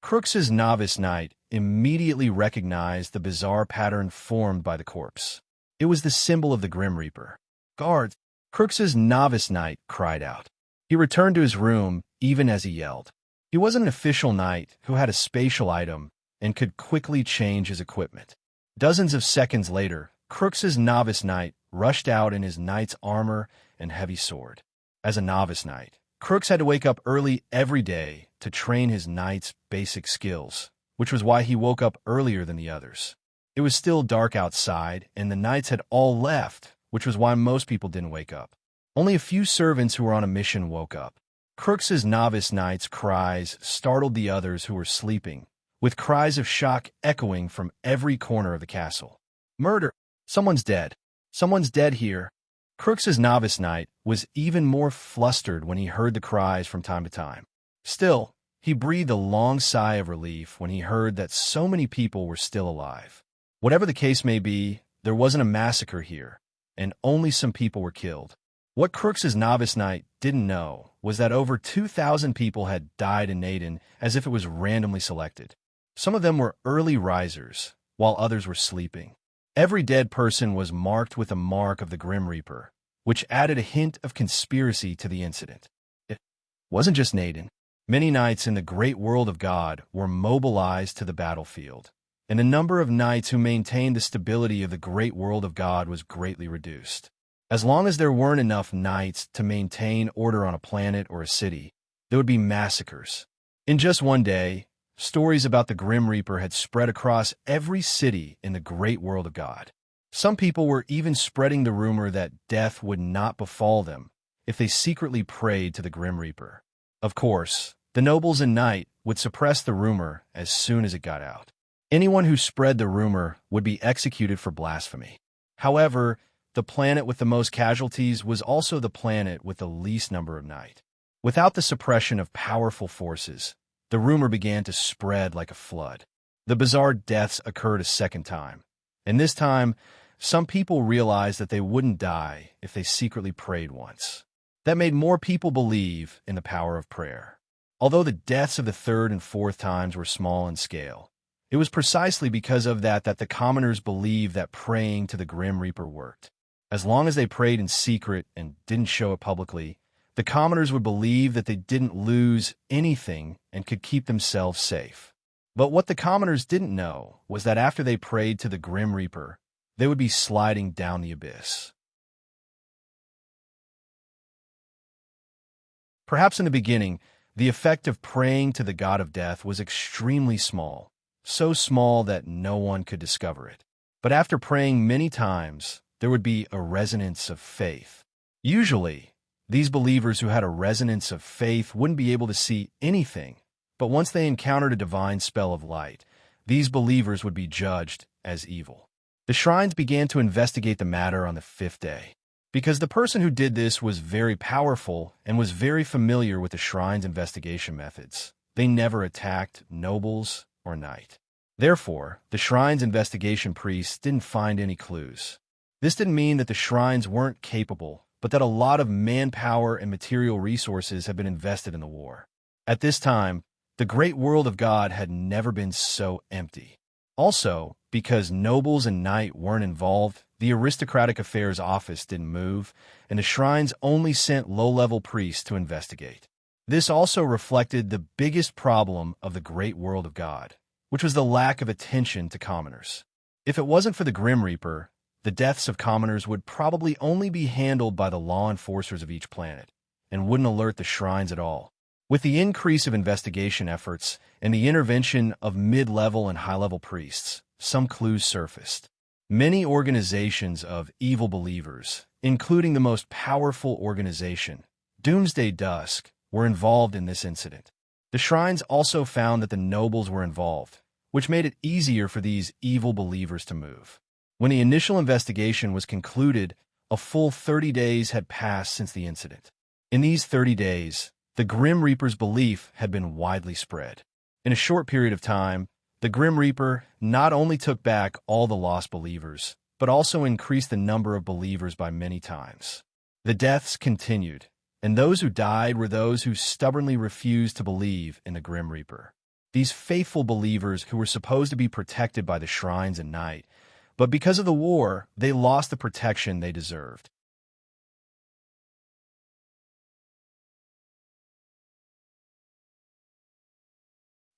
Crooks's novice knight immediately recognized the bizarre pattern formed by the corpse. It was the symbol of the Grim Reaper. "Guards!" Crooks's novice knight cried out. He returned to his room even as he yelled. He wasn't an official knight who had a spatial item and could quickly change his equipment. Dozens of seconds later, Crooks's novice knight rushed out in his knight's armor and heavy sword. As a novice knight, Crooks had to wake up early every day to train his knight's basic skills, which was why he woke up earlier than the others. It was still dark outside, and the knights had all left, which was why most people didn't wake up. Only a few servants who were on a mission woke up. Crooks's novice knight's cries startled the others who were sleeping, with cries of shock echoing from every corner of the castle. "Murder! Someone's dead! Someone's dead here!" Crooks's novice knight was even more flustered when he heard the cries from time to time. Still, he breathed a long sigh of relief when he heard that so many people were still alive. Whatever the case may be, there wasn't a massacre here, and only some people were killed. What Crooks's novice knight didn't know was that over 2,000 people had died in Naden as if it was randomly selected. Some of them were early risers, while others were sleeping. Every dead person was marked with a mark of the Grim Reaper, which added a hint of conspiracy to the incident. It wasn't just Naden. Many knights in the great world of God were mobilized to the battlefield, and the number of knights who maintained the stability of the great world of God was greatly reduced. As long as there weren't enough knights to maintain order on a planet or a city, there would be massacres. In just one day, stories about the Grim Reaper had spread across every city in the great world of God. Some people were even spreading the rumor that death would not befall them if they secretly prayed to the Grim Reaper. Of course, the nobles and knight would suppress the rumor as soon as it got out. Anyone who spread the rumor would be executed for blasphemy. However, the planet with the most casualties was also the planet with the least number of knight. Without the suppression of powerful forces, the rumor began to spread like a flood. The bizarre deaths occurred a second time, and this time, some people realized that they wouldn't die if they secretly prayed once. That made more people believe in the power of prayer. Although the deaths of the third and fourth times were small in scale, it was precisely because of that the commoners believed that praying to the Grim Reaper worked. As long as they prayed in secret and didn't show it publicly, the commoners would believe that they didn't lose anything and could keep themselves safe. But what the commoners didn't know was that after they prayed to the Grim Reaper, they would be sliding down the abyss. Perhaps in the beginning, the effect of praying to the god of death was extremely small, so small that no one could discover it. But after praying many times, there would be a resonance of faith. Usually, these believers who had a resonance of faith wouldn't be able to see anything, but once they encountered a divine spell of light, these believers would be judged as evil. The shrines began to investigate the matter on the fifth day. Because the person who did this was very powerful and was very familiar with the shrine's investigation methods, they never attacked nobles or knight. Therefore, the shrine's investigation priests didn't find any clues. This didn't mean that the shrines weren't capable, but that a lot of manpower and material resources had been invested in the war. At this time, the great world of God had never been so empty. Also, because nobles and knight weren't involved, the aristocratic affairs office didn't move, and the shrines only sent low-level priests to investigate. This also reflected the biggest problem of the great world of God, which was the lack of attention to commoners. If it wasn't for the Grim Reaper, the deaths of commoners would probably only be handled by the law enforcers of each planet, and wouldn't alert the shrines at all. With the increase of investigation efforts and the intervention of mid-level and high-level priests, some clues surfaced. Many organizations of evil believers, including the most powerful organization, Doomsday Dusk, were involved in this incident. The shrines also found that the nobles were involved, which made it easier for these evil believers to move. When the initial investigation was concluded, a full 30 days had passed since the incident. In these 30 days, the Grim Reaper's belief had been widely spread. In a short period of time, the Grim Reaper not only took back all the lost believers, but also increased the number of believers by many times. The deaths continued, and those who died were those who stubbornly refused to believe in the Grim Reaper. These faithful believers who were supposed to be protected by the shrines at night, but because of the war, they lost the protection they deserved.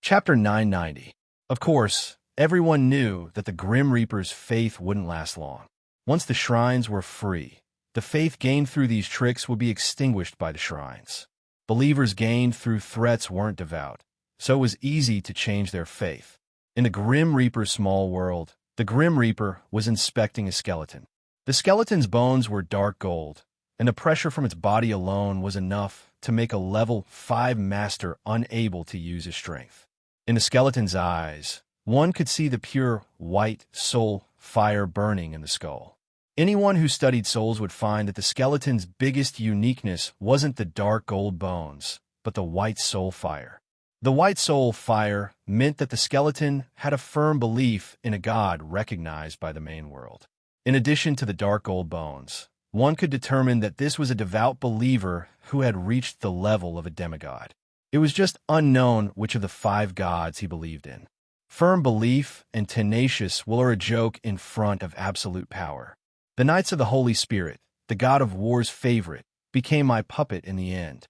Chapter 990. Of course, everyone knew that the Grim Reaper's faith wouldn't last long. Once the shrines were free, the faith gained through these tricks would be extinguished by the shrines. Believers gained through threats weren't devout, so it was easy to change their faith. In the Grim Reaper's small world, the Grim Reaper was inspecting a skeleton. The skeleton's bones were dark gold, and the pressure from its body alone was enough to make a level 5 master unable to use his strength. In the skeleton's eyes, one could see the pure, white soul fire burning in the skull. Anyone who studied souls would find that the skeleton's biggest uniqueness wasn't the dark gold bones, but the white soul fire. The white soul fire meant that the skeleton had a firm belief in a god recognized by the main world. In addition to the dark gold bones, one could determine that this was a devout believer who had reached the level of a demigod. It was just unknown which of the 5 gods he believed in. Firm belief and tenacious will are a joke in front of absolute power. The Knights of the Holy Spirit, the god of war's favorite, became my puppet in the end.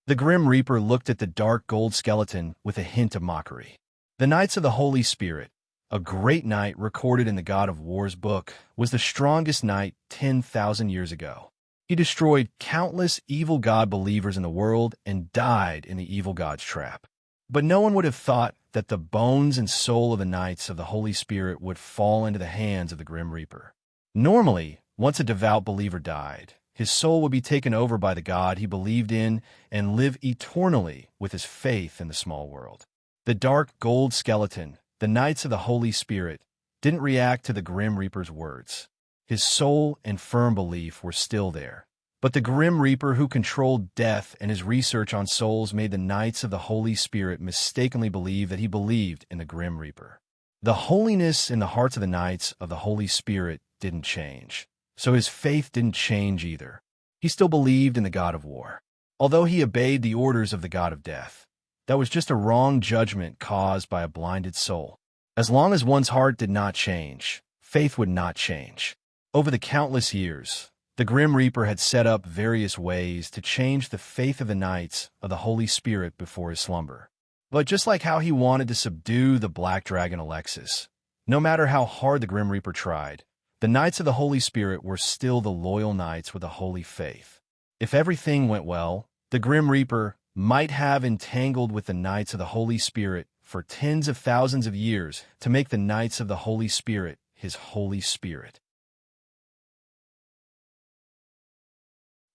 The Grim Reaper looked at the dark gold skeleton with a hint of mockery. The Knights of the Holy Spirit, a great knight recorded in the God of War's book, was the strongest knight 10,000 years ago. He destroyed countless evil god believers in the world and died in the evil god's trap. But no one would have thought that the bones and soul of the Knights of the Holy Spirit would fall into the hands of the Grim Reaper. Normally, once a devout believer died, his soul would be taken over by the God he believed in and live eternally with his faith in the small world. The dark gold skeleton, the Knights of the Holy Spirit, didn't react to the Grim Reaper's words. His soul and firm belief were still there. But the Grim Reaper who controlled death and his research on souls made the Knights of the Holy Spirit mistakenly believe that he believed in the Grim Reaper. The holiness in the hearts of the Knights of the Holy Spirit didn't change. So his faith didn't change either. He still believed in the God of war. Although he obeyed the orders of the God of death, that was just a wrong judgment caused by a blinded soul. As long as one's heart did not change, faith would not change. Over the countless years, the Grim Reaper had set up various ways to change the faith of the Knights of the Holy Spirit before his slumber. But just like how he wanted to subdue the Black Dragon Alexis, no matter how hard the Grim Reaper tried, the Knights of the Holy Spirit were still the loyal knights with a holy faith. If everything went well, the Grim Reaper might have entangled with the Knights of the Holy Spirit for tens of thousands of years to make the Knights of the Holy Spirit his Holy Spirit.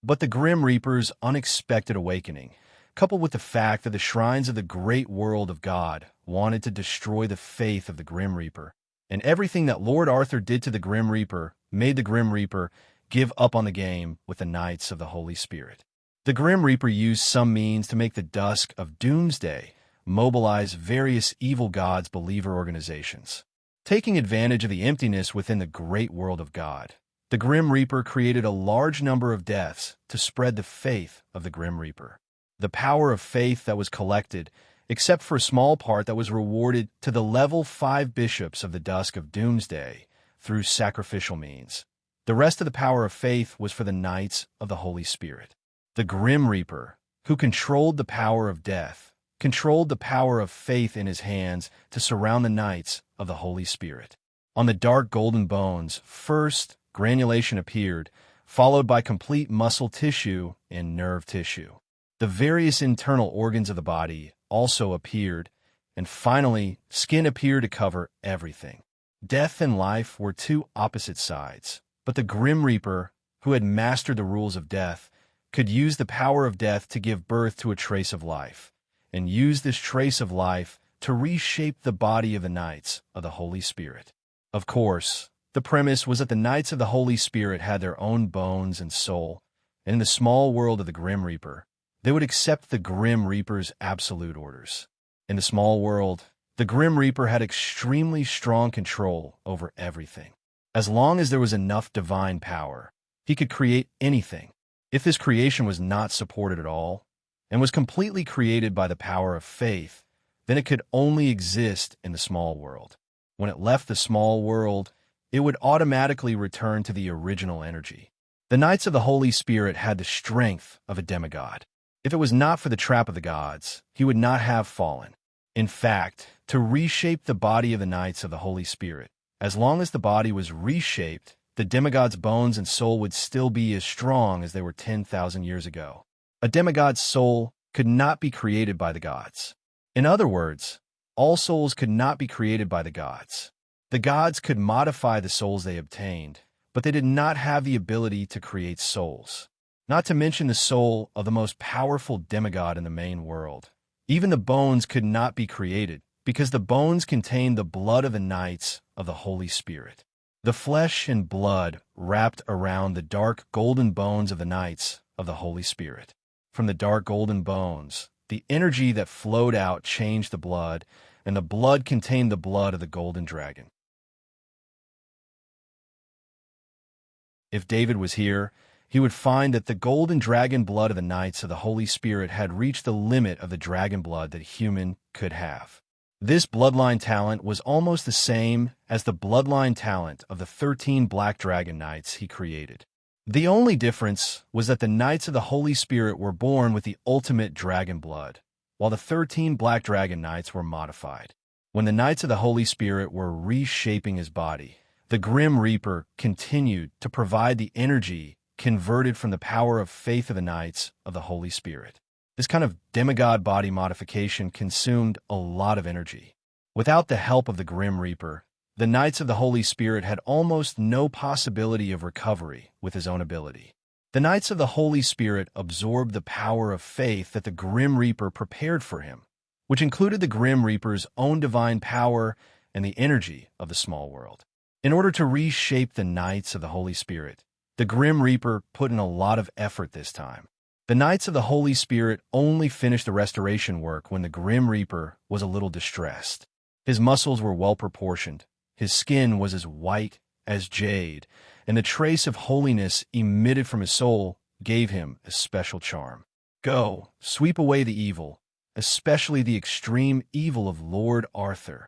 But the Grim Reaper's unexpected awakening, coupled with the fact that the shrines of the great world of God wanted to destroy the faith of the Grim Reaper, and everything that Lord Arthur did to the Grim Reaper made the Grim Reaper give up on the game with the Knights of the Holy Spirit. The Grim Reaper used some means to make the Dusk of Doomsday mobilize various evil gods' believer organizations. Taking advantage of the emptiness within the great world of God, the Grim Reaper created a large number of deaths to spread the faith of the Grim Reaper. The power of faith that was collected, except for a small part that was rewarded to the level 5 bishops of the Dusk of Doomsday through sacrificial means. The rest of the power of faith was for the Knights of the Holy Spirit. The Grim Reaper, who controlled the power of death, controlled the power of faith in his hands to surround the Knights of the Holy Spirit. On the dark golden bones, first granulation appeared, followed by complete muscle tissue and nerve tissue. The various internal organs of the body also appeared, and finally, skin appeared to cover everything. Death and life were 2 opposite sides, but the Grim Reaper, who had mastered the rules of death, could use the power of death to give birth to a trace of life, and use this trace of life to reshape the body of the Knights of the Holy Spirit. Of course, the premise was that the Knights of the Holy Spirit had their own bones and soul, and in the small world of the Grim Reaper, they would accept the Grim Reaper's absolute orders. In the small world, the Grim Reaper had extremely strong control over everything. As long as there was enough divine power, he could create anything. If this creation was not supported at all, and was completely created by the power of faith, then it could only exist in the small world. When it left the small world, it would automatically return to the original energy. The Knights of the Holy Spirit had the strength of a demigod. If it was not for the trap of the gods, he would not have fallen. In fact, to reshape the body of the Knights of the Holy Spirit, as long as the body was reshaped, the demigod's bones and soul would still be as strong as they were 10,000 years ago. A demigod's soul could not be created by the gods. In other words, all souls could not be created by the gods. The gods could modify the souls they obtained, but they did not have the ability to create souls. Not to mention the soul of the most powerful demigod in the main world. Even the bones could not be created, because the bones contained the blood of the Knights of the Holy Spirit. The flesh and blood wrapped around the dark golden bones of the Knights of the Holy Spirit. From the dark golden bones, the energy that flowed out changed the blood, and the blood contained the blood of the golden dragon. If David was here, he would find that the golden dragon blood of the Knights of the Holy Spirit had reached the limit of the dragon blood that a human could have. This bloodline talent was almost the same as the bloodline talent of the 13 Black Dragon Knights he created. The only difference was that the Knights of the Holy Spirit were born with the ultimate dragon blood, while the 13 Black Dragon Knights were modified. When the Knights of the Holy Spirit were reshaping his body, the Grim Reaper continued to provide the energy converted from the power of faith of the Knights of the Holy Spirit. This kind of demigod body modification consumed a lot of energy. Without the help of the Grim Reaper, the Knights of the Holy Spirit had almost no possibility of recovery with his own ability. The Knights of the Holy Spirit absorbed the power of faith that the Grim Reaper prepared for him, which included the Grim Reaper's own divine power and the energy of the small world. In order to reshape the Knights of the Holy Spirit, the Grim Reaper put in a lot of effort this time. The Knights of the Holy Spirit only finished the restoration work when the Grim Reaper was a little distressed. His muscles were well proportioned, his skin was as white as jade, and the trace of holiness emitted from his soul gave him a special charm. Go, sweep away the evil, especially the extreme evil of Lord Arthur,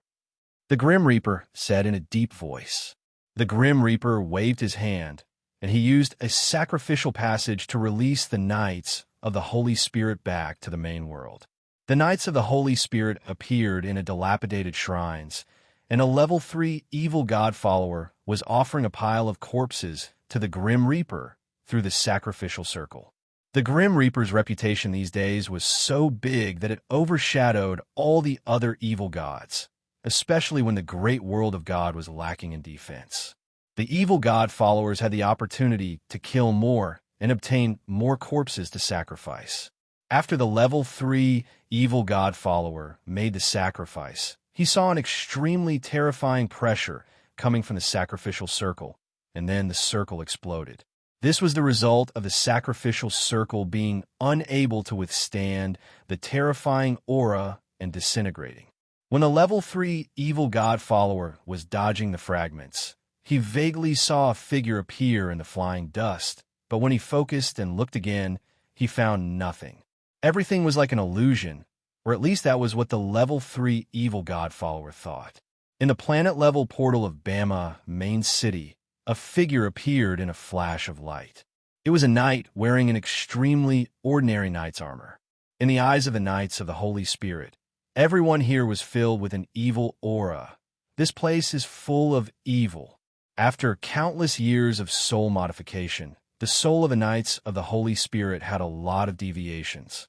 the Grim Reaper said in a deep voice. The Grim Reaper waved his hand, and he used a sacrificial passage to release the Knights of the Holy Spirit back to the main world. The Knights of the Holy Spirit appeared in a dilapidated shrines, and a level 3 evil god follower was offering a pile of corpses to the Grim Reaper through the sacrificial circle. The Grim Reaper's reputation these days was so big that it overshadowed all the other evil gods, especially when the great world of God was lacking in defense. The evil god followers had the opportunity to kill more and obtain more corpses to sacrifice. After the level 3 evil god follower made the sacrifice, he saw an extremely terrifying pressure coming from the sacrificial circle, and then the circle exploded. This was the result of the sacrificial circle being unable to withstand the terrifying aura and disintegrating. When the level 3 evil god follower was dodging the fragments, he vaguely saw a figure appear in the flying dust, but when he focused and looked again, he found nothing. Everything was like an illusion, or at least that was what the level 3 evil god follower thought. In the planet-level portal of Bama, main city, a figure appeared in a flash of light. It was a knight wearing an extremely ordinary knight's armor. In the eyes of the Knights of the Holy Spirit, everyone here was filled with an evil aura. This place is full of evil. After countless years of soul modification, the soul of the Knights of the Holy Spirit had a lot of deviations.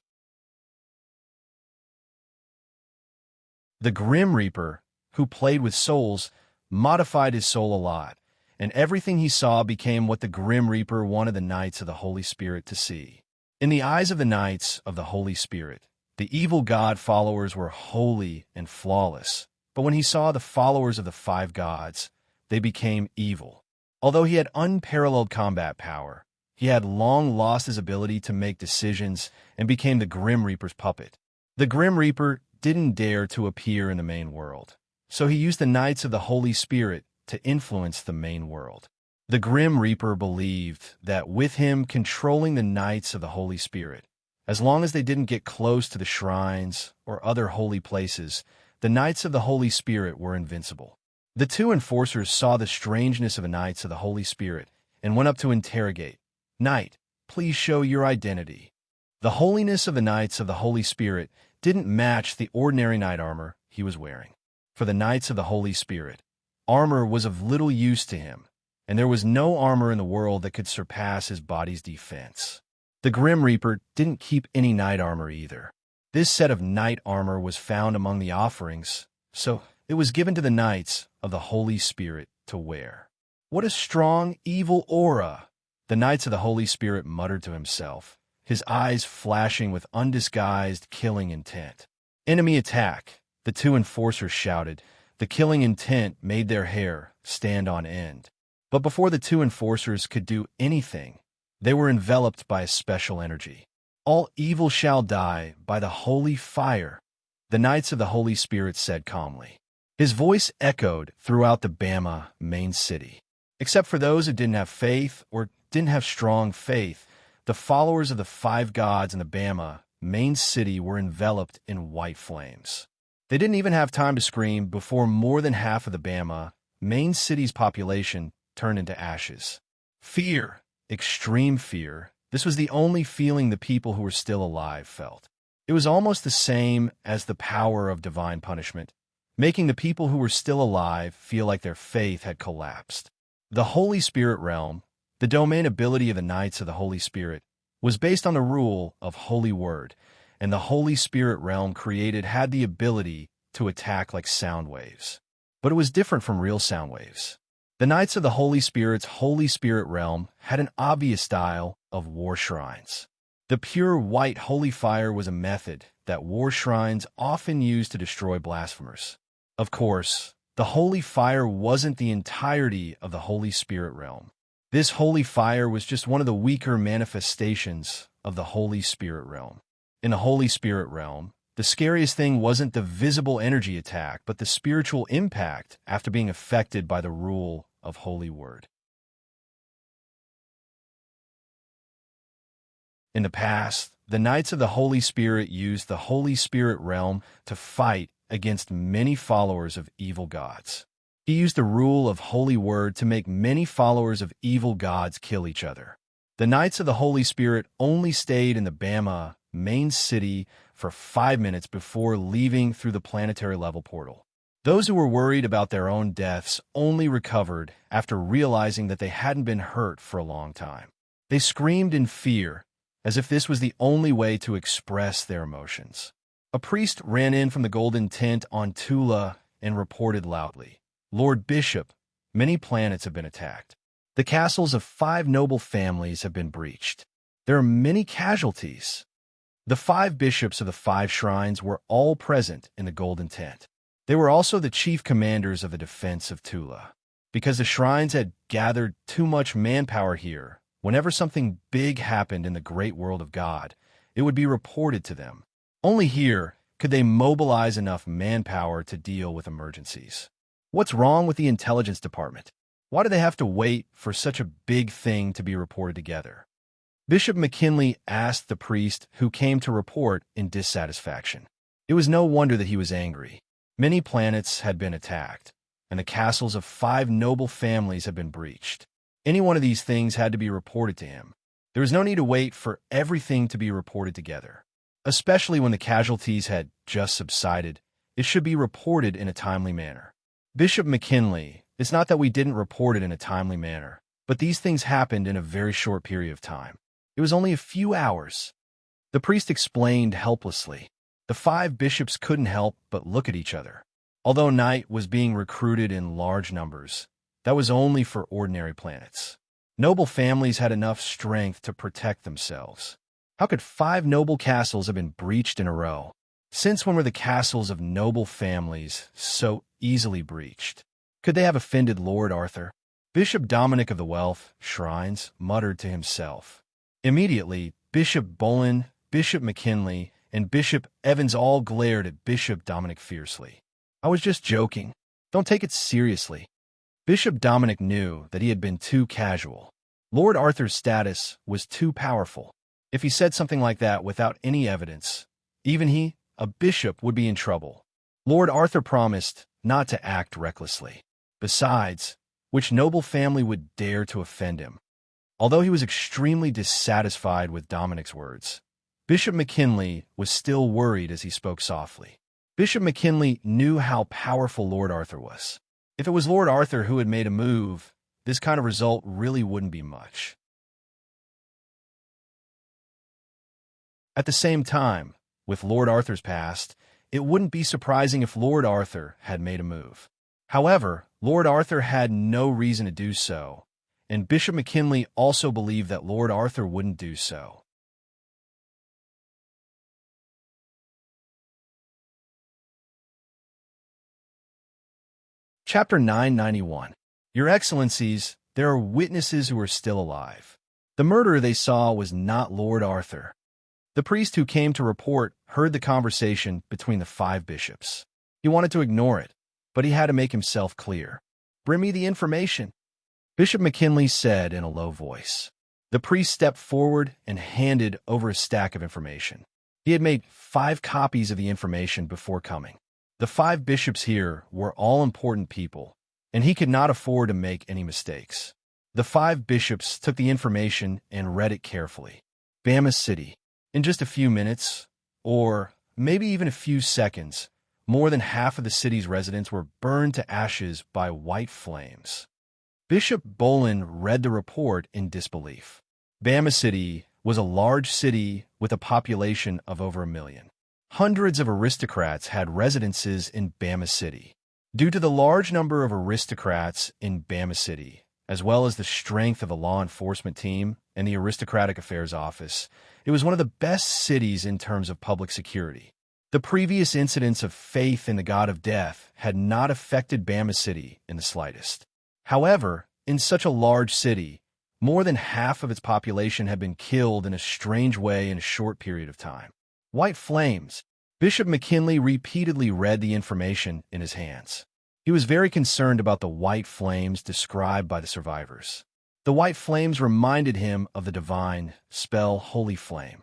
The Grim Reaper, who played with souls, modified his soul a lot, and everything he saw became what the Grim Reaper wanted the Knights of the Holy Spirit to see. In the eyes of the Knights of the Holy Spirit, the evil god followers were holy and flawless, but when he saw the followers of the 5 gods, they became evil. Although he had unparalleled combat power, he had long lost his ability to make decisions and became the Grim Reaper's puppet. The Grim Reaper didn't dare to appear in the main world, so he used the Knights of the Holy Spirit to influence the main world. The Grim Reaper believed that with him controlling the Knights of the Holy Spirit, as long as they didn't get close to the shrines or other holy places, the Knights of the Holy Spirit were invincible. The 2 enforcers saw the strangeness of the Knights of the Holy Spirit and went up to interrogate. "Knight, please show your identity." The holiness of the Knights of the Holy Spirit didn't match the ordinary knight armor he was wearing. For the Knights of the Holy Spirit, armor was of little use to him, and there was no armor in the world that could surpass his body's defense. The Grim Reaper didn't keep any knight armor either. This set of knight armor was found among the offerings, so it was given to the Knights of the Holy Spirit to wear. "What a strong, evil aura!" the Knights of the Holy Spirit muttered to himself, his eyes flashing with undisguised killing intent. "Enemy attack!" the 2 enforcers shouted. The killing intent made their hair stand on end. But before the 2 enforcers could do anything, they were enveloped by a special energy. "All evil shall die by the holy fire," the Knights of the Holy Spirit said calmly. His voice echoed throughout the Bama main city. Except for those who didn't have faith or didn't have strong faith, the followers of the five gods in the Bama main city were enveloped in white flames. They didn't even have time to scream before more than half of the Bama main city's population turned into ashes. Fear, extreme fear. This was the only feeling the people who were still alive felt. It was almost the same as the power of divine punishment, making the people who were still alive feel like their faith had collapsed. The Holy Spirit realm, the domain ability of the Knights of the Holy Spirit, was based on the rule of Holy Word, and the Holy Spirit realm created had the ability to attack like sound waves. But it was different from real sound waves. The Knights of the Holy Spirit's Holy Spirit realm had an obvious style of war shrines. The pure white holy fire was a method that war shrines often used to destroy blasphemers. Of course, the holy fire wasn't the entirety of the Holy Spirit realm. This holy fire was just one of the weaker manifestations of the Holy Spirit realm. In the Holy Spirit realm, the scariest thing wasn't the visible energy attack, but the spiritual impact after being affected by the rule of Holy Word. In the past, the Knights of the Holy Spirit used the Holy Spirit realm to fight against many followers of evil gods. He used the rule of Holy Word to make many followers of evil gods kill each other. The Knights of the Holy Spirit only stayed in the Bama main city for 5 minutes before leaving through the planetary level portal. Those who were worried about their own deaths only recovered after realizing that they hadn't been hurt for a long time. They screamed in fear, as if this was the only way to express their emotions. A priest ran in from the golden tent on Tula and reported loudly, "Lord Bishop, many planets have been attacked. The castles of 5 noble families have been breached. There are many casualties." The 5 bishops of the 5 shrines were all present in the golden tent. They were also the chief commanders of the defense of Tula. Because the shrines had gathered too much manpower here, whenever something big happened in the great world of God, it would be reported to them. Only here could they mobilize enough manpower to deal with emergencies. What's wrong with the intelligence department? Why do they have to wait for such a big thing to be reported together? Bishop McKinley asked the priest who came to report in dissatisfaction. It was no wonder that he was angry. Many planets had been attacked, and the castles of 5 noble families had been breached. Any one of these things had to be reported to him. There was no need to wait for everything to be reported together. Especially when the casualties had just subsided, it should be reported in a timely manner. Bishop McKinley, it's not that we didn't report it in a timely manner, but these things happened in a very short period of time. It was only a few hours. The priest explained helplessly. The 5 bishops couldn't help but look at each other. Although Night was being recruited in large numbers, that was only for ordinary planets. Noble families had enough strength to protect themselves. How could 5 noble castles have been breached in a row? Since when were the castles of noble families so easily breached? Could they have offended Lord Arthur? Bishop Dominic of the Wealth Shrines muttered to himself. Immediately, Bishop Bolin, Bishop McKinley, and Bishop Evans all glared at Bishop Dominic fiercely. "I was just joking. Don't take it seriously." Bishop Dominic knew that he had been too casual. Lord Arthur's status was too powerful. If he said something like that without any evidence, even he, a bishop, would be in trouble. Lord Arthur promised not to act recklessly. Besides, which noble family would dare to offend him? Although he was extremely dissatisfied with Dominic's words, Bishop McKinley was still worried as he spoke softly. Bishop McKinley knew how powerful Lord Arthur was. If it was Lord Arthur who had made a move, this kind of result really wouldn't be much. At the same time, with Lord Arthur's past, it wouldn't be surprising if Lord Arthur had made a move. However, Lord Arthur had no reason to do so, and Bishop McKinley also believed that Lord Arthur wouldn't do so. Chapter 991. Your Excellencies, there are witnesses who are still alive. The murderer they saw was not Lord Arthur. The priest who came to report heard the conversation between the 5 bishops. He wanted to ignore it, but he had to make himself clear. "Bring me the information." Bishop McKinley said in a low voice. The priest stepped forward and handed over a stack of information. He had made 5 copies of the information before coming. The 5 bishops here were all important people, and he could not afford to make any mistakes. The 5 bishops took the information and read it carefully. Bama City. In just a few minutes, or maybe even a few seconds, more than half of the city's residents were burned to ashes by white flames. Bishop Bolin read the report in disbelief. Bama City was a large city with a population of over 1 million. Hundreds of aristocrats had residences in Bama City. Due to the large number of aristocrats in Bama City, as well as the strength of the law enforcement team and the Aristocratic Affairs Office, it was one of the best cities in terms of public security. The previous incidents of faith in the god of death had not affected Bama City in the slightest. However, in such a large city, more than half of its population had been killed in a strange way in a short period of time. White flames. Bishop McKinley repeatedly read the information in his hands. He was very concerned about the white flames described by the survivors. The white flames reminded him of the divine spell Holy Flame.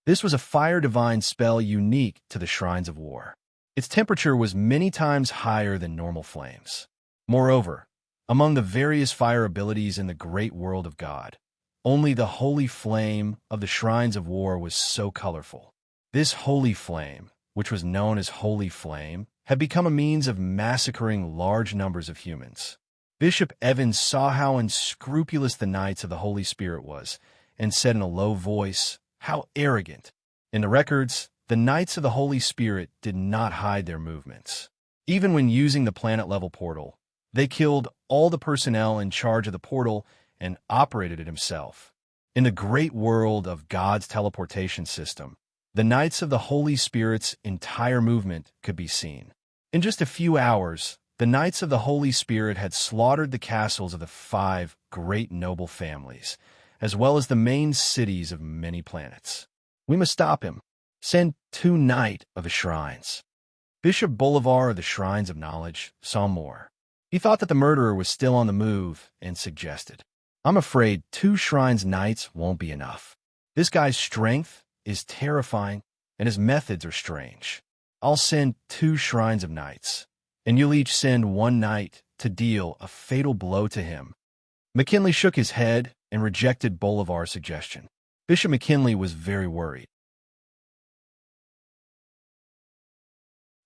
This was a fire divine spell unique to the Shrines of War. Its temperature was many times higher than normal flames. Moreover, among the various fire abilities in the great world of God, only the Holy Flame of the Shrines of War was so colorful. This Holy Flame, which was known as Holy Flame, had become a means of massacring large numbers of humans. Bishop Evans saw how unscrupulous the Knights of the Holy Spirit was, and said in a low voice, "How arrogant!" In the records, the Knights of the Holy Spirit did not hide their movements. Even when using the planet-level portal, they killed all the personnel in charge of the portal and operated it himself. In the great world of God's teleportation system, the Knights of the Holy Spirit's entire movement could be seen. In just a few hours, the Knights of the Holy Spirit had slaughtered the castles of the 5 great noble families, as well as the main cities of many planets. We must stop him. Send 2 Knight of the Shrines. Bishop Bolivar of the Shrines of Knowledge saw more. He thought that the murderer was still on the move and suggested, "I'm afraid 2 Shrines Knights won't be enough. This guy's strength is terrifying, and his methods are strange. I'll send 2 Shrines of Knights, and you'll each send 1 Knight to deal a fatal blow to him." McKinley shook his head and rejected Bolivar's suggestion. Bishop McKinley was very worried.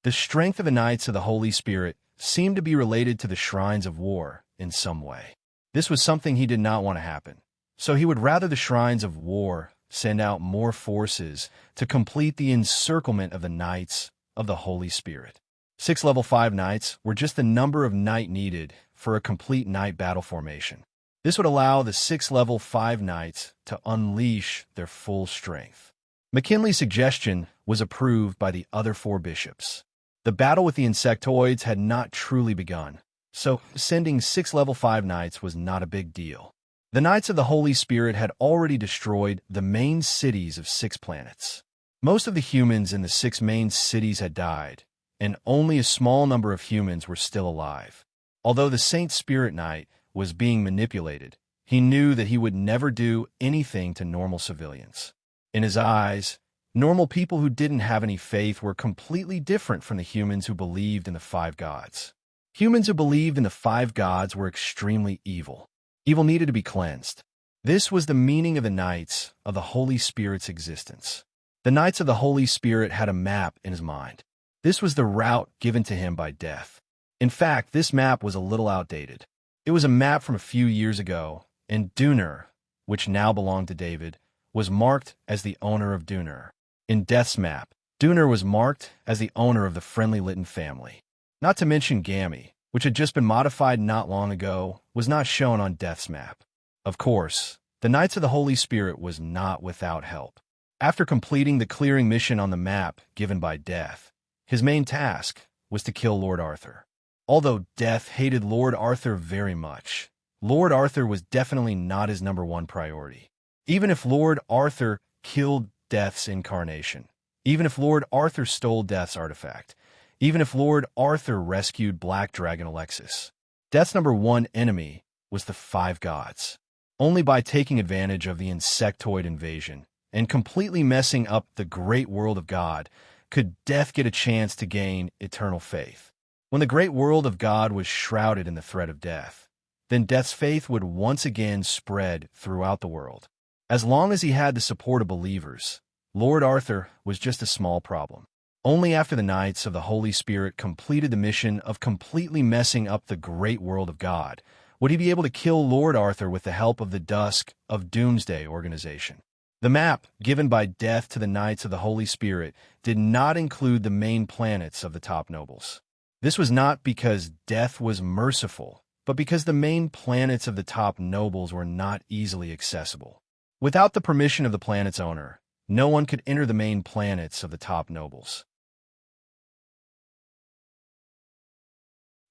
The strength of the Knights of the Holy Spirit seemed to be related to the Shrines of War in some way. This was something he did not want to happen, so he would rather the Shrines of War send out more forces to complete the encirclement of the Knights of the Holy Spirit. 6 level 5 Knights were just the number of Knight needed for a complete Knight battle formation. This would allow the 6 level 5 Knights to unleash their full strength. McKinley's suggestion was approved by the other 4 bishops. The battle with the insectoids had not truly begun, so sending 6 level 5 Knights was not a big deal. The Knights of the Holy Spirit had already destroyed the main cities of 6 planets. Most of the humans in the 6 main cities had died, and only a small number of humans were still alive. Although the Saint Spirit Knight was being manipulated, he knew that he would never do anything to normal civilians. In his eyes, normal people who didn't have any faith were completely different from the humans who believed in the 5 gods. Humans who believed in the 5 gods were extremely evil. Evil needed to be cleansed. This was the meaning of the Knights of the Holy Spirit's existence. The Knights of the Holy Spirit had a map in his mind. This was the route given to him by death. In fact, this map was a little outdated. It was a map from a few years ago, and Dunur, which now belonged to David, was marked as the owner of Dunur. In Death's map, Dunur was marked as the owner of the Friendly Lytton family. Not to mention Gammy, which had just been modified not long ago, was not shown on Death's map. Of course, the Knights of the Holy Spirit was not without help. After completing the clearing mission on the map given by Death, his main task was to kill Lord Arthur. Although Death hated Lord Arthur very much, Lord Arthur was definitely not his #1 priority. Even if Lord Arthur killed Death's incarnation, even if Lord Arthur stole Death's artifact, even if Lord Arthur rescued Black Dragon Alexis, Death's #1 enemy was the five gods. Only by taking advantage of the insectoid invasion and completely messing up the great world of God could death get a chance to gain eternal faith. When the great world of God was shrouded in the threat of death, then death's faith would once again spread throughout the world. As long as he had the support of believers, Lord Arthur was just a small problem. Only after the Knights of the Holy Spirit completed the mission of completely messing up the great world of God would he be able to kill Lord Arthur with the help of the Dusk of Doomsday organization. The map given by Death to the Knights of the Holy Spirit did not include the main planets of the top nobles. This was not because Death was merciful, but because the main planets of the top nobles were not easily accessible. Without the permission of the planet's owner, no one could enter the main planets of the top nobles.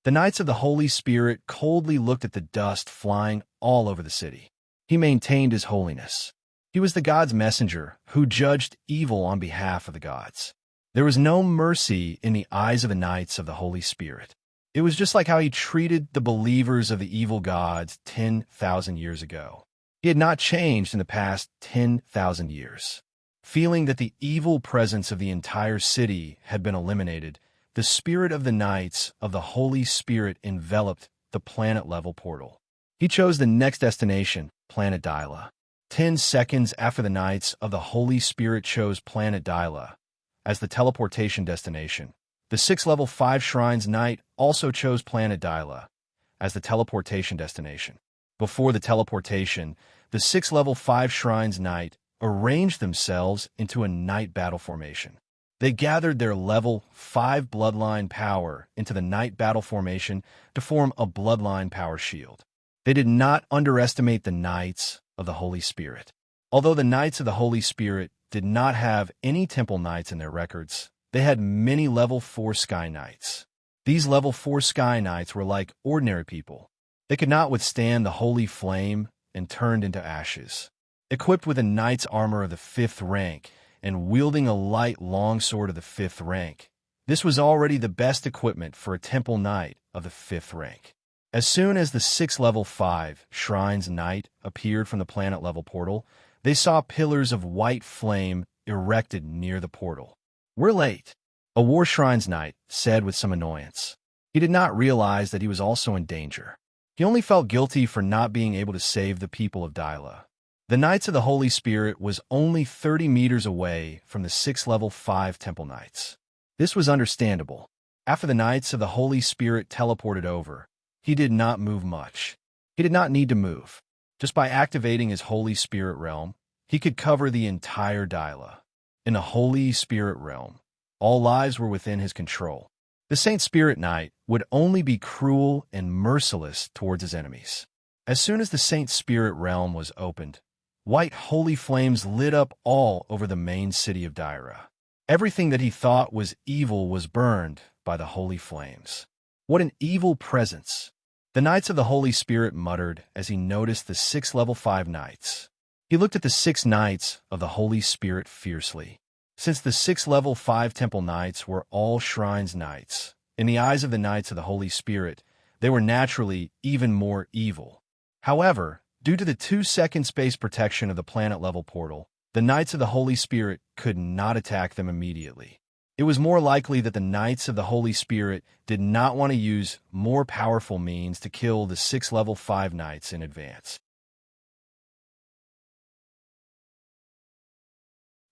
The Knights of the Holy Spirit coldly looked at the dust flying all over the city. He maintained his holiness. He was the gods' messenger who judged evil on behalf of the gods. There was no mercy in the eyes of the Knights of the Holy Spirit. It was just like how he treated the believers of the evil gods 10,000 years ago. He had not changed in the past 10,000 years. Feeling that the evil presence of the entire city had been eliminated, the spirit of the Knights of the Holy Spirit enveloped the planet-level portal. He chose the next destination, planet Dyla. 10 seconds after the Knights of the Holy Spirit chose planet Dyla as the teleportation destination, the 6th level 5 Shrines Knight also chose planet Dyla as the teleportation destination. Before the teleportation, the 6th level 5 Shrines Knight arranged themselves into a night battle formation. They gathered their level 5 bloodline power into the night battle formation to form a bloodline power shield. They did not underestimate the Knights of the Holy Spirit. Although the Knights of the Holy Spirit did not have any Temple Knights in their records, they had many level 4 Sky Knights. These level 4 Sky Knights were like ordinary people. They could not withstand the holy flame and turned into ashes. Equipped with a knight's armor of the 5th rank and wielding a light longsword of the 5th rank, this was already the best equipment for a Temple Knight of the 5th rank. As soon as the 6th level 5 Shrines Knight appeared from the planet-level portal, they saw pillars of white flame erected near the portal. "We're late," a War Shrines Knight said with some annoyance. He did not realize that he was also in danger. He only felt guilty for not being able to save the people of Dyla. The Knights of the Holy Spirit was only 30 meters away from the 6th level 5 Temple Knights. This was understandable. After the Knights of the Holy Spirit teleported over, he did not move much. He did not need to move. Just by activating his Holy Spirit realm, he could cover the entire Dyla. In the Holy Spirit realm, all lives were within his control. The Saint Spirit Knight would only be cruel and merciless towards his enemies. As soon as the Saint Spirit realm was opened, white holy flames lit up all over the main city of Dyra. Everything that he thought was evil was burned by the holy flames. What an evil presence! The Knights of the Holy Spirit muttered as he noticed the 6 level 5 Knights. He looked at the 6 Knights of the Holy Spirit fiercely. Since the 6 level 5 Temple Knights were all Shrines Knights, in the eyes of the Knights of the Holy Spirit, they were naturally even more evil. However, due to the 2-second space protection of the planet-level portal, the Knights of the Holy Spirit could not attack them immediately. It was more likely that the Knights of the Holy Spirit did not want to use more powerful means to kill the 6 level 5 Knights in advance.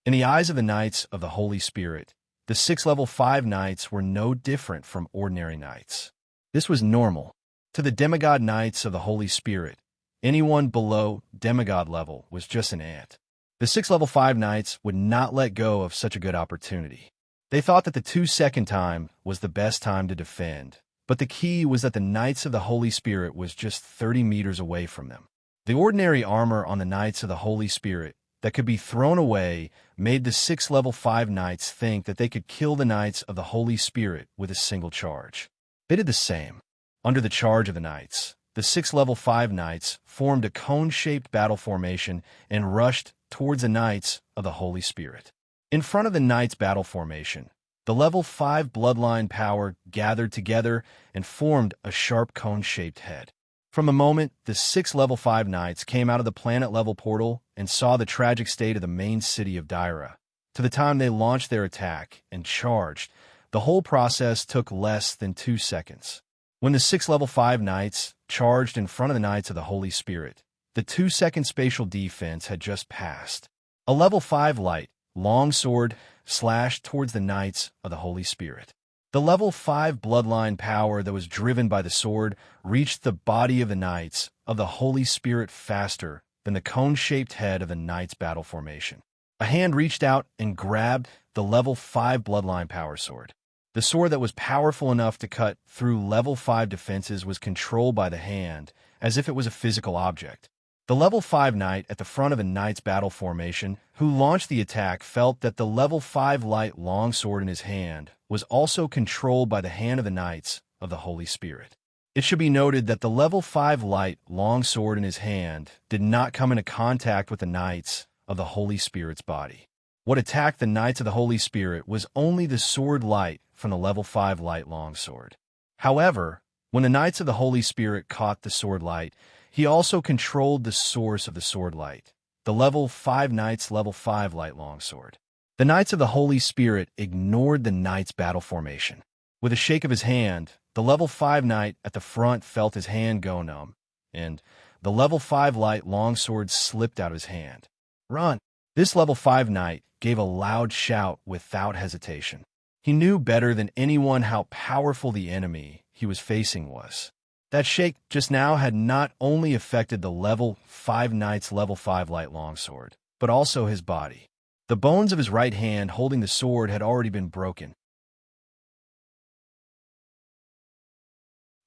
In the eyes of the Knights of the Holy Spirit, the 6 level 5 Knights were no different from ordinary Knights. This was normal. To the demigod Knights of the Holy Spirit, anyone below demigod level was just an ant. The 6 level 5 Knights would not let go of such a good opportunity. They thought that the 2-second time was the best time to defend, but the key was that the Knights of the Holy Spirit was just 30 meters away from them. The ordinary armor on the Knights of the Holy Spirit that could be thrown away made the 6 level 5 Knights think that they could kill the Knights of the Holy Spirit with a single charge. They did the same. Under the charge of the Knights, the 6 level 5 Knights formed a cone-shaped battle formation and rushed towards the Knights of the Holy Spirit. In front of the Knights' battle formation, the level 5 bloodline power gathered together and formed a sharp cone-shaped head. From the moment the 6 level 5 knights came out of the planet-level portal and saw the tragic state of the main city of Daira, to the time they launched their attack and charged, the whole process took less than 2 seconds. When the 6 level 5 knights charged in front of the Knights of the Holy Spirit, the 2-second spatial defense had just passed. A level 5 light, long sword, slashed towards the Knights of the Holy Spirit. The level 5 bloodline power that was driven by the sword reached the body of the Knights of the Holy Spirit faster than the cone-shaped head of the Knights' battle formation. A hand reached out and grabbed the level 5 bloodline power sword. The sword that was powerful enough to cut through level 5 defenses was controlled by the hand, as if it was a physical object. The level 5 knight at the front of the Knight's battle formation, who launched the attack, felt that the level 5 light longsword in his hand was also controlled by the hand of the Knights of the Holy Spirit. It should be noted that the level 5 light longsword in his hand did not come into contact with the Knights of the Holy Spirit's body. What attacked the Knights of the Holy Spirit was only the sword light from the level 5 light longsword. However, when the Knights of the Holy Spirit caught the sword light, he also controlled the source of the sword light, the level 5 Knight's level 5 light longsword. The Knights of the Holy Spirit ignored the Knight's battle formation. With a shake of his hand, the level 5 Knight at the front felt his hand go numb, and the level 5 light longsword slipped out of his hand. Run! This level 5 Knight gave a loud shout without hesitation. He knew better than anyone how powerful the enemy he was facing was. That shake just now had not only affected the level 5 Knight's level 5 light longsword, but also his body. The bones of his right hand holding the sword had already been broken.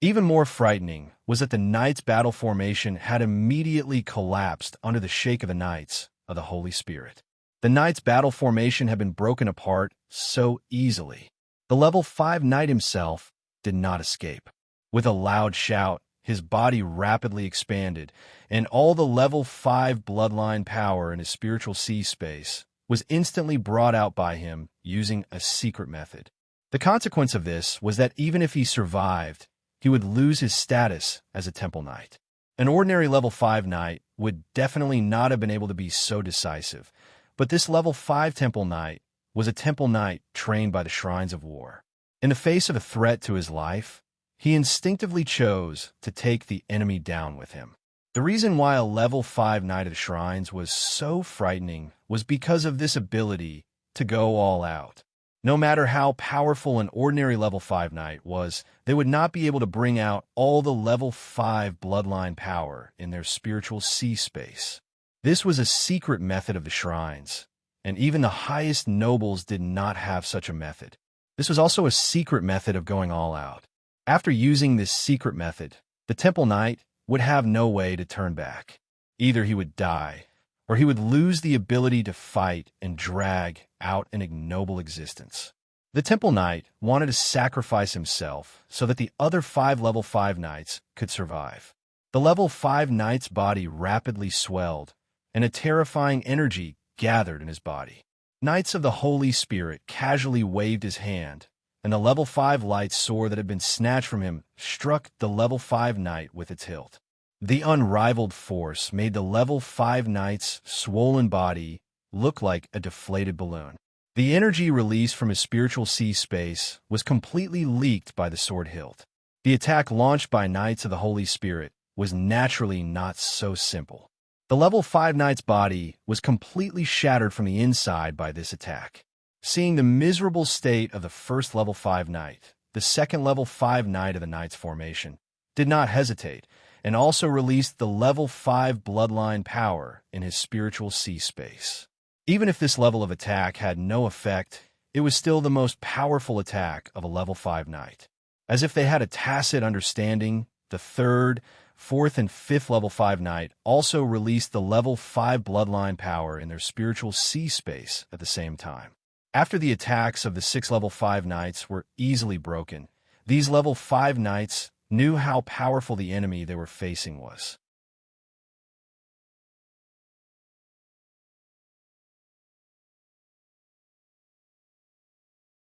Even more frightening was that the Knight's battle formation had immediately collapsed under the shake of the Knights of the Holy Spirit. The Knight's battle formation had been broken apart so easily. The level 5 Knight himself did not escape. With a loud shout, his body rapidly expanded, and all the level 5 bloodline power in his spiritual sea space was instantly brought out by him using a secret method. The consequence of this was that even if he survived, he would lose his status as a Temple Knight. An ordinary level 5 Knight would definitely not have been able to be so decisive, but this level 5 Temple Knight was a Temple Knight trained by the Shrines of War. In the face of a threat to his life, he instinctively chose to take the enemy down with him. The reason why a level 5 Knight of the Shrines was so frightening was because of this ability to go all out. No matter how powerful an ordinary level 5 Knight was, they would not be able to bring out all the level 5 bloodline power in their spiritual sea space. This was a secret method of the Shrines, and even the highest nobles did not have such a method. This was also a secret method of going all out. After using this secret method, the Temple Knight would have no way to turn back. Either he would die, or he would lose the ability to fight and drag out an ignoble existence. The Temple Knight wanted to sacrifice himself so that the other 5 level 5 Knights could survive. The level 5 Knight's body rapidly swelled, and a terrifying energy gathered in his body. Knights of the Holy Spirit casually waved his hand, and the level 5 light sword that had been snatched from him struck the level 5 Knight with its hilt. The unrivaled force made the level 5 Knight's swollen body look like a deflated balloon. The energy released from his spiritual sea space was completely leaked by the sword hilt. The attack launched by Knights of the Holy Spirit was naturally not so simple. The level 5 Knight's body was completely shattered from the inside by this attack. Seeing the miserable state of the first level 5 Knight, the second level 5 Knight of the Knight's formation did not hesitate, and also released the level 5 bloodline power in his spiritual sea space. Even if this level of attack had no effect, it was still the most powerful attack of a level 5 Knight. As if they had a tacit understanding, the third, fourth, and fifth level 5 Knight also released the level 5 bloodline power in their spiritual sea space at the same time. After the attacks of the 6 level 5 Knights were easily broken, these level 5 Knights knew how powerful the enemy they were facing was.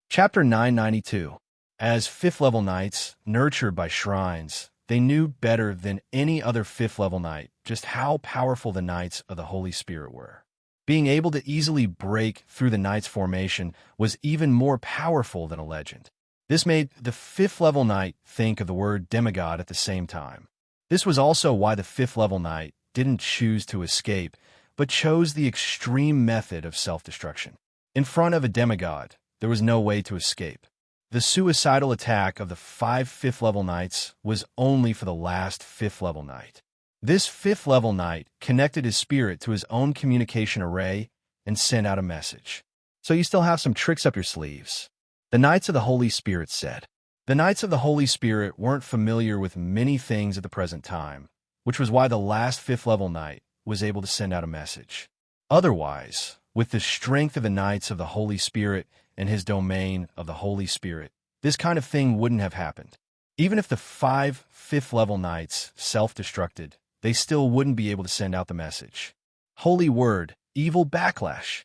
Chapter 992. As 5th level Knights, nurtured by shrines, they knew better than any other fifth-level knight just how powerful the Knights of the Holy Spirit were. Being able to easily break through the Knight's formation was even more powerful than a legend. This made the fifth-level knight think of the word demigod at the same time. This was also why the fifth-level knight didn't choose to escape, but chose the extreme method of self-destruction. In front of a demigod, there was no way to escape. The suicidal attack of the 5 fifth-level knights was only for the last fifth-level knight. This fifth-level knight connected his spirit to his own communication array and sent out a message. So you still have some tricks up your sleeves. The Knights of the Holy Spirit said. The Knights of the Holy Spirit weren't familiar with many things at the present time, which was why the last fifth-level knight was able to send out a message. Otherwise, with the strength of the Knights of the Holy Spirit and his domain of the Holy Spirit, this kind of thing wouldn't have happened. Even if the 5 fifth-level knights self-destructed, they still wouldn't be able to send out the message. Holy word, evil backlash.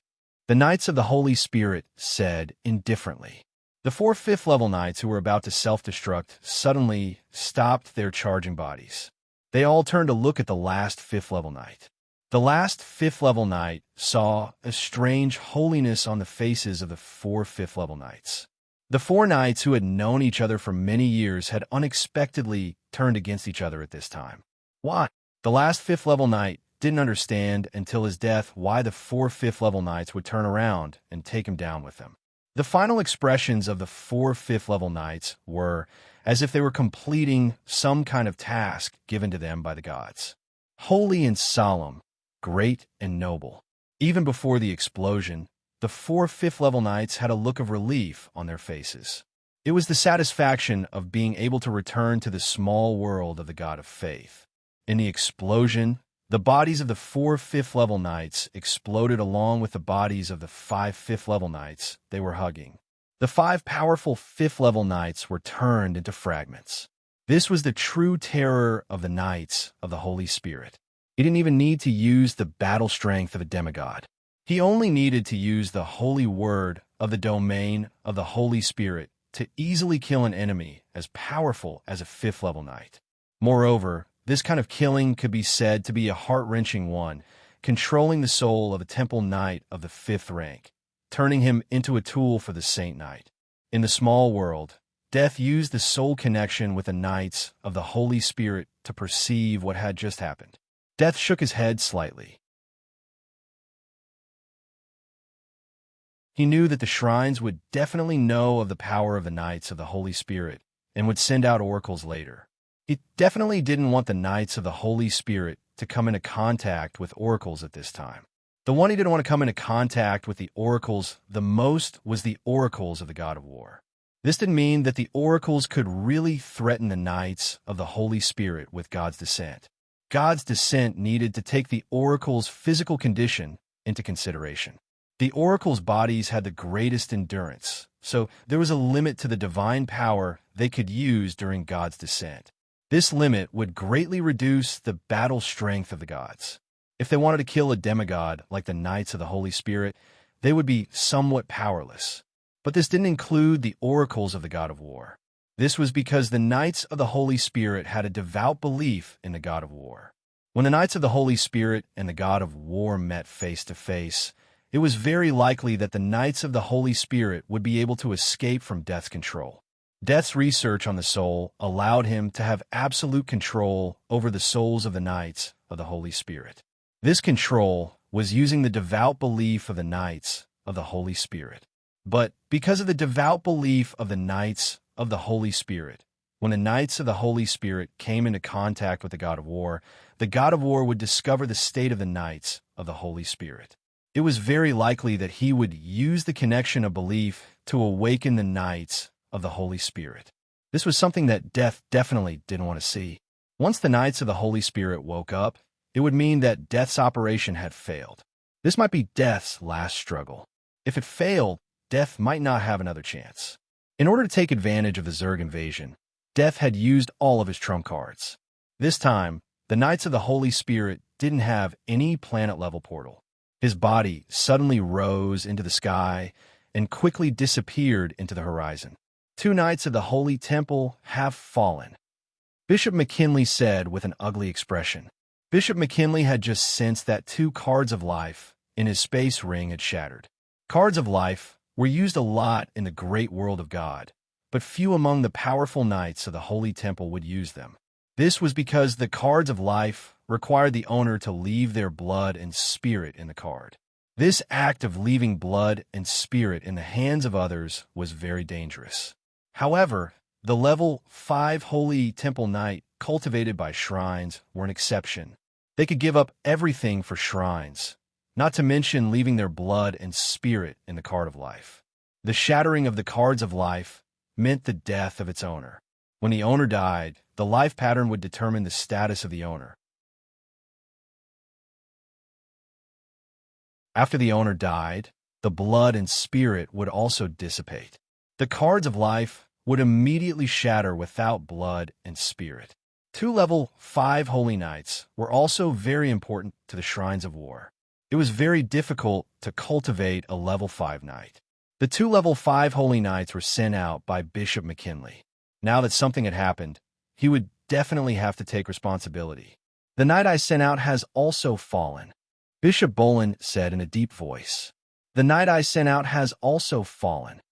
The Knights of the Holy Spirit said indifferently. The 4 fifth-level knights who were about to self-destruct suddenly stopped their charging bodies. They all turned to look at the last fifth-level knight. The last fifth-level knight saw a strange holiness on the faces of the 4 fifth-level knights. The 4 knights who had known each other for many years had unexpectedly turned against each other at this time. Why? The last fifth-level knight didn't understand until his death why the 4 fifth-level knights would turn around and take him down with them. The final expressions of the 4 fifth-level knights were as if they were completing some kind of task given to them by the gods. Holy and solemn, great and noble. Even before the explosion, the 4 fifth-level knights had a look of relief on their faces. It was the satisfaction of being able to return to the small world of the God of faith. In the explosion, the bodies of the 4 fifth-level knights exploded along with the bodies of the 5 fifth-level knights they were hugging. The 5 powerful fifth-level knights were turned into fragments. This was the true terror of the Knights of the Holy Spirit. He didn't even need to use the battle strength of a demigod. He only needed to use the holy word of the domain of the Holy Spirit to easily kill an enemy as powerful as a fifth-level knight. Moreover, this kind of killing could be said to be a heart-wrenching one, controlling the soul of a temple knight of the 5th rank, turning him into a tool for the Saint Knight. In the small world, death used the soul connection with the Knights of the Holy Spirit to perceive what had just happened. Death shook his head slightly. He knew that the shrines would definitely know of the power of the Knights of the Holy Spirit and would send out oracles later. He definitely didn't want the Knights of the Holy Spirit to come into contact with oracles at this time. The one he didn't want to come into contact with the oracles the most was the oracles of the God of War. This didn't mean that the oracles could really threaten the Knights of the Holy Spirit with God's descent. God's descent needed to take the oracle's physical condition into consideration. The oracle's bodies had the greatest endurance, so there was a limit to the divine power they could use during God's descent. This limit would greatly reduce the battle strength of the gods. If they wanted to kill a demigod like the Knights of the Holy Spirit, they would be somewhat powerless. But this didn't include the oracles of the God of War. This was because the Knights of the Holy Spirit had a devout belief in the God of War. When the Knights of the Holy Spirit and the God of War met face to face, it was very likely that the Knights of the Holy Spirit would be able to escape from Death's control. Death's research on the soul allowed him to have absolute control over the souls of the Knights of the Holy Spirit. This control was using the devout belief of the Knights of the Holy Spirit. But because of the devout belief of the Knights of the Holy Spirit, when the Knights of the Holy Spirit came into contact with the God of War, the God of War would discover the state of the Knights of the Holy Spirit. It was very likely that he would use the connection of belief to awaken the Knights of the Holy Spirit. This was something that Death definitely didn't want to see. Once the Knights of the Holy Spirit woke up, it would mean that Death's operation had failed. This might be Death's last struggle. If it failed, Death might not have another chance. In order to take advantage of the Zerg invasion, Death had used all of his trump cards. This time, the Knights of the Holy Spirit didn't have any planet-level portal. His body suddenly rose into the sky and quickly disappeared into the horizon. 2 Knights of the Holy Temple have fallen. Bishop McKinley said with an ugly expression. Bishop McKinley had just sensed that 2 cards of life in his space ring had shattered. Cards of life were used a lot in the great world of God, but few among the powerful knights of the Holy Temple would use them. This was because the cards of life required the owner to leave their blood and spirit in the card. This act of leaving blood and spirit in the hands of others was very dangerous. However, the level 5 Holy Temple Knight cultivated by shrines were an exception. They could give up everything for shrines, not to mention leaving their blood and spirit in the card of life. The shattering of the cards of life meant the death of its owner. When the owner died, the life pattern would determine the status of the owner. After the owner died, the blood and spirit would also dissipate. The cards of life would immediately shatter without blood and spirit. 2 level 5 Holy Knights were also very important to the Shrines of War. It was very difficult to cultivate a level 5 Knight. The 2 level 5 Holy Knights were sent out by Bishop McKinley. Now that something had happened, he would definitely have to take responsibility. The knight I sent out has also fallen, Bishop Bolin said in a deep voice. The knight I sent out has also fallen,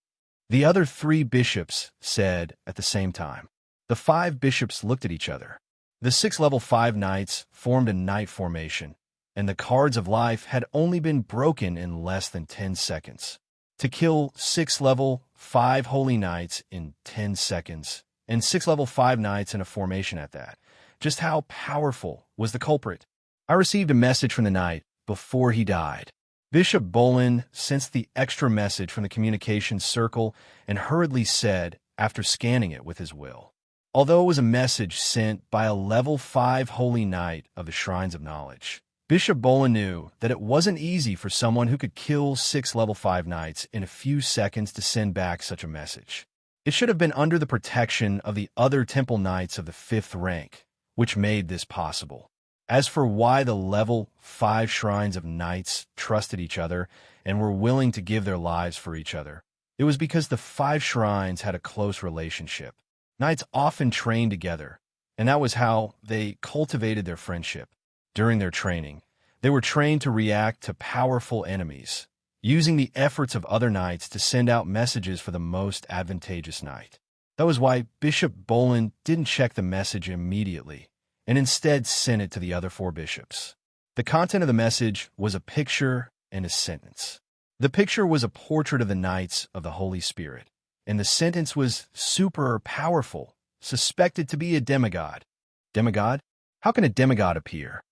the other 3 bishops said at the same time. The 5 bishops looked at each other. The 6 level 5 knights formed a knight formation, and the cards of life had only been broken in less than 10 seconds. To kill 6 level 5 holy knights in 10 seconds, and 6 level 5 knights in a formation at that. Just how powerful was the culprit? I received a message from the knight before he died. Bishop Bolin sensed the extra message from the communications circle and hurriedly said, after scanning it with his will. Although it was a message sent by a level 5 holy knight of the Shrines of Knowledge, Bishop Bolin knew that it wasn't easy for someone who could kill 6 level 5 knights in a few seconds to send back such a message. It should have been under the protection of the other temple knights of the 5th rank, which made this possible. As for why the level 5 Shrines of Knights trusted each other and were willing to give their lives for each other, it was because the 5 shrines had a close relationship. Knights often trained together, and that was how they cultivated their friendship. During their training, they were trained to react to powerful enemies, using the efforts of other knights to send out messages for the most advantageous knight. That was why Bishop Bolin didn't check the message immediately, and instead sent it to the other 4 bishops. The content of the message was a picture and a sentence. The picture was a portrait of the Knights of the Holy Spirit, and the sentence was super powerful, suspected to be a demigod. Demigod? How can a demigod appear?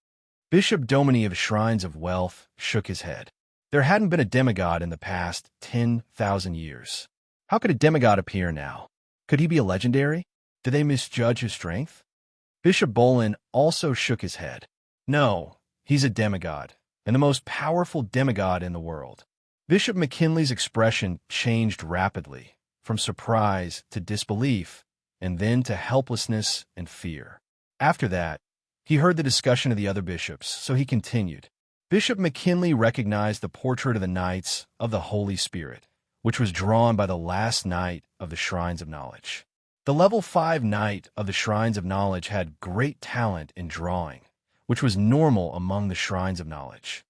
Bishop Domini of Shrines of Wealth shook his head. There hadn't been a demigod in the past 10,000 years. How could a demigod appear now? Could he be a legendary? Did they misjudge his strength? Bishop Bolin also shook his head. No, he's a demigod, and the most powerful demigod in the world. Bishop McKinley's expression changed rapidly, from surprise to disbelief, and then to helplessness and fear. After that, he heard the discussion of the other bishops, so he continued. Bishop McKinley recognized the portrait of the Knights of the Holy Spirit, which was drawn by the last knight of the Shrines of Knowledge. The level 5 knight of the Shrines of Knowledge had great talent in drawing, which was normal among the Shrines of Knowledge.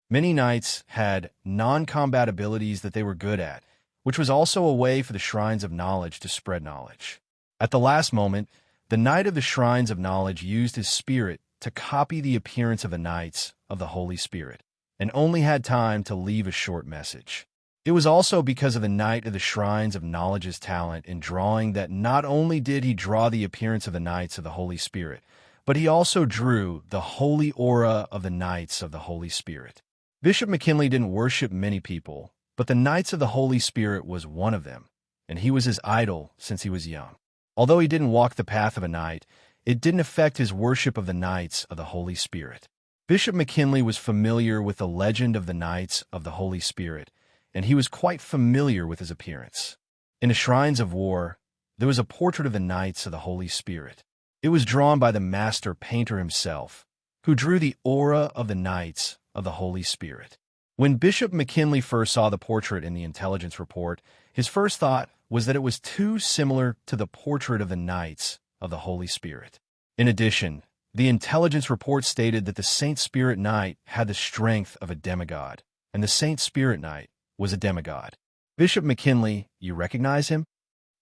Many knights had non-combat abilities that they were good at, which was also a way for the Shrines of Knowledge to spread knowledge. At the last moment, the Knight of the Shrines of Knowledge used his spirit to copy the appearance of the Knights of the Holy Spirit, and only had time to leave a short message. It was also because of the Knight of the Shrines of Knowledge's talent in drawing that not only did he draw the appearance of the Knights of the Holy Spirit, but he also drew the holy aura of the Knights of the Holy Spirit. Bishop McKinley didn't worship many people, but the Knights of the Holy Spirit was one of them, and he was his idol since he was young. Although he didn't walk the path of a knight, it didn't affect his worship of the Knights of the Holy Spirit. Bishop McKinley was familiar with the legend of the Knights of the Holy Spirit, and he was quite familiar with his appearance. In the Shrines of War, there was a portrait of the Knights of the Holy Spirit. It was drawn by the master painter himself, who drew the aura of the Knights of the Holy Spirit. When Bishop McKinley first saw the portrait in the intelligence report, his first thought was that it was too similar to the portrait of the Knights of the Holy Spirit. In addition, the intelligence report stated that the Saint Spirit Knight had the strength of a demigod, and the Saint Spirit Knight was a demigod. Bishop McKinley, you recognize him?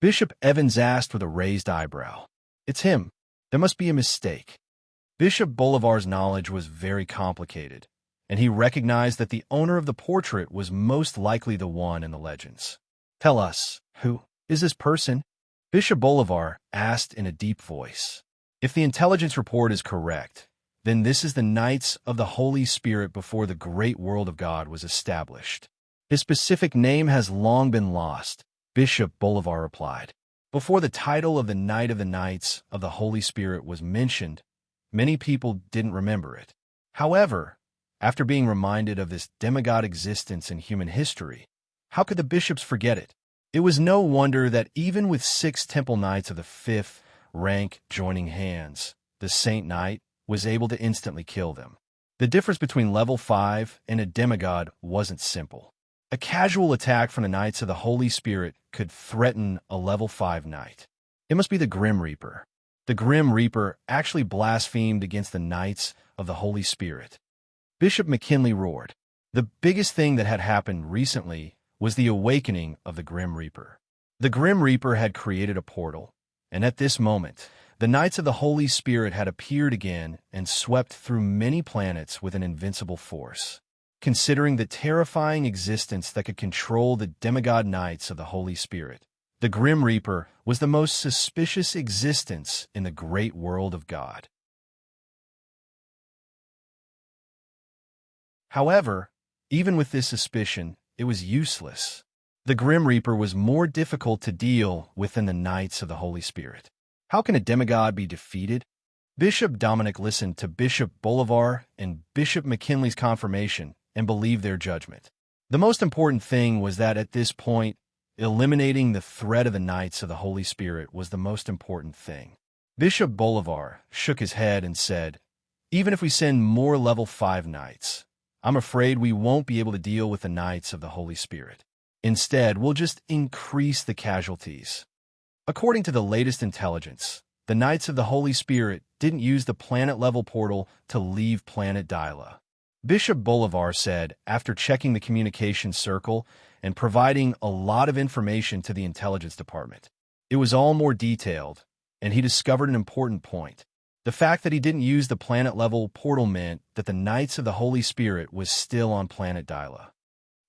Bishop Evans asked with a raised eyebrow. It's him. There must be a mistake. Bishop Bolivar's knowledge was very complicated, and he recognized that the owner of the portrait was most likely the one in the legends. Tell us, who is this person? Bishop Bolivar asked in a deep voice. If the intelligence report is correct, then this is the Knights of the Holy Spirit before the great world of God was established. His specific name has long been lost, Bishop Bolivar replied. Before the title of the Knight of the Knights of the Holy Spirit was mentioned, many people didn't remember it. However, after being reminded of this demigod existence in human history, how could the bishops forget it? It was no wonder that even with 6 temple knights of the 5th rank joining hands, the Saint Knight was able to instantly kill them. The difference between level 5 and a demigod wasn't simple. A casual attack from the Knights of the Holy Spirit could threaten a level 5 knight. It must be the Grim Reaper. The Grim Reaper actually blasphemed against the Knights of the Holy Spirit. Bishop McKinley roared. The biggest thing that had happened recently was the awakening of the Grim Reaper. The Grim Reaper had created a portal, and at this moment, the Knights of the Holy Spirit had appeared again and swept through many planets with an invincible force. Considering the terrifying existence that could control the demigod Knights of the Holy Spirit, the Grim Reaper was the most suspicious existence in the great world of God. However, even with this suspicion, it was useless. The Grim Reaper was more difficult to deal with than the Knights of the Holy Spirit. How can a demigod be defeated? Bishop Dominic listened to Bishop Bolivar and Bishop McKinley's confirmation and believed their judgment. The most important thing was that at this point, eliminating the threat of the Knights of the Holy Spirit was the most important thing. Bishop Bolivar shook his head and said, even if we send more level 5 knights, I'm afraid we won't be able to deal with the Knights of the Holy Spirit. Instead, we'll just increase the casualties. According to the latest intelligence, the Knights of the Holy Spirit didn't use the planet-level portal to leave planet Dyla. Bishop Bolivar said, after checking the communication circle and providing a lot of information to the intelligence department. It was all more detailed, and he discovered an important point. The fact that he didn't use the planet-level portal meant that the Knights of the Holy Spirit was still on planet Dyla.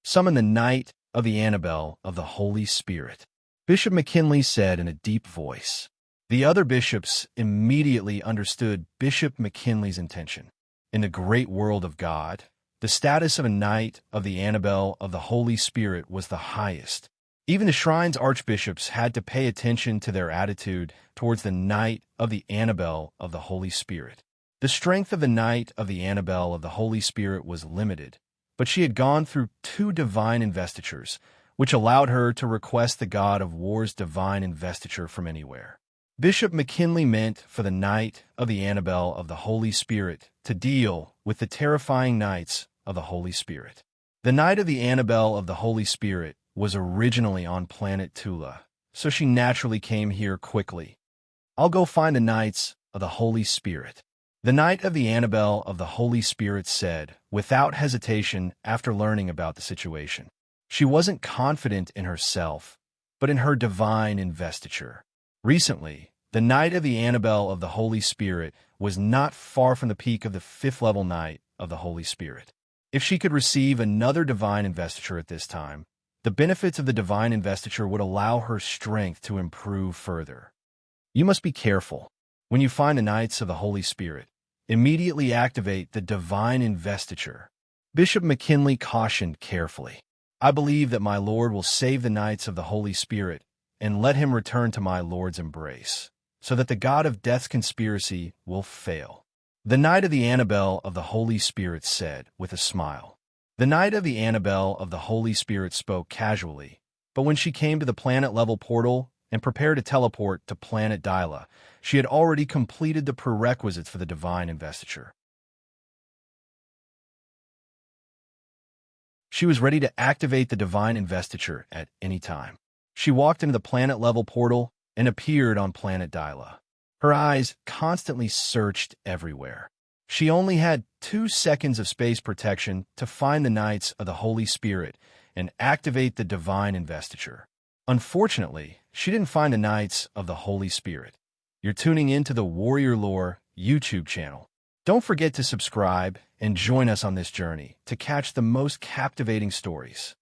Summon the Knight of the Annabelle of the Holy Spirit, Bishop McKinley said in a deep voice. The other bishops immediately understood Bishop McKinley's intention. In the great world of God, the status of a Knight of the Annabelle of the Holy Spirit was the highest. Even the shrine's archbishops had to pay attention to their attitude towards the Knight of the Annabelle of the Holy Spirit. The strength of the Knight of the Annabelle of the Holy Spirit was limited, but she had gone through 2 divine investitures, which allowed her to request the God of War's divine investiture from anywhere. Bishop McKinley meant for the Knight of the Annabelle of the Holy Spirit to deal with the terrifying Knights of the Holy Spirit. The Knight of the Annabelle of the Holy Spirit was originally on planet Tula, so she naturally came here quickly. I'll go find the Knights of the Holy Spirit. The Knight of the Annabelle of the Holy Spirit said, without hesitation after learning about the situation. She wasn't confident in herself, but in her divine investiture. Recently, the Knight of the Annabelle of the Holy Spirit was not far from the peak of the 5th level Knight of the Holy Spirit. If she could receive another divine investiture at this time, the benefits of the divine investiture would allow her strength to improve further. You must be careful. When you find the Knights of the Holy Spirit, immediately activate the divine investiture. Bishop McKinley cautioned carefully. I believe that my Lord will save the Knights of the Holy Spirit and let him return to my Lord's embrace, so that the God of Death's conspiracy will fail. The Knight of the Annabelle of the Holy Spirit said, with a smile. The Knight of the Annabelle of the Holy Spirit spoke casually, but when she came to the planet-level portal and prepared to teleport to planet Dyla, she had already completed the prerequisites for the divine investiture. She was ready to activate the divine investiture at any time. She walked into the planet-level portal and appeared on planet Dyla. Her eyes constantly searched everywhere. She only had 2 seconds of space protection to find the Knights of the Holy Spirit and activate the divine investiture. Unfortunately, she didn't find the Knights of the Holy Spirit. You're tuning into the Warrior Lore YouTube channel. Don't forget to subscribe and join us on this journey to catch the most captivating stories.